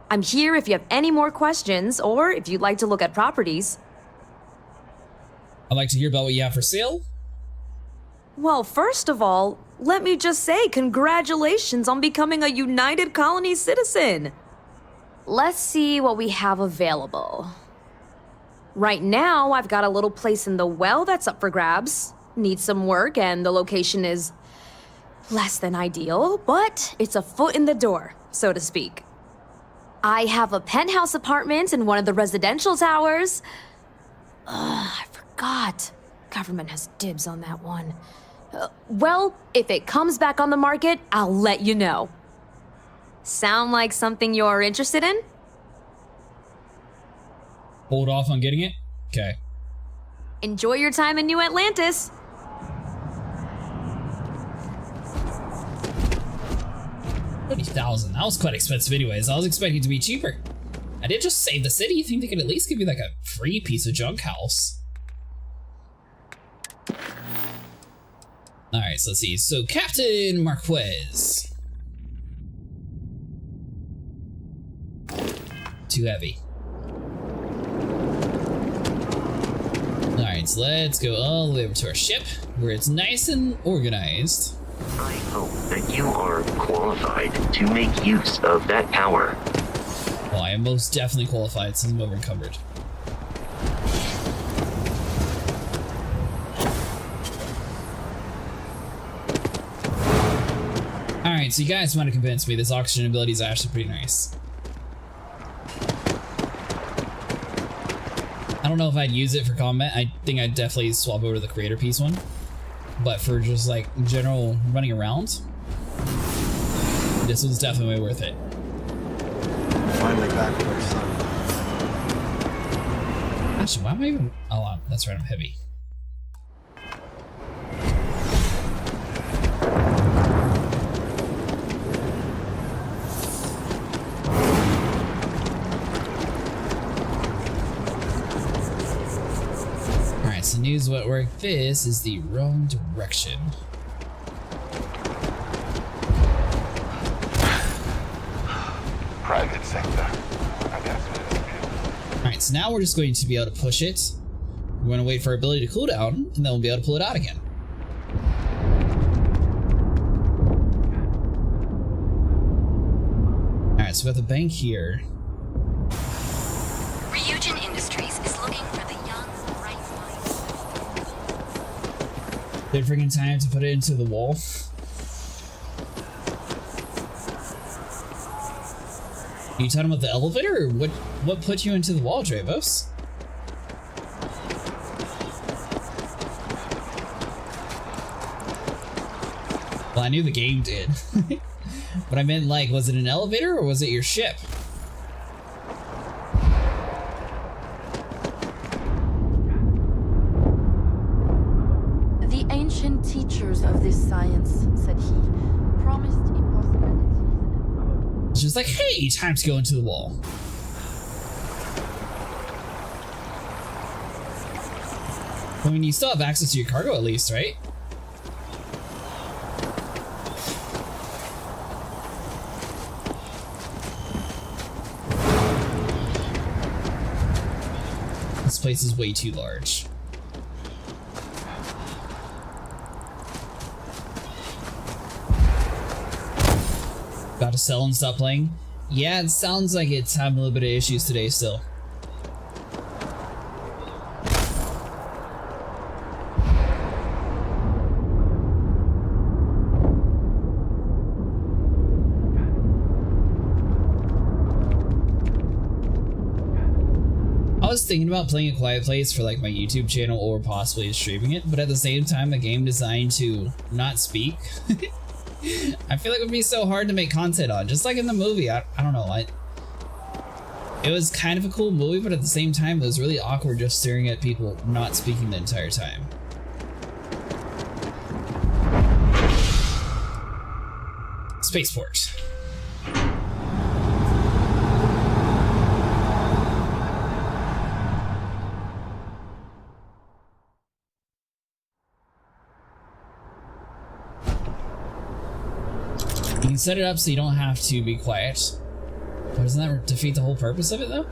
I'm here if you have any more questions or if you'd like to look at properties. I'd like to hear about what you have for sale. Well, first of all, let me just say congratulations on becoming a United Colony citizen. Let's see what we have available. Right now, I've got a little place in the well that's up for grabs. Needs some work and the location is less than ideal, but it's a foot in the door, so to speak. I have a penthouse apartment in one of the residential towers. I forgot. Government has dibs on that one. Well, if it comes back on the market, I'll let you know. Sound like something you're interested in? Hold off on getting it? Okay. Enjoy your time in New Atlantis. $30,000. That was quite expensive anyways. I was expecting it to be cheaper. I did just save the city. You think they could at least give me like a free piece of junk house? Alright, so let's see. So Captain Marquez. Too heavy. Alright, so let's go all the way over to our ship, where it's nice and organized. I hope that you are qualified to make use of that power. Well, I am most definitely qualified since I'm over encumbered. Alright, so you guys want to convince me this oxygen ability is actually pretty nice. I don't know if I'd use it for combat. I think I'd definitely swap over to the creator piece one. but for just like general running around, this was definitely worth it. Finally back with our son. Actually, why am I even? Oh, that's right, I'm heavy. Alright, so news what work. This is the wrong direction. Private sector. I guess. Alright, so now we're just going to be able to push it. We're going to wait for our ability to cool down, and then we'll be able to pull it out again. Alright, so we got the bank here. Ryujin Industries is looking for the young, bright minds. Good freaking time to put it into the wall. Are you talking about the elevator, or what put you into the wall, Dravos? Well, I knew the game did. But I meant, like, was it an elevator or was it your ship? The ancient teachers of this science, said he, promised impossibilities. It's just like, hey, time to go into the wall. I mean, you still have access to your cargo at least, right? This place is way too large. Got to sell and stop playing? Yeah, it sounds like it's having a little bit of issues today still. I was thinking about playing A Quiet Place for like my YouTube channel or possibly streaming it, but at the same time a game designed to not speak. I feel like it would be so hard to make content on, just like in the movie. I don't know. It was kind of a cool movie, but at the same time it was really awkward just staring at people not speaking the entire time. Spaceport. You can set it up so you don't have to be quiet. But doesn't that defeat the whole purpose of it, though?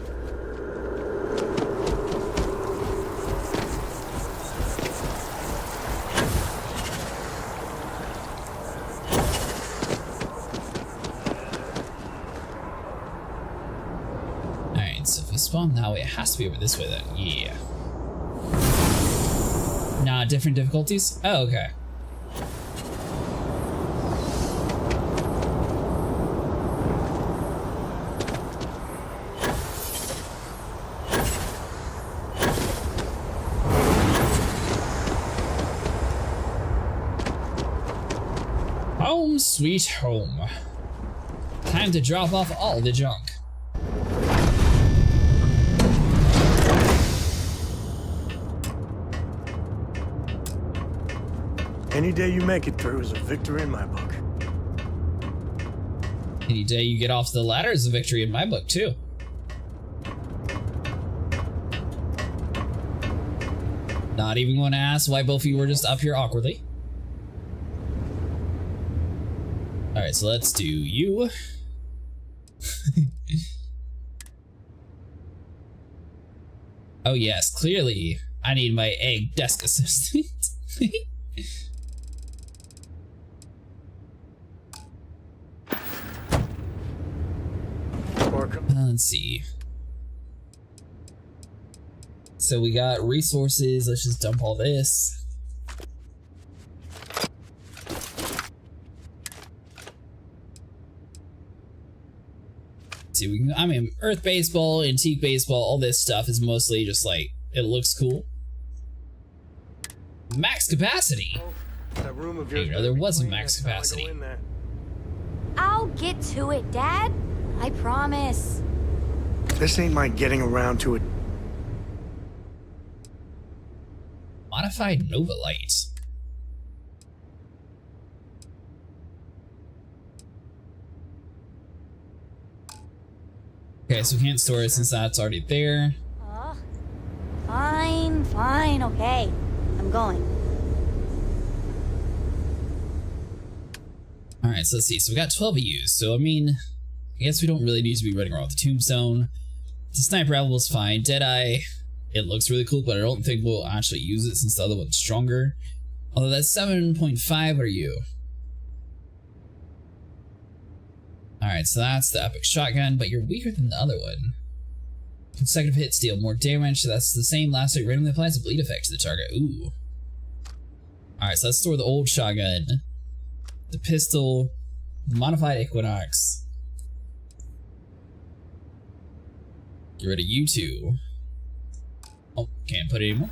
Alright, so if we spawn that way, it has to be over this way then. Yeah. Nah, different difficulties? Oh, okay. Home sweet home. Time to drop off all the junk. Any day you make it through is a victory in my book. Any day you get off the ladder is a victory in my book, too. Not even going to ask why both of you were just up here awkwardly. Alright, so let's do you. Oh yes, clearly I need my egg desk assistant. Let's see. So we got resources, let's just dump all this. See, we can, I mean, Earth Baseball, Antique Baseball, all this stuff is mostly just like, it looks cool. Max capacity. That room of Hey, yours. you know, there was a max capacity. I'll get to it, Dad. I promise. This ain't my getting around to it. Modified Nova Light. Okay, so we can't store it since that's already there. Fine, okay. I'm going. Alright, so let's see. So we got 12 EUs. So, I mean, I guess we don't really need to be running around with the Tombstone. The Sniper Rifle is fine. Deadeye, it looks really cool, but I don't think we'll actually use it since the other one's stronger. Although that's 7.5, what are you? Alright, so that's the Epic Shotgun, but you're weaker than the other one. Consecutive hits deal more damage, so that's the same last hit randomly applies a bleed effect to the target. Ooh. Alright, so let's store the old shotgun, the pistol, the modified Equinox. Get rid of you two. Oh, can't put it anymore.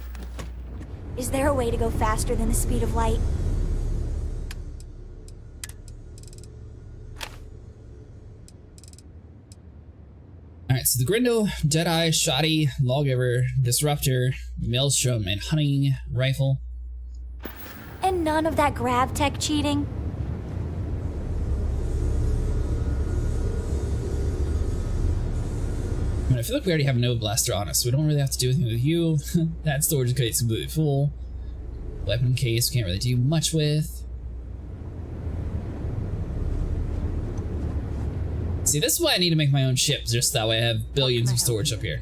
Is there a way to go faster than the speed of light? Alright, so the Grindel, Deadeye, Shoddy, Lawgiver, Disruptor, Maelstrom, and Hunting Rifle. And none of that grav tech cheating? I mean, I feel like we already have a Nova Blaster on us, so we don't really have to do anything with you. That storage case is completely full. Weapon case, we can't really do much with. See, this is why I need to make my own ship, just that way I have billions of storage up here.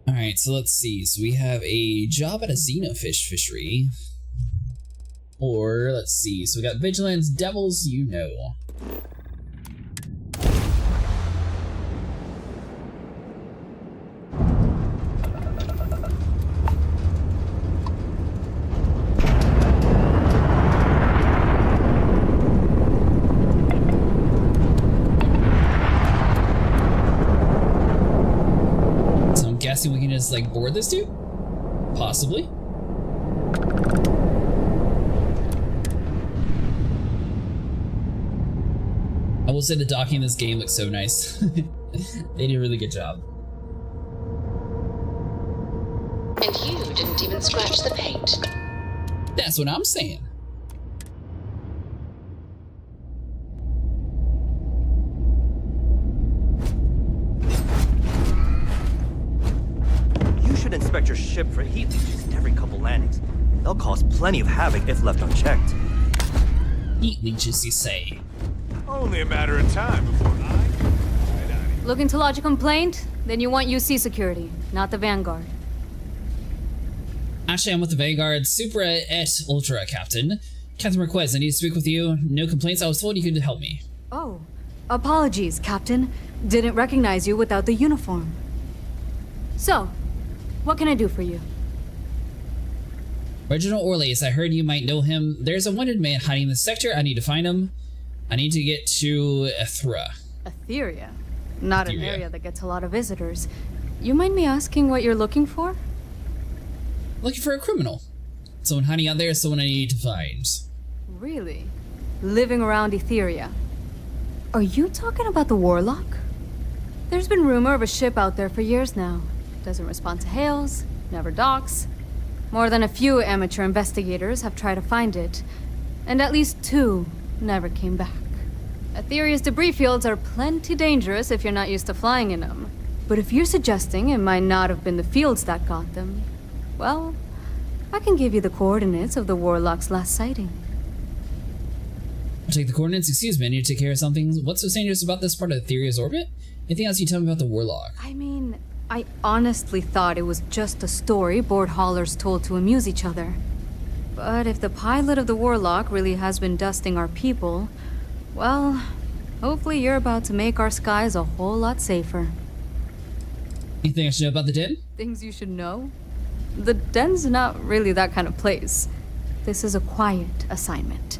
Alright, so let's see. So we have a job at a xenofish fishery. Or, let's see. So we got Vigilance, Devils, you know. Guessing we can just like board this dude? Possibly. I will say the docking in this game looks so nice. They did a really good job. And you didn't even scratch the paint. That's what I'm saying. Inspect your ship for heat leeches every couple landings. They'll cause plenty of havoc if left unchecked. Heat leeches, you say? Only a matter of time before Looking to lodge a complaint? Then you want UC security, not the Vanguard. Actually, I'm with the Vanguard, Supra et Ultra, Captain. Captain Marquez, I need to speak with you. No complaints, I was told you could help me. Oh, apologies, Captain. Didn't recognize you without the uniform. So, what can I do for you? Reginald Orleans, I heard you might know him. There's a wanted man hiding in the sector. I need to find him. I need to get to Ethra. Etheria? Not an area that gets a lot of visitors. You mind me asking what you're looking for? Looking for a criminal. Someone hiding out there is someone I need to find. Really? Living around Etheria? Are you talking about the Warlock? There's been rumor of a ship out there for years now. Doesn't respond to hails, never docks. More than a few amateur investigators have tried to find it, and at least 2 never came back. Etheria's debris fields are plenty dangerous if you're not used to flying in them. But if you're suggesting it might not have been the fields that got them, well, I can give you the coordinates of the Warlock's last sighting. I'll take the coordinates. Excuse me, I need to take care of something. What's so dangerous about this part of Etheria's orbit? Anything else you tell me about the Warlock? I mean, I honestly thought it was just a story board haulers told to amuse each other. But if the pilot of the Warlock really has been dusting our people, well, hopefully you're about to make our skies a whole lot safer. Anything I should know about the den? Things you should know? The den's not really that kind of place. This is a quiet assignment.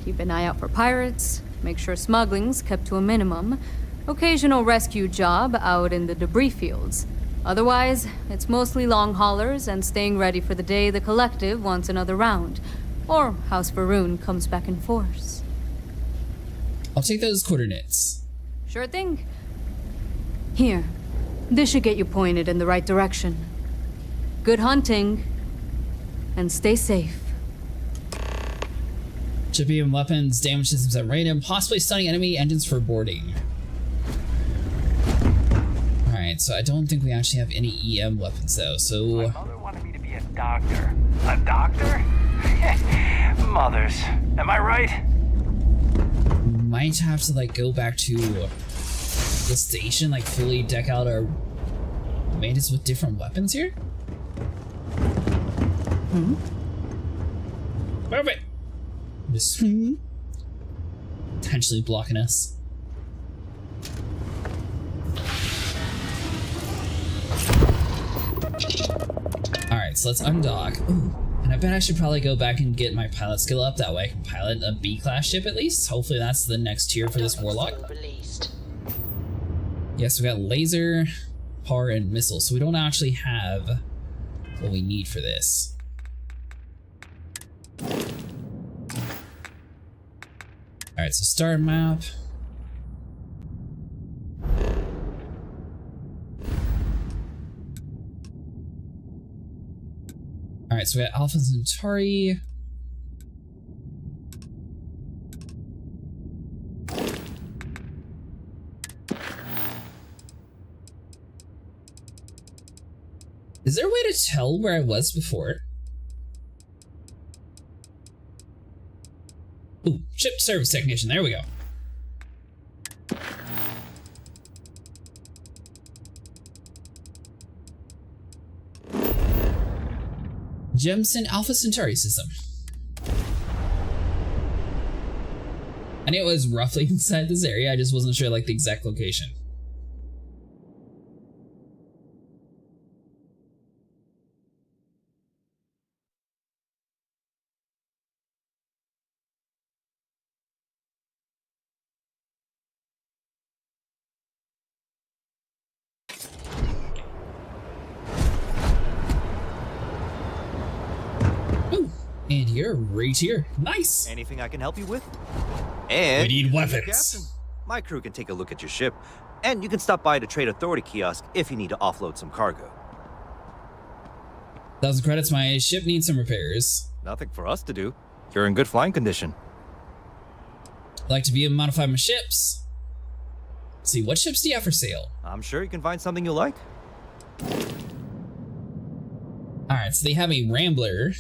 Keep an eye out for pirates, make sure smuggling's kept to a minimum, occasional rescue job out in the debris fields. Otherwise, it's mostly long haulers and staying ready for the day the Collective wants another round, or House Varun comes back in force. I'll take those coordinates. Sure thing. Here, this should get you pointed in the right direction. Good hunting, and stay safe. Chippy and weapons, damage systems at random, possibly stunning enemy engines for boarding. Alright, so I don't think we actually have any EM weapons though, so... My mother wanted me to be a doctor. A doctor? Mothers. Am I right? Might have to like go back to the station, like fully deck out our bandits with different weapons here? Move it! Just potentially blocking us. Alright, so let's undock. Ooh, and I bet I should probably go back and get my pilot skill up. That way I can pilot a B-class ship at least. Hopefully that's the next tier for this warlock. Yes, we got laser, power, and missiles, so we don't actually have what we need for this. Alright, so start map. Alright, so we got Alpha Centauri. Is there a way to tell where I was before? Ooh, ship service technician, there we go. Jemison Alpha Centauri system. I knew it was roughly inside this area, I just wasn't sure like the exact location. And you're right here. Nice. Anything I can help you with? And we need weapons. Captain, my crew can take a look at your ship, and you can stop by the Trade Authority kiosk if you need to offload some cargo. 1,000 credits. My ship needs some repairs. Nothing for us to do. You're in good flying condition. I'd like to be able to modify my ships. Let's see, what ships do you have for sale? I'm sure you can find something you like. Alright, so they have a Rambler.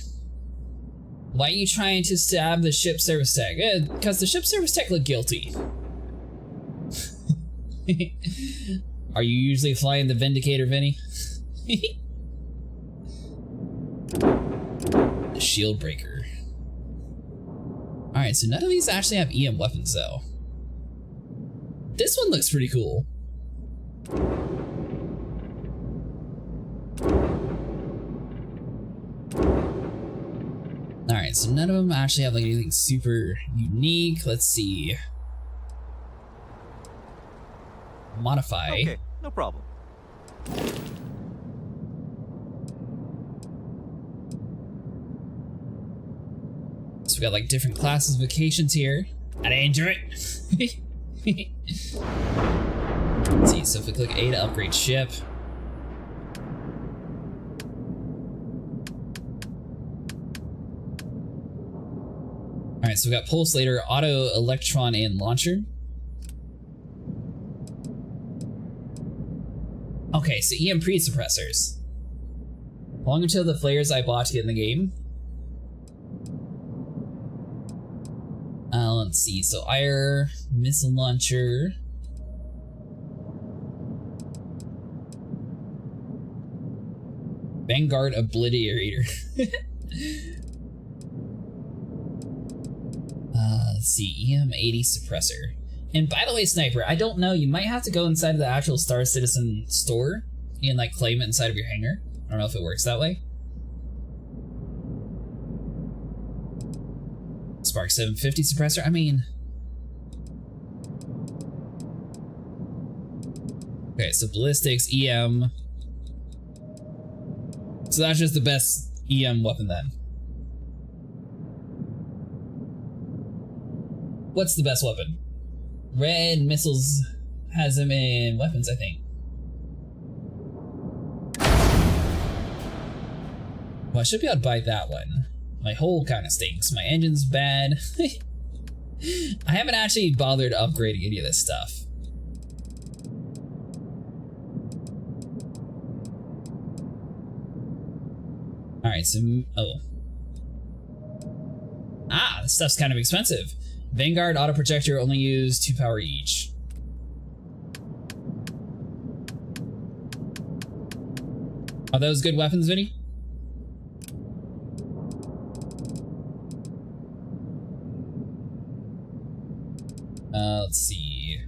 Why are you trying to stab the ship service tech? Because the ship service tech look guilty. Are you usually flying the Vindicator, Vinny? The Shield Breaker. Alright, so none of these actually have EM weapons, though. This one looks pretty cool. Alright, so none of them actually have like anything super unique. Let's see. Modify. Okay, no problem. So we got like different classifications here. I didn't enjoy it. Let's see, so if we click A to upgrade ship. Alright, so we got Pulse Later, Auto, Electron, and Launcher. Okay, so EM pre-suppressors. Long until the flares I bought to get in the game. Let's see, so IR, Missile Launcher. Vanguard Obliterator. Let's see, EM80 suppressor. And by the way, Sniper, I don't know, you might have to go inside of the actual Star Citizen store and like claim it inside of your hangar. I don't know if it works that way. Spark 750 suppressor. I mean... Okay, so ballistics, EM. So that's just the best EM weapon then. What's the best weapon? Red Missiles has him in weapons, I think. Well, I should be able to buy that one. My hull kind of stinks. My engine's bad. I haven't actually bothered upgrading any of this stuff. Alright, so... Oh. Ah, this stuff's kind of expensive. Vanguard auto projector only use 2 power each. Are those good weapons, Vinny? Let's see.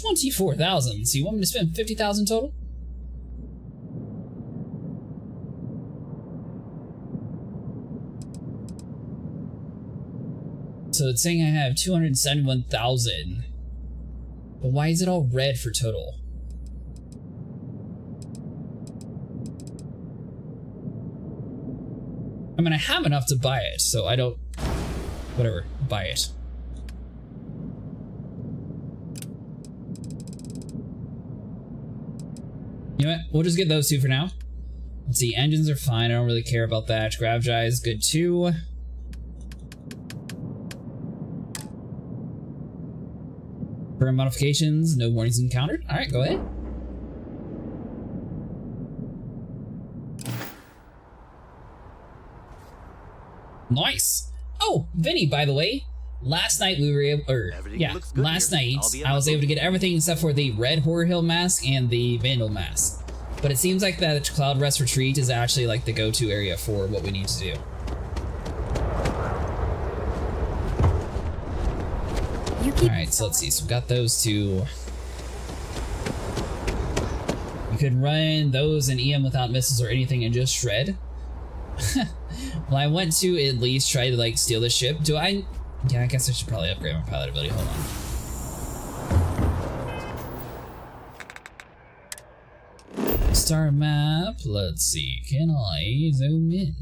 24,000. So you want me to spend 50,000 total? So it's saying I have 271,000. But why is it all red for total? I mean, I have enough to buy it, so I don't... Whatever, buy it. You know what? We'll just get those two for now. Let's see, engines are fine. I don't really care about that. Grav Jai is good too. Burn modifications, no warnings encountered. Alright, go ahead. Nice. Oh, Vinny, by the way, last night we were able, last night I was able to get everything except for the red Horror Hill mask and the Vandal mask. But it seems like that Cloud Rest Retreat is actually like the go-to area for what we need to do. Alright, so let's see. So we've got those two. You could run those in EM without missiles or anything and just shred. Well, I want to at least try to like steal the ship. Do I? Yeah, I guess I should probably upgrade my pilot ability. Hold on. Star map. Let's see. Can I zoom in?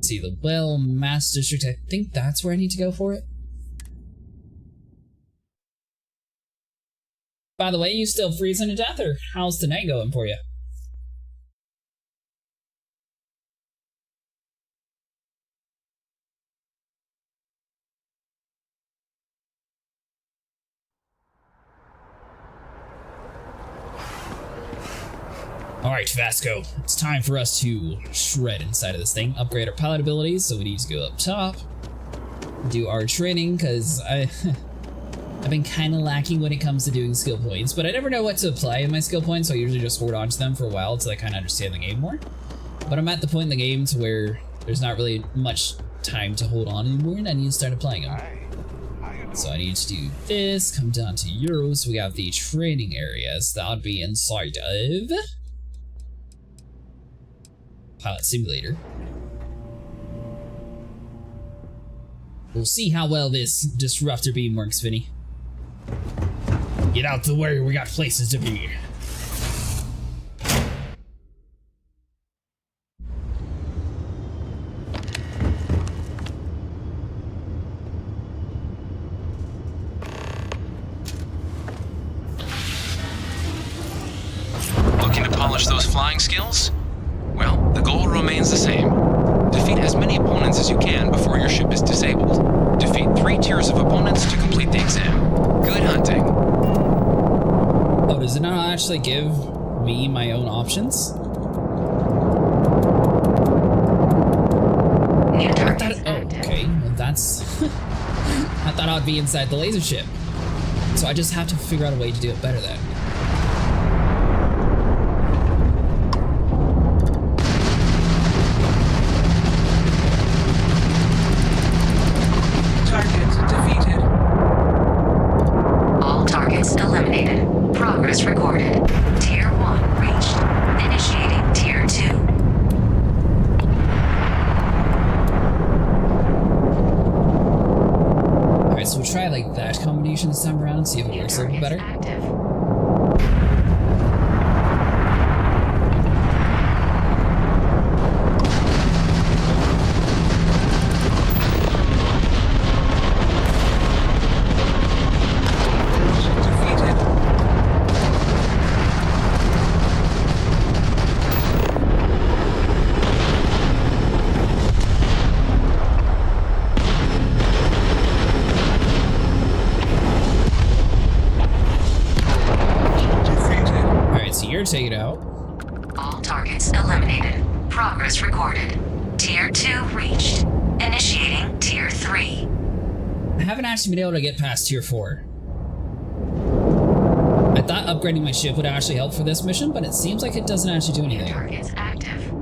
See the Well Mass District. I think that's where I need to go for it. By the way, you still freezing to death, or how's tonight going for you? Alright, Vasco, it's time for us to shred inside of this thing, upgrade our pilot abilities, so we need to go up top, do our training, because I've been kind of lacking when it comes to doing skill points, but I never know what to apply in my skill points, so I usually just hold on to them for a while until I kind of understand the game more. But I'm at the point in the game to where there's not really much time to hold on anymore, and I need to start applying them. So I need to do this, come down to Euros, we have the training areas, that would be inside of Pilot Simulator. We'll see how well this disruptor beam works, Vinny. Get out the way, we got places to be. Looking to polish those flying skills? Well, the goal remains the same. Defeat as many opponents as you can before your ship is disabled. Defeat 3 tiers of opponents to complete the exam. Good hunting. Oh, does it not actually give me my own options? Okay, well that's... I thought I'd be inside the laser ship. So I just have to figure out a way to do it better then. Target defeated. combination this time around, see if it works a little bit better. Take it out. All targets eliminated. Progress recorded. Tier 2 reached. Initiating Tier 3. I haven't actually been able to get past Tier 4. I thought upgrading my ship would actually help for this mission, but it seems like it doesn't actually do anything. Targets active.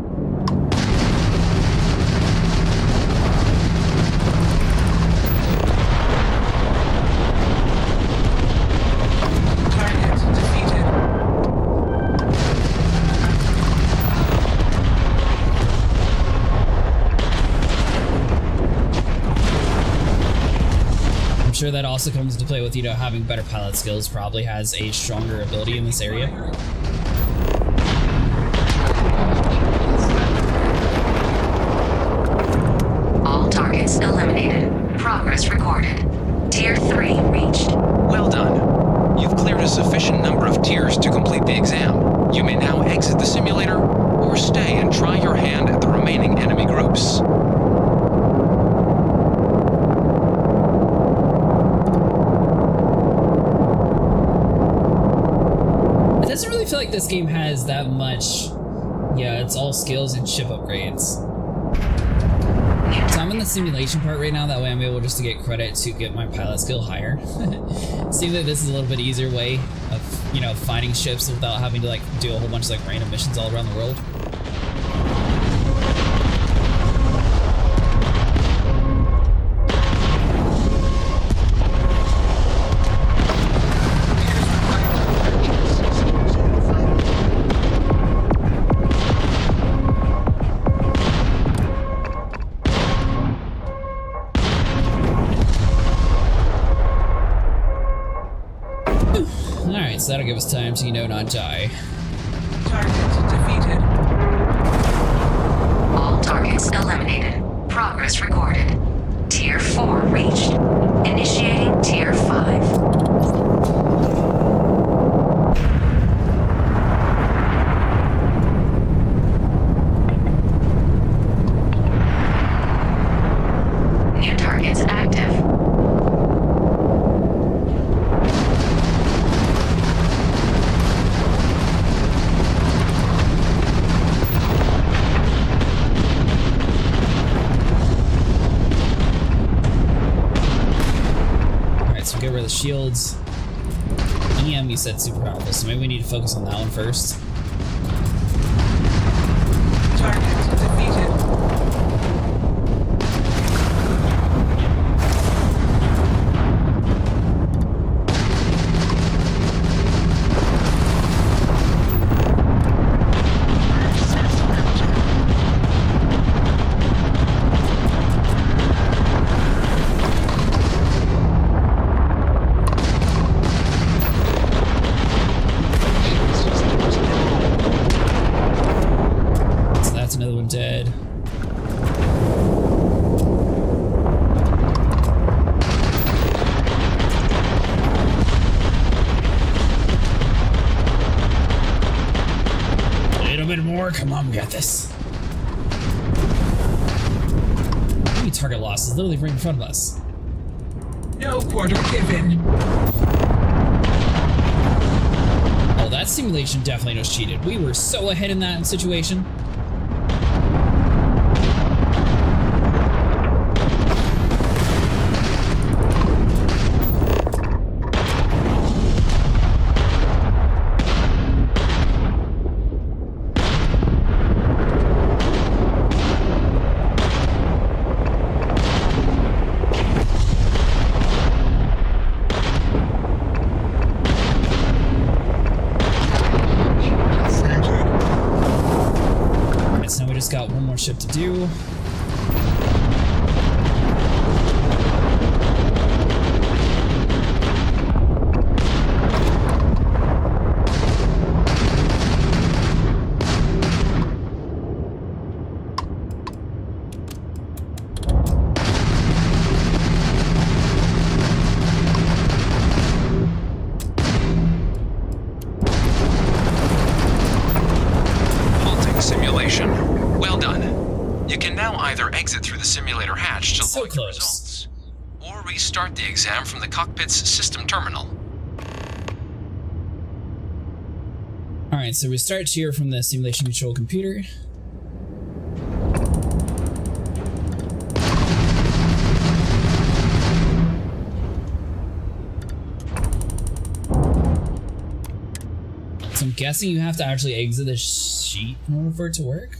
I'm sure that also comes into play with, you know, having better pilot skills probably has a stronger ability in this area. All targets eliminated. Progress recorded. Tier 3 reached. Well done. You've cleared a sufficient number of tiers to complete the exam. You may now exit the simulator, or stay and try your hand at the remaining enemy groups. I feel like this game has that much. Yeah, it's all skills and ship upgrades. So I'm in the simulation part right now, that way I'm able just to get credit to get my pilot skill higher. Seems like this is a little bit easier way of, you know, finding ships without having to like do a whole bunch of like random missions all around the world. So that'll give us time to, you know, not die. Target defeated. All targets eliminated. Progress recorded. Tier 4 reached. Initiating Tier 5. Shields. EM you said super powerful, so maybe we need to focus on that one first. Target defeated. Dead. A little bit more. Come on, we got this. Enemy target loss is literally right in front of us. No quarter given. Oh, that simulation definitely knows cheated. We were so ahead in that situation. Got one more ship to do. now either exit through the simulator hatch to log your close. results, or restart the exam from the cockpit's system terminal. Alright, so we start here from the simulation control computer. So I'm guessing you have to actually exit the sheet in order for it to work?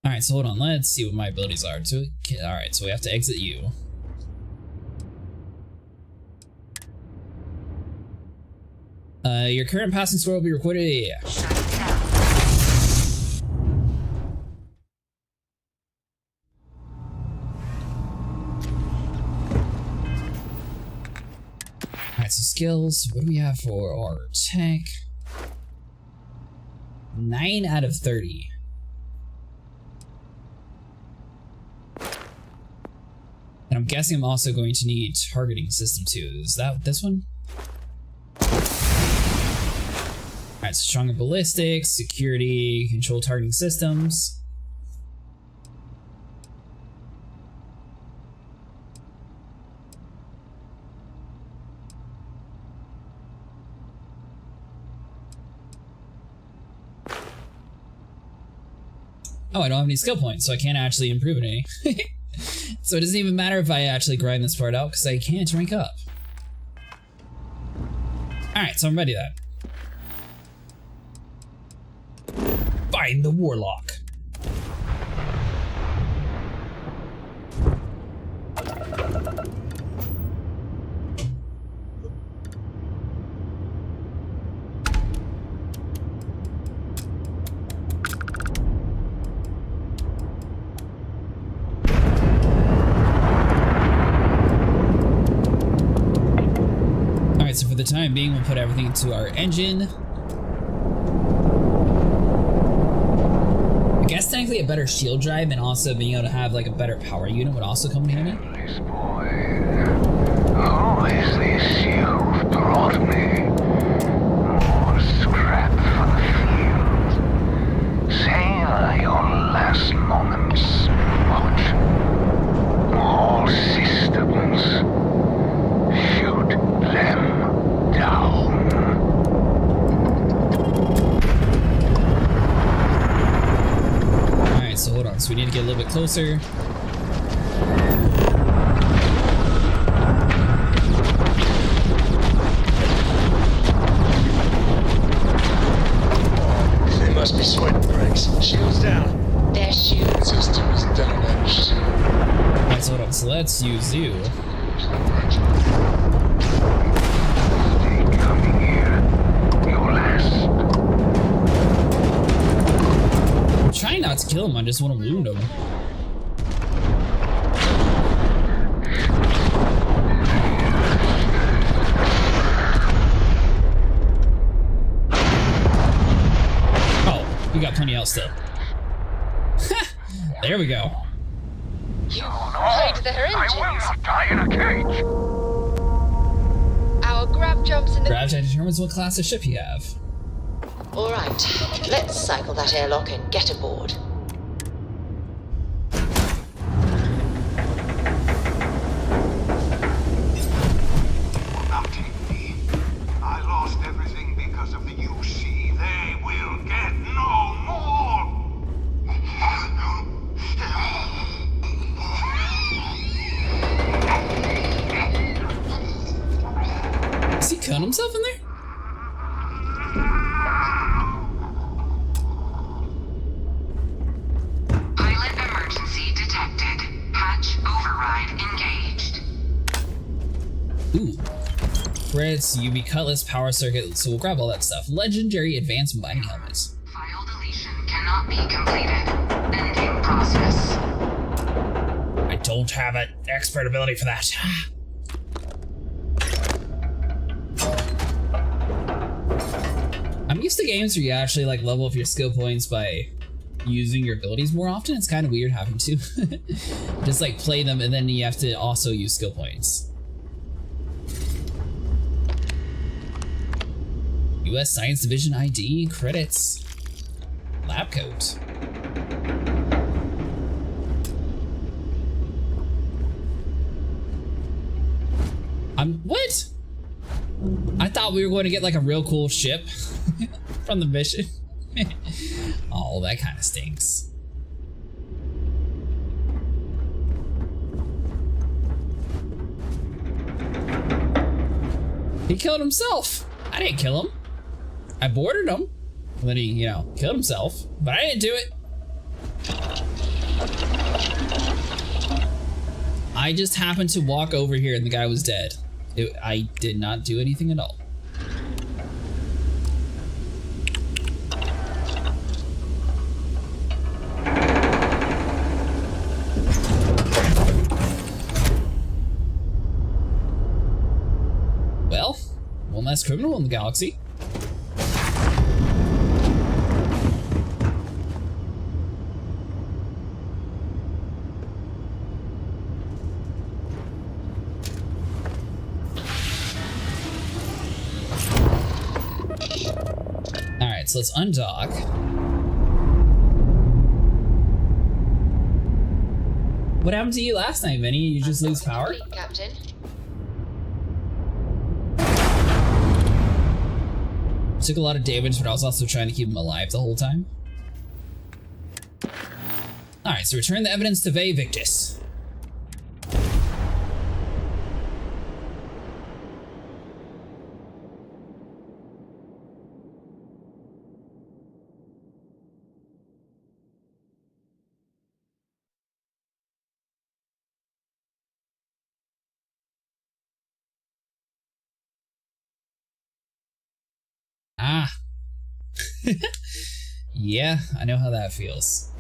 Alright, so hold on, let's see what my abilities are. Alright, so we have to exit you. Your current passing score will be recorded. Yeah. Alright, so skills. What do we have for our tech? 9 out of 30. And I'm guessing I'm also going to need targeting system too. Is that this one? Alright, so stronger ballistics, security, control targeting systems. Oh, I don't have any skill points, so I can't actually improve it any. So it doesn't even matter if I actually grind this part out, because I can't rank up. Alright, so I'm ready then. Find the Warlock. Alright, so for the time being, we'll put everything into our engine. I guess technically a better shield drive and also being able to have like a better power unit would also come in handy. Who is this you've brought me? More scrap for the field. Sailor your last moments. Watch. All systems. Shoot them down. Alright, so hold on. So we need to get a little bit closer. They must be sweating brakes. Shields down. Their shield system is damaged. Alright, so hold on. So let's use you. Coming here. Your last. I'm trying not to kill him, I just want to wound him. Oh, we got plenty else still. There we go. You hide their engines. I will not die in a cage. Our grab jumps in the... Grav determines what class of ship you have. All right, let's cycle that airlock and get aboard. Now take me. I lost everything because of the UC. They will get no more. Is he cutting himself in there? Pilot emergency detected. Hatch override engaged. Ooh. Crits, UV cutlass, power circuit, so we'll grab all that stuff. Legendary advanced mining helmets. File deletion cannot be completed. Ending process. I don't have an expert ability for that. I'm used to games where you actually like level up your skill points by using your abilities more often. It's kind of weird having to just like play them and then you have to also use skill points. U.S. Science Division ID, credits, lab coat. What? I thought we were going to get like a real cool ship from the mission. Oh, that kind of stinks. He killed himself. I didn't kill him. I boarded him. And then he, you know, killed himself. But I didn't do it. I just happened to walk over here and the guy was dead. I did not do anything at all. Well, one less criminal in the galaxy. Alright, so let's undock. What happened to you last night, Vinny? You just lose power? Captain. Took a lot of damage, but I was also trying to keep him alive the whole time. Alright, so return the evidence to Ve Victus. Ah. Yeah, I know how that feels.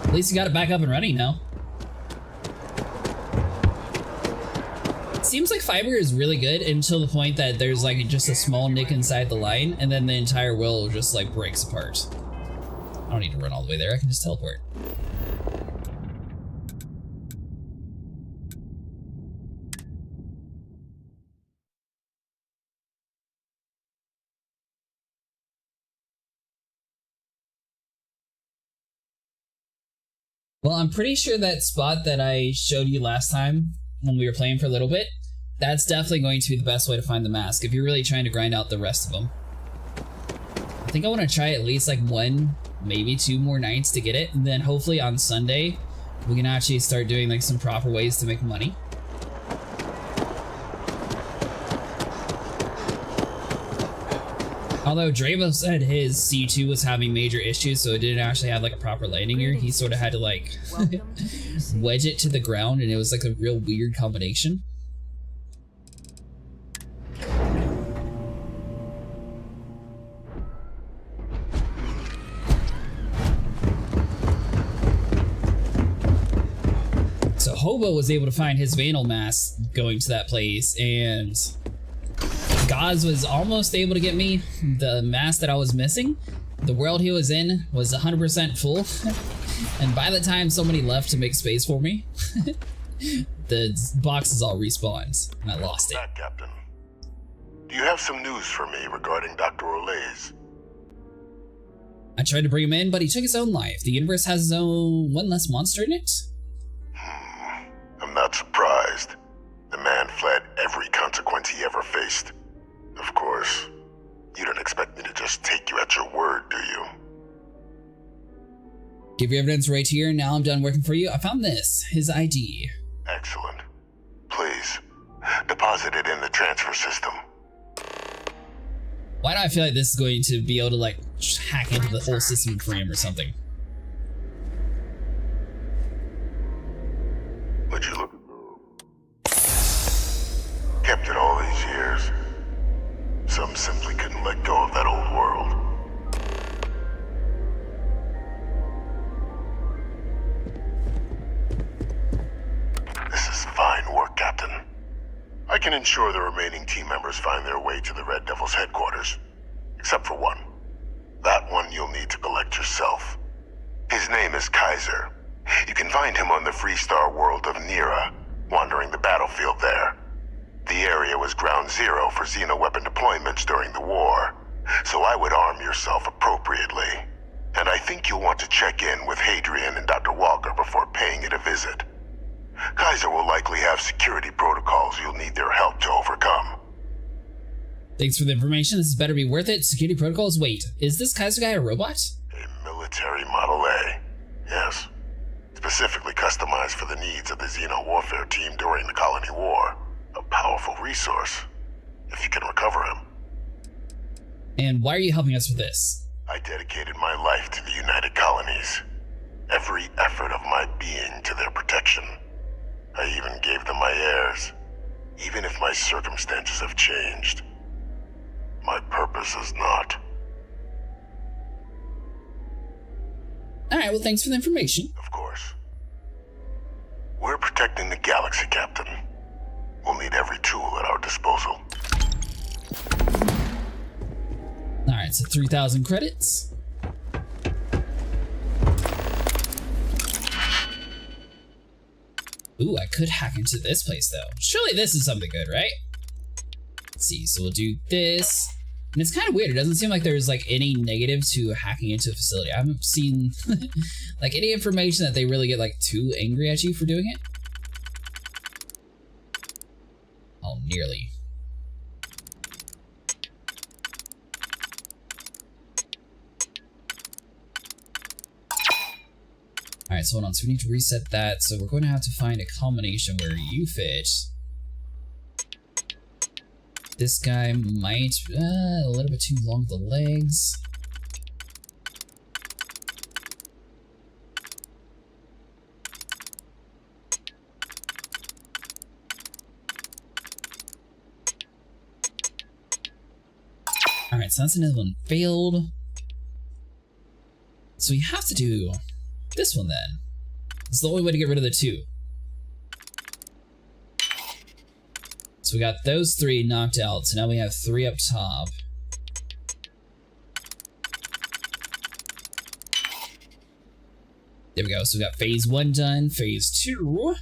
At least you got it back up and running now. It seems like fiber is really good until the point that there's like just a small nick inside the line and then the entire will just like breaks apart. I don't need to run all the way there, I can just teleport. Well, I'm pretty sure that spot that I showed you last time when we were playing for a little bit, that's definitely going to be the best way to find the mask if you're really trying to grind out the rest of them. I think I want to try at least like 1, maybe 2 more nights to get it, and then hopefully on Sunday we can actually start doing like some proper ways to make money. Although Dravo said his C2 was having major issues, so it didn't actually have like a proper landing gear. He sort of had to like wedge it to the ground, and it was like a real weird combination. So Hobo was able to find his Vandal mask going to that place, and Gaz was almost able to get me the mask that I was missing. The world he was in was 100% full, and by the time somebody left to make space for me, the boxes all respawned, and I lost it. Back, Captain. Do you have some news for me regarding Dr. Olays? I tried to bring him in, but he took his own life. The universe has its own one less monster in it. I'm not surprised. The man fled every consequence he ever faced. Of course, you don't expect me to just take you at your word, do you? Give your evidence right here, now I'm done working for you. I found this, his ID. Excellent. Please, deposit it in the transfer system. Why do I feel like this is going to be able to like hack into the whole system for him or something? Would you look? Kept it all these years. Some simply couldn't let go of that old world. This is fine work, Captain. I can ensure the remaining team members find their way to the Red Devil's headquarters. Except for one. That one you'll need to collect yourself. His name is Kaiser. You can find him on the Freestar world of Nira, wandering the battlefield there. The area was ground zero for xeno-weapon deployments during the war, so I would arm yourself appropriately. And I think you'll want to check in with Hadrian and Dr. Walker before paying it a visit. Kaiser will likely have security protocols you'll need their help to overcome. Thanks for the information. This better be worth it. Security protocols? Wait, is this Kaiser guy a robot? A military Model A, yes. Specifically customized for the needs of the Xeno warfare team during the Colony War. A powerful resource, if you can recover him. And why are you helping us with this? I dedicated my life to the United Colonies. Every effort of my being to their protection. I even gave them my heirs. Even if my circumstances have changed, my purpose has not. Alright, well thanks for the information. Of course. We're protecting the galaxy, Captain. We'll need every tool at our disposal. Alright, so 3,000 credits. Ooh, I could hack into this place though. Surely this is something good, right? Let's see, so we'll do this. And it's kind of weird, it doesn't seem like there's like any negative to hacking into a facility. I haven't seen like any information that they really get like too angry at you for doing it. Oh, nearly. Alright, so hold on, so we need to reset that, so we're going to have to find a combination where you fit. This guy might, a little bit too long with the legs. Alright, so that's another one failed. So we have to do this one then. It's the only way to get rid of the two. So we got those three knocked out, so now we have three up top. There we go, so we got phase 1 done, phase 2.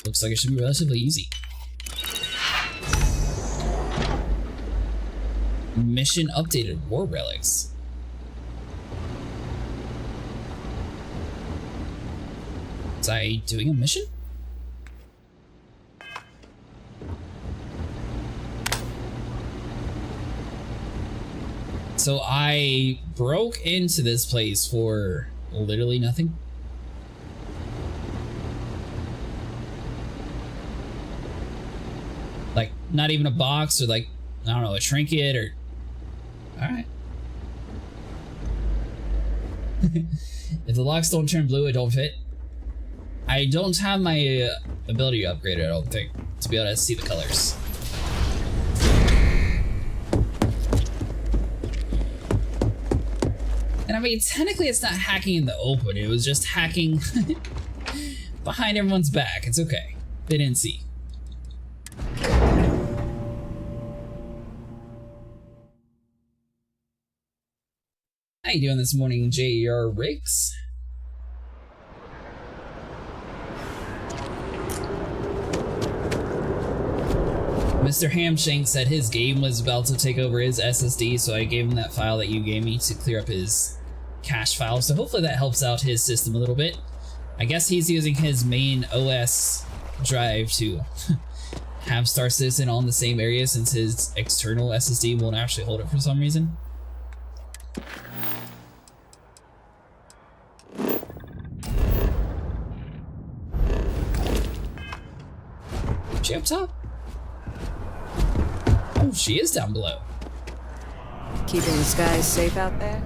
Looks like it should be relatively easy. Mission updated, war relics. Was I doing a mission? So I broke into this place for literally nothing. Like, not even a box or like, I don't know, a trinket or... Alright. If the locks don't turn blue, it don't fit. I don't have my ability upgraded, I don't think, to be able to see the colors. And I mean, technically it's not hacking in the open, it was just hacking behind everyone's back. It's okay. They didn't see. How you doing this morning, J.R. Riggs? Mr. Hamshank said his game was about to take over his SSD, so I gave him that file that you gave me to clear up his cache file, so hopefully that helps out his system a little bit. I guess he's using his main OS drive to have Star Citizen on the same area since his external SSD won't actually hold it for some reason. Is she up top? Oh, she is down below. Keeping the skies safe out there?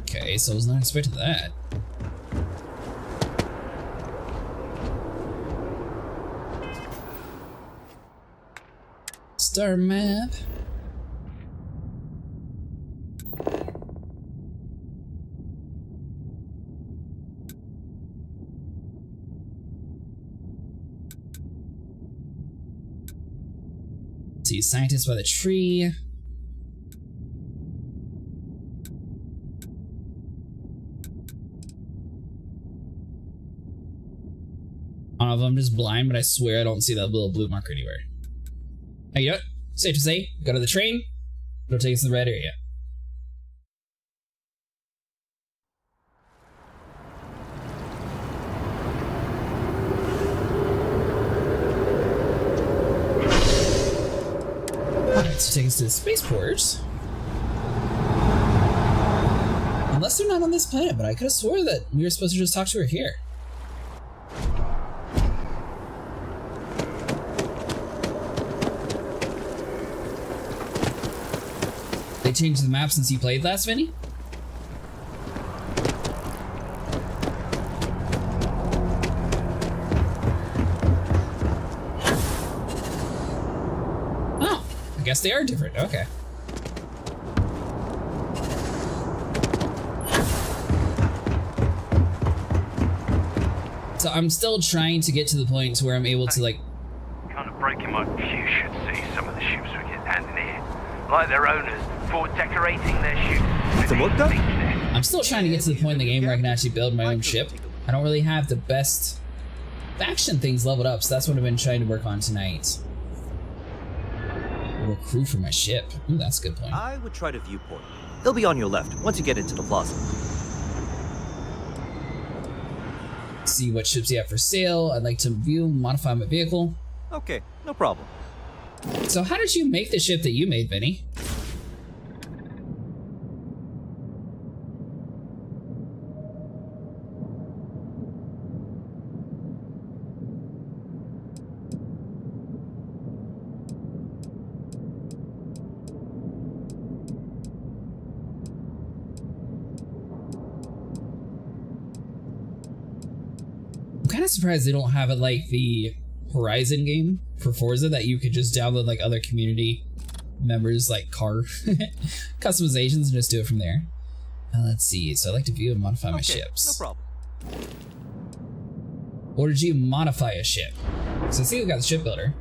Okay, so I was not expecting that. Star map. See, scientists by the tree. I don't know if I'm just blind, but I swear I don't see that little blue marker anywhere. Hey, you know what? Safe to say, go to the train. It'll take us to the red area. Alright, so take us to the spaceport. Unless they're not on this planet, but I could have swore that we were supposed to just talk to her here. They changed the map since you played last, Vinny? Oh, I guess they are different. Okay. So I'm still trying to get to the point to where I'm able to, like... Kind of breaking my... You should see some of the ships we get handed here. Like their owners, for decorating their ships. I'm still trying to get to the point in the game where I can actually build my own ship. I don't really have the best faction things leveled up, so that's what I've been trying to work on tonight. A crew for my ship. Ooh, that's a good point. I would try to viewport. They'll be on your left once you get into the plaza. See what ships you have for sale. I'd like to view, modify my vehicle. Okay, no problem. So how did you make the ship that you made, Vinny? I'm kind of surprised they don't have it like the Horizon game for Forza, that you could just download like other community members like car customizations and just do it from there. Let's see. So I like to view and modify my ships. No problem. Or did you modify a ship? So I see we got the shipbuilder.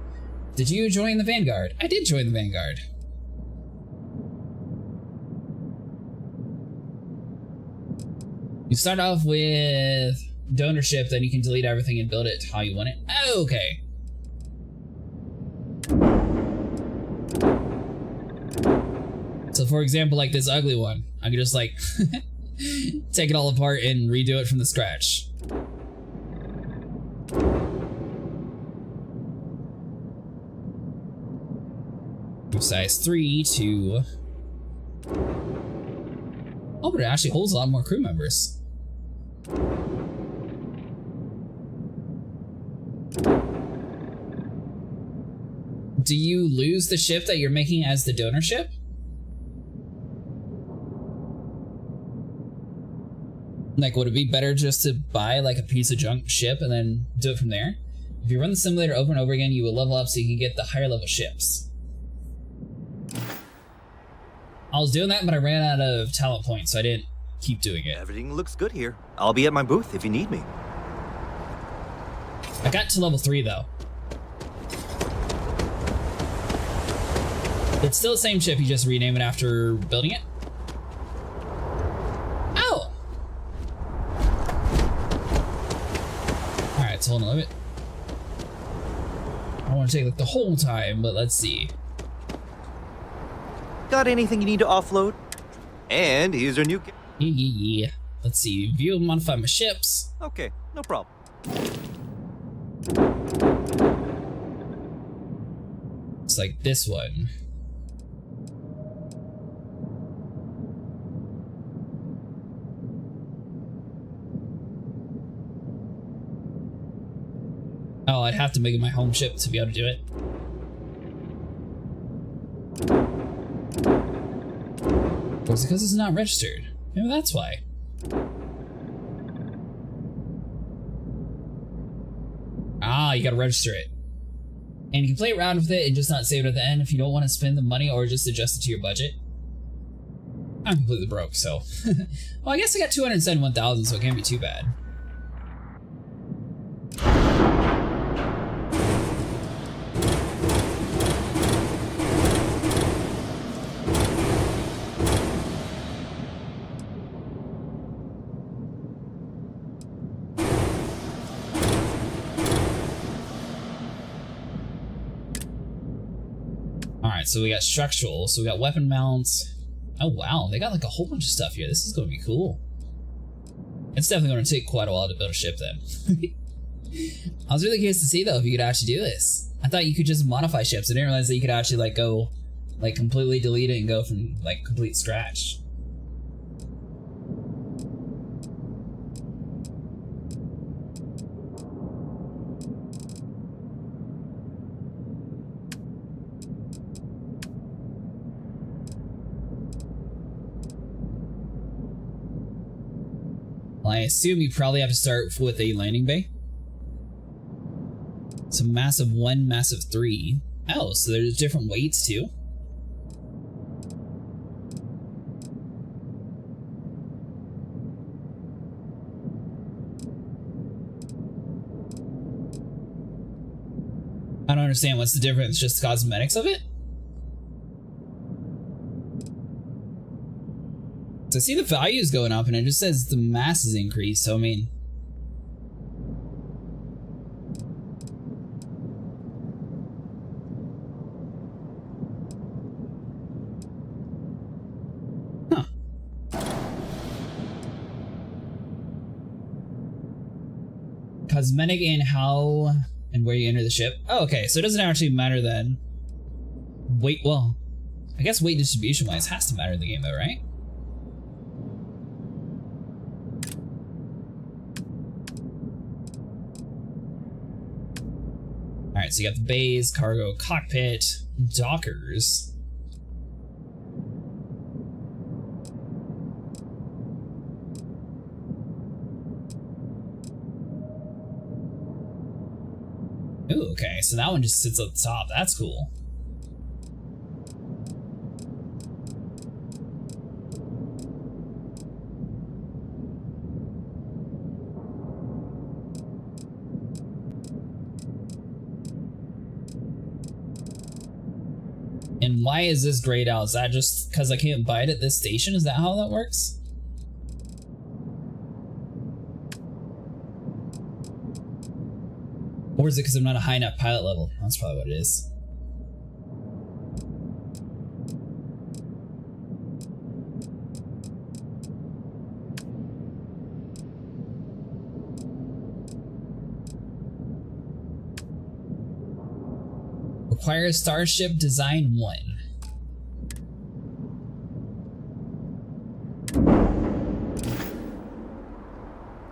Did you join the Vanguard? I did join the Vanguard. You start off with donor ship, then you can delete everything and build it how you want it. Okay. So for example, like this ugly one, I could just like take it all apart and redo it from the scratch. From size 3 to... Oh, but it actually holds a lot more crew members. Do you lose the ship that you're making as the donor ship? Like, would it be better just to buy like a piece of junk ship and then do it from there? If you run the simulator over and over again, you will level up so you can get the higher level ships. I was doing that, but I ran out of talent points, so I didn't keep doing it. Everything looks good here. I'll be at my booth if you need me. I got to level 3 though. It's still the same ship, you just rename it after building it. Oh! Alright, so hold on a minute. I don't want to take like the whole time, but let's see. Got anything you need to offload? And here's our new... Yeah. Let's see. View and modify my ships. Okay, no problem. It's like this one. Oh, I'd have to make it my home ship to be able to do it. Was it because it's not registered? Maybe that's why. Ah, you gotta register it. And you can play around with it and just not save it at the end if you don't want to spend the money or just adjust it to your budget. I'm completely broke, so... Well, I guess I got 271,000, so it can't be too bad. Alright, so we got structural, so we got weapon mounts. Oh wow, they got like a whole bunch of stuff here. This is gonna be cool. It's definitely gonna take quite a while to build a ship then. I was really curious to see though if you could actually do this. I thought you could just modify ships. I didn't realize that you could actually like go, like completely delete it and go from like complete scratch. Well, I assume you probably have to start with a landing bay. So massive 1, massive 3. Oh, so there's different weights too? I don't understand. What's the difference? Just the cosmetics of it? So I see the values going up and it just says the mass is increased, so I mean... Huh. Cosmetic in how and where you enter the ship. Oh, okay, so it doesn't actually matter then. Weight, well, I guess weight distribution wise has to matter in the game though, right? Alright, so you got the bays, cargo, cockpit, dockers. Ooh, okay, so that one just sits at the top. That's cool. And why is this grayed out? Is that just because I can't buy it at this station? Is that how that works? Or is it because I'm not a high enough pilot level? That's probably what it is. Requires Starship Design 1.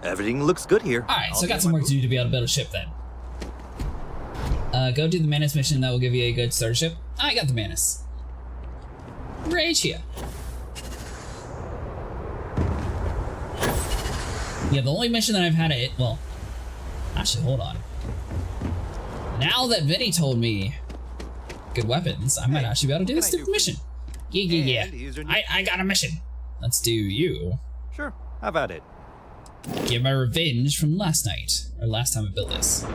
Everything looks good here. Alright, so I got some work to do to be able to build a ship then. Go do the Manus mission, that will give you a good starship. I got the Manus. Right here. Yeah, the only mission that I've had it, well, actually, hold on. Now that Vinny told me good weapons, I might actually be able to do this stupid mission. Yeah. I got a mission. Let's do you. Sure, how about it? Get my revenge from last night, or last time I built this.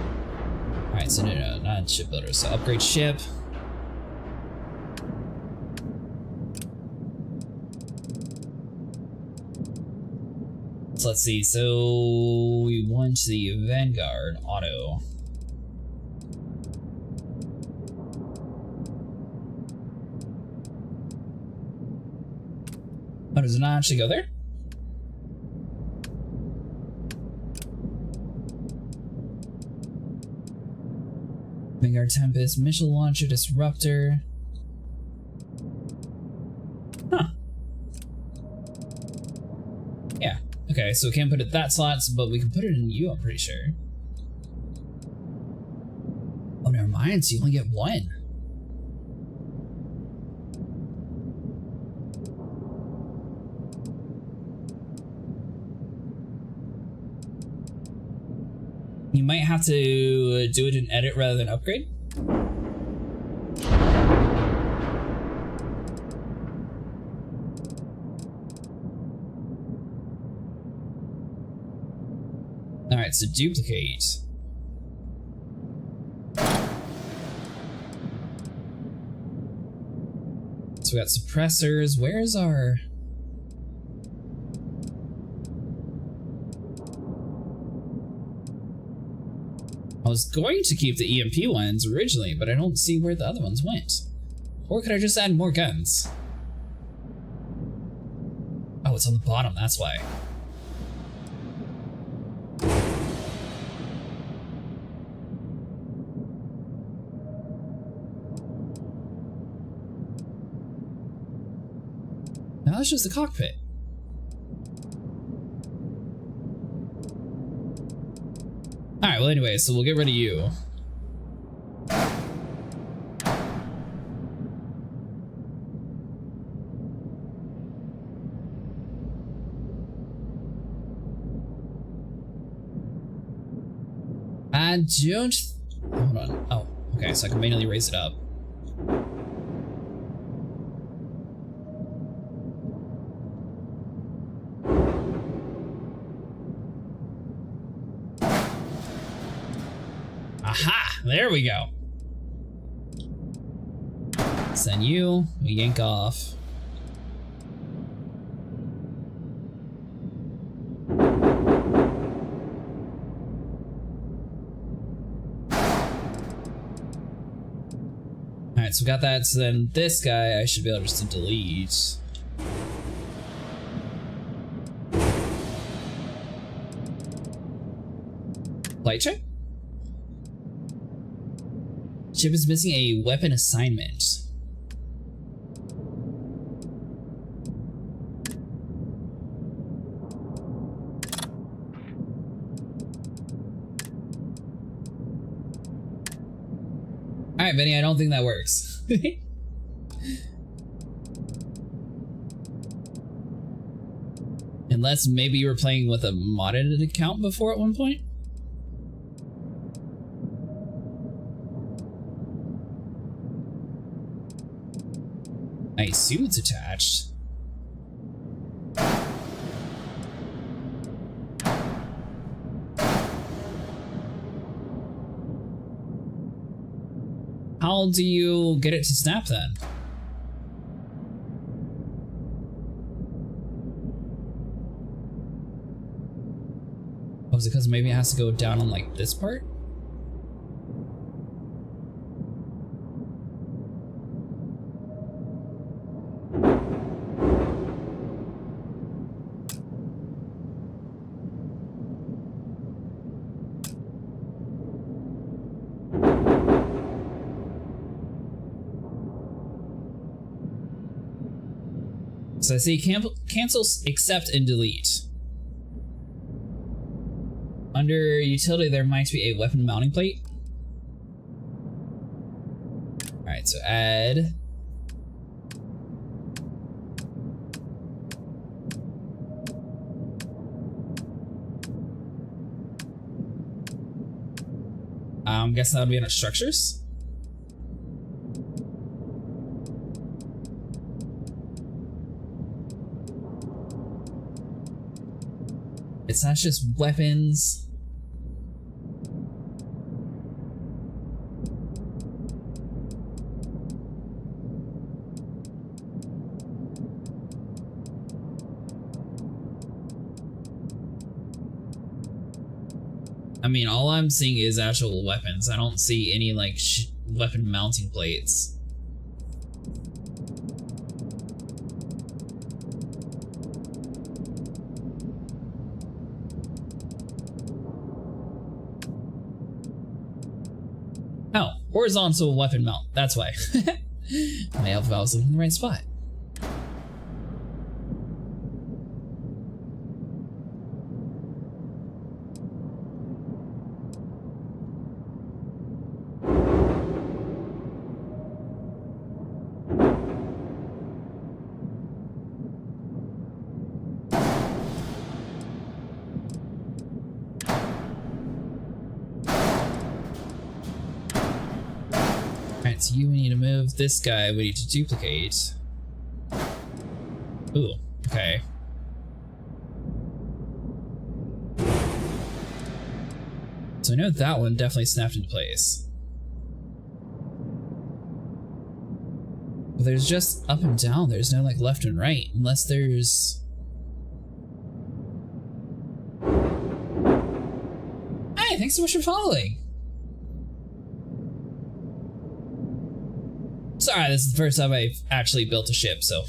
Alright, so no, not shipbuilder. So upgrade ship. So let's see, so we want the Vanguard auto. Oh, does it not actually go there? Vanguard Tempest, missile launcher, disruptor. Huh. Yeah. Okay, so we can't put it that slots, but we can put it in you, I'm pretty sure. Oh, never mind, so you only get one. You might have to do it in edit rather than upgrade. Alright, so duplicate. So we got suppressors. Where's our... I was going to keep the EMP ones originally, but I don't see where the other ones went. Or could I just add more guns? Oh, it's on the bottom, that's why. Now that's just the cockpit. Alright, well anyway, so we'll get rid of you. I don't... Hold on. Oh, okay, so I can manually raise it up. Aha! There we go. Send you, we yank off. Alright, so we got that, so then this guy I should be able just to delete. Flight check? Chip is missing a weapon assignment. Alright, Benny, I don't think that works. Unless maybe you were playing with a modded account before at one point? I assume it's attached. How do you get it to snap then? Oh, is it because maybe it has to go down on like this part? So I see cancel, accept, and delete. Under utility, there might be a weapon mounting plate. Alright, so add. I'm guessing that would be under structures. It's not just weapons. I mean, all I'm seeing is actual weapons. I don't see any, like, weapon mounting plates. Oh, horizontal weapon mount. That's why. My help if I was looking in the right spot. Alright, so you need to move this guy, we need to duplicate. Ooh, okay. So I know that one definitely snapped into place. But there's just up and down, there's no like left and right, unless there's... Hey, thanks so much for following! Sorry, this is the first time I've actually built a ship, so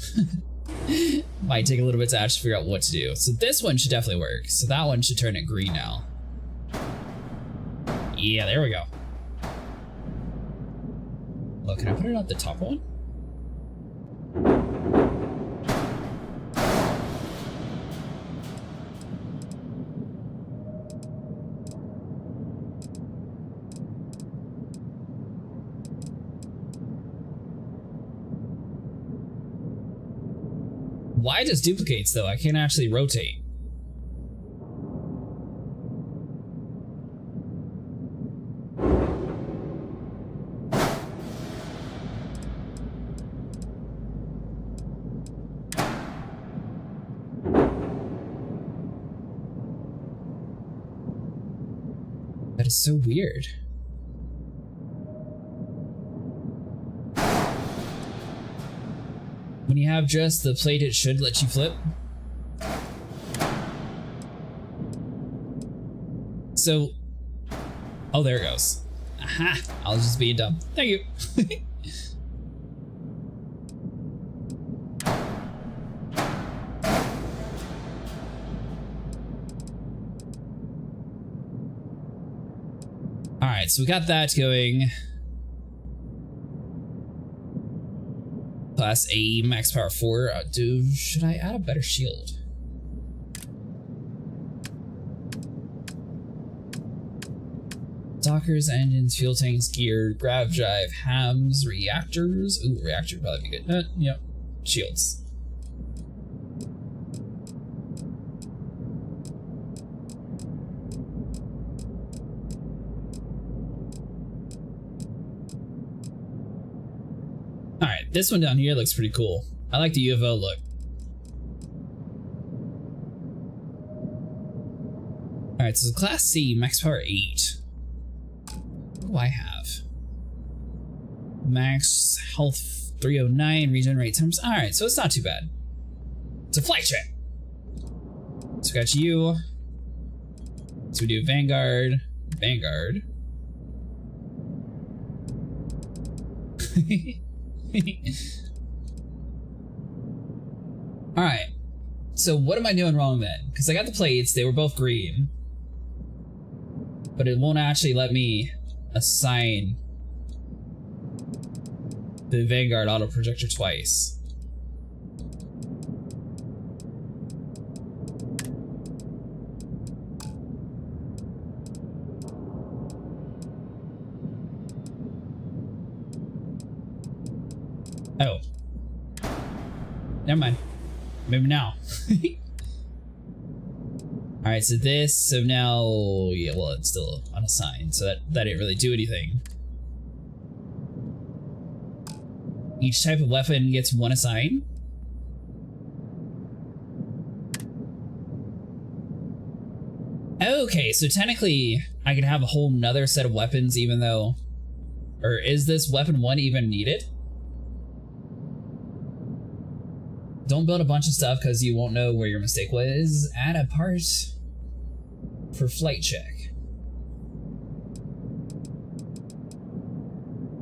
might take a little bit to actually figure out what to do. So this one should definitely work. So that one should turn it green now. Yeah, there we go. Look, can I put it on the top one? Why just duplicates though? I can't actually rotate. That is so weird. When you have just the plate, it should let you flip. So, oh, there it goes. Aha, I was just being dumb. Thank you. All right, so we got that going. Class A, max power 4. Should I add a better shield? Dockers, engines, fuel tanks, gear, grav drive, hams, reactors. Ooh, reactor would probably be good. Yep. Shields. Alright, this one down here looks pretty cool. I like the UFO look. Alright, so Class C, max power 8. What do I have? Max health 309, regenerate times. Alright, so it's not too bad. It's a flight check. So we got you. So we do Vanguard. Vanguard. Alright, so what am I doing wrong then? Because I got the plates, they were both green. But it won't actually let me assign the Vanguard auto projector twice. Oh. Never mind. Maybe now. Alright, so this, so now, yeah, well, it's still unassigned, so that didn't really do anything. Each type of weapon gets one assign? Okay, so technically, I could have a whole nother set of weapons even though... Or is this weapon 1 even needed? Don't build a bunch of stuff because you won't know where your mistake was. Add a part for flight check.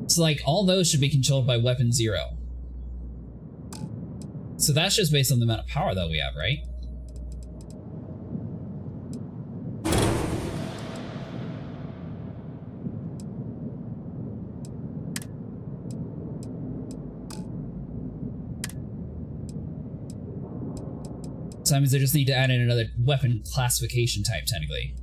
So like all those should be controlled by weapon 0. So that's just based on the amount of power that we have, right? So that means I just need to add in another weapon classification type, technically.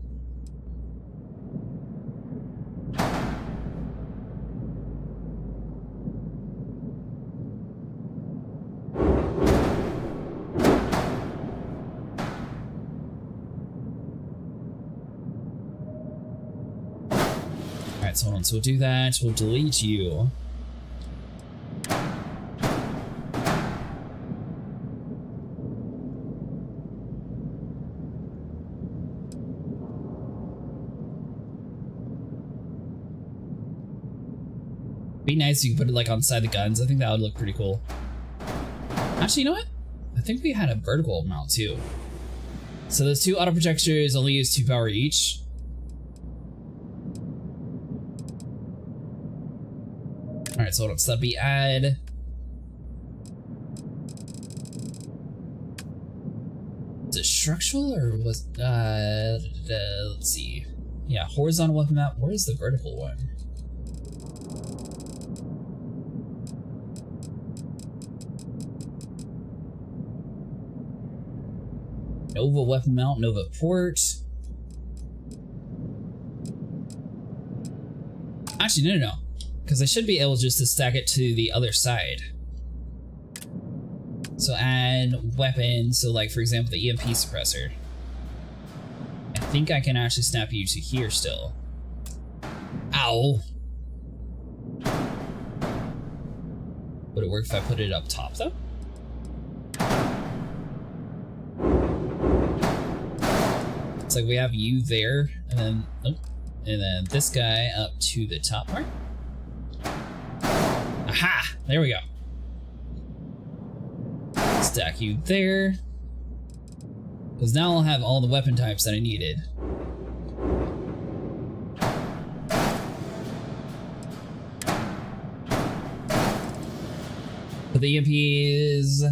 Alright, so hold on. So we'll do that. We'll delete you. Be nice if you could put it like on the side of the guns. I think that would look pretty cool. Actually, you know what? I think we had a vertical mount too. So those 2 auto projectors only use 2 power each. Alright, Alright, so hold on. So that'd be add. Is it structural or was let's see. Yeah, horizontal weapon mount. Where's the vertical one? Nova weapon mount, Nova port. Actually, no. Because I should be able just to stack it to the other side. So add weapon, so like for example the EMP suppressor. I think I can actually snap you to here still. Ow! Would it work if I put it up top though? It's like we have you there, and then and then this guy up to the top part. Aha! There we go. Stack you there. Because now I'll have all the weapon types that I needed. But the EMP is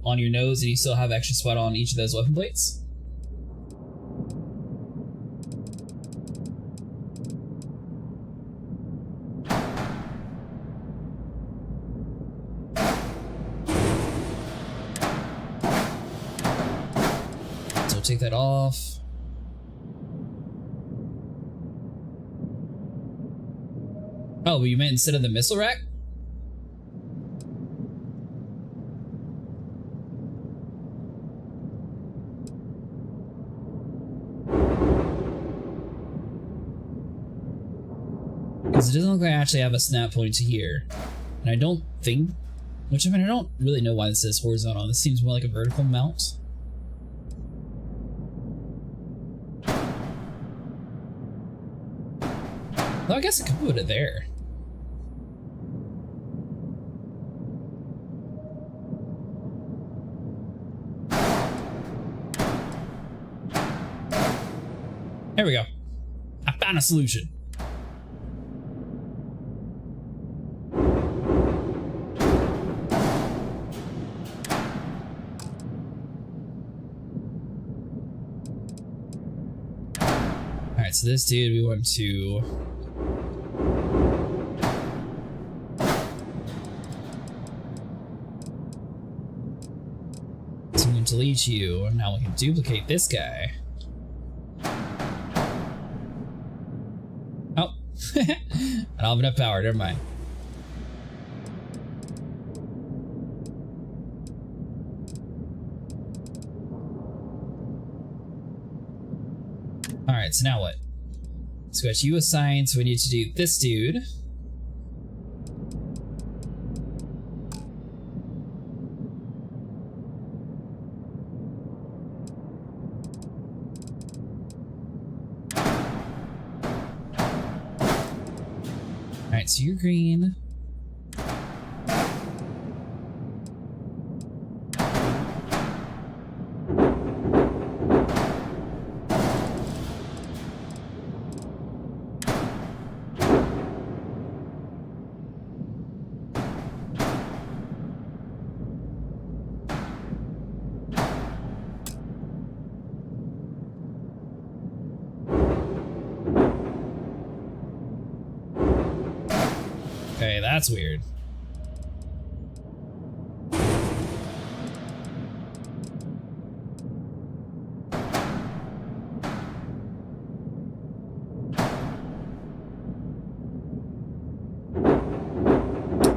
on your nose and you still have extra spot on each of those weapon plates. Take that off. Oh, but you meant instead of the missile rack? Because it doesn't look like I actually have a snap point to here. And I don't think, which I mean, I don't really know why this is horizontal. This seems more like a vertical mount. Well, I guess I could put it there. There we go. I found a solution. Alright, so this dude we want to delete you, and now we can duplicate this guy. Oh, I don't have enough power, never mind. Alright, so now what? So we got you assigned, so we need to do this dude. So you're green. Okay, that's weird.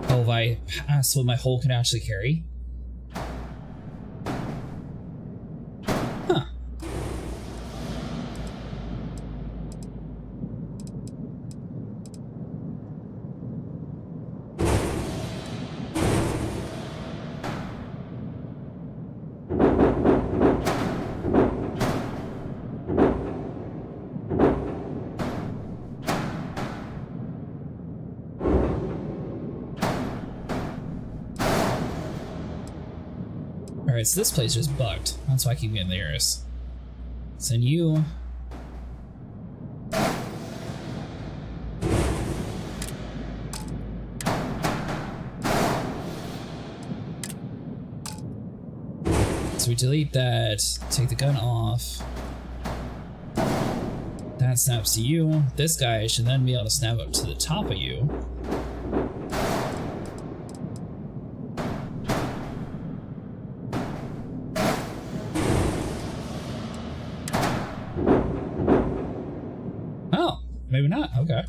Oh, if I pass what my hull can actually carry? Huh. Alright, so this place just bugged. That's why I keep getting the errors. Send you. we delete that, take the gun off. That snaps to you. This guy should then be able to snap up to the top of you. Oh, maybe not. Okay.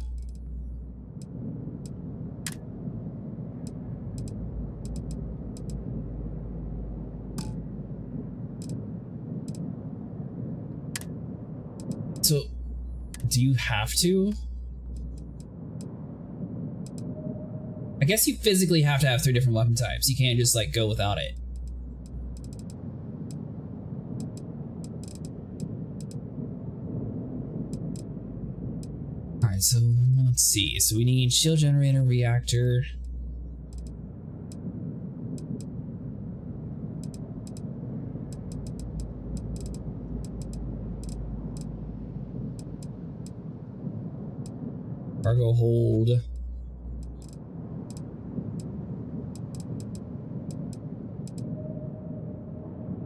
So, do you have to? I guess you physically have to have 3 different weapon types. You can't just like go without it. Alright, so let's see. So we need shield generator, reactor. Cargo hold.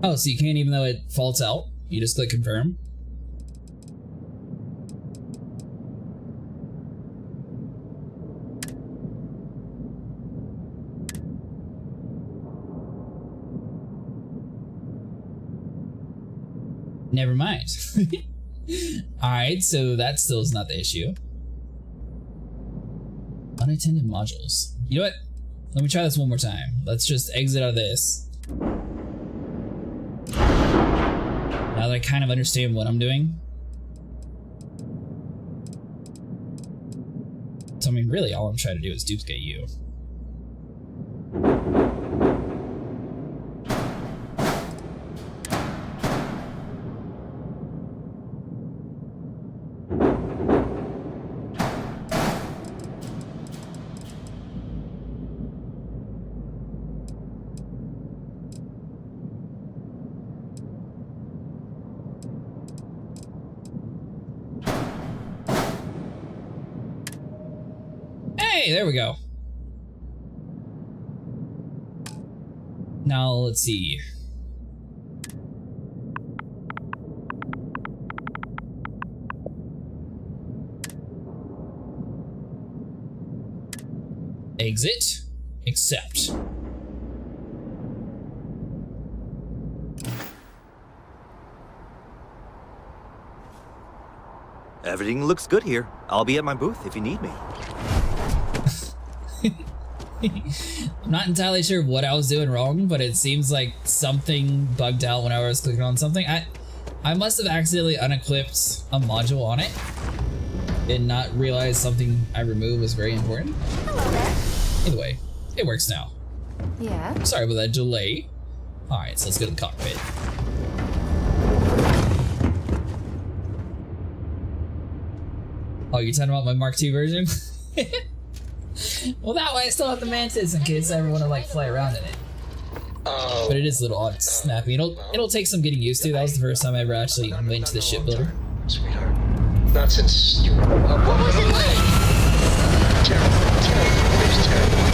Oh, so you can't even though it faults out? You just click confirm? Never mind. Alright, so that still is not the issue. Unattended modules. You know what? Let me try this one more time. Let's just exit out of this. Now that I kind of understand what I'm doing. So I mean, really all I'm trying to do is duplicate you. Hey, there we go. Now, let's see. Exit. Accept. Everything looks good here. I'll be at my booth if you need me. I'm not entirely sure what I was doing wrong, but it seems like something bugged out whenever I was clicking on something. I must have accidentally unequipped a module on it and not realized something I removed was very important. Hello there. Either way, it works now. Yeah? Sorry about that delay. Alright, so let's go to the cockpit. Oh, you're talking about my Mark II version? Well, that way I still have the Mantis in case I ever want to like fly around in it. But it is a little odd and snappy. It'll take some getting used to. That was the first time I ever actually went to the shipbuilder. Sweetheart. Not since you were... what was it like? Terrible. It's terrible.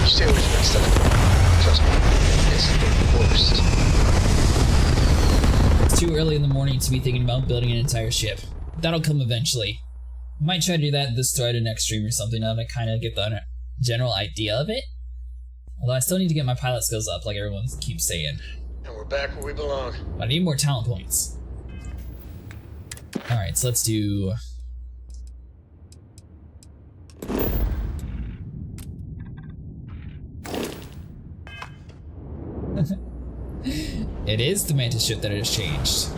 Stay away from that stuff. Trust me. It's the worst. It's too early in the morning to be thinking about building an entire ship. That'll come eventually. Might try to do that at the start of next stream or something now to kind of get the general idea of it. Although I still need to get my pilot skills up like everyone keeps saying. And we're back where we belong. But I need more talent points. Alright, so let's do... It is the Mantis ship that I just changed.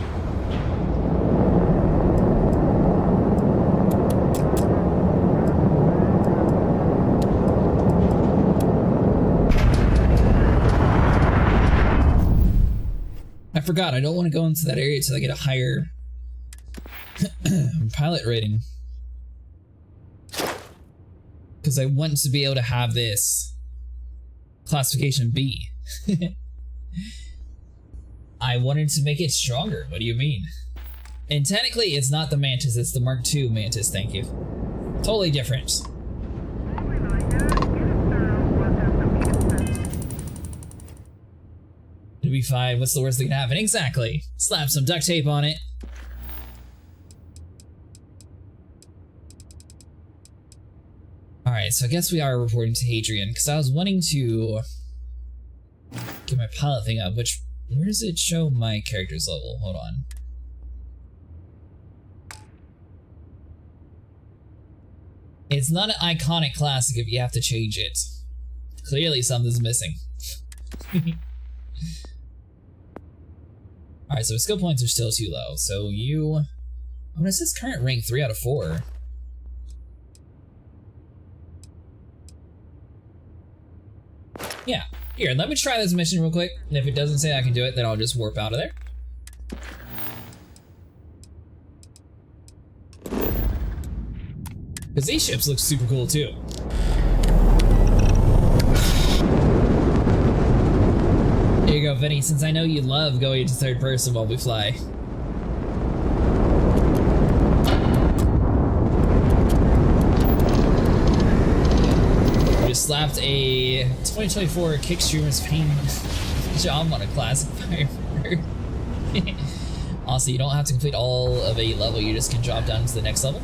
I forgot, I don't want to go into that area until I get a higher pilot rating. Because I want to be able to have this classification B. I wanted to make it stronger, what do you mean? And technically it's not the Mantis, it's the Mark II Mantis, thank you. Totally different. Did fine. What's the worst that can happen? Exactly. Slap some duct tape on it. Alright, so I guess we are reporting to Hadrian, because I was wanting to get my pilot thing up, which, where does it show my character's level? Hold on. It's not an iconic classic if you have to change it. Clearly something's missing. Alright, so skill points are still too low, so you... What is this current rank? 3 out of 4. Yeah. Here, let me try this mission real quick, and if it doesn't say I can do it, then I'll just warp out of there. Because these ships look super cool too. Here you go, Vinny, since I know you love going into third person while we fly. Just slapped a 2024 Kickstreamer's Pain job on a classic firebird. Also, you don't have to complete all of a level, you just can drop down to the next level.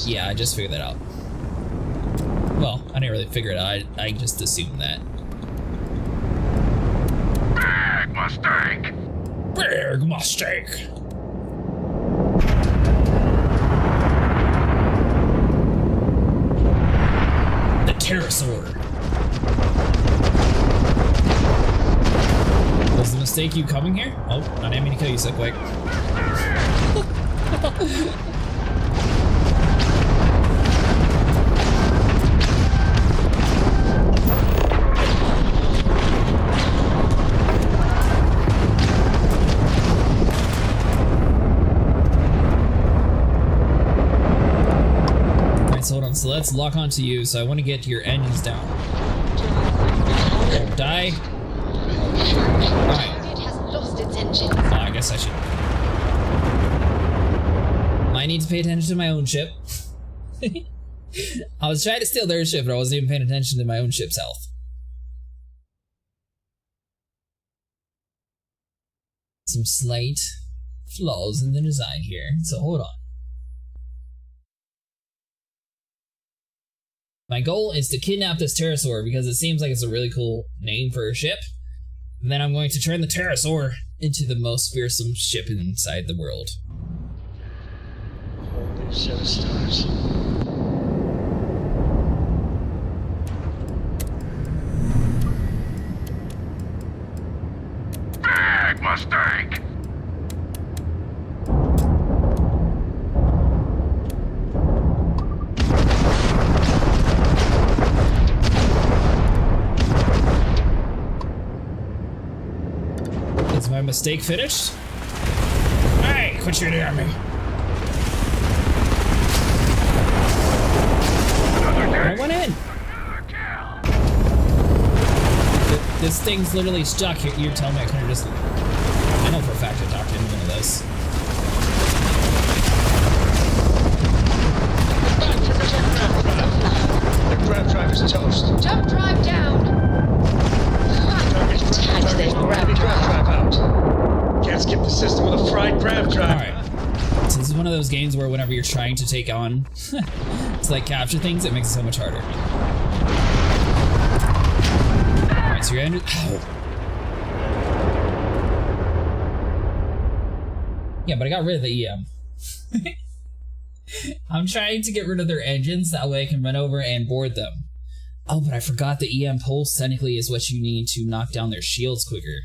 Yeah, I just figured that out. Well, I didn't really figure it out, I just assumed that. Big mistake! Big mistake! The pterosaur. Was the mistake you coming here? Oh, I didn't mean to kill you so quick. So hold on, so let's lock onto you, so I want to get your engines down. Don't die. Alright. Oh, I guess I should. I need to pay attention to my own ship. I was trying to steal their ship, but I wasn't even paying attention to my own ship's health. Some slight flaws in the design here, so hold on. My goal is to kidnap this pterosaur because it seems like it's a really cool name for a ship. And then I'm going to turn the pterosaur into the most fearsome ship inside the world. Holy set of stars. Big mistake! Is my mistake finished? Hey, quit shooting at me. I went in. This thing's literally stuck. You're telling me I couldn't just... I know for a fact I talked into one of those. The grab drive is toast. Jump drive down! Grab drive out. Can't skip the system with a fried grab drive. Alright. So this is one of those games where whenever you're trying to take on to like capture things, it makes it so much harder. Alright, so you're under... Ow. Yeah, but I got rid of the EM. I'm trying to get rid of their engines, that way I can run over and board them. Oh, but I forgot the EM pulse technically is what you need to knock down their shields quicker.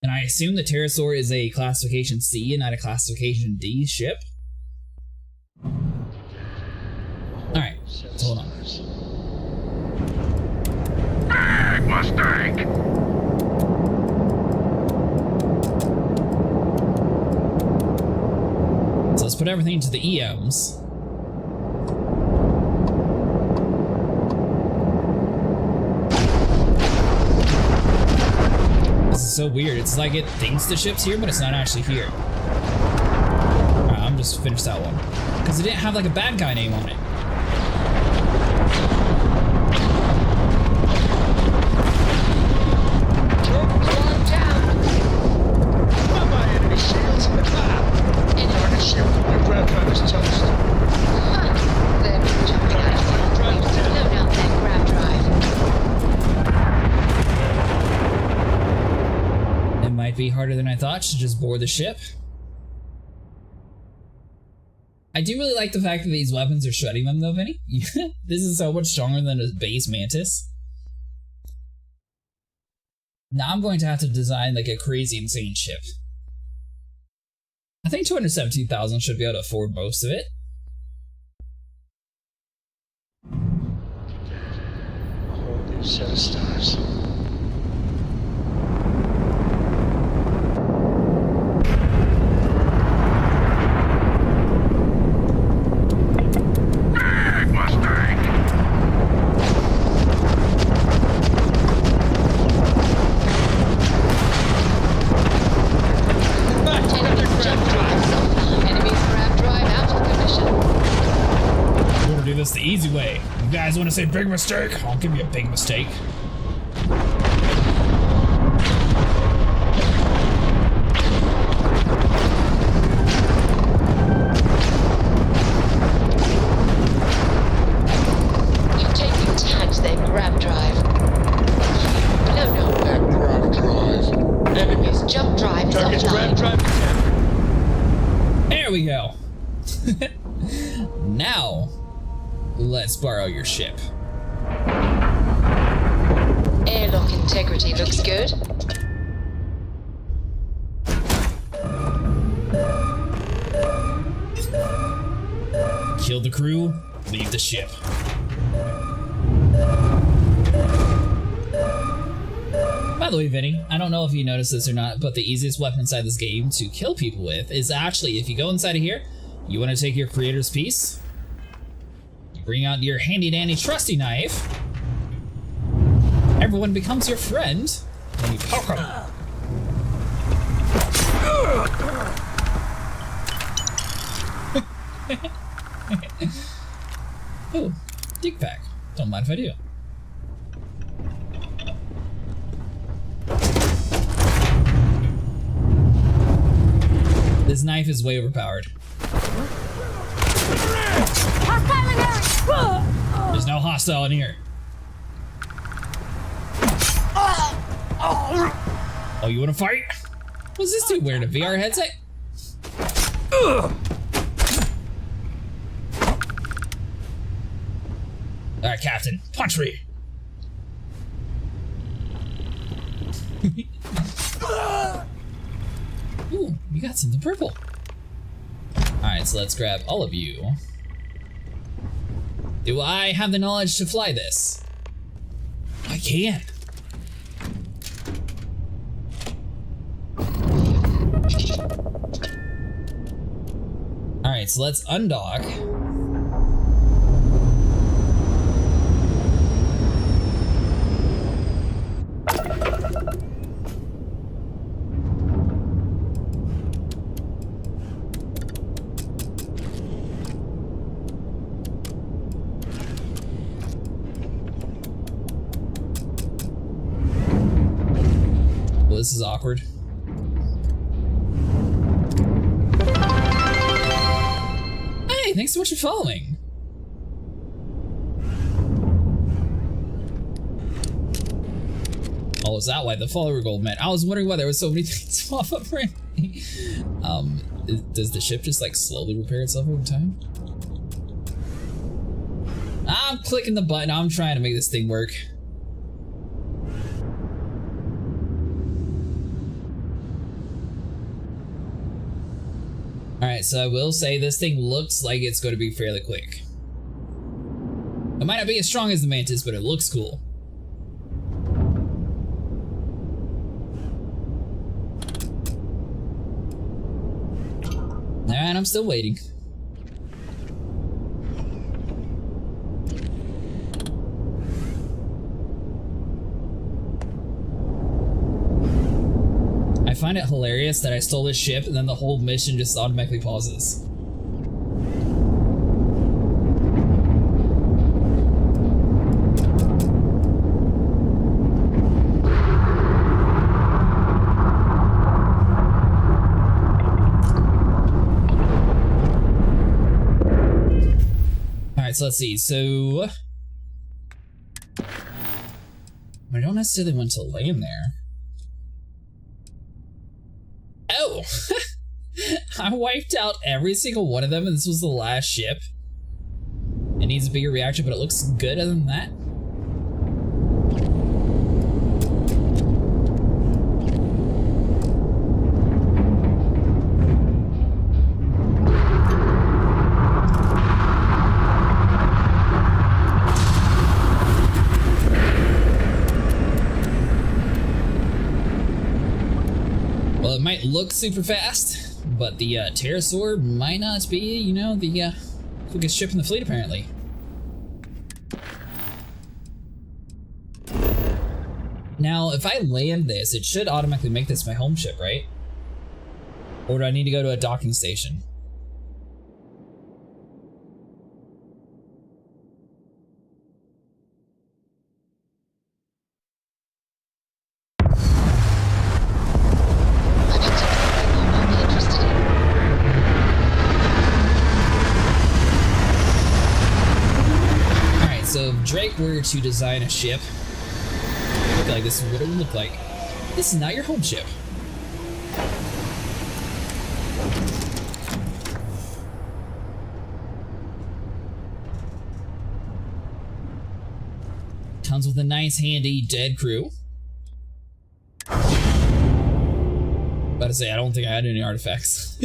And I assume the pterosaur is a classification C and not a classification D ship. Alright, so hold on. Big mistake! So let's put everything into the EMs. This is so weird. It's like it thinks the ship's here, but it's not actually here. Alright, I'm just finished that one. Because it didn't have like a bad guy name on it. It might be harder than I thought to just board the ship. I do really like the fact that these weapons are shredding them though, Vinny. This is so much stronger than a base Mantis. Now I'm going to have to design like a crazy insane ship. I think 217,000 should be able to afford most of it. A whole new set of stars. The easy way. You guys want to say big mistake? I'll give you a big mistake. You're taking tags then, grab drive. No. Grab drive. Enemies. Jump drive is Target offline. grab drive. There we go. Now, let's borrow your ship. Airlock integrity looks good. Kill the crew, leave the ship. By the way, Vinny, I don't know if you noticed this or not, but the easiest weapon inside this game to kill people with is actually, if you go inside of here, you want to take your creator's piece, you bring out your handy dandy trusty knife, everyone becomes your friend, and you poke them. Oh, dig pack. Don't mind if I do. This knife is way overpowered. There's no hostile in here. Oh, you wanna fight? What's this dude wearing, a VR headset? Alright, Captain, punch me! Ooh, you got something purple. Alright, so let's grab all of you. Do I have the knowledge to fly this? I can. Alright, so let's undock. Well, this is awkward. Hey, thanks so much for following. Oh, is that why the follower goal meant? I was wondering why there were so many things pop up right now. Does the ship just like slowly repair itself over time? I'm clicking the button. I'm trying to make this thing work. Alright, so I will say this thing looks like it's going to be fairly quick. It might not be as strong as the Mantis, but it looks cool. Alright, I'm still waiting. I find it hilarious that I stole this ship and then the whole mission just automatically pauses. Alright, so let's see. So I don't necessarily want to land there. Oh! I wiped out every single one of them, and this was the last ship. It needs a bigger reactor, but it looks good other than that. Well, it might look super fast, but the pterosaur might not be, you know, the quickest ship in the fleet, apparently. Now, if I land this, it should automatically make this my home ship, right? Or do I need to go to a docking station? Alright, so if Drake were to design a ship, like this is what it would look like. This is not your home ship. Comes with a nice handy dead crew. About to say, I don't think I had any artifacts.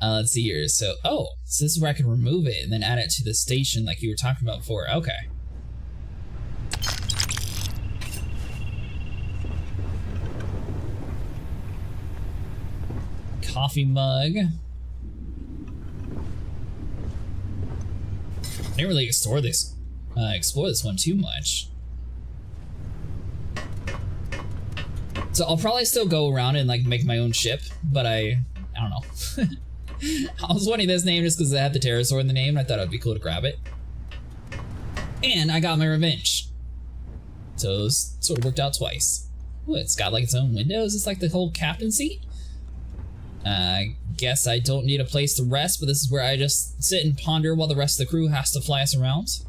Let's see here. So, oh, so this is where I can remove it and then add it to the station like you were talking about before. Okay. Coffee mug. I didn't really explore this one too much. So I'll probably still go around and like make my own ship, but I don't know. I was wanting this name just because it had the pterosaur in the name, and I thought it'd be cool to grab it. And I got my revenge. So it sort of worked out twice. Ooh, it's got like its own windows. It's like the whole captain seat. I guess I don't need a place to rest, but this is where I just sit and ponder while the rest of the crew has to fly us around.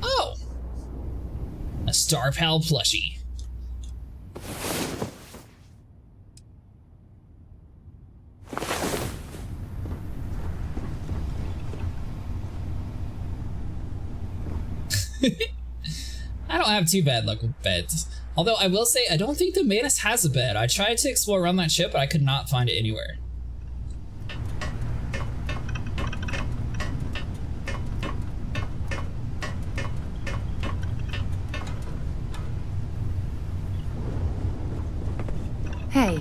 Oh! A Star Pal plushie. I don't have too bad luck with beds. Although I will say, I don't think the Manus has a bed. I tried to explore around that ship, but I could not find it anywhere. Hey.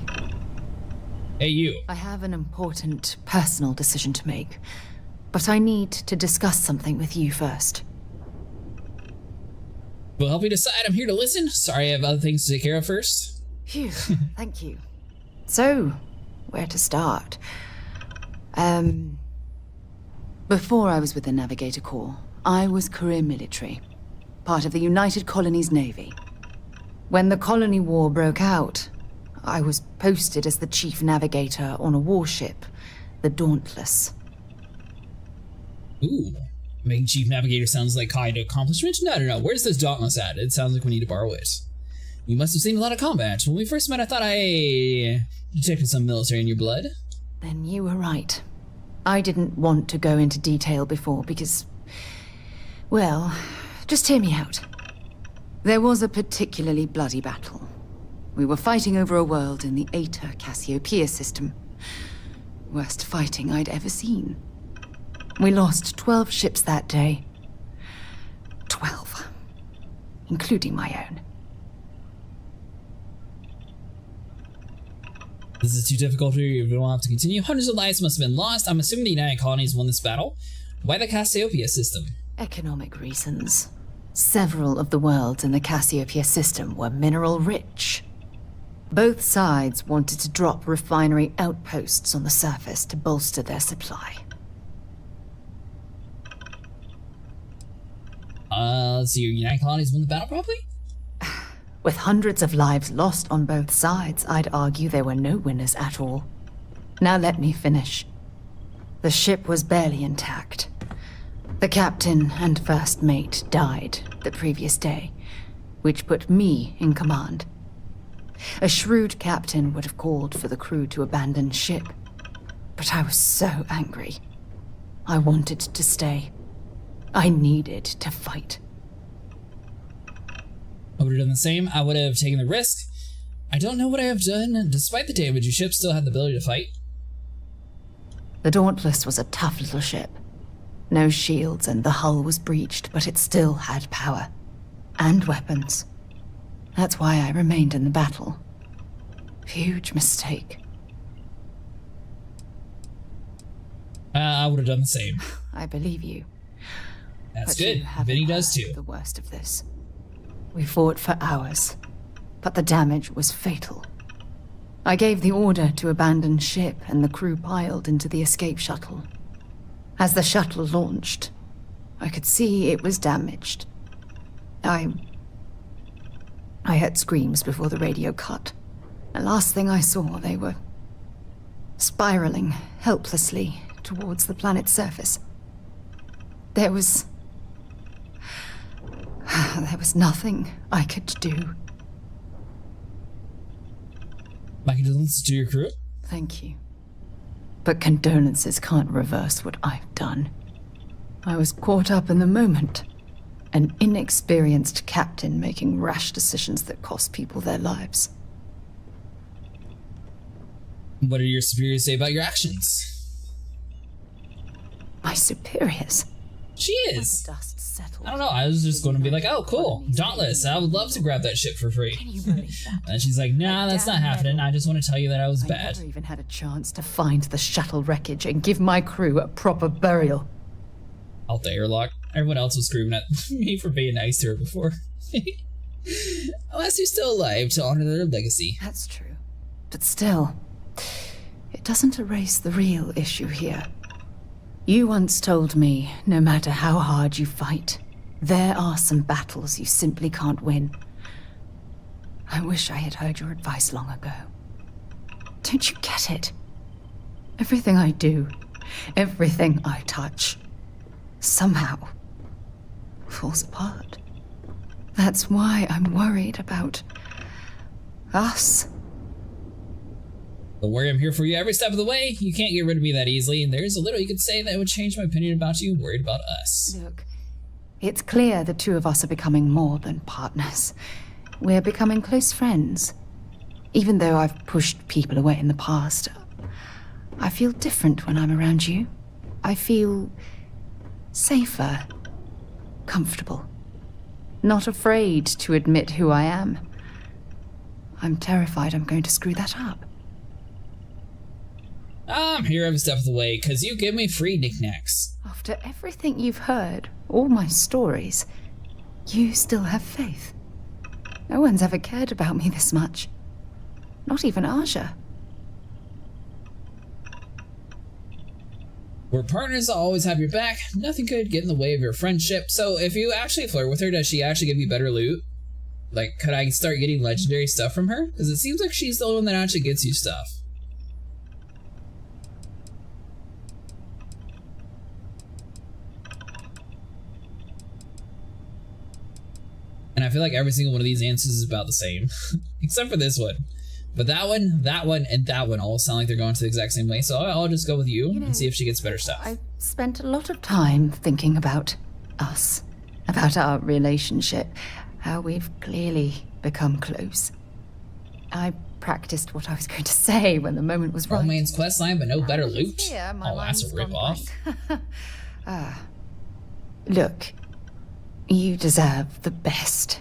Hey, you. I have an important personal decision to make, but I need to discuss something with you first. Will help you decide. I'm here to listen. Sorry, I have other things to take care of first. Phew, thank you. So, where to start? Before I was with the Navigator Corps, I was career military, part of the United Colonies Navy. When the Colony War broke out, I was posted as the chief navigator on a warship, the Dauntless. Ooh. Making chief navigator sounds like kind of accomplishment? No. Where's this Dauntless at? It sounds like we need to borrow it. You must have seen a lot of combat. When we first met, I thought I detected some military in your blood. Then you were right. I didn't want to go into detail before because... well, just hear me out. There was a particularly bloody battle. We were fighting over a world in the Eta Cassiopeia system. Worst fighting I'd ever seen. We lost 12 ships that day. 12. Including my own. This is too difficult for you. We don't have to continue. Hundreds of lives must have been lost. I'm assuming the United Colonies won this battle. Why the Cassiopeia system? Economic reasons. Several of the worlds in the Cassiopeia system were mineral rich. Both sides wanted to drop refinery outposts on the surface to bolster their supply. So your United Colonies won the battle, probably? With hundreds of lives lost on both sides, I'd argue there were no winners at all. Now let me finish. The ship was barely intact. The captain and first mate died the previous day. which put me in command. A shrewd captain would have called for the crew to abandon ship, but I was so angry. I wanted to stay. I needed to fight. I would have done the same. I would have taken the risk. I don't know what I have done. Despite the damage, your ship still had the ability to fight. The Dauntless was a tough little ship. No shields and the hull was breached, but it still had power. And weapons. That's why I remained in the battle. Huge mistake. I would have done the same. I believe you. That's But good. you haven't Vinny does heard too. The worst of this. We fought for hours, but the damage was fatal. I gave the order to abandon ship and the crew piled into the escape shuttle. As the shuttle launched, I could see it was damaged. I heard screams before the radio cut. The last thing I saw, they were spiraling helplessly towards the planet's surface. There was nothing I could do. My condolences to your crew. Thank you. But condolences can't reverse what I've done. I was caught up in the moment. An inexperienced captain making rash decisions that cost people their lives. What did your superiors say about your actions? My superiors? She is. The dust settled. I don't know. I was just going to be like, oh, cool. Dauntless. I would love to grab that ship for free. Can you believe that? And she's like, nah, that's not happening. I just want to tell you that I was bad. I never even had a chance to find the shuttle wreckage and give my crew a proper burial. Out the airlock. Everyone else was screaming at me for being nice to her before. Unless you're still alive to honor their legacy. That's true. But still, it doesn't erase the real issue here. You once told me, no matter how hard you fight, there are some battles you simply can't win. I wish I had heard your advice long ago. Don't you get it? Everything I do, everything I touch, somehow falls apart. That's why I'm worried about us. Don't worry, I'm here for you every step of the way. You can't get rid of me that easily, and there's a little you could say that would change my opinion about you, worried about us. Look, it's clear the two of us are becoming more than partners. We're becoming close friends. Even though I've pushed people away in the past, I feel different when I'm around you. I feel safer, comfortable, not afraid to admit who I am. I'm terrified I'm going to screw that up. I'm here every step of the way, because you give me free knickknacks. After everything you've heard, all my stories, you still have faith. No one's ever cared about me this much. Not even Aja. We're partners, I'll always have your back. Nothing could get in the way of your friendship. So if you actually flirt with her, does she actually give you better loot? Like, could I start getting legendary stuff from her? Because it seems like she's the one that actually gets you stuff. And I feel like every single one of these answers is about the same. Except for this one. But that one, and that one all sound like they're going to the exact same way. So I'll just go with you and see if she gets better stuff. I've spent a lot of time thinking about us. About our relationship. How we've clearly become close. I practiced what I was going to say when the moment was right. Romance questline, but no better loot? Here, my Oh, that's a mind's ripoff. Look, you deserve the best.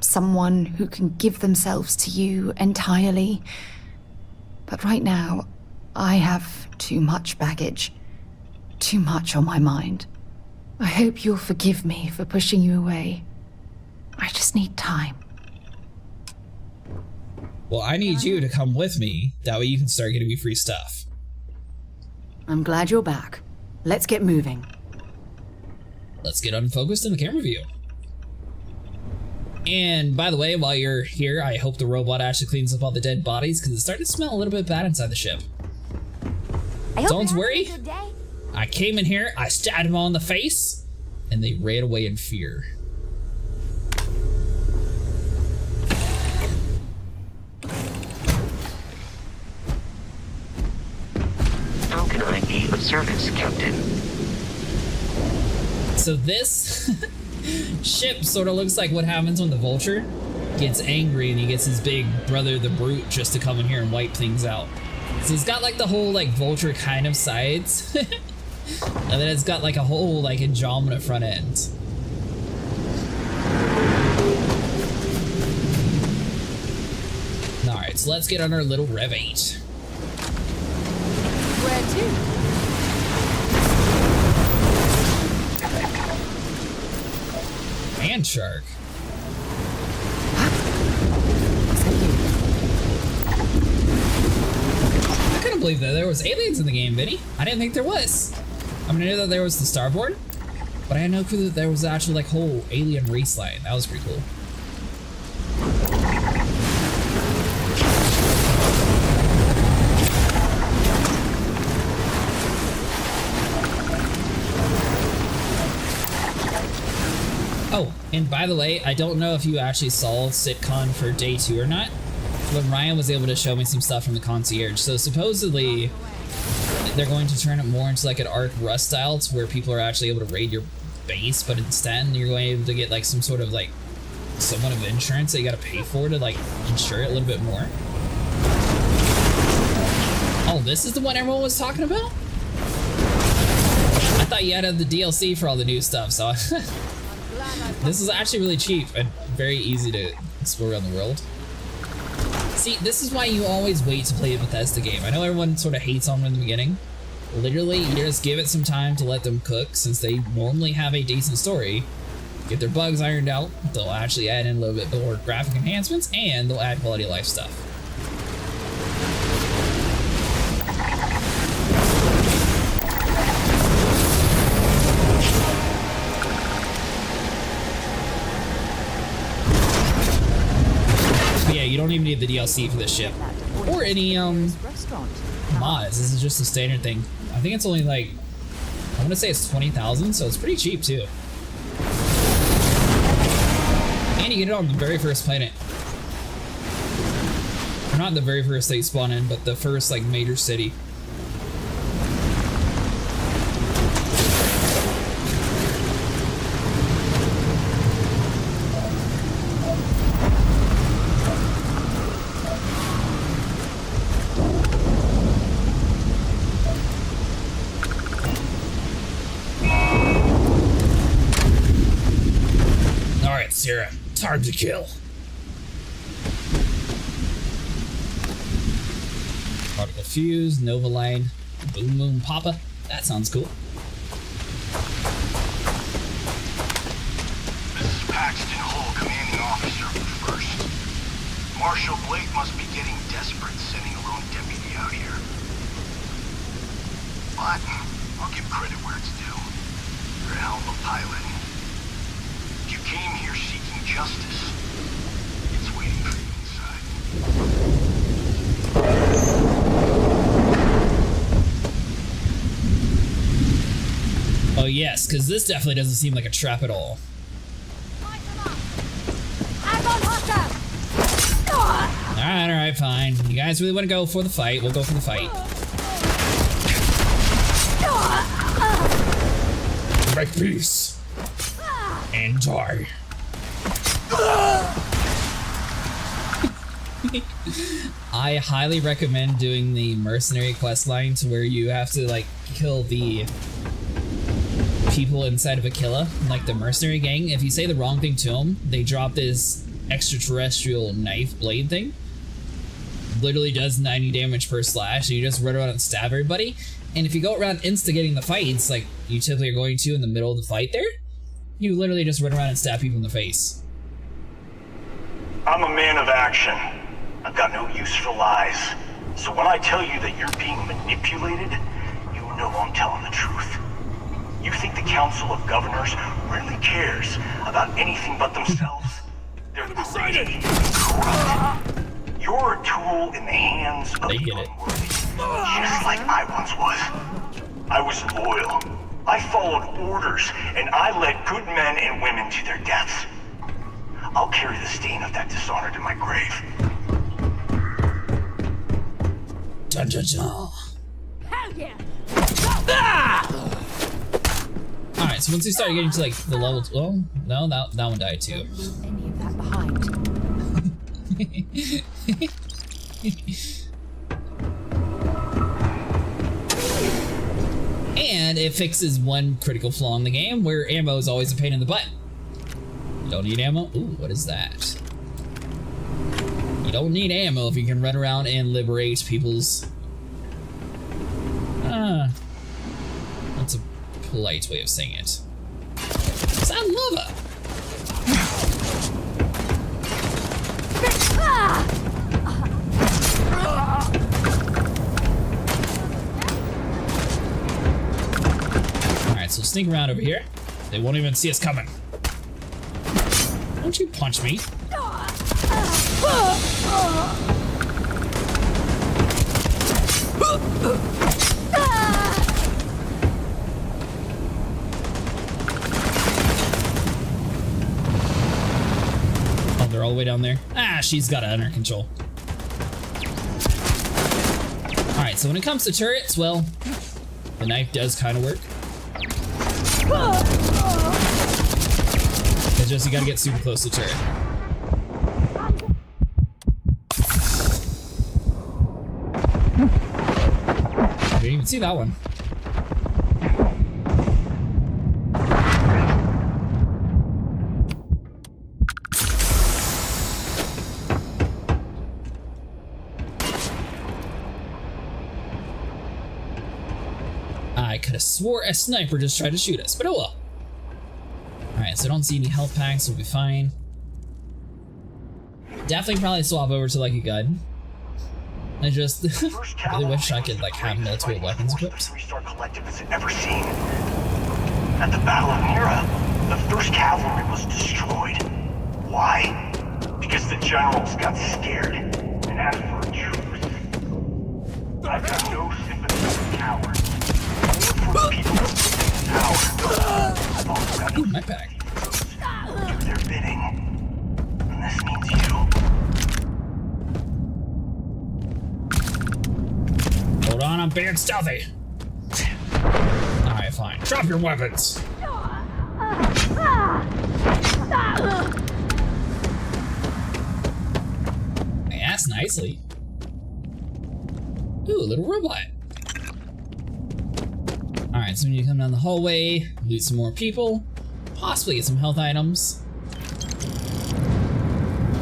Someone who can give themselves to you entirely. But right now, I have too much baggage. Too much on my mind. I hope you'll forgive me for pushing you away. I just need time. Well, I need you to come with me. That way you can start getting me free stuff. I'm glad you're back. Let's get moving. Let's get unfocused in the camera view. And by the way, while you're here, I hope the robot actually cleans up all the dead bodies because it's starting to smell a little bit bad inside the ship. Don't worry. I came in here, I stabbed them all in the face, and they ran away in fear. service, Captain. So this ship sort of looks like what happens when the Vulture gets angry and he gets his big brother, the Brute, just to come in here and wipe things out. So it's got like the whole like Vulture kind of sides, and then it's got like a whole like Andromeda front end. Alright, so let's get on our little Rev 8. Where to? Man shark. I couldn't believe that there was aliens in the game, Vinny. I didn't think there was. I mean, I knew that there was the Starboard, but I had no clue that there was actually like whole alien race line. That was pretty cool. Oh, and by the way, I don't know if you actually saw Sitcon for day 2 or not, but Ryan was able to show me some stuff from the concierge. So supposedly, they're going to turn it more into like an Ark Rust style, to where people are actually able to raid your base, but instead you're going to get like some sort of like somewhat of insurance that you gotta pay for to like insure it a little bit more. Oh, this is the one everyone was talking about? I thought you had the DLC for all the new stuff, so this is actually really cheap and very easy to explore around the world. See, this is why you always wait to play a Bethesda game. I know everyone sort of hates on them in the beginning. Literally, you just give it some time to let them cook, since they normally have a decent story. Get their bugs ironed out, they'll actually add in a little bit more graphic enhancements, and they'll add quality of life stuff. But yeah, you don't even need the DLC for this ship. Or any mods. This is just a standard thing. I think it's only like, I want to say it's 20,000, so it's pretty cheap too. And you get it on the very first planet. Or not the very first that you spawn in, but the first like major city. Sarah, time to kill. Particle fuse, Nova Line, Boom Boom Papa. That sounds cool. This is Paxton Hull, commanding officer first. Marshal Blake must be getting desperate sending a lone deputy out here. But I'll give credit where it's due. You're a hell of a pilot. You came here seeking justice. It's waiting for you inside. Oh yes, because this definitely doesn't seem like a trap at all. Alright, fine. You guys really want to go for the fight? We'll go for the fight. Make peace. And die. I highly recommend doing the mercenary quest line, to where you have to like kill the people inside of Aquila, like the mercenary gang. If you say the wrong thing to them, they drop this extraterrestrial knife blade thing. Literally does 90 damage per slash, and you just run around and stab everybody. And if you go around instigating the fights, like you typically are going to in the middle of the fight there, you literally just run around and stab people in the face. I'm a man of action. I've got no use for lies. So when I tell you that you're being manipulated, you know I'm telling the truth. You think the Council of Governors really cares about anything but themselves? They're greedy, corrupt. You're a tool in the hands of the unworthy, just like I once was. I was loyal. I followed orders, and I led good men and women to their deaths. I'll carry the stain of that dishonor to my grave. Dun, dun, dun. Hell yeah! Alright, so once we start getting to like the level, well, no, that one died too. Any of that behind. And it fixes one critical flaw in the game where ammo is always a pain in the butt. You don't need ammo? Ooh, what is that? You don't need ammo if you can run around and liberate people's... That's a polite way of saying it. Is that lava? Alright, so sneak around over here. They won't even see us coming. Don't you punch me. Oh, they're all the way down there. Ah, she's got it under control. Alright, so when it comes to turrets, well, the knife does kind of work. It's just you gotta get super close to the turret. I didn't even see that one. I could have swore a sniper just tried to shoot us, but oh well. Alright, so I don't see any health packs, so we'll be fine. Definitely probably swap over to like a gun. I just really wish I could like have multiple weapons equipped. Ever seen. At the Battle of Mira, the 1st Cavalry was destroyed. Why? Because the generals got scared and asked for a truce. I've got no sympathy with cowards. Only for the people who live in power. I've also got no my bag. Do their bidding. And this means you. Hold on, I'm being stealthy. Alright, fine. Drop your weapons. They asked nicely. Ooh, a little robot. Alright, so we need to come down the hallway, loot some more people, possibly get some health items.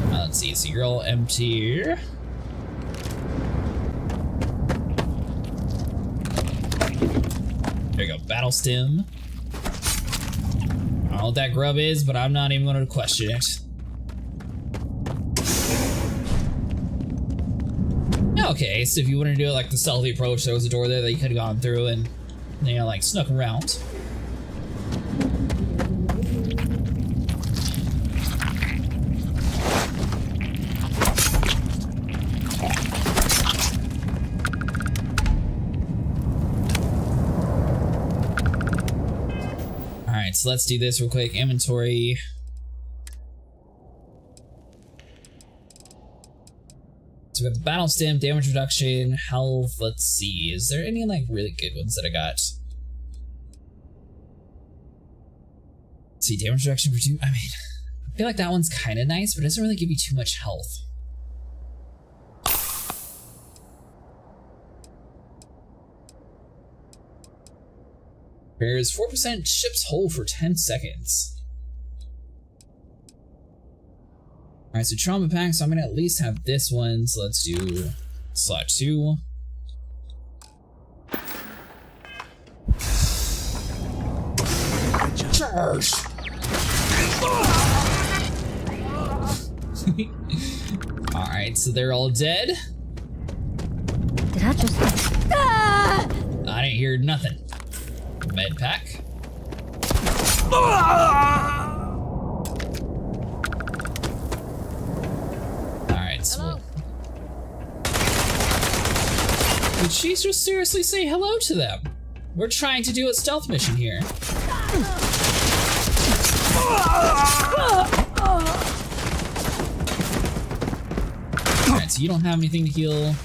Let's see, so you're all empty. There you go, battle stem. I don't know what that grub is, but I'm not even going to question it. Okay, so if you want to do it like the stealthy approach, there was a door there that you could have gone through and, you know, like snuck around. Alright, so let's do this real quick. Inventory. So we got the battle stem, damage reduction, health. Let's see. Is there any like really good ones that I got? Let's see, damage reduction for 2. I mean, I feel like that one's kind of nice, but it doesn't really give you too much health. Bears 4% ships whole for 10 seconds. Alright, so trauma pack, so I'm gonna at least have this one, so let's do slot 2. Charge! Alright, so they're all dead. Did I just... I didn't hear nothing. Med pack. Alright, so... Did she just seriously say hello to them? We're trying to do a stealth mission here. Alright, so you don't have anything to heal.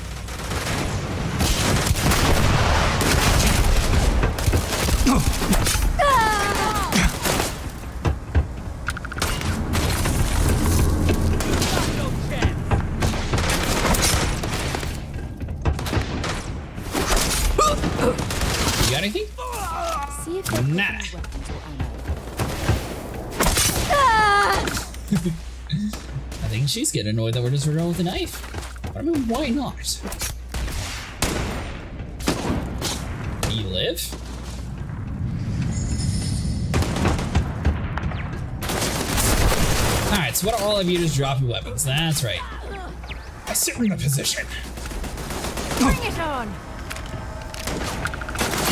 You got anything? See if Nada. I think she's getting annoyed that we're just running with a knife. But I mean, why not? You live? Alright, so what are all of you just dropping weapons? That's right. I sit in a position. Bring it on!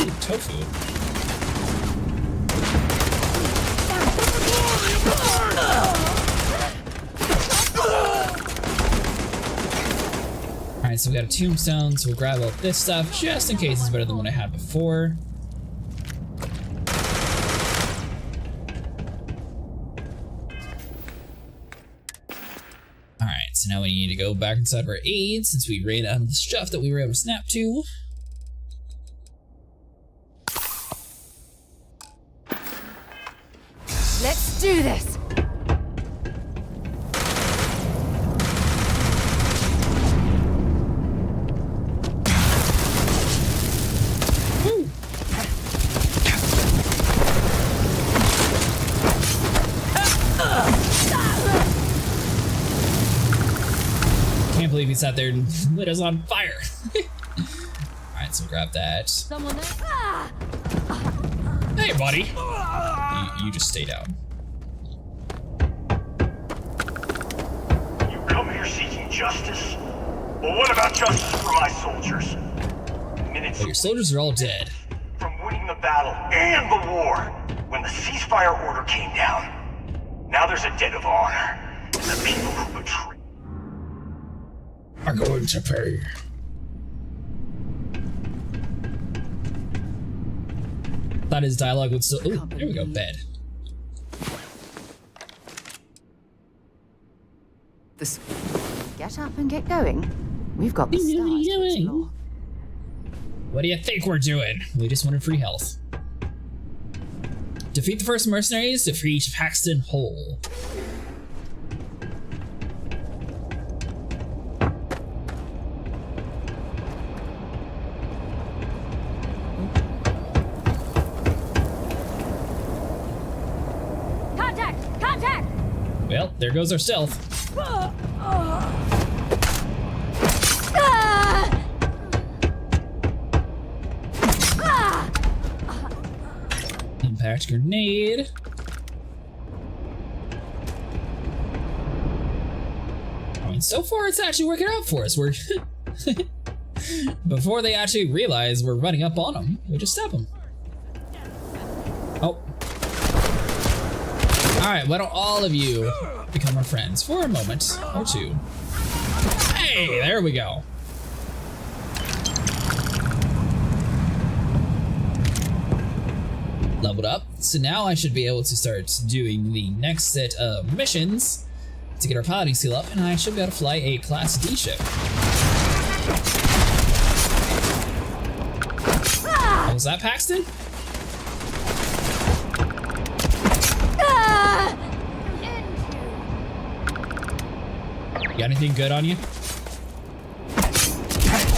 Ooh, tofu. Alright, so we got a tombstone, so we'll grab all this stuff just in case it's better than what I had before. Alright, so now we need to go back inside of our aid since we ran out of the stuff that we were able to snap to. Let's do this! Can't believe he sat there and lit us on fire. Alright, so grab that. Someone there? Hey, buddy. You just stay down. You come here seeking justice? Well, what about justice for my soldiers? Minutes But your soldiers are all dead. from winning the battle and the war, when the ceasefire order came down. Now there's a debt of honor, and the people who betrayed are going to pay. Thought his dialogue would still. Ooh, there we go, bed. This. Get up and get going. We've got the stars to explore. What do you think we're doing? We just wanted free health. Defeat the first mercenaries to free Paxton whole. Contact! Contact! Well, there goes our stealth. Impact grenade. I mean, so far it's actually working out for us. We're before they actually realize we're running up on them, we just stab them. Oh. Alright, why don't all of you become our friends for a moment or two? Hey, there we go. Leveled up. So now I should be able to start doing the next set of missions to get our piloting skill up, and I should be able to fly a Class D ship. Oh, was that Paxton? You got anything good on you?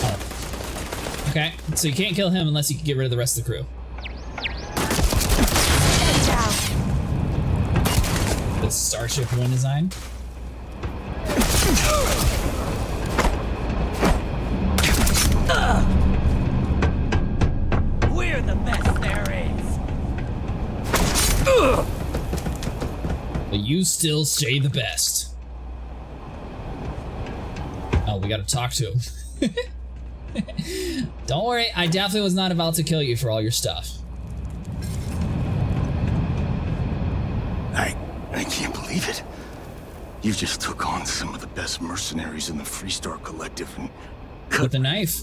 Oh. Okay, so you can't kill him unless you can get rid of the rest of the crew. The Starship One design. We're the best there is. But you still stay the best. Oh, we gotta talk to him. Don't worry, I definitely was not about to kill you for all your stuff. I can't believe it. You just took on some of the best mercenaries in the Freestar Collective and with a knife.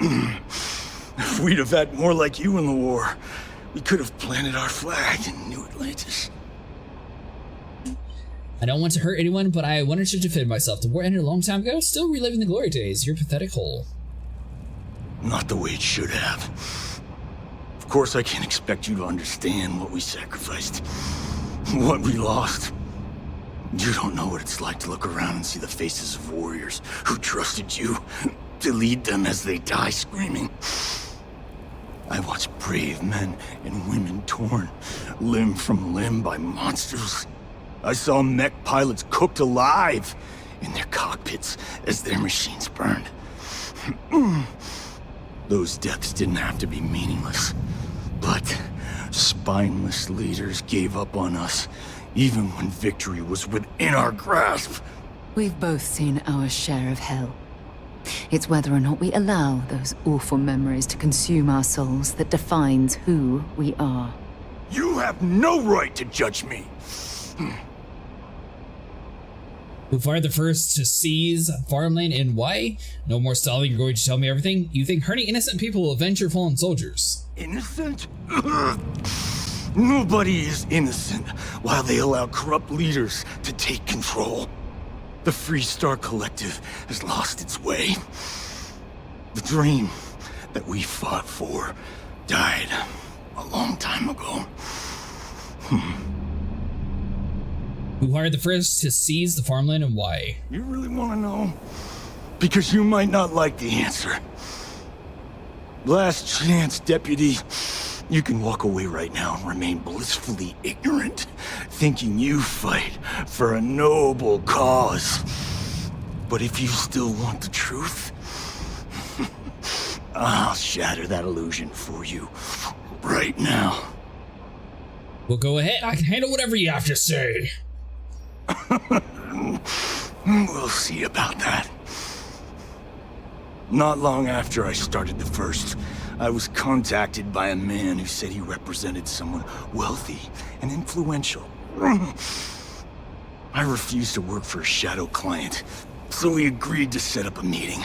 If we'd have had more like you in the war, we could have planted our flag in New Atlantis. I don't want to hurt anyone, but I wanted to defend myself. The war ended a long time ago, still reliving the glory days. You're pathetic whole. Not the way it should have. Of course, I can't expect you to understand what we sacrificed, what we lost. You don't know what it's like to look around and see the faces of warriors who trusted you to lead them as they die screaming. I watched brave men and women torn limb from limb by monsters. I saw mech pilots cooked alive in their cockpits as their machines burned. Those deaths didn't have to be meaningless, but spineless leaders gave up on us, even when victory was within our grasp. We've both seen our share of hell. It's whether or not we allow those awful memories to consume our souls that defines who we are. You have no right to judge me! Who fired the first to seize farmland and why? No more stalling, you're going to tell me everything? You think hurting innocent people will avenge your fallen soldiers? Innocent? Nobody is innocent while they allow corrupt leaders to take control. The Freestar Collective has lost its way. The dream that we fought for died a long time ago. Who hired the first to seize the farmland and why? You really want to know? Because you might not like the answer. Last chance, Deputy. You can walk away right now and remain blissfully ignorant, thinking you fight for a noble cause. But if you still want the truth, I'll shatter that illusion for you right now. Well, go ahead. I can handle whatever you have to say. We'll see about that. Not long after I started the first, I was contacted by a man who said he represented someone wealthy and influential. I refused to work for a shadow client, so he agreed to set up a meeting.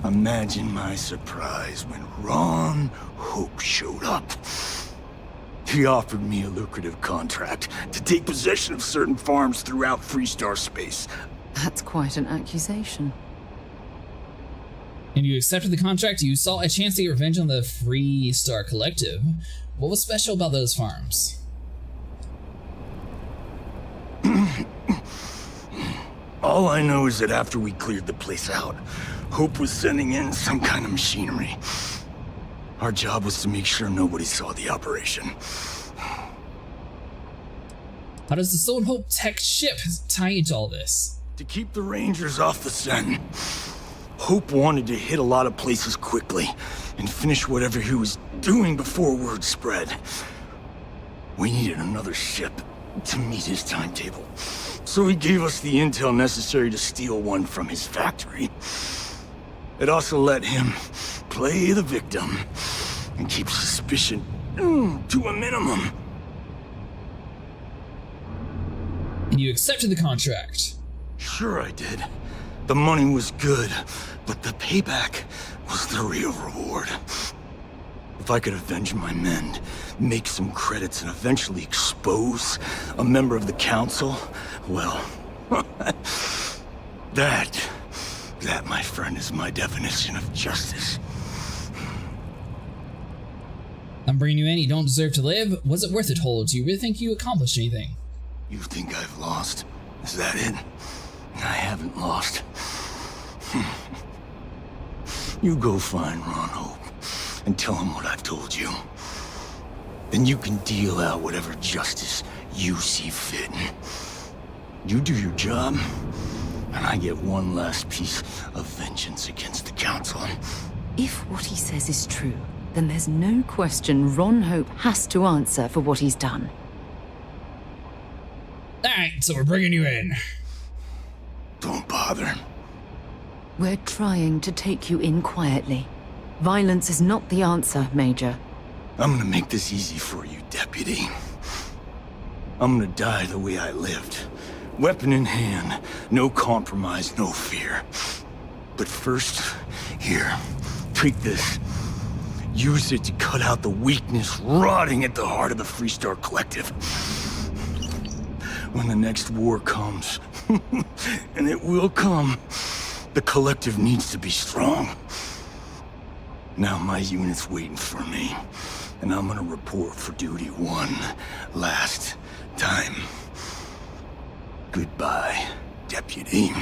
Imagine my surprise when Ron Hope showed up. He offered me a lucrative contract to take possession of certain farms throughout Freestar space. That's quite an accusation. And you accepted the contract. You saw a chance to get revenge on the Freestar Collective. What was special about those farms? All I know is that after we cleared the place out, Hope was sending in some kind of machinery. Our job was to make sure nobody saw the operation. How does the Stolen Hope tech ship tie into all this? To keep the Rangers off the scent, Hope wanted to hit a lot of places quickly and finish whatever he was doing before word spread. We needed another ship to meet his timetable, so he gave us the intel necessary to steal one from his factory. It also let him play the victim and keep suspicion to a minimum. And you accepted the contract? Sure I did. The money was good, but the payback was the real reward. If I could avenge my men, make some credits, and eventually expose a member of the council, well, that, my friend, is my definition of justice. I'm bringing you in. You don't deserve to live. Was it worth it, Hole? Do you really think you accomplished anything? You think I've lost? Is that it? I haven't lost. You go find Ron Hope and tell him what I've told you. Then you can deal out whatever justice you see fit. You do your job, and I get one last piece of vengeance against the Council. If what he says is true, then there's no question Ron Hope has to answer for what he's done. Alright, so we're bringing you in. Don't bother. We're trying to take you in quietly. Violence is not the answer, Major. I'm gonna make this easy for you, Deputy. I'm gonna die the way I lived. Weapon in hand, no compromise, no fear. But first, here, take this. Use it to cut out the weakness rotting at the heart of the Freestar Collective. When the next war comes, and it will come, the Collective needs to be strong. Now my unit's waiting for me, and I'm gonna report for duty one last time. Goodbye, Deputy.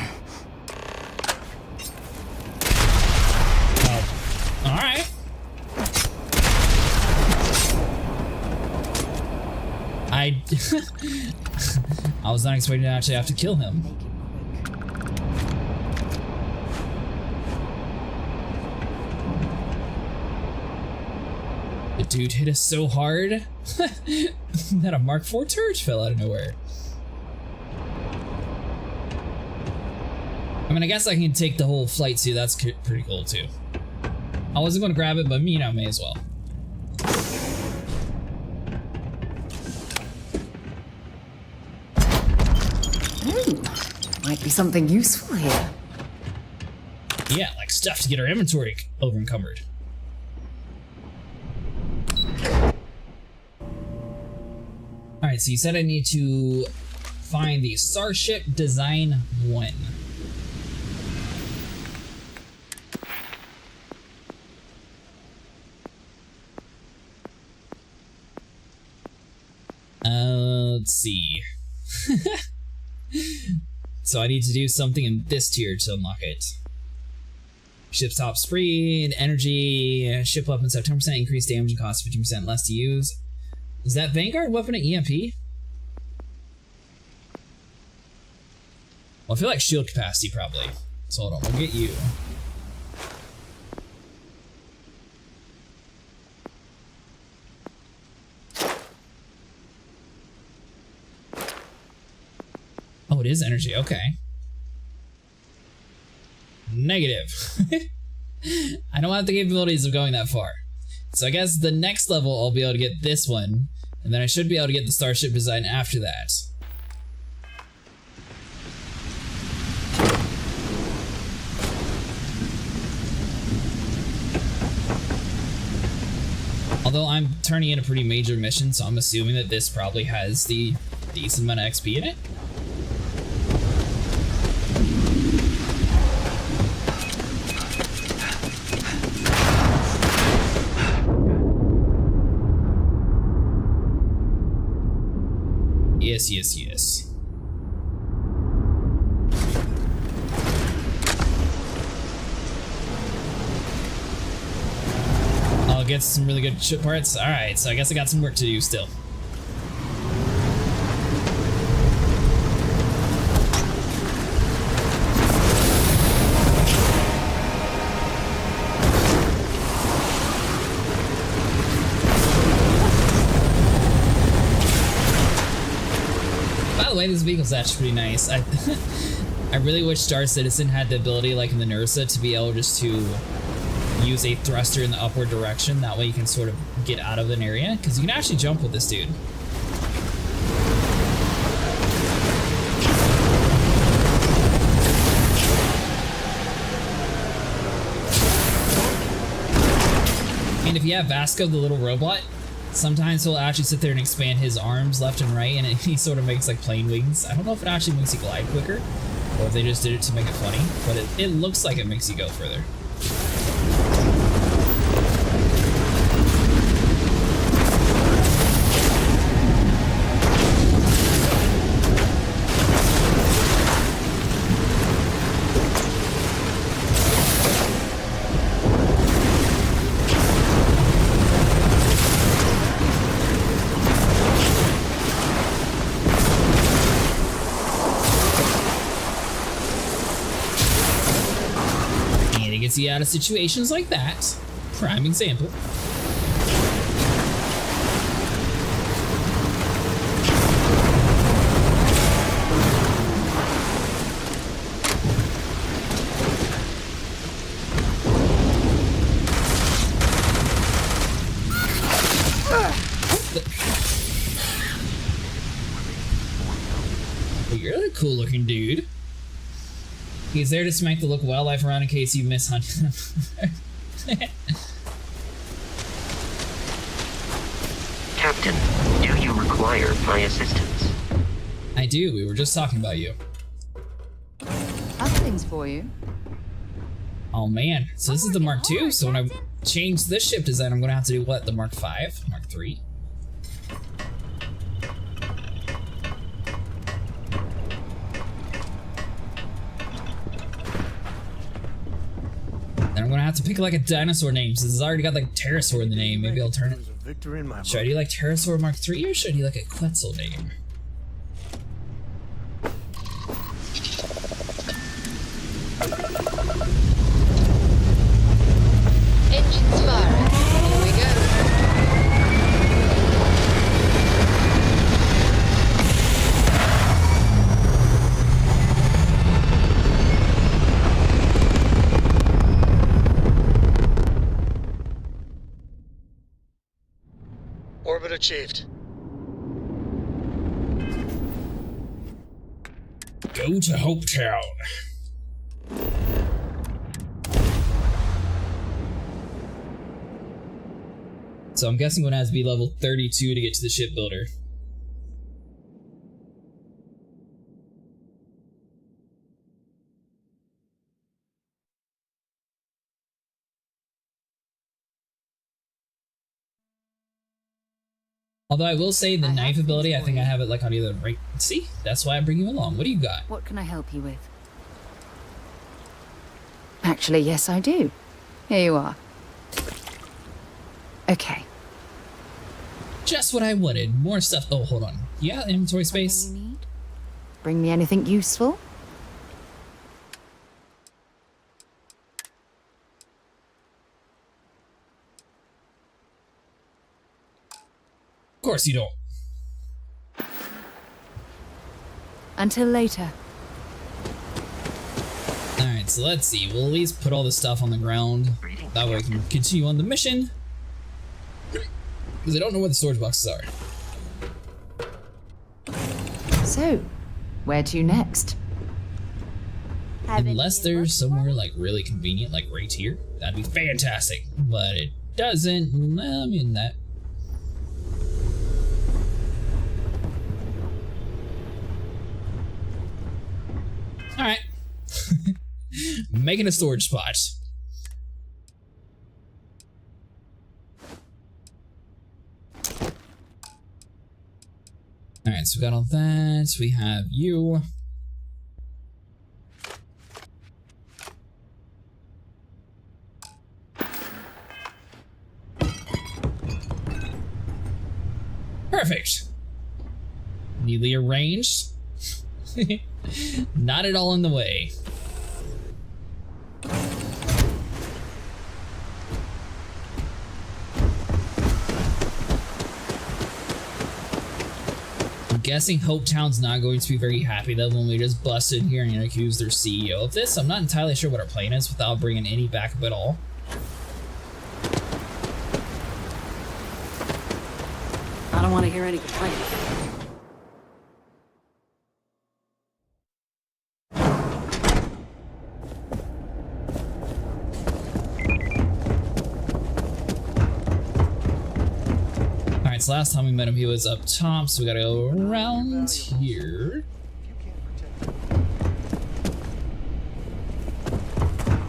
Alright. I was not expecting to actually have to kill him. The dude hit us so hard that a Mark IV turret fell out of nowhere. I mean, I guess I can take the whole flight suit. That's pretty cool too. I wasn't going to grab it, but you know, may as well. Ooh, might be something useful here. Yeah, like stuff to get our inventory over encumbered. Alright, so you said I need to find the Starship Design 1. Let's see. So I need to do something in this tier to unlock it. Ship's top speed, energy, ship weapons have 10% increased damage and cost 15% less to use. Is that Vanguard weapon an EMP? Well, I feel like shield capacity probably. So hold on, we'll get you. Oh, it is energy, okay. Negative. I don't have the capabilities of going that far. So I guess the next level I'll be able to get this one, and then I should be able to get the Starship Design after that. Although I'm turning in a pretty major mission, so I'm assuming that this probably has the decent amount of XP in it. Yes, yes, yes. I'll get some really good ship parts. Alright, so I guess I got some work to do still. By the way, this vehicle's actually pretty nice. I really wish Star Citizen had the ability, like in the Nursa, to be able just to use a thruster in the upward direction. That way you can sort of get out of an area, because you can actually jump with this dude. And if you have Vasco, the little robot, sometimes he'll actually sit there and expand his arms left and right, and he sort of makes like plane wings. I don't know if it actually makes you glide quicker, or if they just did it to make it funny, but it looks like it makes you go further. See out of situations like that. Prime example. Well, you're a cool looking dude. He's there to smack the local wildlife around in case you miss hunting them. Captain, do you require my assistance? I do. We were just talking about you. Other things for you. Oh man. So this is the Mark II. So when I change this ship design, I'm gonna have to do what? The Mark V? Mark III? And I'm gonna have to pick like a dinosaur name since it's already got like pterosaur in the name. Maybe I'll turn it. Should I do like pterosaur Mark III or should I do like a Quetzal name? Engines firing. Here we go. Orbit achieved. Go to Hope Town. So I'm guessing one has to be level 32 to get to the shipbuilder. Although I will say the knife ability, I think I have it like on either right. See, that's why I bring you along. What do you got? What can I help you with? Actually, yes, I do. Here you are. Okay. Just what I wanted. More stuff. Oh, hold on. Yeah, inventory space. Bring me anything useful? Of course you don't. Until later. Alright, so let's see. We'll at least put all this stuff on the ground. That way I can continue on the mission. Because I don't know where the storage boxes are. So, where to next? Unless there's somewhere like really convenient, like right here. That'd be fantastic. But it doesn't. Well, I mean that. Alright. Making a storage spot. Alright, so we got all that. We have you. Perfect. Neatly arranged. Not at all in the way. I'm guessing Hope Town's not going to be very happy that when we just busted here and accused their CEO of this. I'm not entirely sure what our plan is without bringing any backup at all. I don't want to hear any complaints. Alright, so last time we met him, he was up top, so we gotta go around here.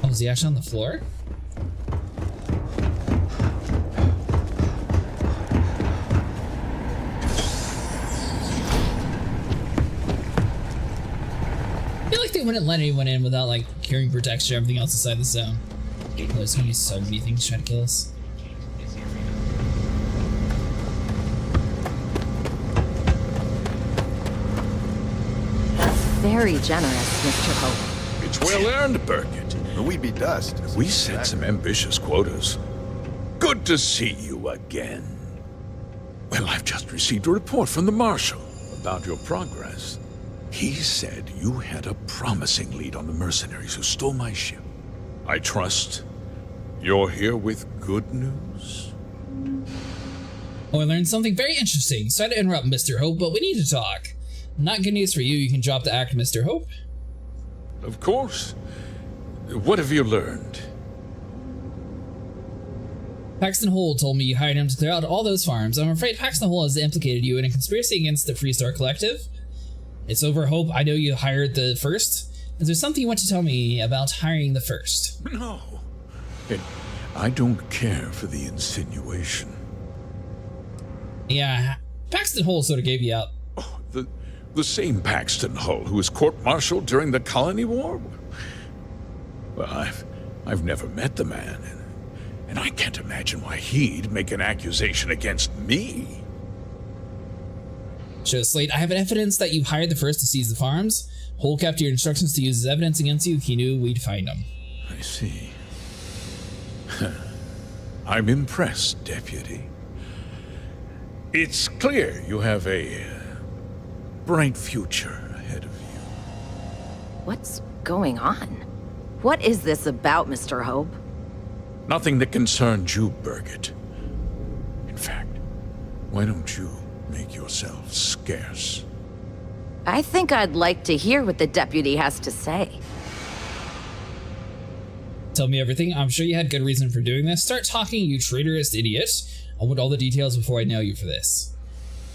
Oh, is he actually on the floor? I feel like they wouldn't let anyone in without like carrying protection or everything else inside the zone. Oh, there's gonna be so many things trying to kill us. Very generous, Mr. Hope. It's well earned, Burkett. We'd be dust. We set some ambitious quotas. Good to see you again. Well, I've just received a report from the Marshal about your progress. He said you had a promising lead on the mercenaries who stole my ship. I trust you're here with good news? Oh, I learned something very interesting. Sorry to interrupt, Mr. Hope, but we need to talk. Not good news for you. You can drop the act, Mr. Hope. Of course. What have you learned? Paxton Hole told me you hired him to clear out all those farms. I'm afraid Paxton Hole has implicated you in a conspiracy against the Freestar Collective. It's over, Hope. I know you hired the First. Is there something you want to tell me about hiring the First? No. I don't care for the insinuation. Yeah, Paxton Hull sort of gave you out. Oh, the same Paxton Hull who was court-martialed during the Colony War? Well, I've never met the man, and I can't imagine why he'd make an accusation against me. Show Slade, I have evidence that you hired the first to seize the farms. Hull kept your instructions to use as evidence against you. He knew we'd find them. I see. I'm impressed, Deputy. It's clear you have a bright future ahead of you. What's going on? What is this about, Mr. Hope? Nothing that concerns you, Birgit. In fact, why don't you make yourself scarce? I think I'd like to hear what the deputy has to say. Tell me everything. I'm sure you had good reason for doing this. Start talking, you traitorous idiot. I want all the details before I nail you for this.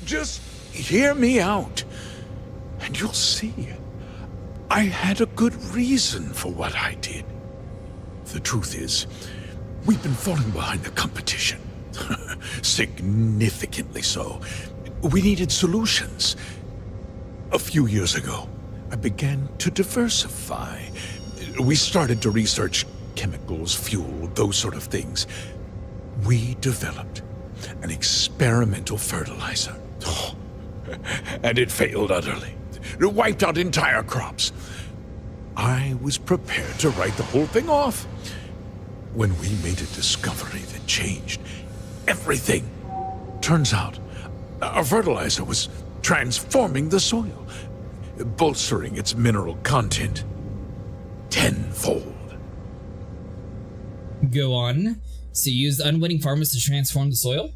Just hear me out, and you'll see. I had a good reason for what I did. The truth is, we've been falling behind the competition. Significantly so. We needed solutions. A few years ago, I began to diversify. We started to research chemicals, fuel, those sort of things. We developed an experimental fertilizer. Oh, and it failed utterly. It wiped out entire crops. I was prepared to write the whole thing off when we made a discovery that changed everything. Turns out, our fertilizer was transforming the soil, bolstering its mineral content tenfold. Go on. So you used unwitting farmers to transform the soil?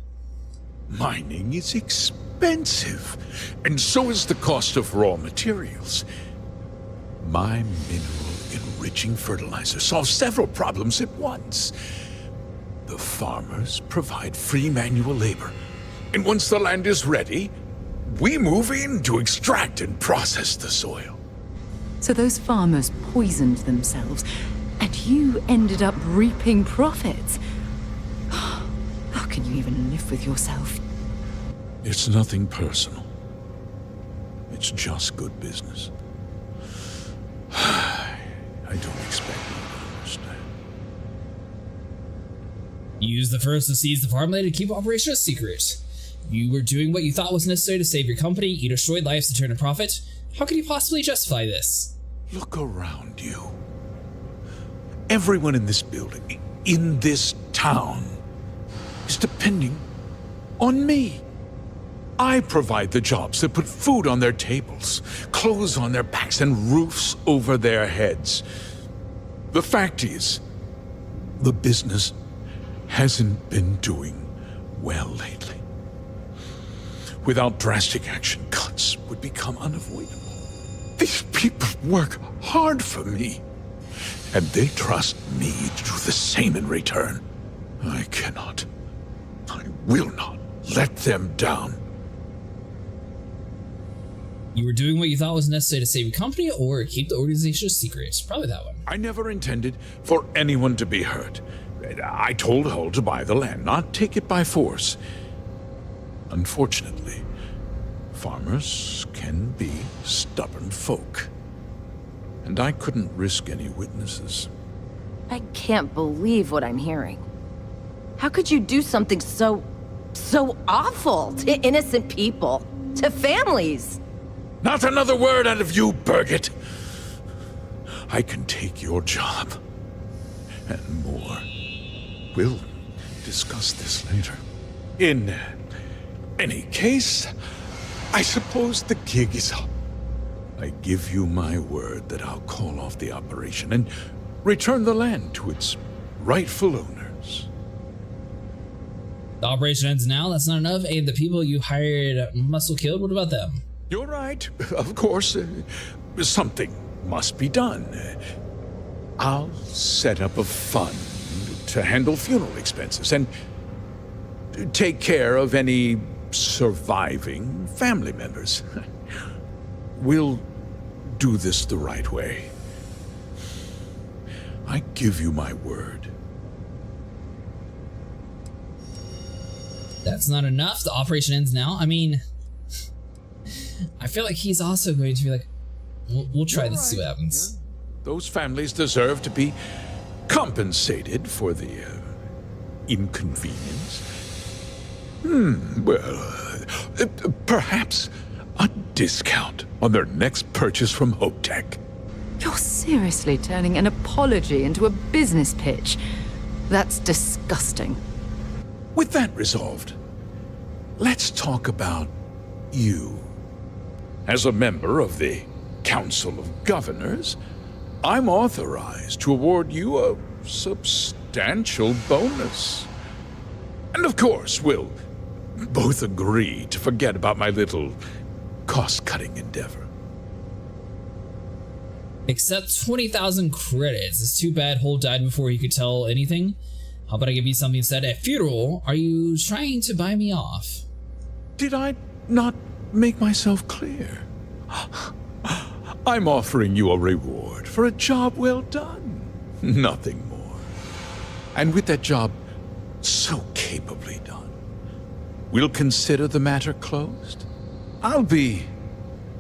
Mining is expensive, and so is the cost of raw materials. My mineral-enriching fertilizer solves several problems at once. The farmers provide free manual labor, and once the land is ready, we move in to extract and process the soil. So those farmers poisoned themselves, and you ended up reaping profits. How can you even live with yourself? It's nothing personal. It's just good business. I don't expect you to understand. You used the first to seize the farmland to keep operation a secret. You were doing what you thought was necessary to save your company. You destroyed lives to turn a profit. How can you possibly justify this? Look around you. Everyone in this building, in this town, is depending on me. I provide the jobs that put food on their tables, clothes on their backs, and roofs over their heads. The fact is, the business hasn't been doing well lately. Without drastic action, cuts would become unavoidable. These people work hard for me, and they trust me to do the same in return. I cannot, I will not let them down. You were doing what you thought was necessary to save your company or keep the organization a secret. Probably that one. I never intended for anyone to be hurt. I told Hull to buy the land, not take it by force. Unfortunately, farmers can be stubborn folk, and I couldn't risk any witnesses. I can't believe what I'm hearing. How could you do something so awful to innocent people, to families? Not another word out of you, Birgit. I can take your job, and more. We'll discuss this later. In any case, I suppose the gig is up. I give you my word that I'll call off the operation and return the land to its rightful owners. The operation ends now. That's not enough. And the people you hired must have killed. What about them? You're right. Of course, something must be done. I'll set up a fund to handle funeral expenses and take care of any surviving family members. We'll do this the right way. I give you my word. That's not enough. The operation ends now. I mean, I feel like he's also going to be like, we'll try this, see what happens. Those families deserve to be compensated for the inconvenience. Well, perhaps a discount on their next purchase from Hope Tech. You're seriously turning an apology into a business pitch. That's disgusting. With that resolved, let's talk about you. As a member of the Council of Governors, I'm authorized to award you a substantial bonus. And of course, we'll both agree to forget about my little cost-cutting endeavor. Except 20,000 credits. It's too bad Holt died before he could tell anything. How about I give you something instead? At funeral, are you trying to buy me off? Did I not make myself clear? I'm offering you a reward for a job well done. Nothing more. And with that job so capably done, we'll consider the matter closed. I'll be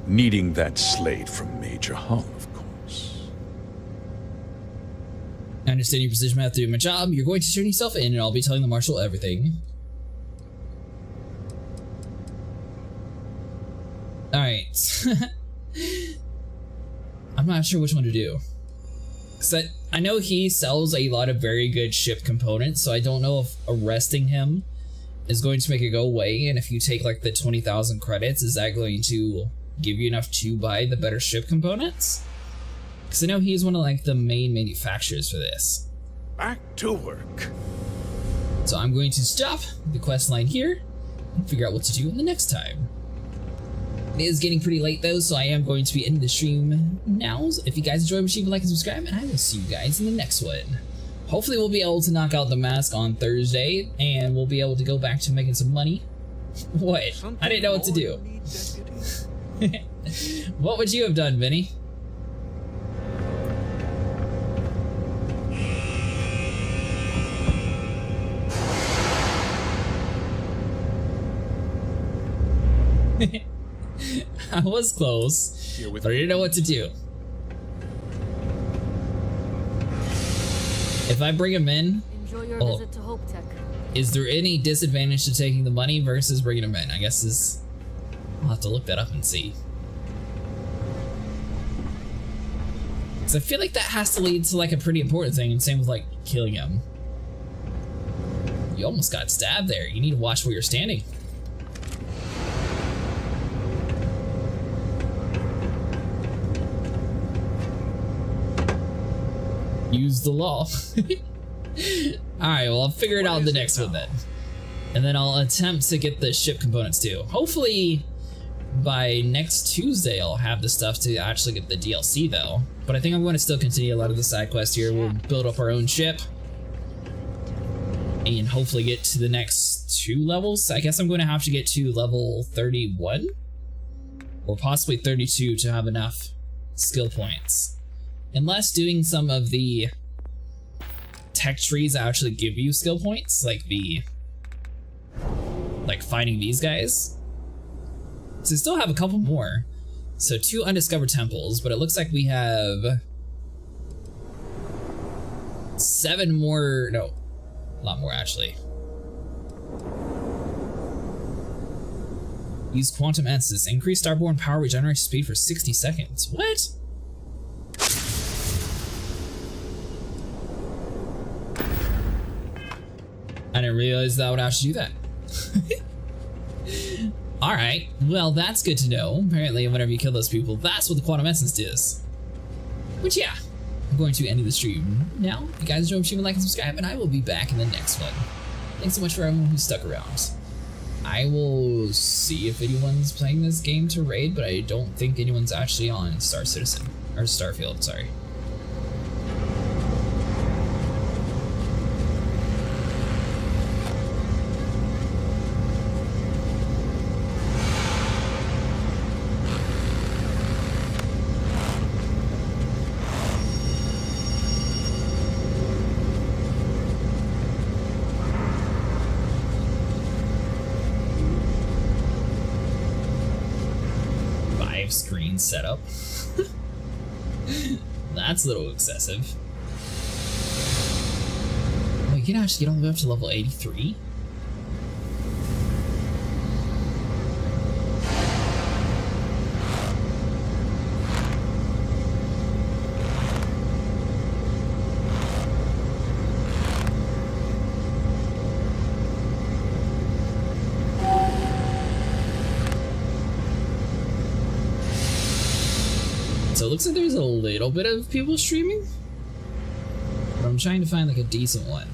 needing that slate from Major Hull, of course. I understand your position after doing my job. You're going to turn yourself in and I'll be telling the Marshal everything. Alright. I'm not sure which one to do. Because I know he sells a lot of very good ship components, so I don't know if arresting him is going to make it go away, and if you take like the 20,000 credits, is that going to give you enough to buy the better ship components? Because I know he's one of like the main manufacturers for this. Back to work. So I'm going to stop the quest line here and figure out what to do the next time. It is getting pretty late though, so I am going to be ending the stream now. If you guys enjoyed, leave a like and subscribe, and I will see you guys in the next one. Hopefully we'll be able to knock out the mask on Thursday, and we'll be able to go back to making some money. What? I didn't know what to do. What would you have done, Vinny? I was close, but I didn't know what to do. If I bring him in, Enjoy your visit to Hope Tech. Is there any disadvantage to taking the money versus bringing him in? I guess I'll have to look that up and see. Because I feel like that has to lead to like a pretty important thing, and same with like killing him. You almost got stabbed there. You need to watch where you're standing. Use the law. Alright, well, I'll figure it out in the next one then. And then I'll attempt to get the ship components too. Hopefully by next Tuesday I'll have the stuff to actually get the DLC though. But I think I'm going to still continue a lot of the side quests here. We'll build up our own ship and hopefully get to the next 2 levels. I guess I'm going to have to get to level 31 or possibly 32 to have enough skill points. Unless doing some of the tech trees actually give you skill points, like finding these guys. So I still have a couple more. So 2 undiscovered temples, but it looks like we have 7 more, no, a lot more actually. Use quantum essence, increase starborn power regeneration speed for 60 seconds. What? I didn't realize that would actually do that. Alright, well that's good to know. Apparently whenever you kill those people, that's what the quantum essence does. Which yeah, I'm going to end the stream now. If you guys enjoyed, stream, like and subscribe, and I will be back in the next one. Thanks so much for everyone who stuck around. I will see if anyone's playing this game to raid, but I don't think anyone's actually on Star Citizen, or Starfield, sorry. main setup. That's a little excessive. Oh, you can actually get all the way up to level 83? So it looks like there's a little bit of people streaming, but I'm trying to find like a decent one.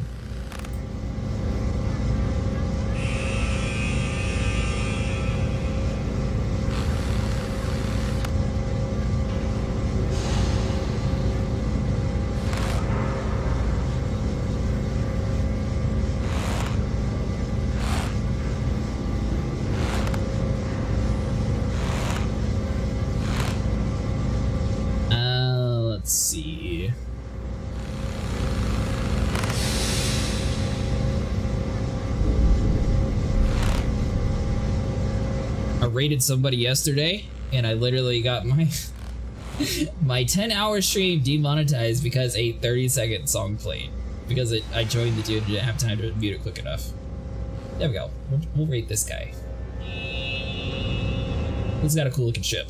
Let's see. I raided somebody yesterday, and I literally got my my 10-hour stream demonetized because a 30-second song played. Because I joined the dude and didn't have time to mute it quick enough. There we go. We'll rate this guy. He's got a cool looking ship.